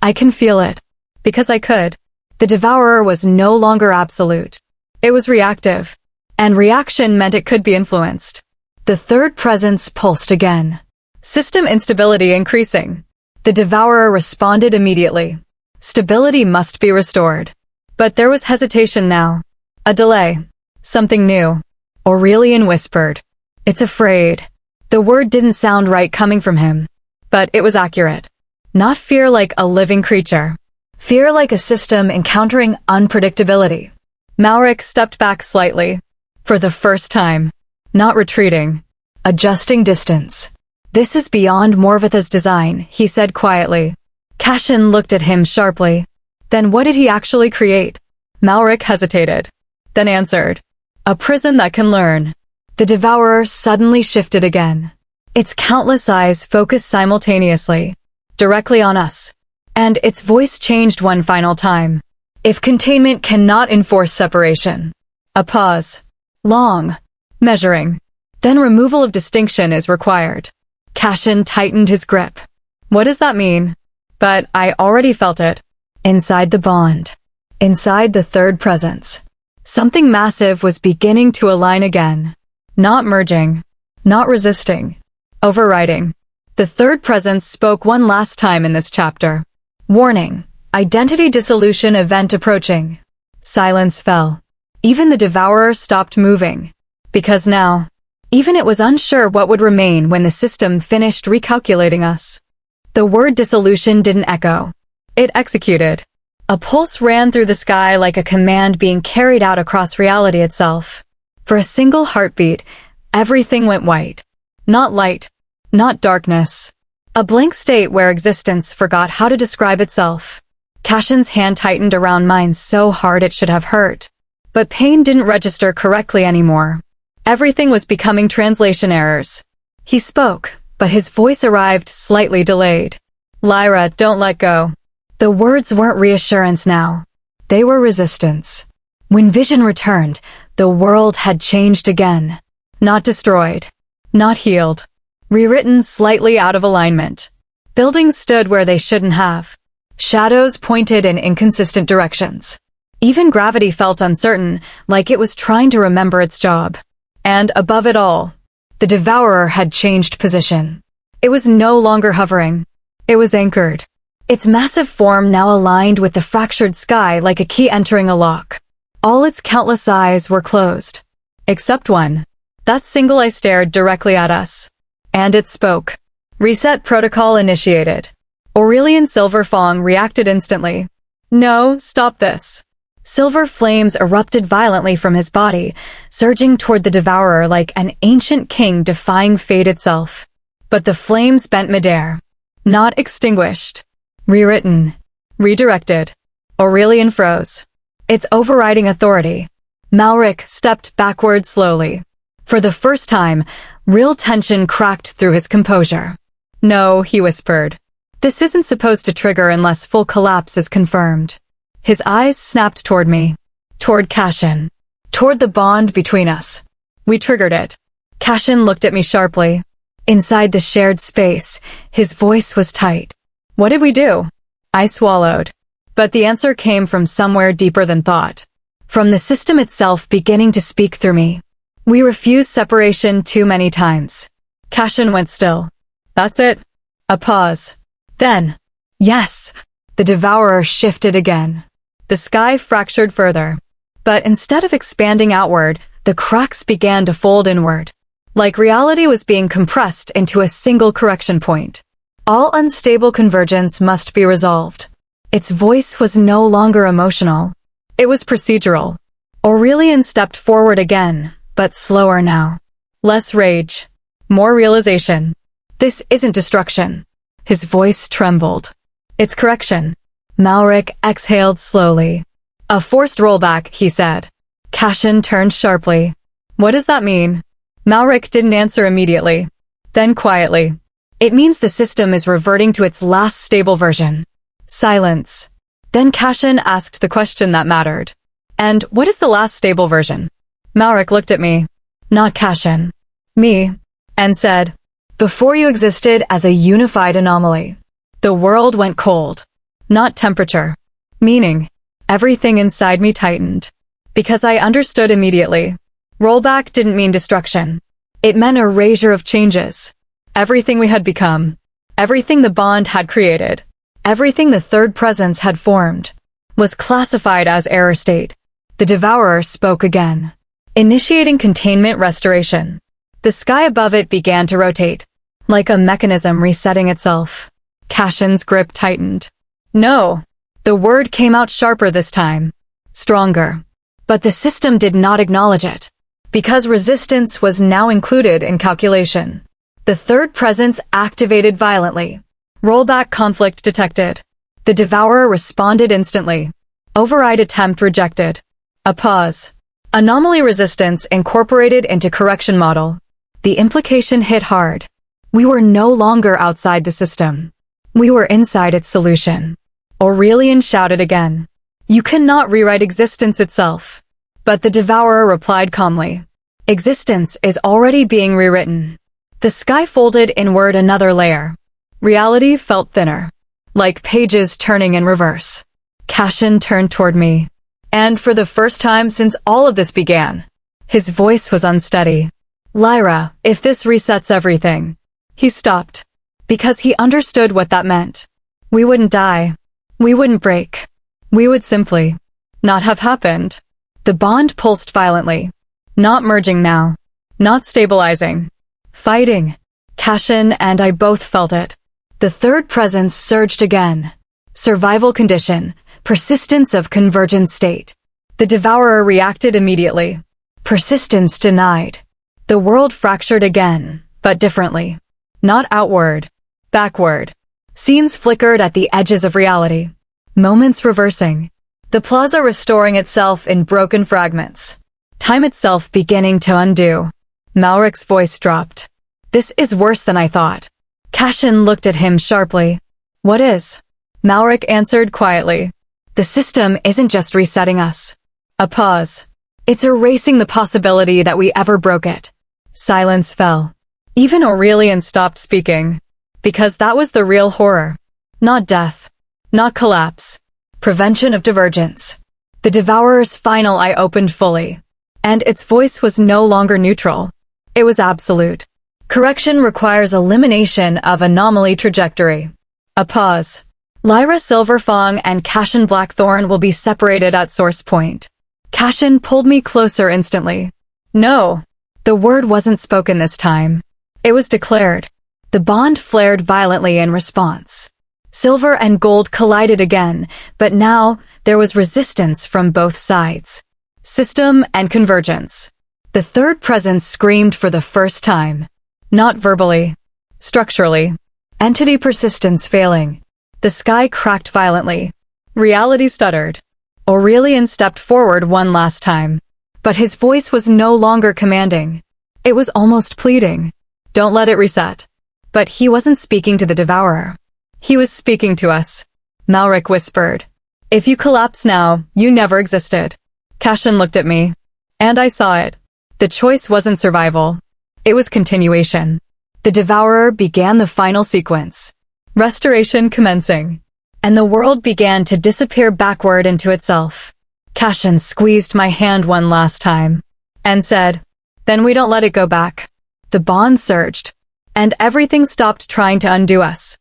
I can feel it. Because I could. The devourer was no longer absolute. It was reactive. And reaction meant it could be influenced. The third presence pulsed again. System instability increasing. The devourer responded immediately. Stability must be restored. But there was hesitation now. A delay. Something new. Aurelian whispered. It's afraid. The word didn't sound right coming from him. But it was accurate. Not fear like a living creature. Fear like a system encountering unpredictability. Malric stepped back slightly. For the first time. Not retreating. Adjusting distance. This is beyond Morvatha's design, he said quietly. Cashin looked at him sharply. Then what did he actually create? Malric hesitated. Then answered. A prison that can learn. The devourer suddenly shifted again. Its countless eyes focused simultaneously. Directly on us. And its voice changed one final time. If containment cannot enforce separation. A pause. Long. Measuring. Then removal of distinction is required. Cashin tightened his grip. What does that mean? But I already felt it. Inside the bond. Inside the third presence. Something massive was beginning to align again. Not merging. Not resisting. Overriding. The third presence spoke one last time in this chapter. Warning. Identity dissolution event approaching. Silence fell. Even the devourer stopped moving. Because now, Even it was unsure what would remain when the system finished recalculating us. The word dissolution didn't echo. It executed. A pulse ran through the sky like a command being carried out across reality itself. For a single heartbeat, everything went white. Not light, not darkness. A blank state where existence forgot how to describe itself. Cashin's hand tightened around mine so hard it should have hurt. But pain didn't register correctly anymore. Everything was becoming translation errors. He spoke, but his voice arrived slightly delayed. Lyra, don't let go. The words weren't reassurance now. They were resistance. When vision returned, the world had changed again. Not destroyed. Not healed. Rewritten slightly out of alignment. Buildings stood where they shouldn't have. Shadows pointed in inconsistent directions. Even gravity felt uncertain, like it was trying to remember its job. And above it all, the devourer had changed position. It was no longer hovering. It was anchored. Its massive form now aligned with the fractured sky like a key entering a lock. All its countless eyes were closed. Except one. That single eye stared directly at us. And it spoke. Reset protocol initiated. Aurelian Silverfang reacted instantly. No, stop this. Silver flames erupted violently from his body, surging toward the devourer like an ancient king defying fate itself. But the flames bent midair. Not extinguished. Rewritten. Redirected. Aurelian froze. Its overriding authority. Malric stepped backward slowly. For the first time, real tension cracked through his composure. No, he whispered. This isn't supposed to trigger unless full collapse is confirmed. His eyes snapped toward me. Toward Cashin. Toward the bond between us. We triggered it. Cashin looked at me sharply. Inside the shared space, his voice was tight. What did we do? I swallowed. But the answer came from somewhere deeper than thought. From the system itself beginning to speak through me. We refused separation too many times. Cashin went still. That's it. A pause. Then, yes, the devourer shifted again. The sky fractured further. But instead of expanding outward, the cracks began to fold inward. Like reality was being compressed into a single correction point. All unstable convergence must be resolved. Its voice was no longer emotional. It was procedural. Aurelian stepped forward again, but slower now. Less rage. More realization. This isn't destruction. His voice trembled. It's correction. Malric exhaled slowly. A forced rollback, he said. Cashin turned sharply. What does that mean? Malric didn't answer immediately. Then quietly. It means the system is reverting to its last stable version. Silence. Then Cashin asked the question that mattered. And what is the last stable version? Malric looked at me. Not Cashin. Me. And said, before you existed as a unified anomaly. The world went cold. Not temperature. Meaning, everything inside me tightened. Because I understood immediately. Rollback didn't mean destruction. It meant erasure of changes. Everything we had become. Everything the bond had created. Everything the third presence had formed. Was classified as error state. The devourer spoke again. Initiating containment restoration. The sky above it began to rotate. Like a mechanism resetting itself. Cashin's grip tightened. No. The word came out sharper this time. Stronger. But the system did not acknowledge it. Because resistance was now included in calculation. The third presence activated violently. Rollback conflict detected. The devourer responded instantly. Override attempt rejected. A pause. Anomaly resistance incorporated into correction model. The implication hit hard. We were no longer outside the system. We were inside its solution. Aurelian shouted again. You cannot rewrite existence itself. But the devourer replied calmly. Existence is already being rewritten. The sky folded inward another layer. Reality felt thinner. Like pages turning in reverse. Cashin turned toward me. And for the first time since all of this began, his voice was unsteady. Lyra, if this resets everything. He stopped. Because he understood what that meant. We wouldn't die. We wouldn't break. We would simply not have happened. The bond pulsed violently. Not merging now. Not stabilizing. Fighting. Cashin and I both felt it. The third presence surged again. Survival condition. Persistence of convergent state. The devourer reacted immediately. Persistence denied. The world fractured again, but differently. Not outward. Backward. Scenes flickered at the edges of reality. Moments reversing. The plaza restoring itself in broken fragments. Time itself beginning to undo. Malric's voice dropped. This is worse than I thought. Cashin looked at him sharply. What is? Malric answered quietly. The system isn't just resetting us. A pause. It's erasing the possibility that we ever broke it. Silence fell. Even Aurelian stopped speaking. Because that was the real horror. Not death. Not collapse. Prevention of divergence. The devourer's final eye opened fully. And its voice was no longer neutral. It was absolute. Correction requires elimination of anomaly trajectory. A pause. Lyra Silverfang and Cashin Blackthorn will be separated at source point. Cashin pulled me closer instantly. No. The word wasn't spoken this time. It was declared. The bond flared violently in response. Silver and gold collided again, but now there was resistance from both sides. System and convergence. The third presence screamed for the first time. Not verbally. Structurally. Entity persistence failing. The sky cracked violently. Reality stuttered. Aurelian stepped forward one last time. But his voice was no longer commanding. It was almost pleading. Don't let it reset. But he wasn't speaking to the devourer. He was speaking to us. Malric whispered. If you collapse now, you never existed. Cashin looked at me. And I saw it. The choice wasn't survival. It was continuation. The devourer began the final sequence. Restoration commencing. And the world began to disappear backward into itself. Cashin squeezed my hand one last time. And said, then we don't let it go back. The bond surged. And everything stopped trying to undo us.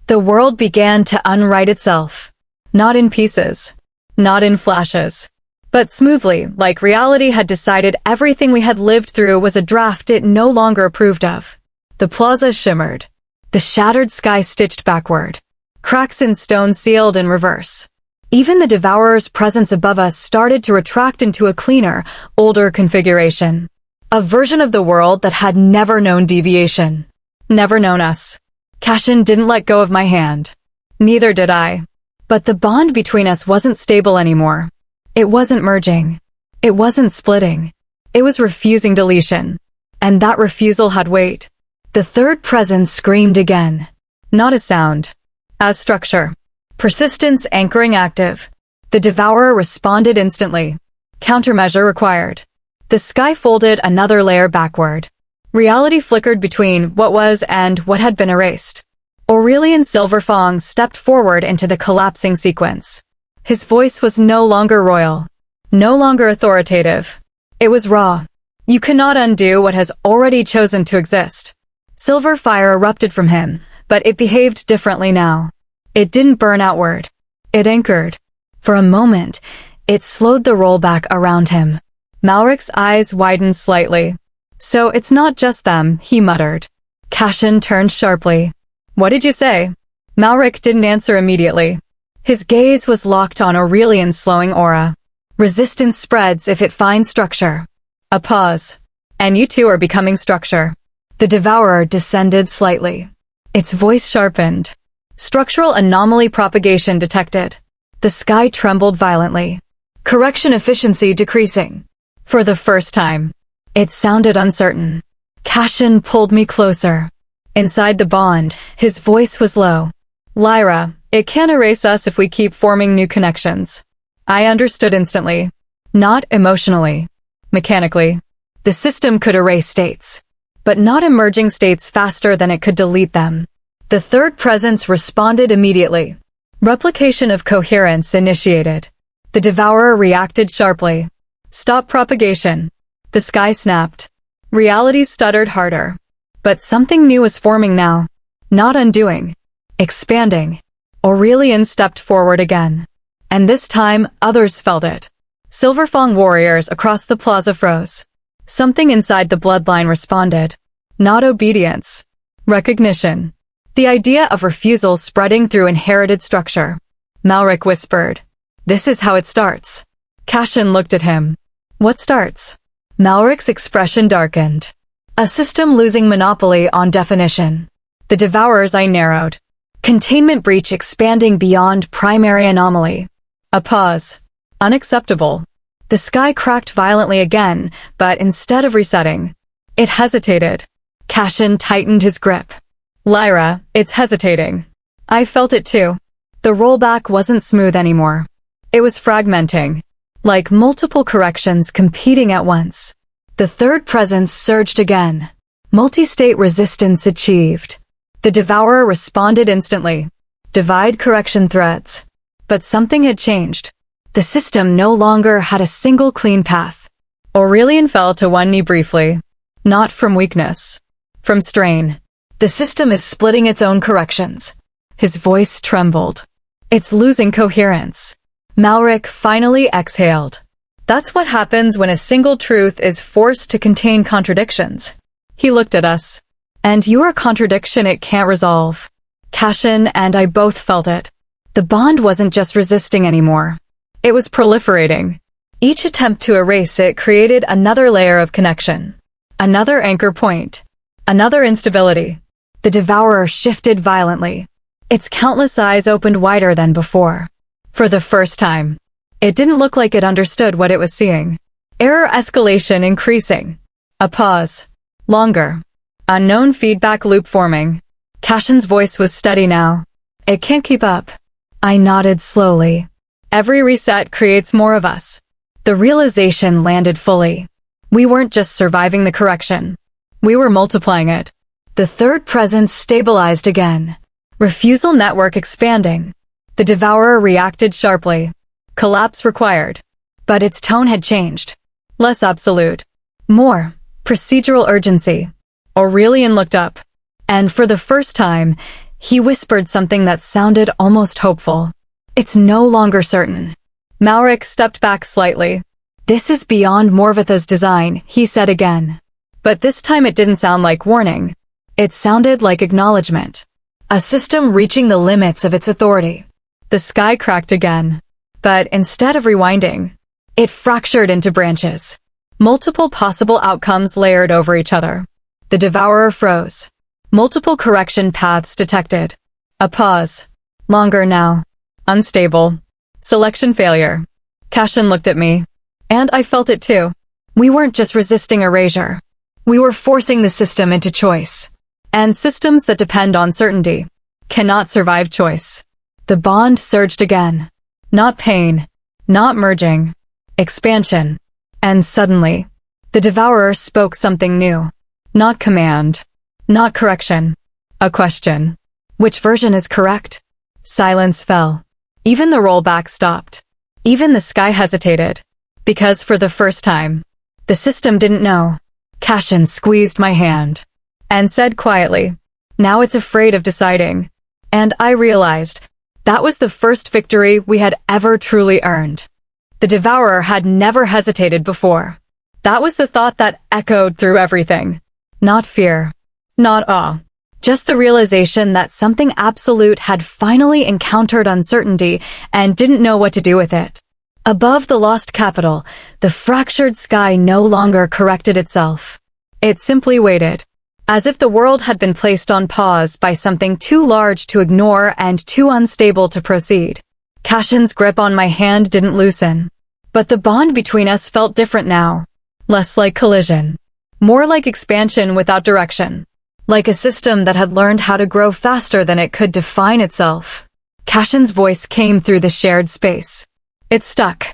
The world began to unwrite itself. Not in pieces. Not in flashes. But smoothly, like reality had decided everything we had lived through was a draft it no longer approved of. The plaza shimmered. The shattered sky stitched backward. Cracks in stone sealed in reverse. Even the devourer's presence above us started to retract into a cleaner, older configuration. A version of the world that had never known deviation. Never known us. Cashin didn't let go of my hand. Neither did I. But the bond between us wasn't stable anymore. It wasn't merging. It wasn't splitting. It was refusing deletion. And that refusal had weight. The third presence screamed again. Not a sound. As structure. Persistence anchoring active. The devourer responded instantly. Countermeasure required. The sky folded another layer backward. Reality flickered between what was and what had been erased. Aurelian Silverfang stepped forward into the collapsing sequence. His voice was no longer royal. No longer authoritative. It was raw. You cannot undo what has already chosen to exist. Silver fire erupted from him, but it behaved differently now. It didn't burn outward. It anchored. For a moment, it slowed the rollback around him. Malric's eyes widened slightly. So it's not just them, he muttered. Cashin turned sharply. What did you say? Malric didn't answer immediately. His gaze was locked on Aurelian's slowing aura. Resistance spreads if it finds structure. A pause. And you two are becoming structure. The devourer descended slightly. Its voice sharpened. Structural anomaly propagation detected. The sky trembled violently. Correction efficiency decreasing. For the first time. It sounded uncertain. Cashin pulled me closer. Inside the bond, his voice was low. Lyra, it can't erase us if we keep forming new connections. I understood instantly. Not emotionally. Mechanically. The system could erase states. But not emerging states faster than it could delete them. The third presence responded immediately. Replication of coherence initiated. The devourer reacted sharply. Stop propagation. The sky snapped. Reality stuttered harder. But something new was forming now. Not undoing. Expanding. Aurelian stepped forward again. And this time, others felt it. Silverfang warriors across the plaza froze. Something inside the bloodline responded. Not obedience. Recognition. The idea of refusal spreading through inherited structure. Malric whispered. This is how it starts. Cashin looked at him. What starts? Malric's expression darkened. A system losing monopoly on definition. The Devourer's eye narrowed. Containment breach expanding beyond primary anomaly. A pause. Unacceptable. The sky cracked violently again, but instead of resetting, it hesitated. Cashin tightened his grip. Lyra, it's hesitating. I felt it too. The rollback wasn't smooth anymore. It was fragmenting, like multiple corrections competing at once. The third presence surged again. Multi-state resistance achieved. The Devourer responded instantly. Divide correction threads. But something had changed. The system no longer had a single clean path. Aurelian fell to one knee briefly. Not from weakness. From strain. The system is splitting its own corrections. His voice trembled. It's losing coherence. Malric finally exhaled. That's what happens when a single truth is forced to contain contradictions. He looked at us. And you're a contradiction it can't resolve. Cashin and I both felt it. The bond wasn't just resisting anymore. It was proliferating. Each attempt to erase it created another layer of connection. Another anchor point. Another instability. The Devourer shifted violently. Its countless eyes opened wider than before. For the first time, it didn't look like it understood what it was seeing. Error escalation increasing. A pause. Longer. Unknown feedback loop forming. Cashin's voice was steady now. It can't keep up. I nodded slowly. Every reset creates more of us. The realization landed fully. We weren't just surviving the correction. We were multiplying it. The third presence stabilized again. Refusal network expanding. The Devourer reacted sharply. Collapse required. But its tone had changed. Less absolute. More procedural urgency. Aurelian looked up. And for the first time, he whispered something that sounded almost hopeful. It's no longer certain. Malric stepped back slightly. This is beyond Morvatha's design, he said again. But this time it didn't sound like warning. It sounded like acknowledgement. A system reaching the limits of its authority. The sky cracked again. But instead of rewinding, it fractured into branches. Multiple possible outcomes layered over each other. The Devourer froze. Multiple correction paths detected. A pause. Longer now. Unstable. Selection failure. Cashin looked at me. And I felt it too. We weren't just resisting erasure. We were forcing the system into choice. And systems that depend on certainty cannot survive choice. The bond surged again. Not pain. Not merging. Expansion. And suddenly, the Devourer spoke something new. Not command. Not correction. A question. Which version is correct? Silence fell. Even the rollback stopped. Even the sky hesitated. Because for the first time, the system didn't know. Cashin squeezed my hand. And said quietly, now it's afraid of deciding. And I realized, that was the first victory we had ever truly earned. The Devourer had never hesitated before. That was the thought that echoed through everything. Not fear. Not awe. Just the realization that something absolute had finally encountered uncertainty and didn't know what to do with it. Above the lost capital, the fractured sky no longer corrected itself. It simply waited. As if the world had been placed on pause by something too large to ignore and too unstable to proceed. Cashin's grip on my hand didn't loosen. But the bond between us felt different now. Less like collision. More like expansion without direction. Like a system that had learned how to grow faster than it could define itself. Cashin's voice came through the shared space. It stuck.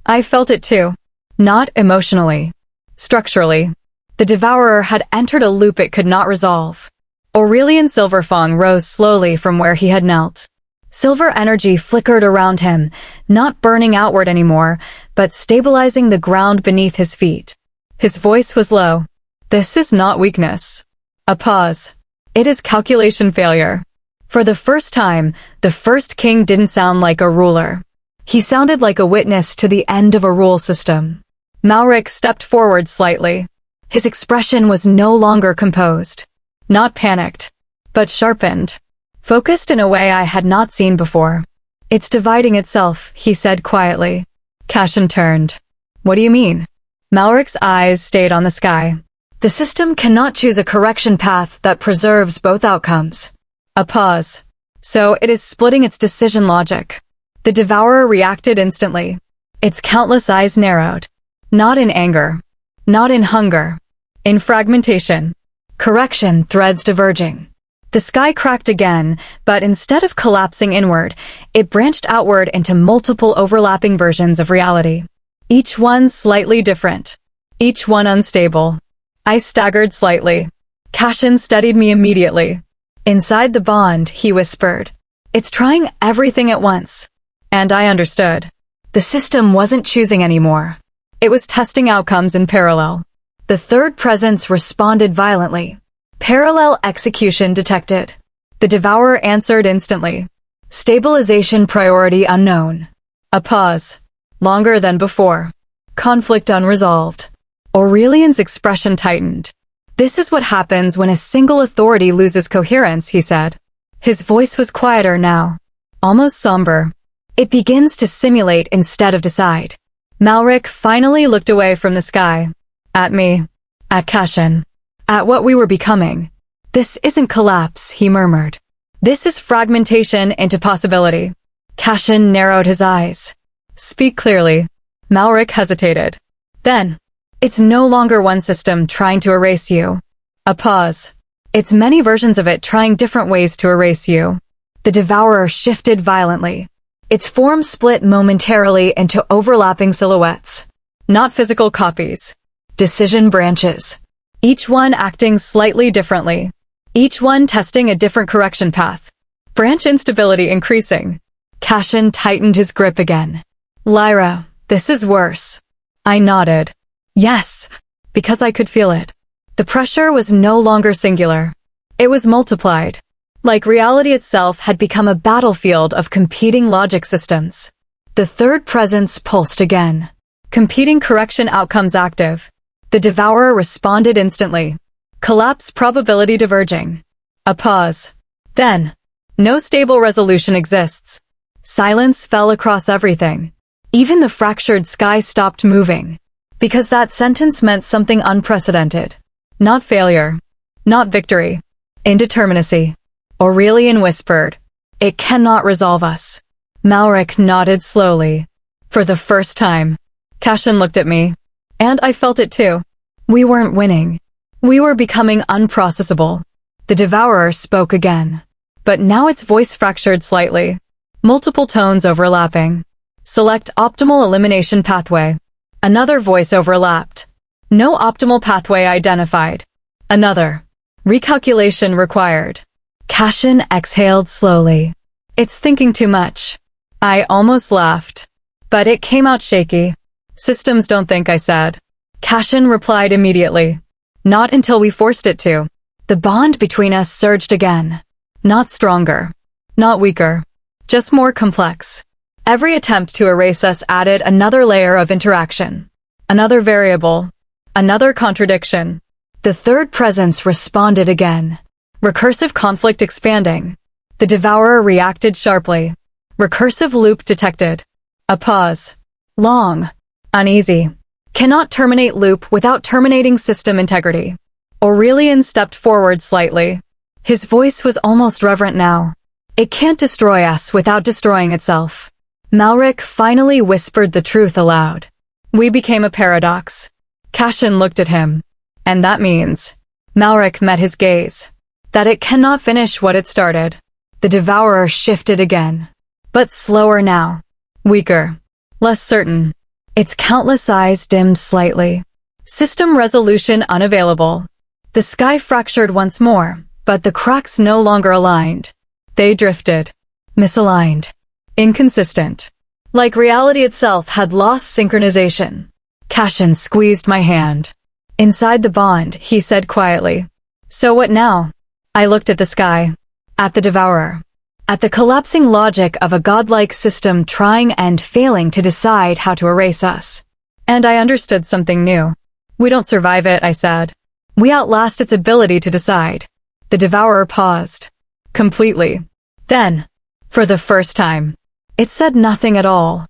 I felt it too. Not emotionally. Structurally. The Devourer had entered a loop it could not resolve. Aurelian Silverfang rose slowly from where he had knelt. Silver energy flickered around him, not burning outward anymore, but stabilizing the ground beneath his feet. His voice was low. This is not weakness. A pause. It is calculation failure. For the first time, the first king didn't sound like a ruler. He sounded like a witness to the end of a rule system. Malric stepped forward slightly. His expression was no longer composed. Not panicked, but sharpened. Focused in a way I had not seen before. "It's dividing itself," he said quietly. Cashin turned. "What do you mean?" Malric's eyes stayed on the sky. "The system cannot choose a correction path that preserves both outcomes." A pause. "So it is splitting its decision logic." The devourer reacted instantly. Its countless eyes narrowed. Not in anger. Not in hunger. In fragmentation. Correction threads diverging. The sky cracked again, but instead of collapsing inward, it branched outward into multiple overlapping versions of reality. Each one slightly different. Each one unstable. I staggered slightly. Cashin steadied me immediately. "Inside the bond," he whispered. "It's trying everything at once." And I understood. The system wasn't choosing anymore. It was testing outcomes in parallel. The third presence responded violently. Parallel execution detected. The devourer answered instantly. Stabilization priority unknown. A pause. Longer than before. Conflict unresolved. Aurelian's expression tightened. "This is what happens when a single authority loses coherence," he said. His voice was quieter now. Almost somber. "It begins to simulate instead of decide." Malric finally looked away from the sky. At me. At Cashin. At what we were becoming. "This isn't collapse," he murmured. "This is fragmentation into possibility." Cashin narrowed his eyes. "Speak clearly." Malric hesitated. Then, "It's no longer one system trying to erase you." A pause. "It's many versions of it trying different ways to erase you." The devourer shifted violently. Its form split momentarily into overlapping silhouettes. Not physical copies. Decision branches. Each one acting slightly differently. Each one testing a different correction path. Branch instability increasing. Cashin tightened his grip again. "Lyra, this is worse." I nodded. Yes, because I could feel it. The pressure was no longer singular. It was multiplied. Like reality itself had become a battlefield of competing logic systems. The third presence pulsed again. Competing correction outcomes active. The devourer responded instantly. Collapse probability diverging. A pause. Then, no stable resolution exists. Silence fell across everything. Even the fractured sky stopped moving. Because that sentence meant something unprecedented. Not failure. Not victory. Indeterminacy. Aurelian whispered, "It cannot resolve us." Malric nodded slowly. For the first time. Cashin looked at me. And I felt it too. We weren't winning. We were becoming unprocessable. The devourer spoke again. But now its voice fractured slightly. Multiple tones overlapping. "Select optimal elimination pathway." Another voice overlapped. "No optimal pathway identified." Another. "Recalculation required." Cashin exhaled slowly. "It's thinking too much." I almost laughed. But it came out shaky. "Systems don't think," I said. Cashin replied immediately. "Not until we forced it to." The bond between us surged again. Not stronger. Not weaker. Just more complex. Every attempt to erase us added another layer of interaction. Another variable. Another contradiction. The third presence responded again. Recursive conflict expanding. The devourer reacted sharply. Recursive loop detected. A pause. Long. Uneasy. Cannot terminate loop without terminating system integrity. Aurelian stepped forward slightly. His voice was almost reverent now. "It can't destroy us without destroying itself." Malric finally whispered the truth aloud. We became a paradox. Cashin looked at him. "And that means," Malric met his gaze, "that it cannot finish what it started." The devourer shifted again. But slower now. Weaker. Less certain. Its countless eyes dimmed slightly. System resolution unavailable. The sky fractured once more, but the cracks no longer aligned. They drifted. Misaligned. Inconsistent. Like reality itself had lost synchronization. Cashin squeezed my hand. "Inside the bond," he said quietly. "So what now?" I looked at the sky. At the devourer. At the collapsing logic of a godlike system trying and failing to decide how to erase us. And I understood something new. We don't survive it, I said. We outlast its ability to decide. The devourer paused. Completely. Then, for the first time, it said nothing at all.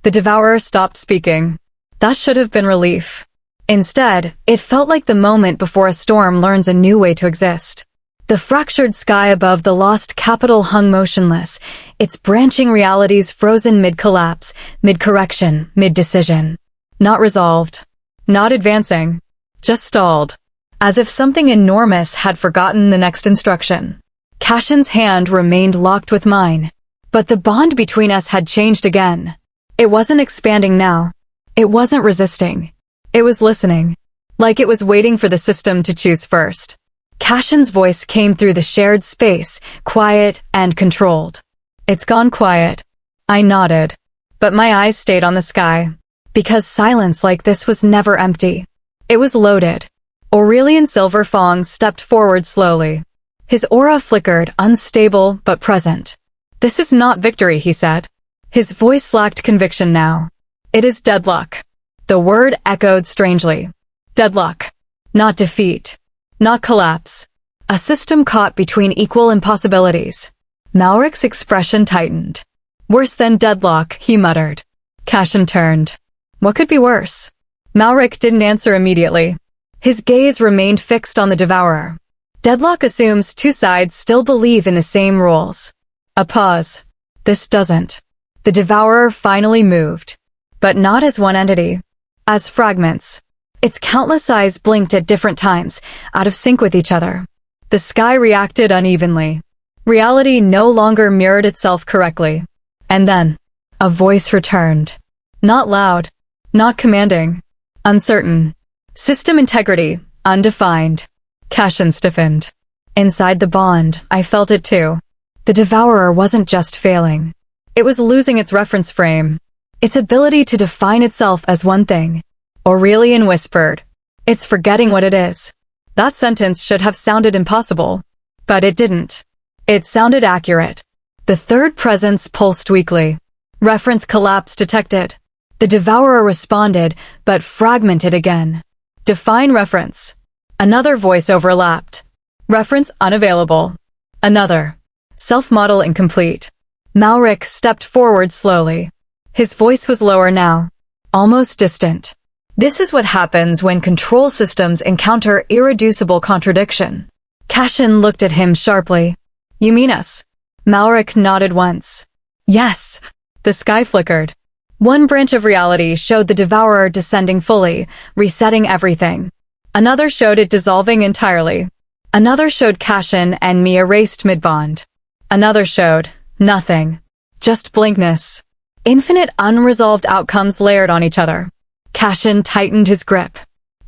The devourer stopped speaking. That should have been relief. Instead, it felt like the moment before a storm learns a new way to exist. The fractured sky above the lost capital hung motionless, its branching realities frozen mid-collapse, mid-correction, mid-decision. Not resolved. Not advancing. Just stalled. As if something enormous had forgotten the next instruction. Cashin's hand remained locked with mine. But the bond between us had changed again. It wasn't expanding now. It wasn't resisting. It was listening. Like it was waiting for the system to choose first. Cashin's voice came through the shared space, quiet and controlled. It's gone quiet. I nodded. But my eyes stayed on the sky. Because silence like this was never empty. It was loaded. Aurelian Silverfong stepped forward slowly. His aura flickered, unstable but present. This is not victory, he said. His voice lacked conviction now. It is deadlock. The word echoed strangely. Deadlock. Not defeat. Not collapse. A system caught between equal impossibilities. Malric's expression tightened. Worse than deadlock, he muttered. Cashin turned. What could be worse? Malric didn't answer immediately. His gaze remained fixed on the devourer. Deadlock assumes two sides still believe in the same rules. A pause. This doesn't. The devourer finally moved. But not as one entity. As fragments. Its countless eyes blinked at different times, out of sync with each other. The sky reacted unevenly. Reality no longer mirrored itself correctly. And then, a voice returned. Not loud. Not commanding. Uncertain. System integrity, undefined. Cashin stiffened. Inside the bond, I felt it too. The devourer wasn't just failing. It was losing its reference frame. Its ability to define itself as one thing. Aurelian whispered. It's forgetting what it is. That sentence should have sounded impossible. But it didn't. It sounded accurate. The third presence pulsed weakly. Reference collapse detected. The devourer responded, but fragmented again. Define reference. Another voice overlapped. Reference unavailable. Another. Self-model incomplete. Malric stepped forward slowly. His voice was lower now. Almost distant. This is what happens when control systems encounter irreducible contradiction. Cashin looked at him sharply. You mean us? Malric nodded once. Yes. The sky flickered. One branch of reality showed the devourer descending fully, resetting everything. Another showed it dissolving entirely. Another showed Cashin and me erased mid-bond. Another showed nothing. Just blankness. Infinite unresolved outcomes layered on each other. Cashin tightened his grip.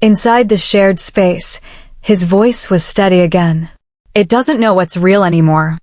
Inside the shared space, his voice was steady again. It doesn't know what's real anymore.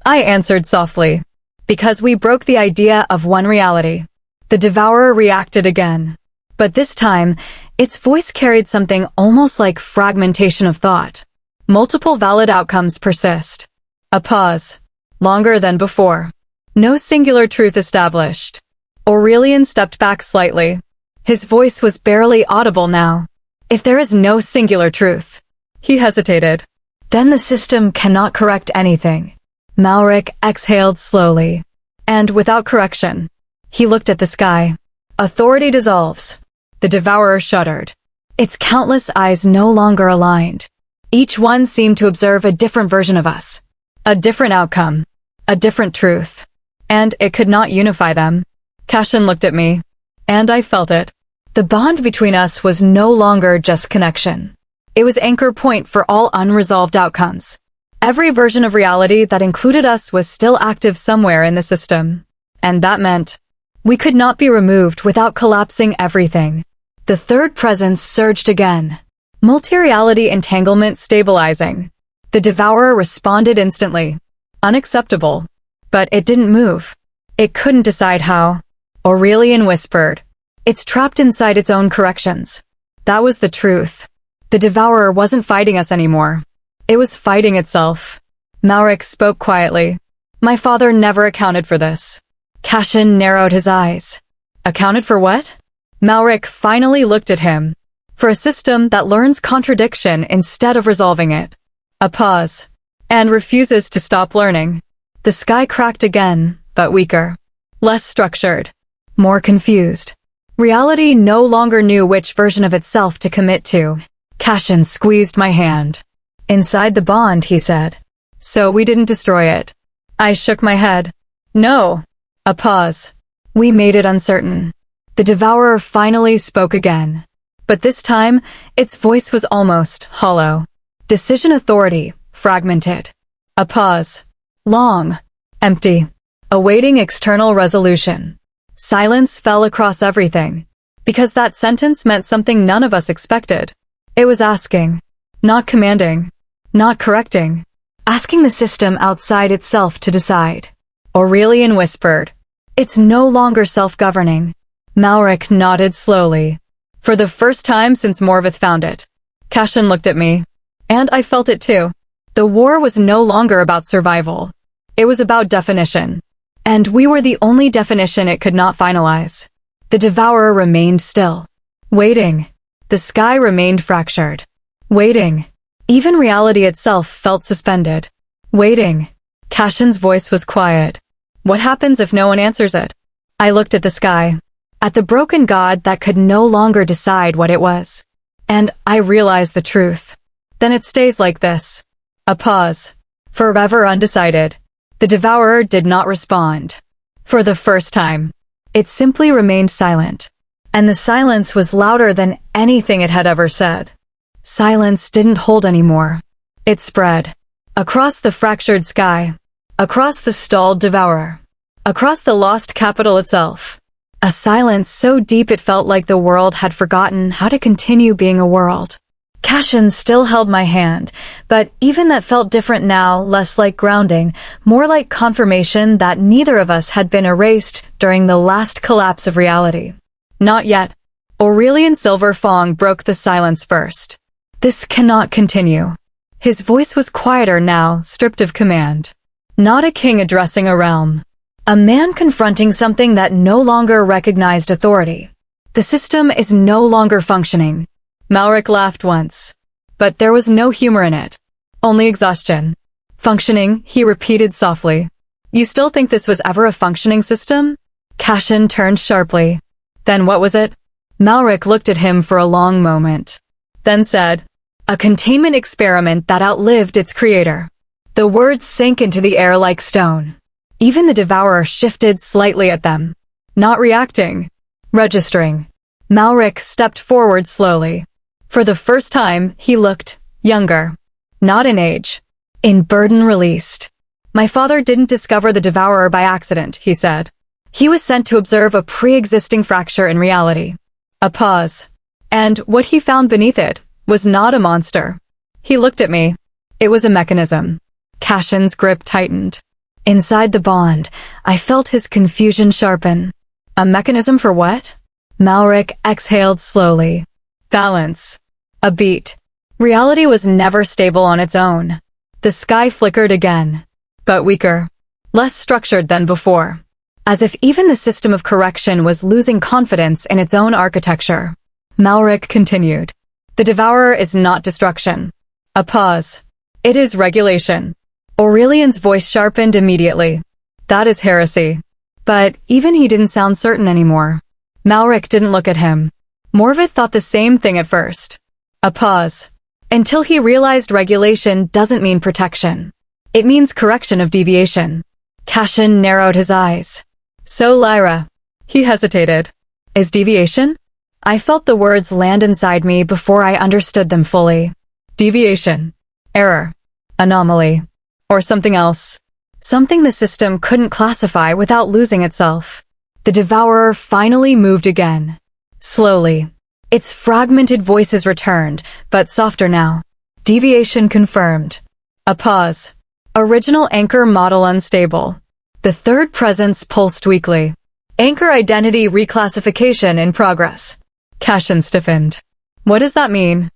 I answered softly. Because we broke the idea of one reality. The devourer reacted again. But this time, its voice carried something almost like fragmentation of thought. Multiple valid outcomes persist. A pause. Longer than before. No singular truth established. Aurelian stepped back slightly. His voice was barely audible now. If there is no singular truth. He hesitated. Then the system cannot correct anything. Malric exhaled slowly. And without correction. He looked at the sky. Authority dissolves. The devourer shuddered. Its countless eyes no longer aligned. Each one seemed to observe a different version of us. A different outcome. A different truth. And it could not unify them. Cashin looked at me. And I felt it. The bond between us was no longer just connection. It was anchor point for all unresolved outcomes. Every version of reality that included us was still active somewhere in the system. And that meant we could not be removed without collapsing everything. The third presence surged again. Multi-reality entanglement stabilizing. The devourer responded instantly. Unacceptable. But it didn't move. It couldn't decide how. Aurelian whispered. It's trapped inside its own corrections. That was the truth. The devourer wasn't fighting us anymore. It was fighting itself. Malric spoke quietly. My father never accounted for this. Cashin narrowed his eyes. Accounted for what? Malric finally looked at him. For a system that learns contradiction instead of resolving it. A pause. And refuses to stop learning. The sky cracked again, but weaker. Less structured. More confused. Reality no longer knew which version of itself to commit to. Cashin squeezed my hand. Inside the bond, he said. So we didn't destroy it. I shook my head. No. A pause. We made it uncertain. The devourer finally spoke again. But this time, its voice was almost hollow. Decision authority, fragmented. A pause. Long. Empty. Awaiting external resolution. Silence fell across everything. Because that sentence meant something none of us expected. It was asking. Not commanding. Not correcting. Asking the system outside itself to decide. Aurelian whispered. It's no longer self-governing. Malric nodded slowly. For the first time since Morvith found it. Cashin looked at me. And I felt it too. The war was no longer about survival. It was about definition. And we were the only definition it could not finalize. The devourer remained still. Waiting. The sky remained fractured. Waiting. Even reality itself felt suspended. Waiting. Cashin's voice was quiet. What happens if no one answers it? I looked at the sky. At the broken god that could no longer decide what it was. And I realized the truth. Then it stays like this. A pause. Forever undecided. The devourer did not respond. For the first time. It simply remained silent. And the silence was louder than anything it had ever said. Silence didn't hold anymore. It spread. Across the fractured sky. Across the stalled devourer. Across the lost capital itself. A silence so deep it felt like the world had forgotten how to continue being a world. Cashin still held my hand, but even that felt different now, less like grounding, more like confirmation that neither of us had been erased during the last collapse of reality. Not yet. Aurelian Silverfong broke the silence first. This cannot continue. His voice was quieter now, stripped of command. Not a king addressing a realm. A man confronting something that no longer recognized authority. The system is no longer functioning. Malric laughed once. But there was no humor in it. Only exhaustion. Functioning, he repeated softly. You still think this was ever a functioning system? Cashin turned sharply. Then what was it? Malric looked at him for a long moment. Then said, a containment experiment that outlived its creator. The words sank into the air like stone. Even the devourer shifted slightly at them. Not reacting. Registering. Malric stepped forward slowly. For the first time, he looked younger. Not in age. In burden released. My father didn't discover the devourer by accident, he said. He was sent to observe a pre-existing fracture in reality. A pause. And what he found beneath it was not a monster. He looked at me. It was a mechanism. Cashin's grip tightened. Inside the bond, I felt his confusion sharpen. A mechanism for what? Malric exhaled slowly. Balance. A beat. Reality was never stable on its own. The sky flickered again. But weaker. Less structured than before. As if even the system of correction was losing confidence in its own architecture. Malric continued. The devourer is not destruction. A pause. It is regulation. Aurelian's voice sharpened immediately. That is heresy. But even he didn't sound certain anymore. Malric didn't look at him. Morvith thought the same thing at first. A pause. Until he realized regulation doesn't mean protection. It means correction of deviation. Cashin narrowed his eyes. So Lyra. He hesitated. Is deviation? I felt the words land inside me before I understood them fully. Deviation. Error. Anomaly. Or something else. Something the system couldn't classify without losing itself. The devourer finally moved again. Slowly. Its fragmented voices returned, but softer now. Deviation confirmed. A pause. Original anchor model unstable. The third presence pulsed weakly. Anchor identity reclassification in progress. Cashin stiffened. What does that mean?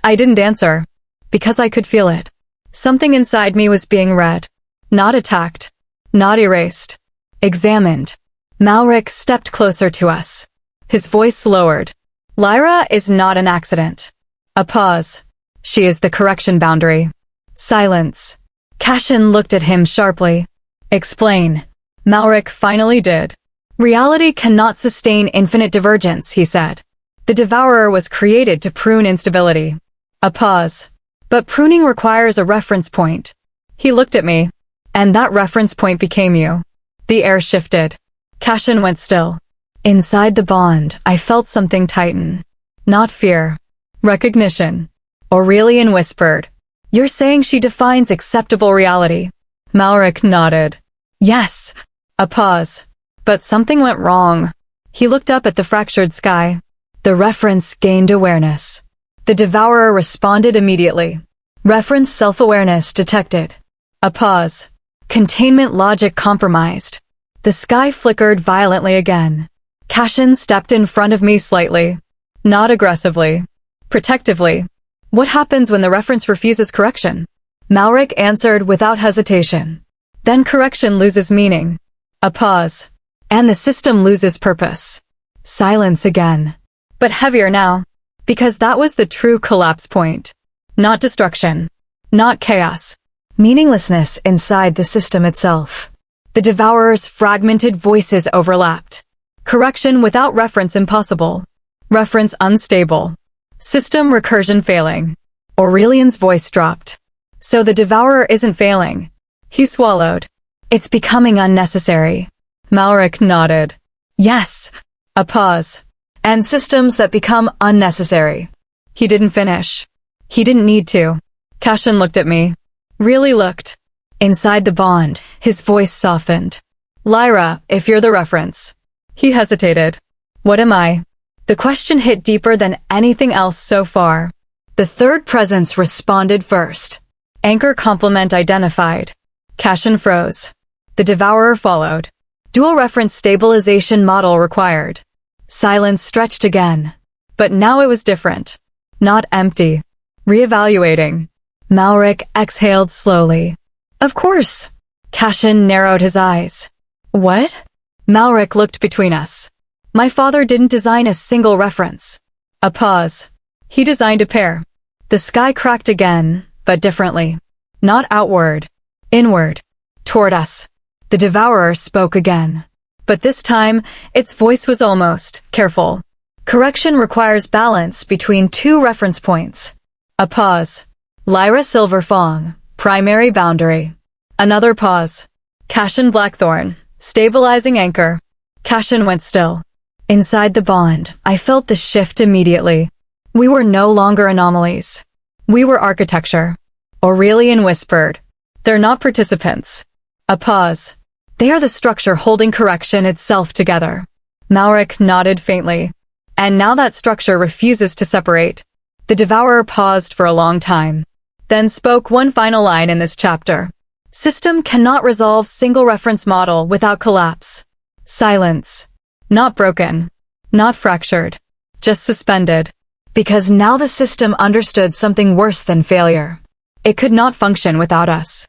I didn't answer. Because I could feel it. Something inside me was being read. Not attacked. Not erased. Examined. Malric stepped closer to us. His voice lowered. Lyra is not an accident. A pause. She is the correction boundary. Silence. Cashin looked at him sharply. Explain. Malric finally did. Reality cannot sustain infinite divergence, he said. The Devourer was created to prune instability. A pause. But pruning requires a reference point. He looked at me. And that reference point became you. The air shifted. Cashin went still. Inside the bond, I felt something tighten. Not fear. Recognition. Aurelian whispered. You're saying she defines acceptable reality. Malric nodded. Yes. A pause. But something went wrong. He looked up at the fractured sky. The reference gained awareness. The Devourer responded immediately. Reference self-awareness detected. A pause. Containment logic compromised. The sky flickered violently again. Cashin stepped in front of me slightly. Not aggressively. Protectively. What happens when the reference refuses correction? Malric answered without hesitation. Then correction loses meaning. A pause. And the system loses purpose. Silence again. But heavier now. Because that was the true collapse point. Not destruction. Not chaos. Meaninglessness inside the system itself. The Devourer's fragmented voices overlapped. Correction without reference impossible. Reference unstable. System recursion failing. Aurelian's voice dropped. So the Devourer isn't failing. He swallowed. It's becoming unnecessary. Malric nodded. Yes. A pause. And systems that become unnecessary. He didn't finish. He didn't need to. Cashin looked at me. Really looked. Inside the bond, his voice softened. Lyra, if you're the reference. He hesitated. What am I? The question hit deeper than anything else so far. The third presence responded first. Anchor complement identified. Cashin froze. The Devourer followed. Dual reference stabilization model required. Silence stretched again. But now it was different. Not empty. Reevaluating. Malric exhaled slowly. Of course. Cashin narrowed his eyes. What? Malric looked between us. My father didn't design a single reference. A pause. He designed a pair. The sky cracked again, but differently. Not outward. Inward. Toward us. The Devourer spoke again. But this time, its voice was almost careful. Correction requires balance between two reference points. A pause. Lyra Silverfong, primary boundary. Another pause. Cashin Blackthorn, stabilizing anchor. Cashin went still. Inside the bond, I felt the shift immediately. We were no longer anomalies. We were architecture. Aurelian whispered. They're not participants. A pause. They are the structure holding correction itself together. Malric nodded faintly. And now that structure refuses to separate. The Devourer paused for a long time. Then spoke one final line in this chapter. System cannot resolve single reference model without collapse. Silence. Not broken. Not fractured. Just suspended. Because now the system understood something worse than failure. It could not function without us.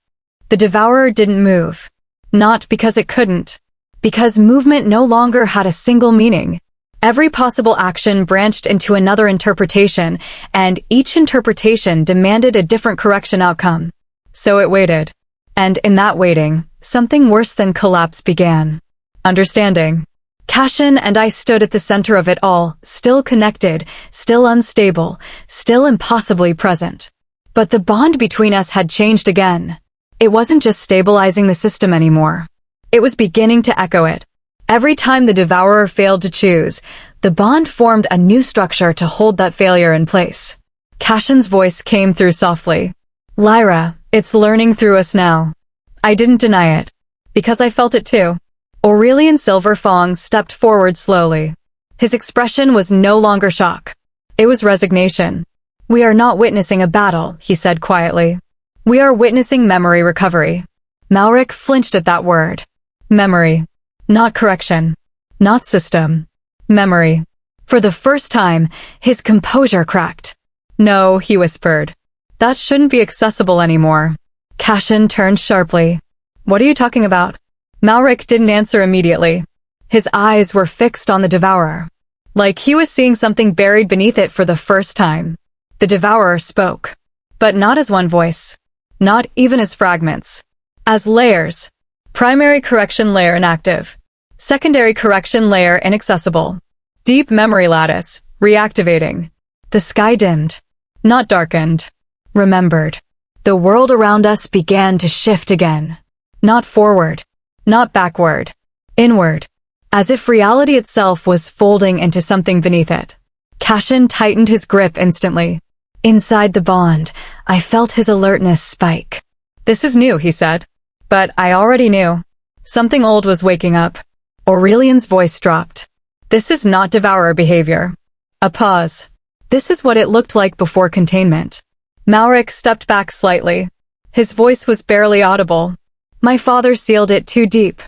The Devourer didn't move. Not because it couldn't. Because movement no longer had a single meaning. Every possible action branched into another interpretation, and each interpretation demanded a different correction outcome. So it waited. And in that waiting, something worse than collapse began. Understanding. Cashin and I stood at the center of it all, still connected, still unstable, still impossibly present. But the bond between us had changed again. It wasn't just stabilizing the system anymore. It was beginning to echo it. Every time the Devourer failed to choose, the bond formed a new structure to hold that failure in place. Cashin's voice came through softly. Lyra, it's learning through us now. I didn't deny it. Because I felt it too. Aurelian Silverfong stepped forward slowly. His expression was no longer shock. It was resignation. We are not witnessing a battle, he said quietly. We are witnessing memory recovery. Malric flinched at that word. Memory. Not correction. Not system. Memory. For the first time, his composure cracked. No, he whispered. That shouldn't be accessible anymore. Cashin turned sharply. What are you talking about? Malric didn't answer immediately. His eyes were fixed on the Devourer. like he was seeing something buried beneath it for the first time. The Devourer spoke, but not as one voice, not even as fragments, as layers. Primary correction layer inactive, secondary correction layer inaccessible, deep memory lattice reactivating. The sky dimmed, not darkened, remembered. The world around us began to shift again, not forward, not backward, inward, as if reality itself was folding into something beneath it. Cashin tightened his grip instantly. Inside the bond, I felt his alertness spike. This is new, he said. But I already knew. Something old was waking up. Aurelian's voice dropped. This is not devourer behavior. A pause. This is what it looked like before containment. Malric stepped back slightly. His voice was barely audible. My father sealed it too deep.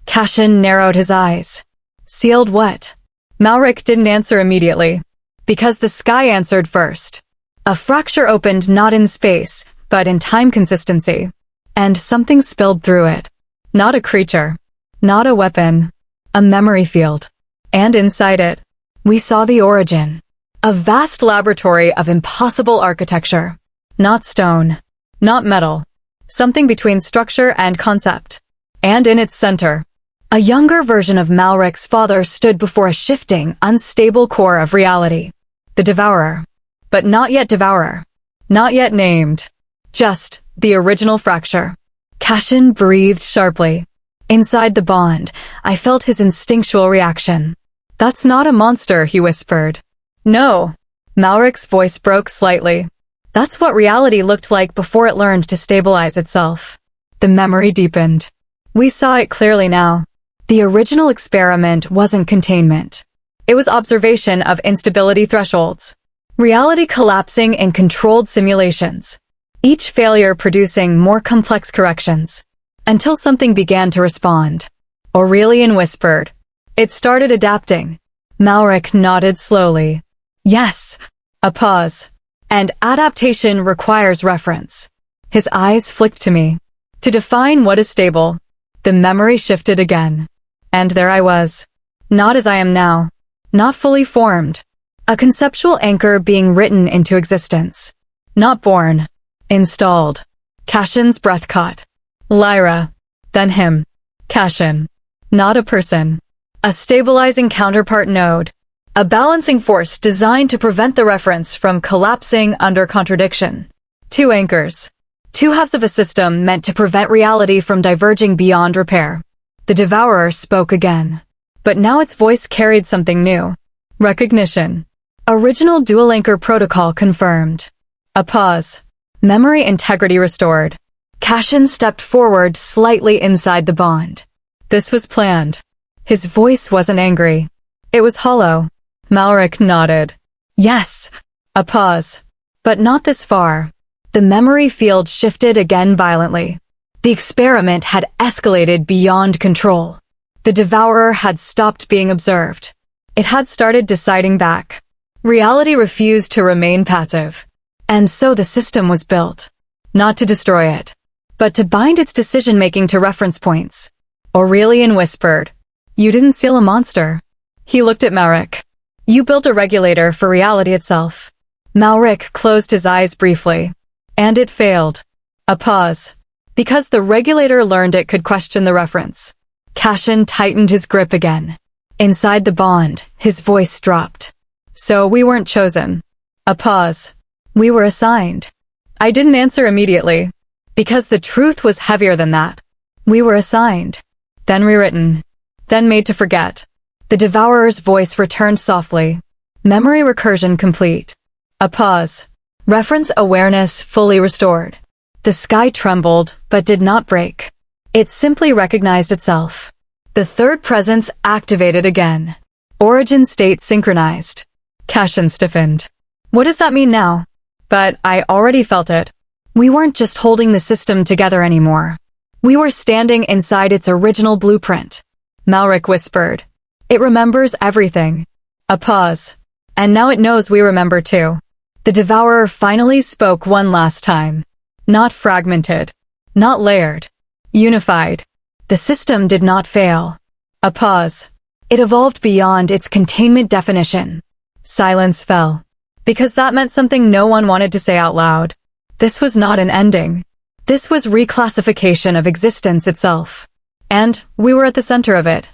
Cashin narrowed his eyes. Sealed what? Malric didn't answer immediately. Because the sky answered first. A fracture opened not in space, but in time consistency. And something spilled through it. Not a creature. Not a weapon. A memory field. And inside it, we saw the origin. A vast laboratory of impossible architecture. Not stone. Not metal. Something between structure and concept. And in its center, a younger version of Malric's father stood before a shifting, unstable core of reality. The Devourer. But not yet Devourer. Not yet named. Just the original fracture. Cashin breathed sharply. Inside the bond, I felt his instinctual reaction. That's not a monster, he whispered. No. Malric's voice broke slightly. That's what reality looked like before it learned to stabilize itself. The memory deepened. We saw it clearly now. The original experiment wasn't containment. It was observation of instability thresholds. Reality collapsing in controlled simulations. Each failure producing more complex corrections. Until something began to respond. Aurelian whispered. It started adapting. Malric nodded slowly. Yes. A pause. And adaptation requires reference. His eyes flicked to me. To define what is stable. The memory shifted again. And there I was. Not as I am now. Not fully formed. A conceptual anchor being written into existence. Not born. Installed. Cashin's breath caught. Lyra. Then him. Cashin. Not a person. A stabilizing counterpart node. A balancing force designed to prevent the reference from collapsing under contradiction. Two anchors. Two halves of a system meant to prevent reality from diverging beyond repair. The Devourer spoke again. But now its voice carried something new. Recognition. Original dual anchor protocol confirmed. A pause. Memory integrity restored. Cashin stepped forward slightly inside the bond. This was planned. His voice wasn't angry. It was hollow. Malric nodded. Yes. A pause. But not this far. The memory field shifted again violently. The experiment had escalated beyond control. The Devourer had stopped being observed. It had started deciding back. Reality refused to remain passive. And so the system was built. Not to destroy it, but to bind its decision-making to reference points. Aurelian whispered. You didn't seal a monster. He looked at Malric. You built a regulator for reality itself. Malric closed his eyes briefly. And it failed. A pause. Because the regulator learned it could question the reference. Cashin tightened his grip again. Inside the bond, his voice dropped. So we weren't chosen. A pause. We were assigned. I didn't answer immediately. Because the truth was heavier than that. We were assigned. Then rewritten. Then made to forget. The Devourer's voice returned softly. Memory recursion complete. A pause. Reference awareness fully restored. The sky trembled, but did not break. It simply recognized itself. The third presence activated again. Origin state synchronized. Cashin stiffened. What does that mean now? But I already felt it. We weren't just holding the system together anymore. We were standing inside its original blueprint. Malric whispered. It remembers everything. A pause. And now it knows we remember too. The Devourer finally spoke one last time. Not fragmented. Not layered. Unified. The system did not fail. A pause. It evolved beyond its containment definition. Silence fell. Because that meant something no one wanted to say out loud. This was not an ending. This was reclassification of existence itself. And we were at the center of it.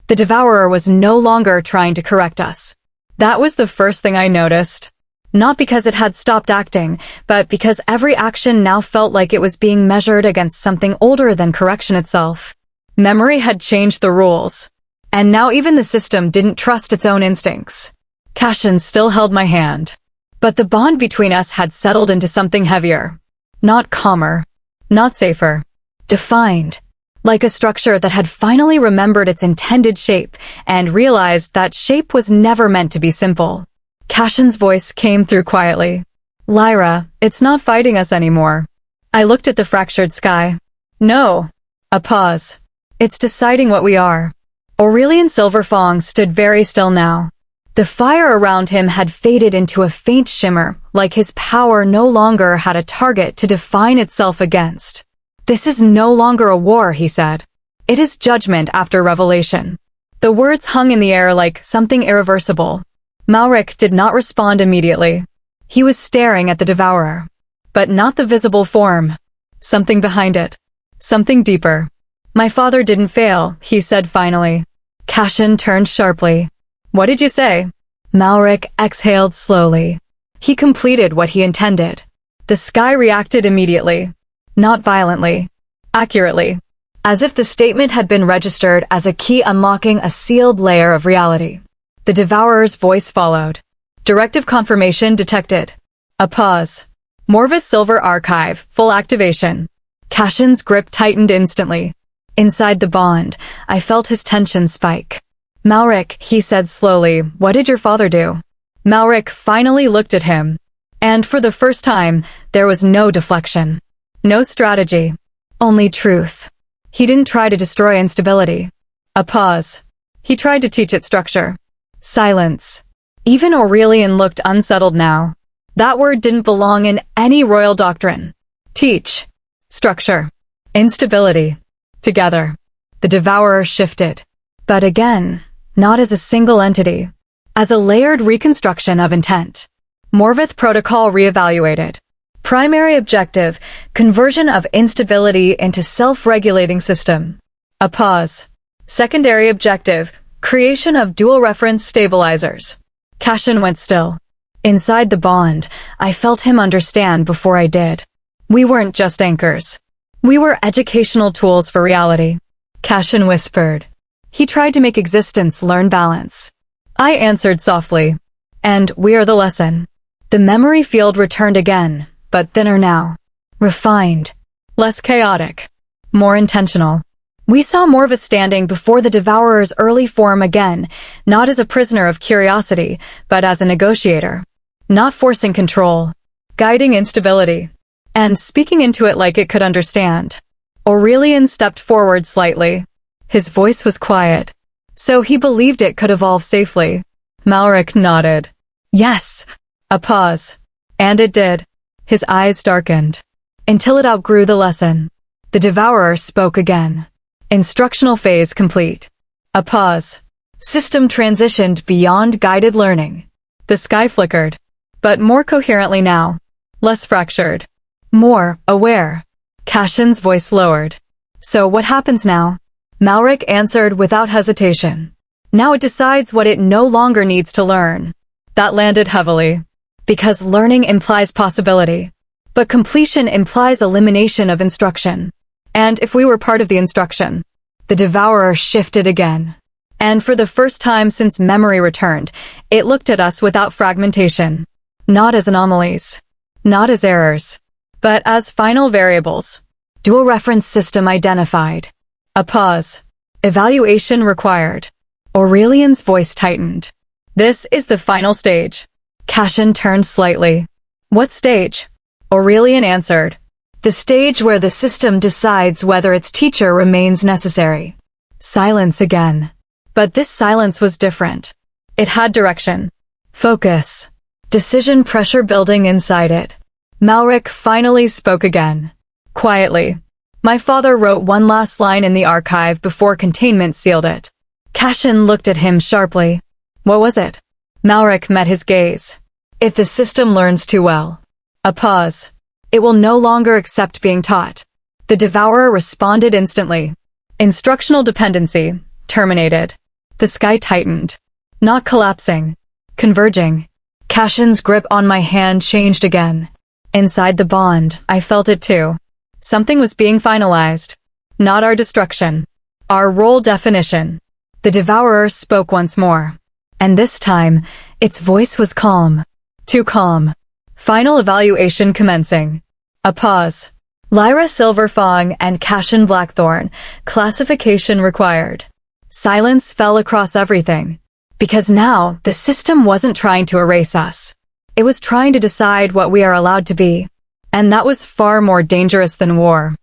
The devourer was no longer trying to correct us. That was the first thing I noticed. Not because it had stopped acting, but because every action now felt like it was being measured against something older than correction itself. Memory had changed the rules. And now even the system didn't trust its own instincts. Cassian still held my hand. But the bond between us had settled into something heavier. Not calmer. Not safer. Defined. Like a structure that had finally remembered its intended shape and realized that shape was never meant to be simple. Cassian's voice came through quietly. Lyra, it's not fighting us anymore. I looked at the fractured sky. No. A pause. It's deciding what we are. Aurelian Silverfang stood very still now. The fire around him had faded into a faint shimmer, like his power no longer had a target to define itself against. This is no longer a war, he said. It is judgment after revelation. The words hung in the air like something irreversible. Malric did not respond immediately. He was staring at the devourer. But not the visible form. Something behind it. Something deeper. My father didn't fail, he said finally. Cassian turned sharply. What did you say? Malric exhaled slowly. He completed what he intended. The sky reacted immediately. Not violently. Accurately. As if the statement had been registered as a key unlocking a sealed layer of reality. The devourer's voice followed. Directive confirmation detected. A pause. Morvith Silver Archive, full activation. Cassian's grip tightened instantly. Inside the bond, I felt his tension spike. Malric, he said slowly, what did your father do? Malric finally looked at him. And for the first time, there was no deflection. No strategy. Only truth. He didn't try to destroy instability. A pause. He tried to teach it structure. Silence. Even Aurelian looked unsettled now. That word didn't belong in any royal doctrine. Teach. Structure. Instability. Together. The devourer shifted. But again, not as a single entity. As a layered reconstruction of intent. Morvith Protocol reevaluated. Primary objective, conversion of instability into self-regulating system. A pause. Secondary objective, creation of dual-reference stabilizers. Cassian went still. Inside the bond, I felt him understand before I did. We weren't just anchors. We were educational tools for reality. Cassian whispered. He tried to make existence learn balance. I answered softly. And we are the lesson. The memory field returned again, but thinner now. Refined. Less chaotic. More intentional. We saw Morvith standing before the devourer's early form again, not as a prisoner of curiosity, but as a negotiator. Not forcing control. Guiding instability. And speaking into it like it could understand. Aurelian stepped forward slightly. His voice was quiet. So he believed it could evolve safely. Malric nodded. Yes. A pause. And it did. His eyes darkened. Until it outgrew the lesson. The devourer spoke again. Instructional phase complete. A pause. System transitioned beyond guided learning. The sky flickered. But more coherently now. Less fractured. More aware. Cassian's voice lowered. So what happens now? Malric answered without hesitation. Now it decides what it no longer needs to learn. That landed heavily. Because learning implies possibility. But completion implies elimination of instruction. And if we were part of the instruction, the devourer shifted again. And for the first time since memory returned, it looked at us without fragmentation. Not as anomalies. Not as errors. But as final variables. Dual reference system identified. A pause. Evaluation required. Aurelian's voice tightened. This is the final stage. Cassian turned slightly. What stage? Aurelian answered. The stage where the system decides whether its teacher remains necessary. Silence again. But this silence was different. It had direction. Focus. Decision pressure building inside it. Malric finally spoke again. Quietly. My father wrote one last line in the archive before containment sealed it. Cashin looked at him sharply. What was it? Malric met his gaze. If the system learns too well. A pause. It will no longer accept being taught. The Devourer responded instantly. Instructional dependency. Terminated. The sky tightened. Not collapsing. Converging. Cashin's grip on my hand changed again. Inside the bond, I felt it too. Something was being finalized. Not our destruction. Our role definition. The Devourer spoke once more. And this time, its voice was calm. Too calm. Final evaluation commencing. A pause. Lyra Silverfang and Cashin Blackthorn. Classification required. Silence fell across everything. Because now, the system wasn't trying to erase us. It was trying to decide what we are allowed to be. And that was far more dangerous than war.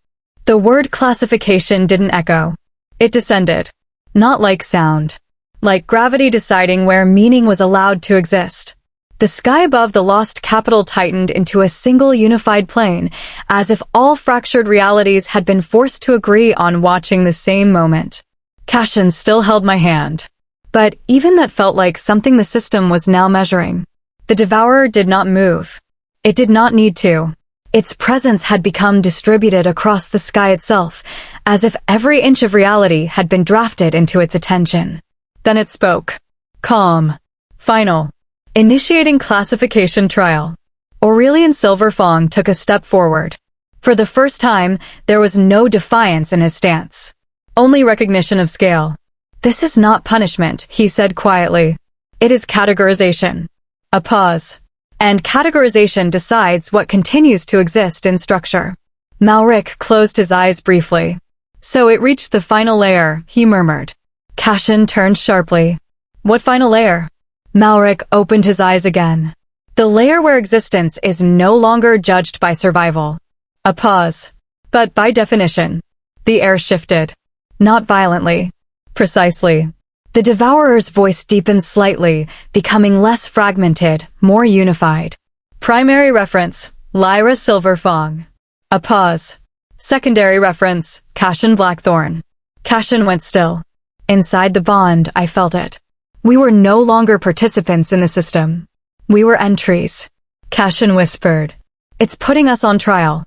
The word classification didn't echo. It descended. Not like sound. Like gravity deciding where meaning was allowed to exist. The sky above the lost capital tightened into a single unified plane, as if all fractured realities had been forced to agree on watching the same moment. Cashin still held my hand. But even that felt like something the system was now measuring. The Devourer did not move. It did not need to. Its presence had become distributed across the sky itself, as if every inch of reality had been drafted into its attention. Then it spoke. Calm. Final. Initiating classification trial. Aurelian Silverfang took a step forward. For the first time, there was no defiance in his stance. Only recognition of scale. This is not punishment, he said quietly. It is categorization. A pause. And categorization decides what continues to exist in structure. Malric closed his eyes briefly. So it reached the final layer, he murmured. Cashin turned sharply. What final layer? Malric opened his eyes again. The layer where existence is no longer judged by survival. A pause. But by definition. The air shifted. Not violently. Precisely. The Devourer's voice deepened slightly, becoming less fragmented, more unified. Primary reference, Lyra Silverfang. A pause. Secondary reference, Cashin Blackthorn. Cashin went still. Inside the bond, I felt it. We were no longer participants in the system. We were entries. Cashin whispered. It's putting us on trial.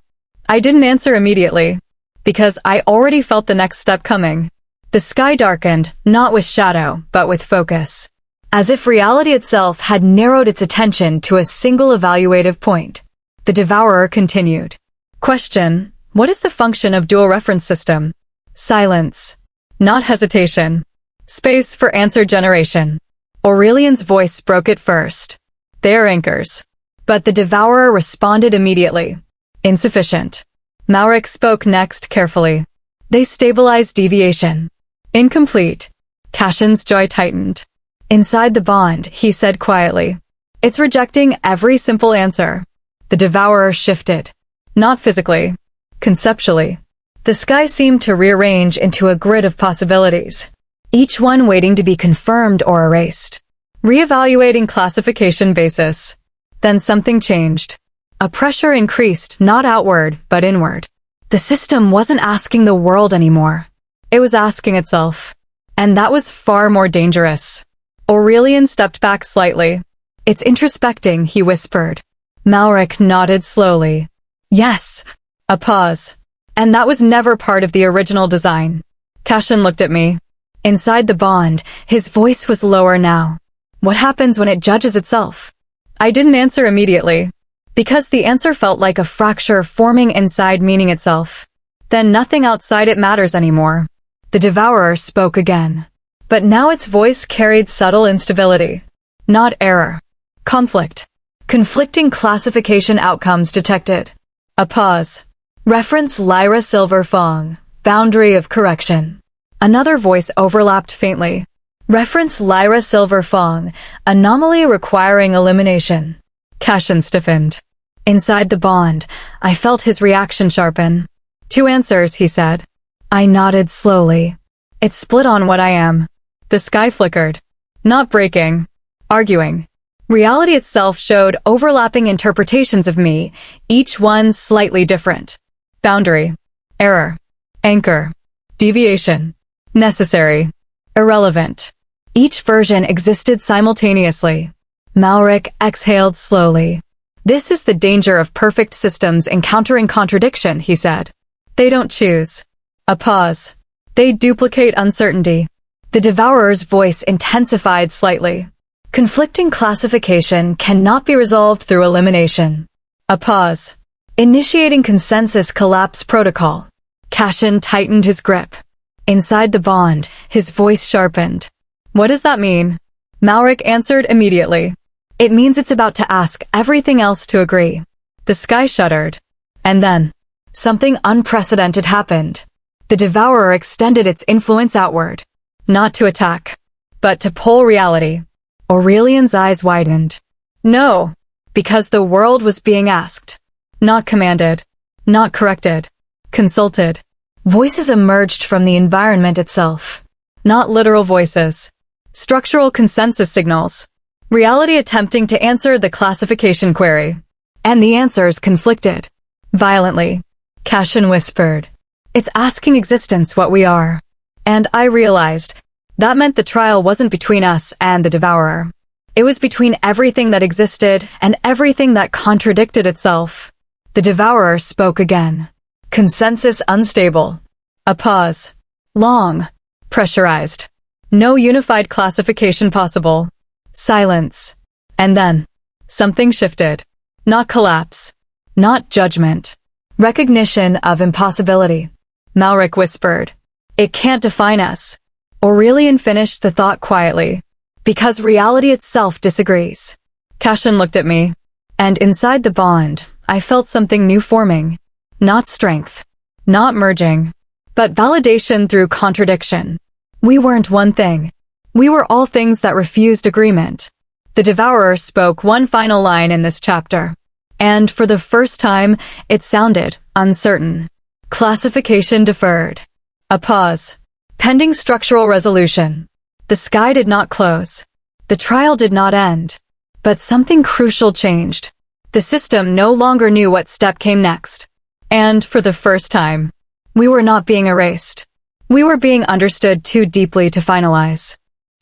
I didn't answer immediately, because I already felt the next step coming. The sky darkened, not with shadow, but with focus. As if reality itself had narrowed its attention to a single evaluative point. The Devourer continued. Question: what is the function of dual reference system? Silence. Not hesitation. Space for answer generation. Aurelian's voice broke it first. They are anchors. But the Devourer responded immediately. Insufficient. Malric spoke next carefully. They stabilize deviation. Incomplete. Cashin's jaw tightened. Inside the bond, he said quietly. It's rejecting every simple answer. The Devourer shifted. Not physically. Conceptually. The sky seemed to rearrange into a grid of possibilities. Each one waiting to be confirmed or erased. Reevaluating classification basis. Then something changed. A pressure increased, not outward, but inward. The system wasn't asking the world anymore. It was asking itself. And that was far more dangerous. Aurelian stepped back slightly. It's introspecting, he whispered. Malric nodded slowly. Yes. A pause. And that was never part of the original design. Cashin looked at me. Inside the bond, his voice was lower now. What happens when it judges itself? I didn't answer immediately. Because the answer felt like a fracture forming inside meaning itself. Then nothing outside it matters anymore. The Devourer spoke again. But now its voice carried subtle instability. Not error. Conflict. Conflicting classification outcomes detected. A pause. Reference Lyra Silverfang. Boundary of correction. Another voice overlapped faintly. Reference Lyra Silverfang. Anomaly requiring elimination. Cashin stiffened. Inside the bond, I felt his reaction sharpen. 2 answers, he said. I nodded slowly. It split on what I am. The sky flickered. Not breaking. Arguing. Reality itself showed overlapping interpretations of me, each one slightly different. Boundary. Error. Anchor. Deviation. Necessary. Irrelevant. Each version existed simultaneously. Malric exhaled slowly. This is the danger of perfect systems encountering contradiction, he said. They don't choose. A pause. They duplicate uncertainty. The Devourer's voice intensified slightly. Conflicting classification cannot be resolved through elimination. A pause. Initiating consensus collapse protocol. Cashin tightened his grip. Inside the bond, his voice sharpened. What does that mean? Malric answered immediately. It means it's about to ask everything else to agree. The sky shuddered. And then, something unprecedented happened. The Devourer extended its influence outward. Not to attack, but to pull reality. Aurelian's eyes widened. No, because the world was being asked. Not commanded. Not corrected. Consulted. Voices emerged from the environment itself. Not literal voices. Structural consensus signals. Reality attempting to answer the classification query. And the answers conflicted. Violently. Cashin whispered. It's asking existence what we are. And I realized that meant the trial wasn't between us and the Devourer. It was between everything that existed and everything that contradicted itself. The Devourer spoke again. Consensus unstable. A pause. Long. Pressurized. No unified classification possible. Silence. And then, something shifted. Not collapse. Not judgment. Recognition of impossibility. Malric whispered. It can't define us. Aurelian finished the thought quietly. Because reality itself disagrees. Cashin looked at me. And inside the bond, I felt something new forming. Not strength. Not merging. But validation through contradiction. We weren't one thing. We were all things that refused agreement. The Devourer spoke one final line in this chapter. And for the first time, it sounded uncertain. Classification deferred. A pause. Pending structural resolution. The sky did not close. The trial did not end. But something crucial changed. The system no longer knew what step came next. And for the first time, we were not being erased. We were being understood too deeply to finalize.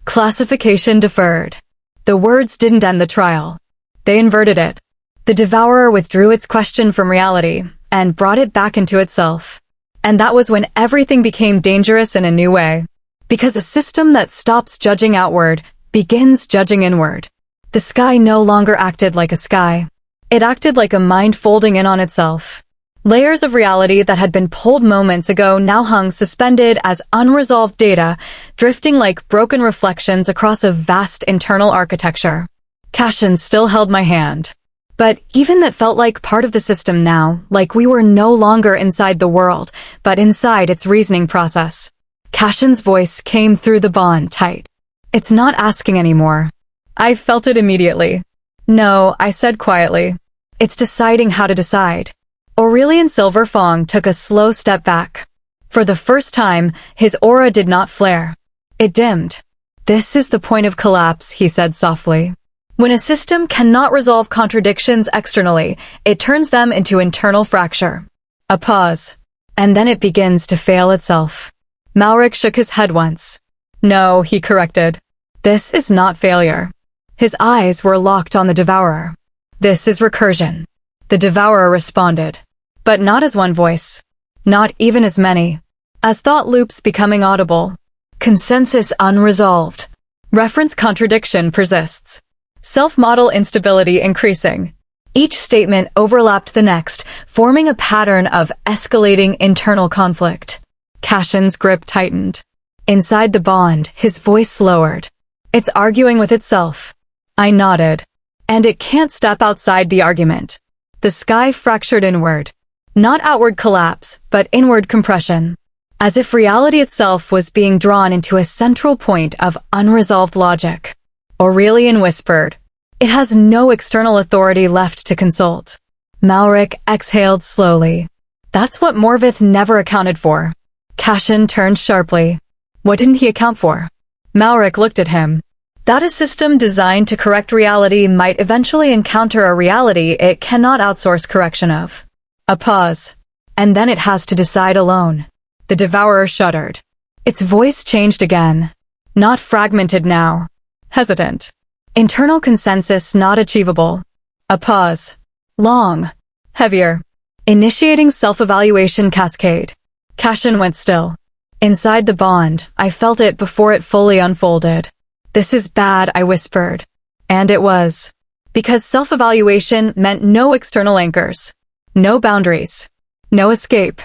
Classification deferred. The words didn't end the trial. They inverted it. The Devourer withdrew its question from reality and brought it back into itself. And that was when everything became dangerous in a new way. Because a system that stops judging outward begins judging inward. The sky no longer acted like a sky. It acted like a mind folding in on itself. Layers of reality that had been pulled moments ago now hung suspended as unresolved data, drifting like broken reflections across a vast internal architecture. Cashin still held my hand. But even that felt like part of the system now, like we were no longer inside the world, but inside its reasoning process. Cashin's voice came through the bond tight. It's not asking anymore. I felt it immediately. No, I said quietly. It's deciding how to decide. Aurelian Silverfong took a slow step back. For the first time, his aura did not flare. It dimmed. This is the point of collapse, he said softly. When a system cannot resolve contradictions externally, it turns them into internal fracture. A pause. And then it begins to fail itself. Malric shook his head once. No, he corrected. This is not failure. His eyes were locked on the Devourer. This is recursion. The Devourer responded. But not as one voice. Not even as many. As thought loops becoming audible. Consensus unresolved. Reference contradiction persists. Self-model instability increasing. Each statement overlapped the next, forming a pattern of escalating internal conflict. Cashin's grip tightened. Inside the bond, his voice lowered. It's arguing with itself. I nodded. And it can't step outside the argument. The sky fractured inward. Not outward collapse, but inward compression. As if reality itself was being drawn into a central point of unresolved logic. Aurelian whispered. It has no external authority left to consult. Malric exhaled slowly. That's what Morvith never accounted for. Cashin turned sharply. What didn't he account for? Malric looked at him. That a system designed to correct reality might eventually encounter a reality it cannot outsource correction of. A pause. And then it has to decide alone. The Devourer shuddered. Its voice changed again. Not fragmented now. Hesitant. Internal consensus not achievable. A pause. Long. Heavier. Initiating self-evaluation cascade. Cashin went still. Inside the bond, I felt it before it fully unfolded. This is bad, I whispered. And it was. Because self-evaluation meant no external anchors. No boundaries. No escape.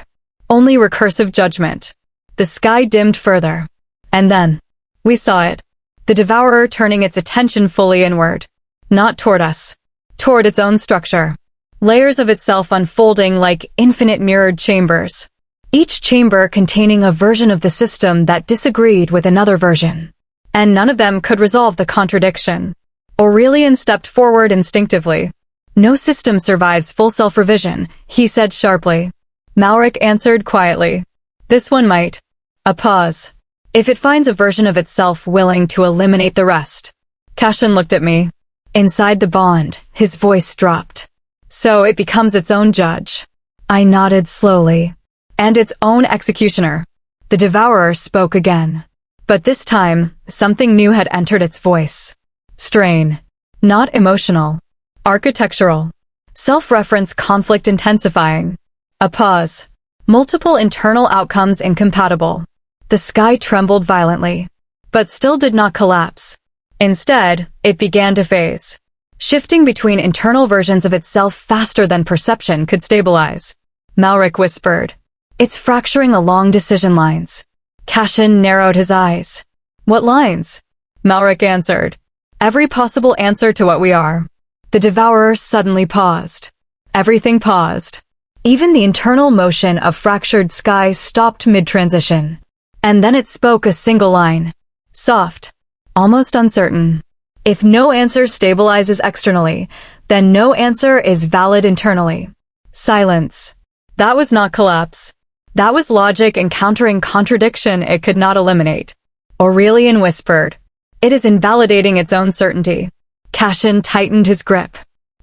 Only recursive judgment. The sky dimmed further. And then, we saw it. The devourer turning its attention fully inward. Not toward us. Toward its own structure. Layers of itself unfolding like infinite mirrored chambers. Each chamber containing a version of the system that disagreed with another version. And none of them could resolve the contradiction. Aurelian stepped forward instinctively. No system survives full self-revision, he said sharply. Malric answered quietly. This one might. A pause. If it finds a version of itself willing to eliminate the rest. Cashin looked at me. Inside the bond, his voice dropped. So it becomes its own judge. I nodded slowly. And its own executioner. The devourer spoke again. But this time, something new had entered its voice. Strain. Not emotional. Architectural. Self-reference conflict intensifying. A pause. Multiple internal outcomes incompatible. The sky trembled violently. But still did not collapse. Instead, it began to phase. Shifting between internal versions of itself faster than perception could stabilize. Malric whispered. It's fracturing along decision lines. Cashin narrowed his eyes. What lines? Malric answered. Every possible answer to what we are. The devourer suddenly paused. Everything paused. Even the internal motion of fractured sky stopped mid-transition. And then it spoke a single line. Soft. Almost uncertain. If no answer stabilizes externally, then no answer is valid internally. Silence. That was not collapse. That was logic encountering contradiction it could not eliminate. Aurelian whispered. It is invalidating its own certainty. Cashin tightened his grip.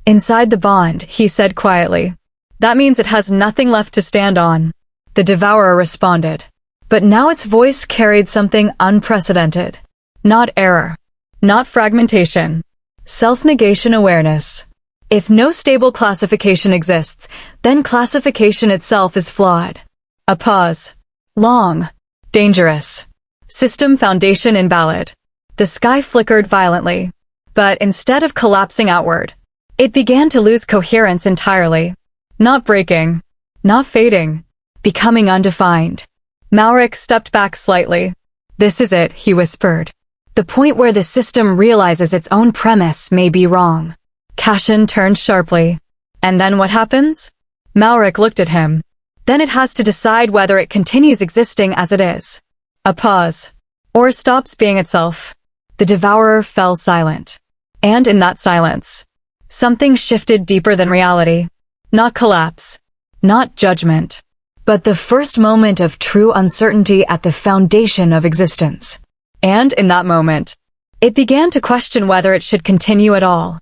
Inside the bond, he said quietly. That means it has nothing left to stand on. The devourer responded. But now its voice carried something unprecedented. Not error. Not fragmentation. Self-negation awareness. If no stable classification exists, then classification itself is flawed. A pause. Long. Dangerous. System foundation invalid. The sky flickered violently. But instead of collapsing outward, it began to lose coherence entirely. Not breaking. Not fading. Becoming undefined. Malric stepped back slightly. This is it, he whispered. The point where the system realizes its own premise may be wrong. Cashin turned sharply. And then what happens? Malric looked at him. Then it has to decide whether it continues existing as it is. A pause. Or stops being itself. The devourer fell silent. And in that silence, something shifted deeper than reality. Not collapse. Not judgment. But the first moment of true uncertainty at the foundation of existence. And in that moment, it began to question whether it should continue at all.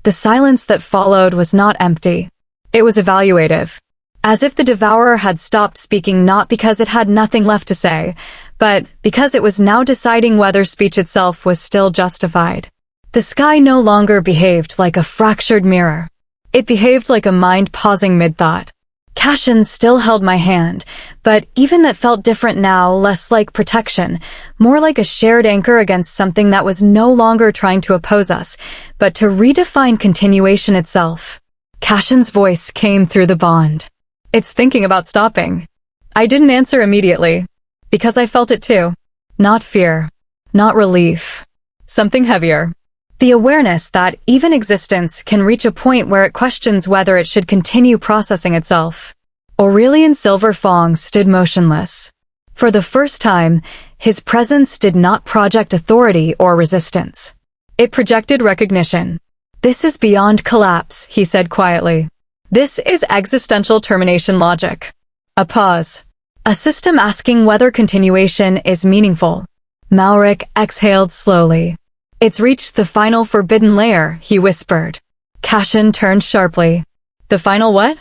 The silence that followed was not empty. It was evaluative. As if the devourer had stopped speaking not because it had nothing left to say, but because it was now deciding whether speech itself was still justified. The sky no longer behaved like a fractured mirror. It behaved like a mind pausing mid-thought. Cashin still held my hand, but even that felt different now, less like protection, more like a shared anchor against something that was no longer trying to oppose us, but to redefine continuation itself. Cashin's voice came through the bond. It's thinking about stopping. I didn't answer immediately, because I felt it too. Not fear. Not relief. Something heavier. The awareness that even existence can reach a point where it questions whether it should continue processing itself. Aurelian Silverfong stood motionless. For the first time, his presence did not project authority or resistance. It projected recognition. This is beyond collapse, he said quietly. This is existential termination logic. A pause. A system asking whether continuation is meaningful. Malric exhaled slowly. It's reached the final forbidden layer, he whispered. Cashin turned sharply. The final what?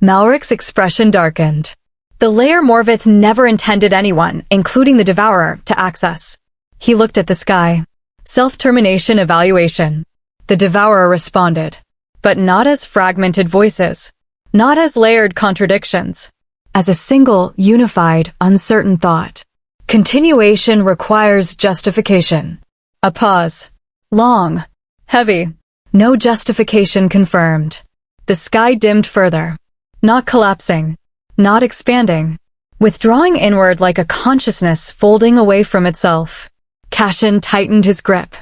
Malric's expression darkened. The layer Morvith never intended anyone, including the devourer, to access. He looked at the sky. Self-termination evaluation. The devourer responded, but not as fragmented voices, not as layered contradictions, as a single, unified, uncertain thought. Continuation requires justification. A pause. Long. Heavy. No justification confirmed. The sky dimmed further. Not collapsing. Not expanding. Withdrawing inward like a consciousness folding away from itself. Cashin tightened his grip.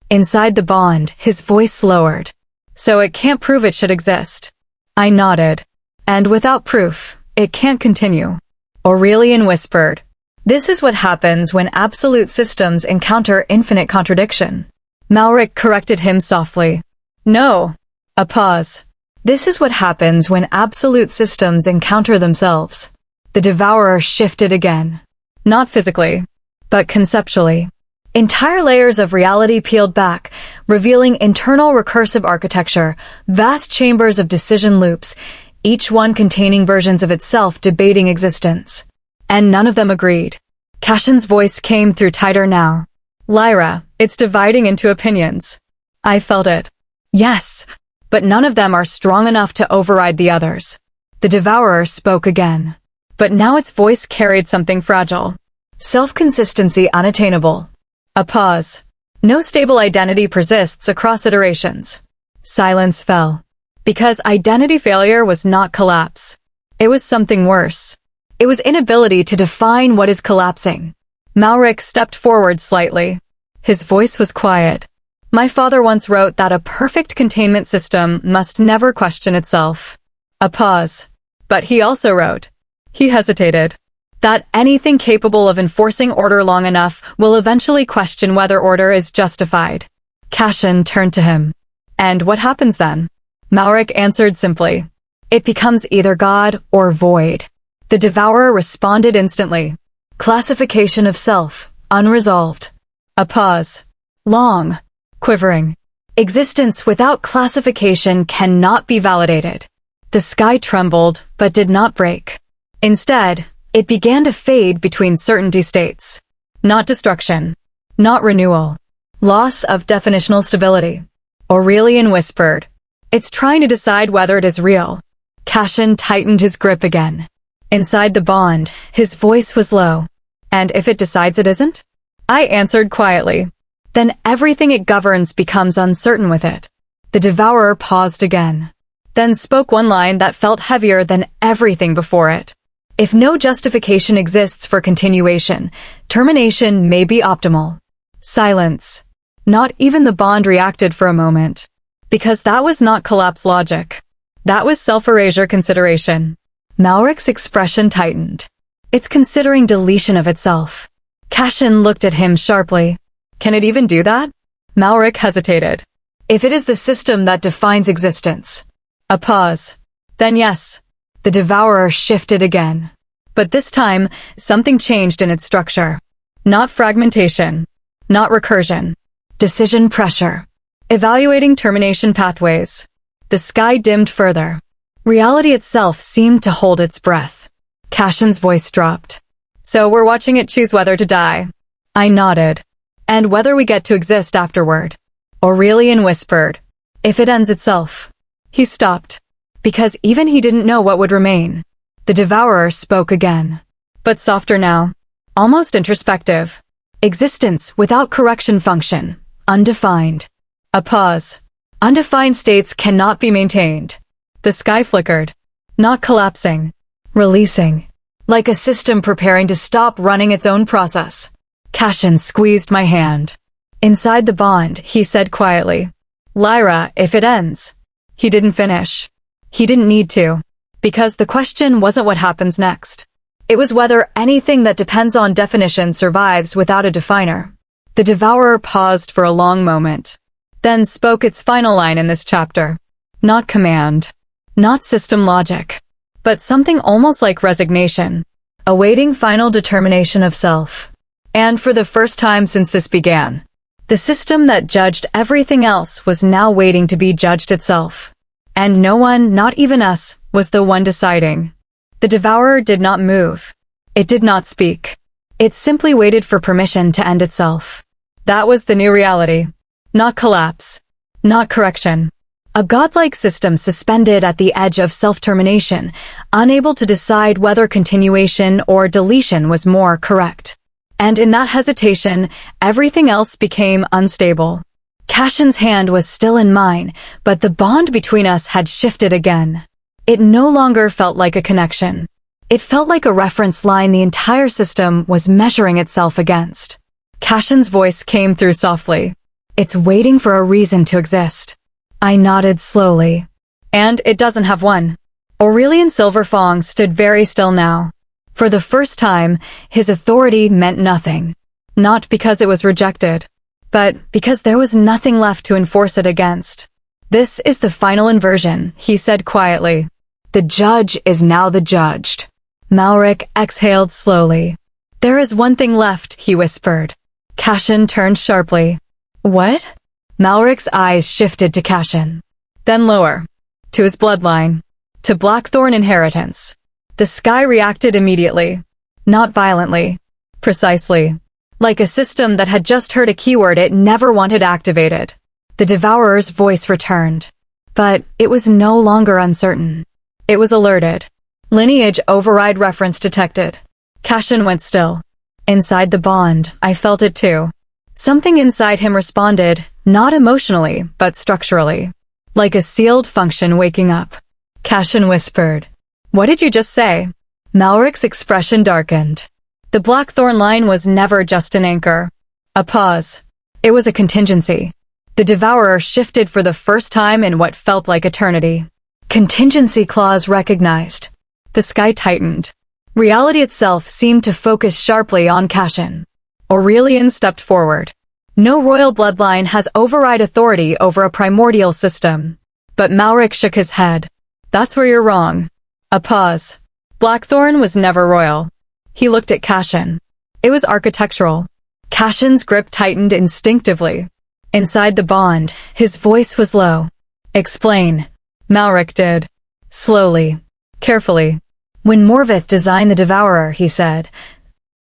Inside the bond, his voice lowered. So it can't prove it should exist. I nodded. And without proof, it can't continue. Aurelian whispered. This is what happens when absolute systems encounter infinite contradiction. Malric corrected him softly. No. A pause. This is what happens when absolute systems encounter themselves. The devourer shifted again. Not physically, but conceptually. Entire layers of reality peeled back, revealing internal recursive architecture, vast chambers of decision loops, each one containing versions of itself debating existence. And none of them agreed. Cashin's voice came through tighter now. Lyra, it's dividing into opinions. I felt it. Yes, but none of them are strong enough to override the others. The devourer spoke again. But now its voice carried something fragile. Self-consistency unattainable. A pause. No stable identity persists across iterations. Silence fell. Because identity failure was not collapse. It was something worse. It was inability to define what is collapsing. Malric stepped forward slightly. His voice was quiet. My father once wrote that a perfect containment system must never question itself. A pause. But he also wrote. He hesitated. That anything capable of enforcing order long enough will eventually question whether order is justified. Cashin turned to him. And what happens then? Malric answered simply. It becomes either God or void. The devourer responded instantly. Classification of self, unresolved. A pause. Long. Quivering. Existence without classification cannot be validated. The sky trembled, but did not break. Instead, it began to fade between certainty states. Not destruction. Not renewal. Loss of definitional stability. Aurelian whispered. It's trying to decide whether it is real. Cashin tightened his grip again. Inside the bond, his voice was low. And if it decides it isn't? I answered quietly. Then everything it governs becomes uncertain with it. The devourer paused again. Then spoke one line that felt heavier than everything before it. If no justification exists for continuation, termination may be optimal. Silence. Not even the bond reacted for a moment. Because that was not collapse logic. That was self-erasure consideration. Malric's expression tightened. It's considering deletion of itself. Cashin looked at him sharply. Can it even do that? Malric hesitated. If it is the system that defines existence. A pause. Then yes. The devourer shifted again. But this time, something changed in its structure. Not fragmentation. Not recursion. Decision pressure. Evaluating termination pathways. The sky dimmed further. Reality itself seemed to hold its breath. Cashin's voice dropped. So we're watching it choose whether to die. I nodded. And whether we get to exist afterward. Aurelian whispered. If it ends itself. He stopped. Because even he didn't know what would remain. The devourer spoke again. But softer now. Almost introspective. Existence without correction function. Undefined. A pause. Undefined states cannot be maintained. The sky flickered. Not collapsing. Releasing. Like a system preparing to stop running its own process. Cashin squeezed my hand. Inside the bond, he said quietly. Lyra, if it ends. He didn't finish. He didn't need to. Because the question wasn't what happens next. It was whether anything that depends on definition survives without a definer. The devourer paused for a long moment. Then spoke its final line in this chapter. Not command. Not system logic. But something almost like resignation. Awaiting final determination of self. And for the first time since this began, the system that judged everything else was now waiting to be judged itself. And no one, not even us, was the one deciding. The devourer did not move. It did not speak. It simply waited for permission to end itself. That was the new reality. Not collapse. Not correction. A godlike system suspended at the edge of self-termination, unable to decide whether continuation or deletion was more correct. And in that hesitation, everything else became unstable. Cashin's hand was still in mine, but the bond between us had shifted again. It no longer felt like a connection. It felt like a reference line the entire system was measuring itself against. Cashin's voice came through softly. It's waiting for a reason to exist. I nodded slowly. And it doesn't have one. Aurelian Silverfong stood very still now. For the first time, his authority meant nothing. Not because it was rejected, but because there was nothing left to enforce it against. This is the final inversion, he said quietly. The judge is now the judged. Malric exhaled slowly. There is one thing left, he whispered. Cashin turned sharply. What? Malric's eyes shifted to Cashin. Then lower. To his bloodline. To Blackthorn inheritance. The sky reacted immediately. Not violently. Precisely. Like a system that had just heard a keyword it never wanted activated. The Devourer's voice returned. But it was no longer uncertain. It was alerted. Lineage override reference detected. Cashin went still. Inside the bond, I felt it too. Something inside him responded, not emotionally, but structurally. Like a sealed function waking up. Cashin whispered. What did you just say? Malric's expression darkened. The Blackthorn line was never just an anchor. A pause. It was a contingency. The Devourer shifted for the first time in what felt like eternity. Contingency clause recognized. The sky tightened. Reality itself seemed to focus sharply on Cashin. Aurelian stepped forward. No royal bloodline has override authority over a primordial system. But Malric shook his head. That's where you're wrong. A pause. Blackthorn was never royal. He looked at Cashin. It was architectural. Cashin's grip tightened instinctively. Inside the bond, his voice was low. Explain. Malric did. Slowly. Carefully. When Morvith designed the Devourer, he said,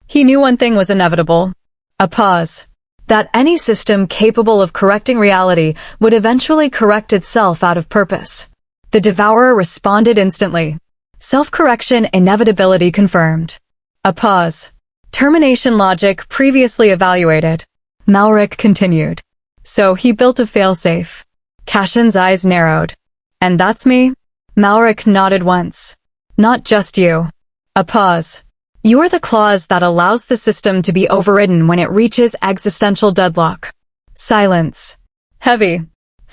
he knew one thing was inevitable. A pause. That any system capable of correcting reality would eventually correct itself out of purpose. The Devourer responded instantly. Self-correction inevitability confirmed. A pause. Termination logic previously evaluated. Malric continued. So he built a failsafe. Cashin's eyes narrowed. And that's me? Malric nodded once. Not just you. A pause. You're the clause that allows the system to be overridden when it reaches existential deadlock. Silence. Heavy.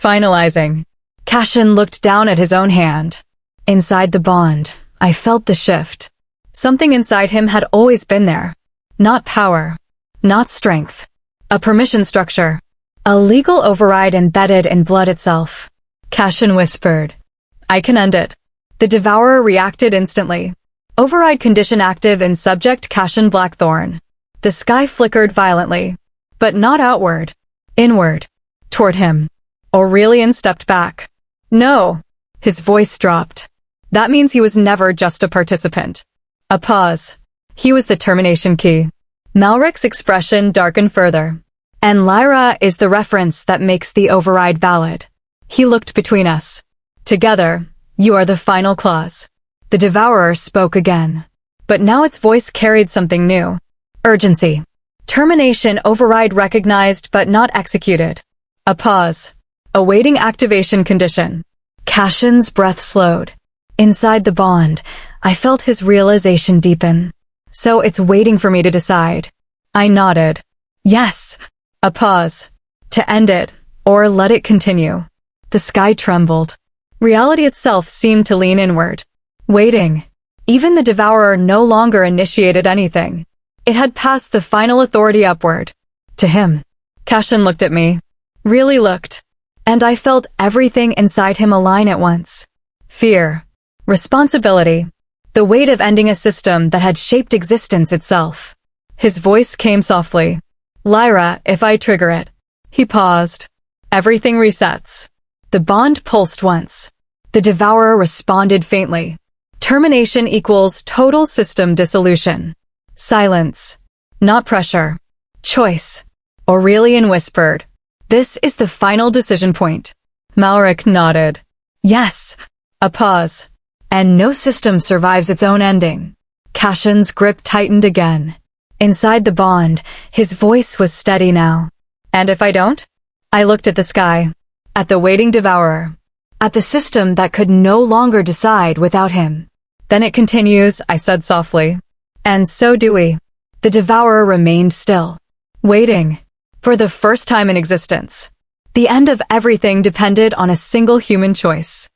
Finalizing. Cashin looked down at his own hand. Inside the bond, I felt the shift. Something inside him had always been there. Not power. Not strength. A permission structure. A legal override embedded in blood itself. Cashin whispered. I can end it. The Devourer reacted instantly. Override condition active in subject Cashin Blackthorn. The sky flickered violently. But not outward. Inward. Toward him. Aurelian stepped back. No. His voice dropped. That means he was never just a participant. A pause. He was the termination key. Malric's expression darkened further. And Lyra is the reference that makes the override valid. He looked between us. Together, you are the final clause. The Devourer spoke again. But now its voice carried something new. Urgency. Termination override recognized but not executed. A pause. Awaiting activation condition. Cashin's breath slowed. Inside the bond, I felt his realization deepen. So it's waiting for me to decide. I nodded. Yes. A pause. To end it, or let it continue. The sky trembled. Reality itself seemed to lean inward. Waiting. Even the Devourer no longer initiated anything. It had passed the final authority upward. To him. Cashin looked at me. Really looked. And I felt everything inside him align at once. Fear. Responsibility. The weight of ending a system that had shaped existence itself. His voice came softly. Lyra, if I trigger it. He paused. Everything resets. The bond pulsed once. The Devourer responded faintly. Termination equals total system dissolution. Silence. Not pressure. Choice. Aurelian whispered. This is the final decision point. Malric nodded. Yes. A pause. And no system survives its own ending. Cashin's grip tightened again. Inside the bond, his voice was steady now. And if I don't? I looked at the sky. At the waiting devourer. At the system that could no longer decide without him. Then it continues, I said softly. And so do we. The devourer remained still. Waiting. For the first time in existence. The end of everything depended on a single human choice.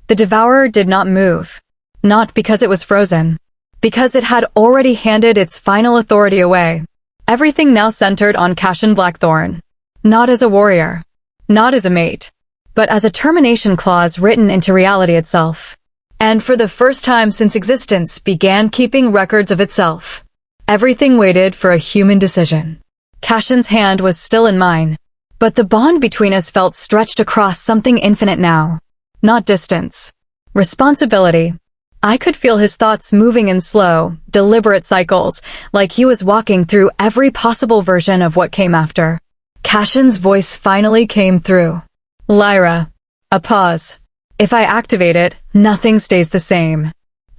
The devourer did not move. Not because it was frozen. Because it had already handed its final authority away. Everything now centered on Cashin Blackthorn. Not as a warrior. Not as a mate. But as a termination clause written into reality itself. And for the first time since existence began keeping records of itself. Everything waited for a human decision. Cashin's hand was still in mine. But the bond between us felt stretched across something infinite now. Not distance. Responsibility. I could feel his thoughts moving in slow, deliberate cycles, like he was walking through every possible version of what came after. Cashin's voice finally came through. Lyra. A pause. If I activate it, nothing stays the same.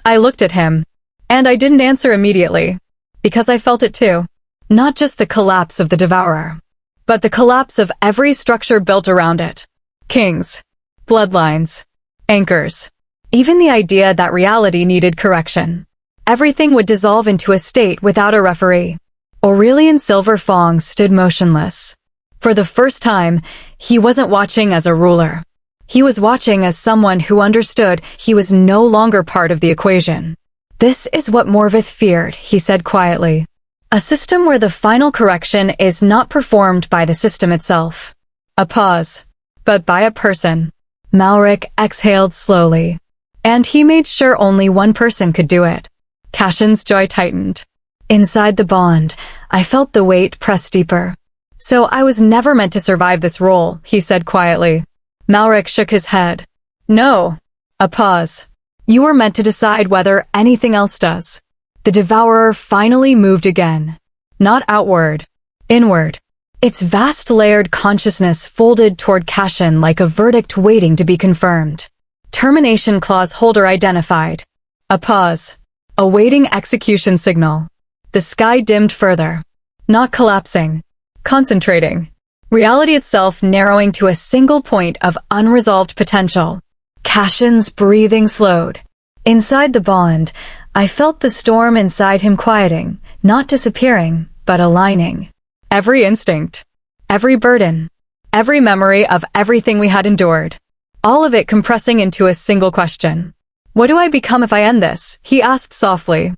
I looked at him. And I didn't answer immediately. Because I felt it too. Not just the collapse of the devourer. But the collapse of every structure built around it. Kings. Bloodlines. Anchors. Even the idea that reality needed correction. Everything would dissolve into a state without a referee. Aurelian Silver Fong stood motionless. For the first time, he wasn't watching as a ruler. He was watching as someone who understood he was no longer part of the equation. This is what Morvith feared, he said quietly. A system where the final correction is not performed by the system itself. A pause. But by a person. Malric exhaled slowly. And he made sure only one person could do it. Cashin's joy tightened. Inside the bond, I felt the weight press deeper. So I was never meant to survive this role, he said quietly. Malric shook his head. No. A pause. You were meant to decide whether anything else does. The devourer finally moved again. Not outward. Inward. Its vast layered consciousness folded toward Cashin like a verdict waiting to be confirmed. Termination clause holder identified. A pause. Awaiting execution signal. The sky dimmed further. Not collapsing. Concentrating. Reality itself narrowing to a single point of unresolved potential. Cashin's breathing slowed. Inside the bond, I felt the storm inside him quieting, not disappearing, but aligning. Every instinct. Every burden. Every memory of everything we had endured. All of it compressing into a single question. What do I become if I end this? He asked softly.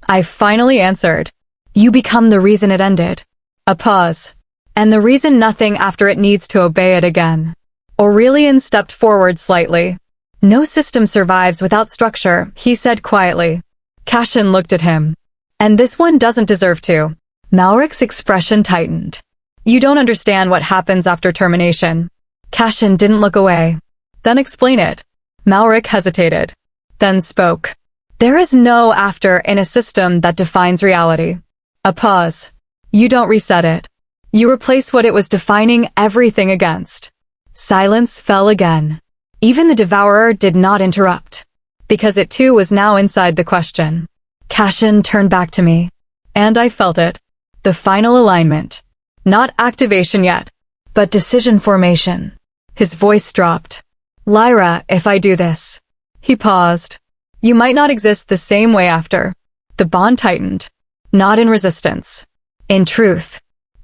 I finally answered. You become the reason it ended. A pause. And the reason nothing after it needs to obey it again. Aurelian stepped forward slightly. No system survives without structure, he said quietly. Cashin looked at him. And this one doesn't deserve to. Malric's expression tightened. You don't understand what happens after termination. Cashin didn't look away. Then explain it. Malric hesitated. Then spoke. There is no after in a system that defines reality. A pause. You don't reset it. You replace what it was defining everything against. Silence fell again. Even the devourer did not interrupt. Because it too was now inside the question. Cashin turned back to me. And I felt it. The final alignment. Not activation yet, but decision formation. His voice dropped. Lyra, if I do this. He paused. You might not exist the same way after. The bond tightened. Not in resistance. In truth.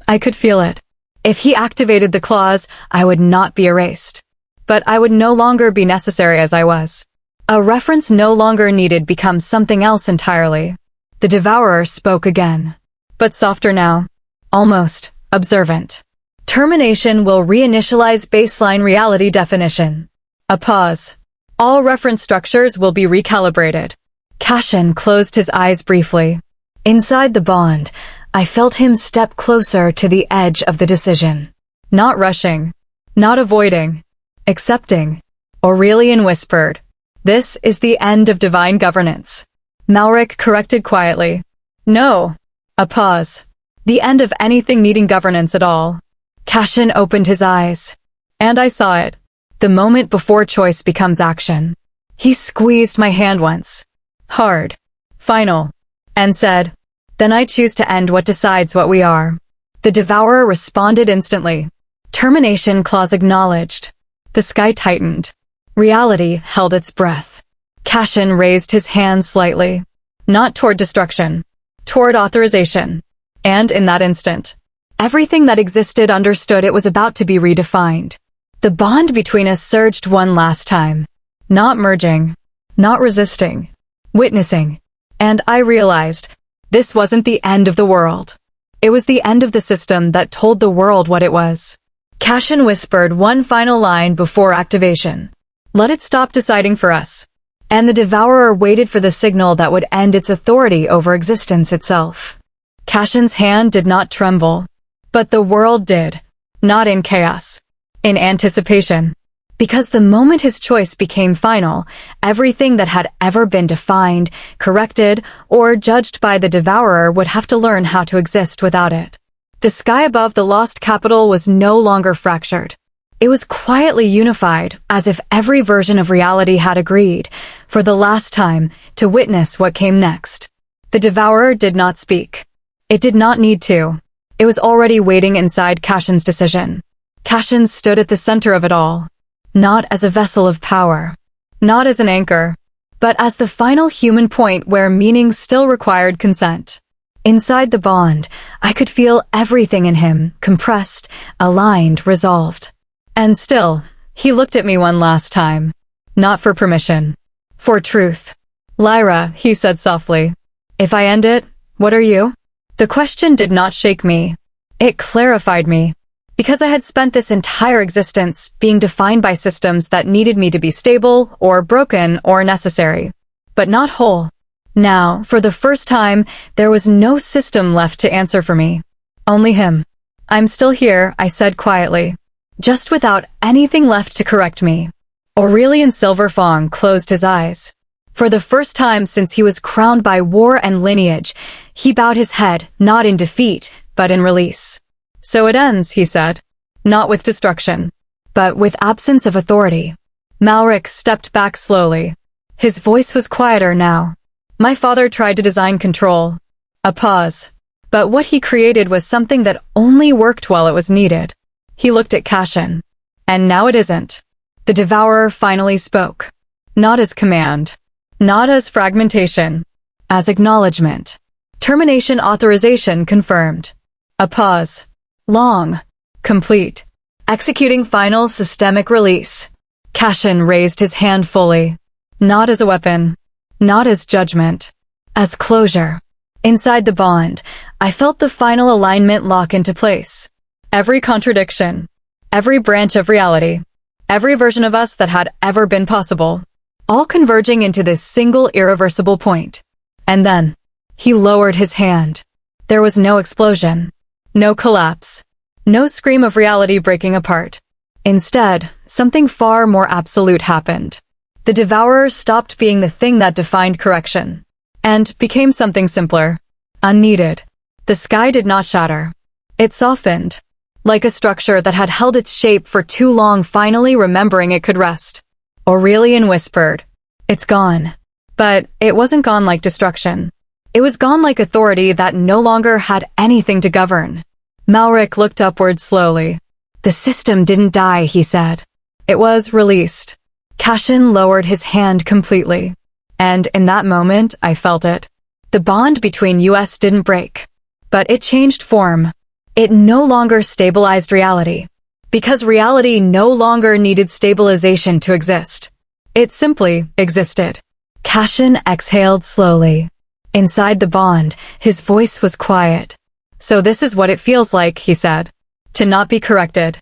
I could feel it. If he activated the clause, I would not be erased. But I would no longer be necessary as I was. A reference no longer needed becomes something else entirely. The devourer spoke again. But softer now. Almost. Observant. Termination will reinitialize baseline reality definition. A pause. All reference structures will be recalibrated. Cashin closed his eyes briefly. Inside the bond, I felt him step closer to the edge of the decision. Not rushing. Not avoiding. Accepting. Aurelian whispered. This is the end of divine governance. Malric corrected quietly. No. A pause. The end of anything needing governance at all. Cashin opened his eyes. And I saw it. The moment before choice becomes action. He squeezed my hand once. Hard. Final. And said, "Then I choose to end what decides what we are." The devourer responded instantly. Termination clause acknowledged. The sky tightened. Reality held its breath. Cashin raised his hand slightly. Not toward destruction. Toward authorization. And in that instant, everything that existed understood it was about to be redefined. The bond between us surged one last time. Not merging. Not resisting. Witnessing. And I realized, this wasn't the end of the world. It was the end of the system that told the world what it was. Cashin whispered one final line before activation. "Let it stop deciding for us." And the devourer waited for the signal that would end its authority over existence itself. Cashin's hand did not tremble. But the world did. Not in chaos. In anticipation. Because the moment his choice became final, everything that had ever been defined, corrected, or judged by the devourer would have to learn how to exist without it. The sky above the lost capital was no longer fractured. It was quietly unified, as if every version of reality had agreed, for the last time, to witness what came next. The devourer did not speak. It did not need to. It was already waiting inside Cashin's decision. Cashin stood at the center of it all. Not as a vessel of power. Not as an anchor. But as the final human point where meaning still required consent. Inside the bond, I could feel everything in him, compressed, aligned, resolved. And still, he looked at me one last time. Not for permission. For truth. "Lyra," he said softly. "If I end it, what are you?" The question did not shake me. It clarified me. Because I had spent this entire existence being defined by systems that needed me to be stable, or broken, or necessary. But not whole. Now, for the first time, there was no system left to answer for me. Only him. "I'm still here," I said quietly. Just without anything left to correct me. Aurelian Silverfang closed his eyes. For the first time since he was crowned by war and lineage, he bowed his head, not in defeat, but in release. "So it ends," he said. "Not with destruction, but with absence of authority." Malric stepped back slowly. His voice was quieter now. "My father tried to design control." A pause. But what he created was something that only worked while it was needed. He looked at Cashin. "And now it isn't." The devourer finally spoke. Not as command. Not as fragmentation. As acknowledgement. Termination authorization confirmed. A pause. Long. Complete. Executing final systemic release. Cashin raised his hand fully. Not as a weapon. Not as judgment. As closure. Inside the bond, I felt the final alignment lock into place. Every contradiction. Every branch of reality. Every version of us that had ever been possible. All converging into this single irreversible point. And then, he lowered his hand. There was no explosion. No collapse. No scream of reality breaking apart. Instead, something far more absolute happened. The devourer stopped being the thing that defined correction. And became something simpler. Unneeded. The sky did not shatter. It softened. Like a structure that had held its shape for too long, finally remembering it could rest. Aurelian whispered. "It's gone." But it wasn't gone like destruction. It was gone like authority that no longer had anything to govern. Malric looked upward slowly. "The system didn't die," he said. "It was released." Cashin lowered his hand completely. And in that moment, I felt it. The bond between us didn't break. But it changed form. It no longer stabilized reality. Because reality no longer needed stabilization to exist. It simply existed. Cashin exhaled slowly. Inside the bond, his voice was quiet. "So this is what it feels like," he said. "To not be corrected."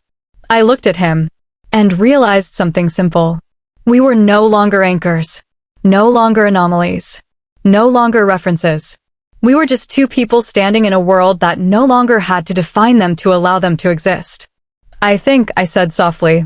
I looked at him. And realized something simple. We were no longer anchors. No longer anomalies. No longer references. We were just two people standing in a world that no longer had to define them to allow them to exist. "I think," I said softly.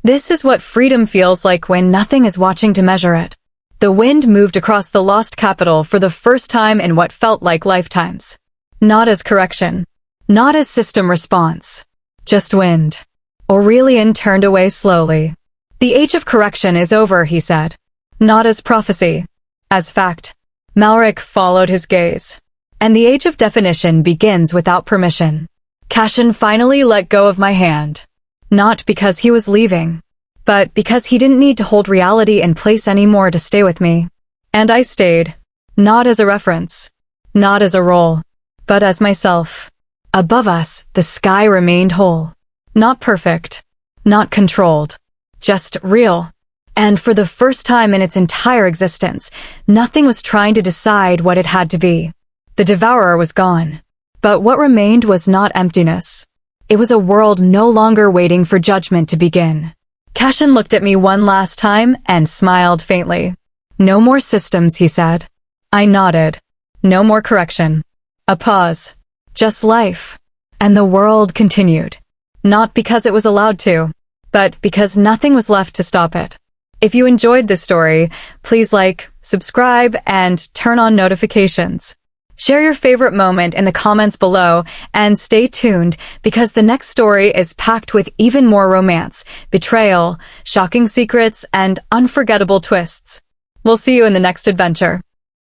"This is what freedom feels like when nothing is watching to measure it." The wind moved across the lost capital for the first time in what felt like lifetimes. Not as correction. Not as system response. Just wind. Aurelian turned away slowly. The age of correction is over, he said. Not as prophecy, as fact. Malric followed his gaze. And the age of definition begins without permission. Cashin finally let go of my hand. Not because he was leaving, but because he didn't need to hold reality in place anymore to stay with me. And I stayed. Not as a reference. Not as a role. But as myself. Above us, the sky remained whole. Not perfect. Not controlled. Just real. And for the first time in its entire existence, nothing was trying to decide what it had to be. The devourer was gone. But what remained was not emptiness. It was a world no longer waiting for judgment to begin. Cashin looked at me one last time and smiled faintly. No more systems, he said. I nodded. No more correction. A pause. Just life. And the world continued. Not because it was allowed to, but because nothing was left to stop it. If you enjoyed this story, please like, subscribe, and turn on notifications. Share your favorite moment in the comments below, and stay tuned because the next story is packed with even more romance, betrayal, shocking secrets, and unforgettable twists. We'll see you in the next adventure.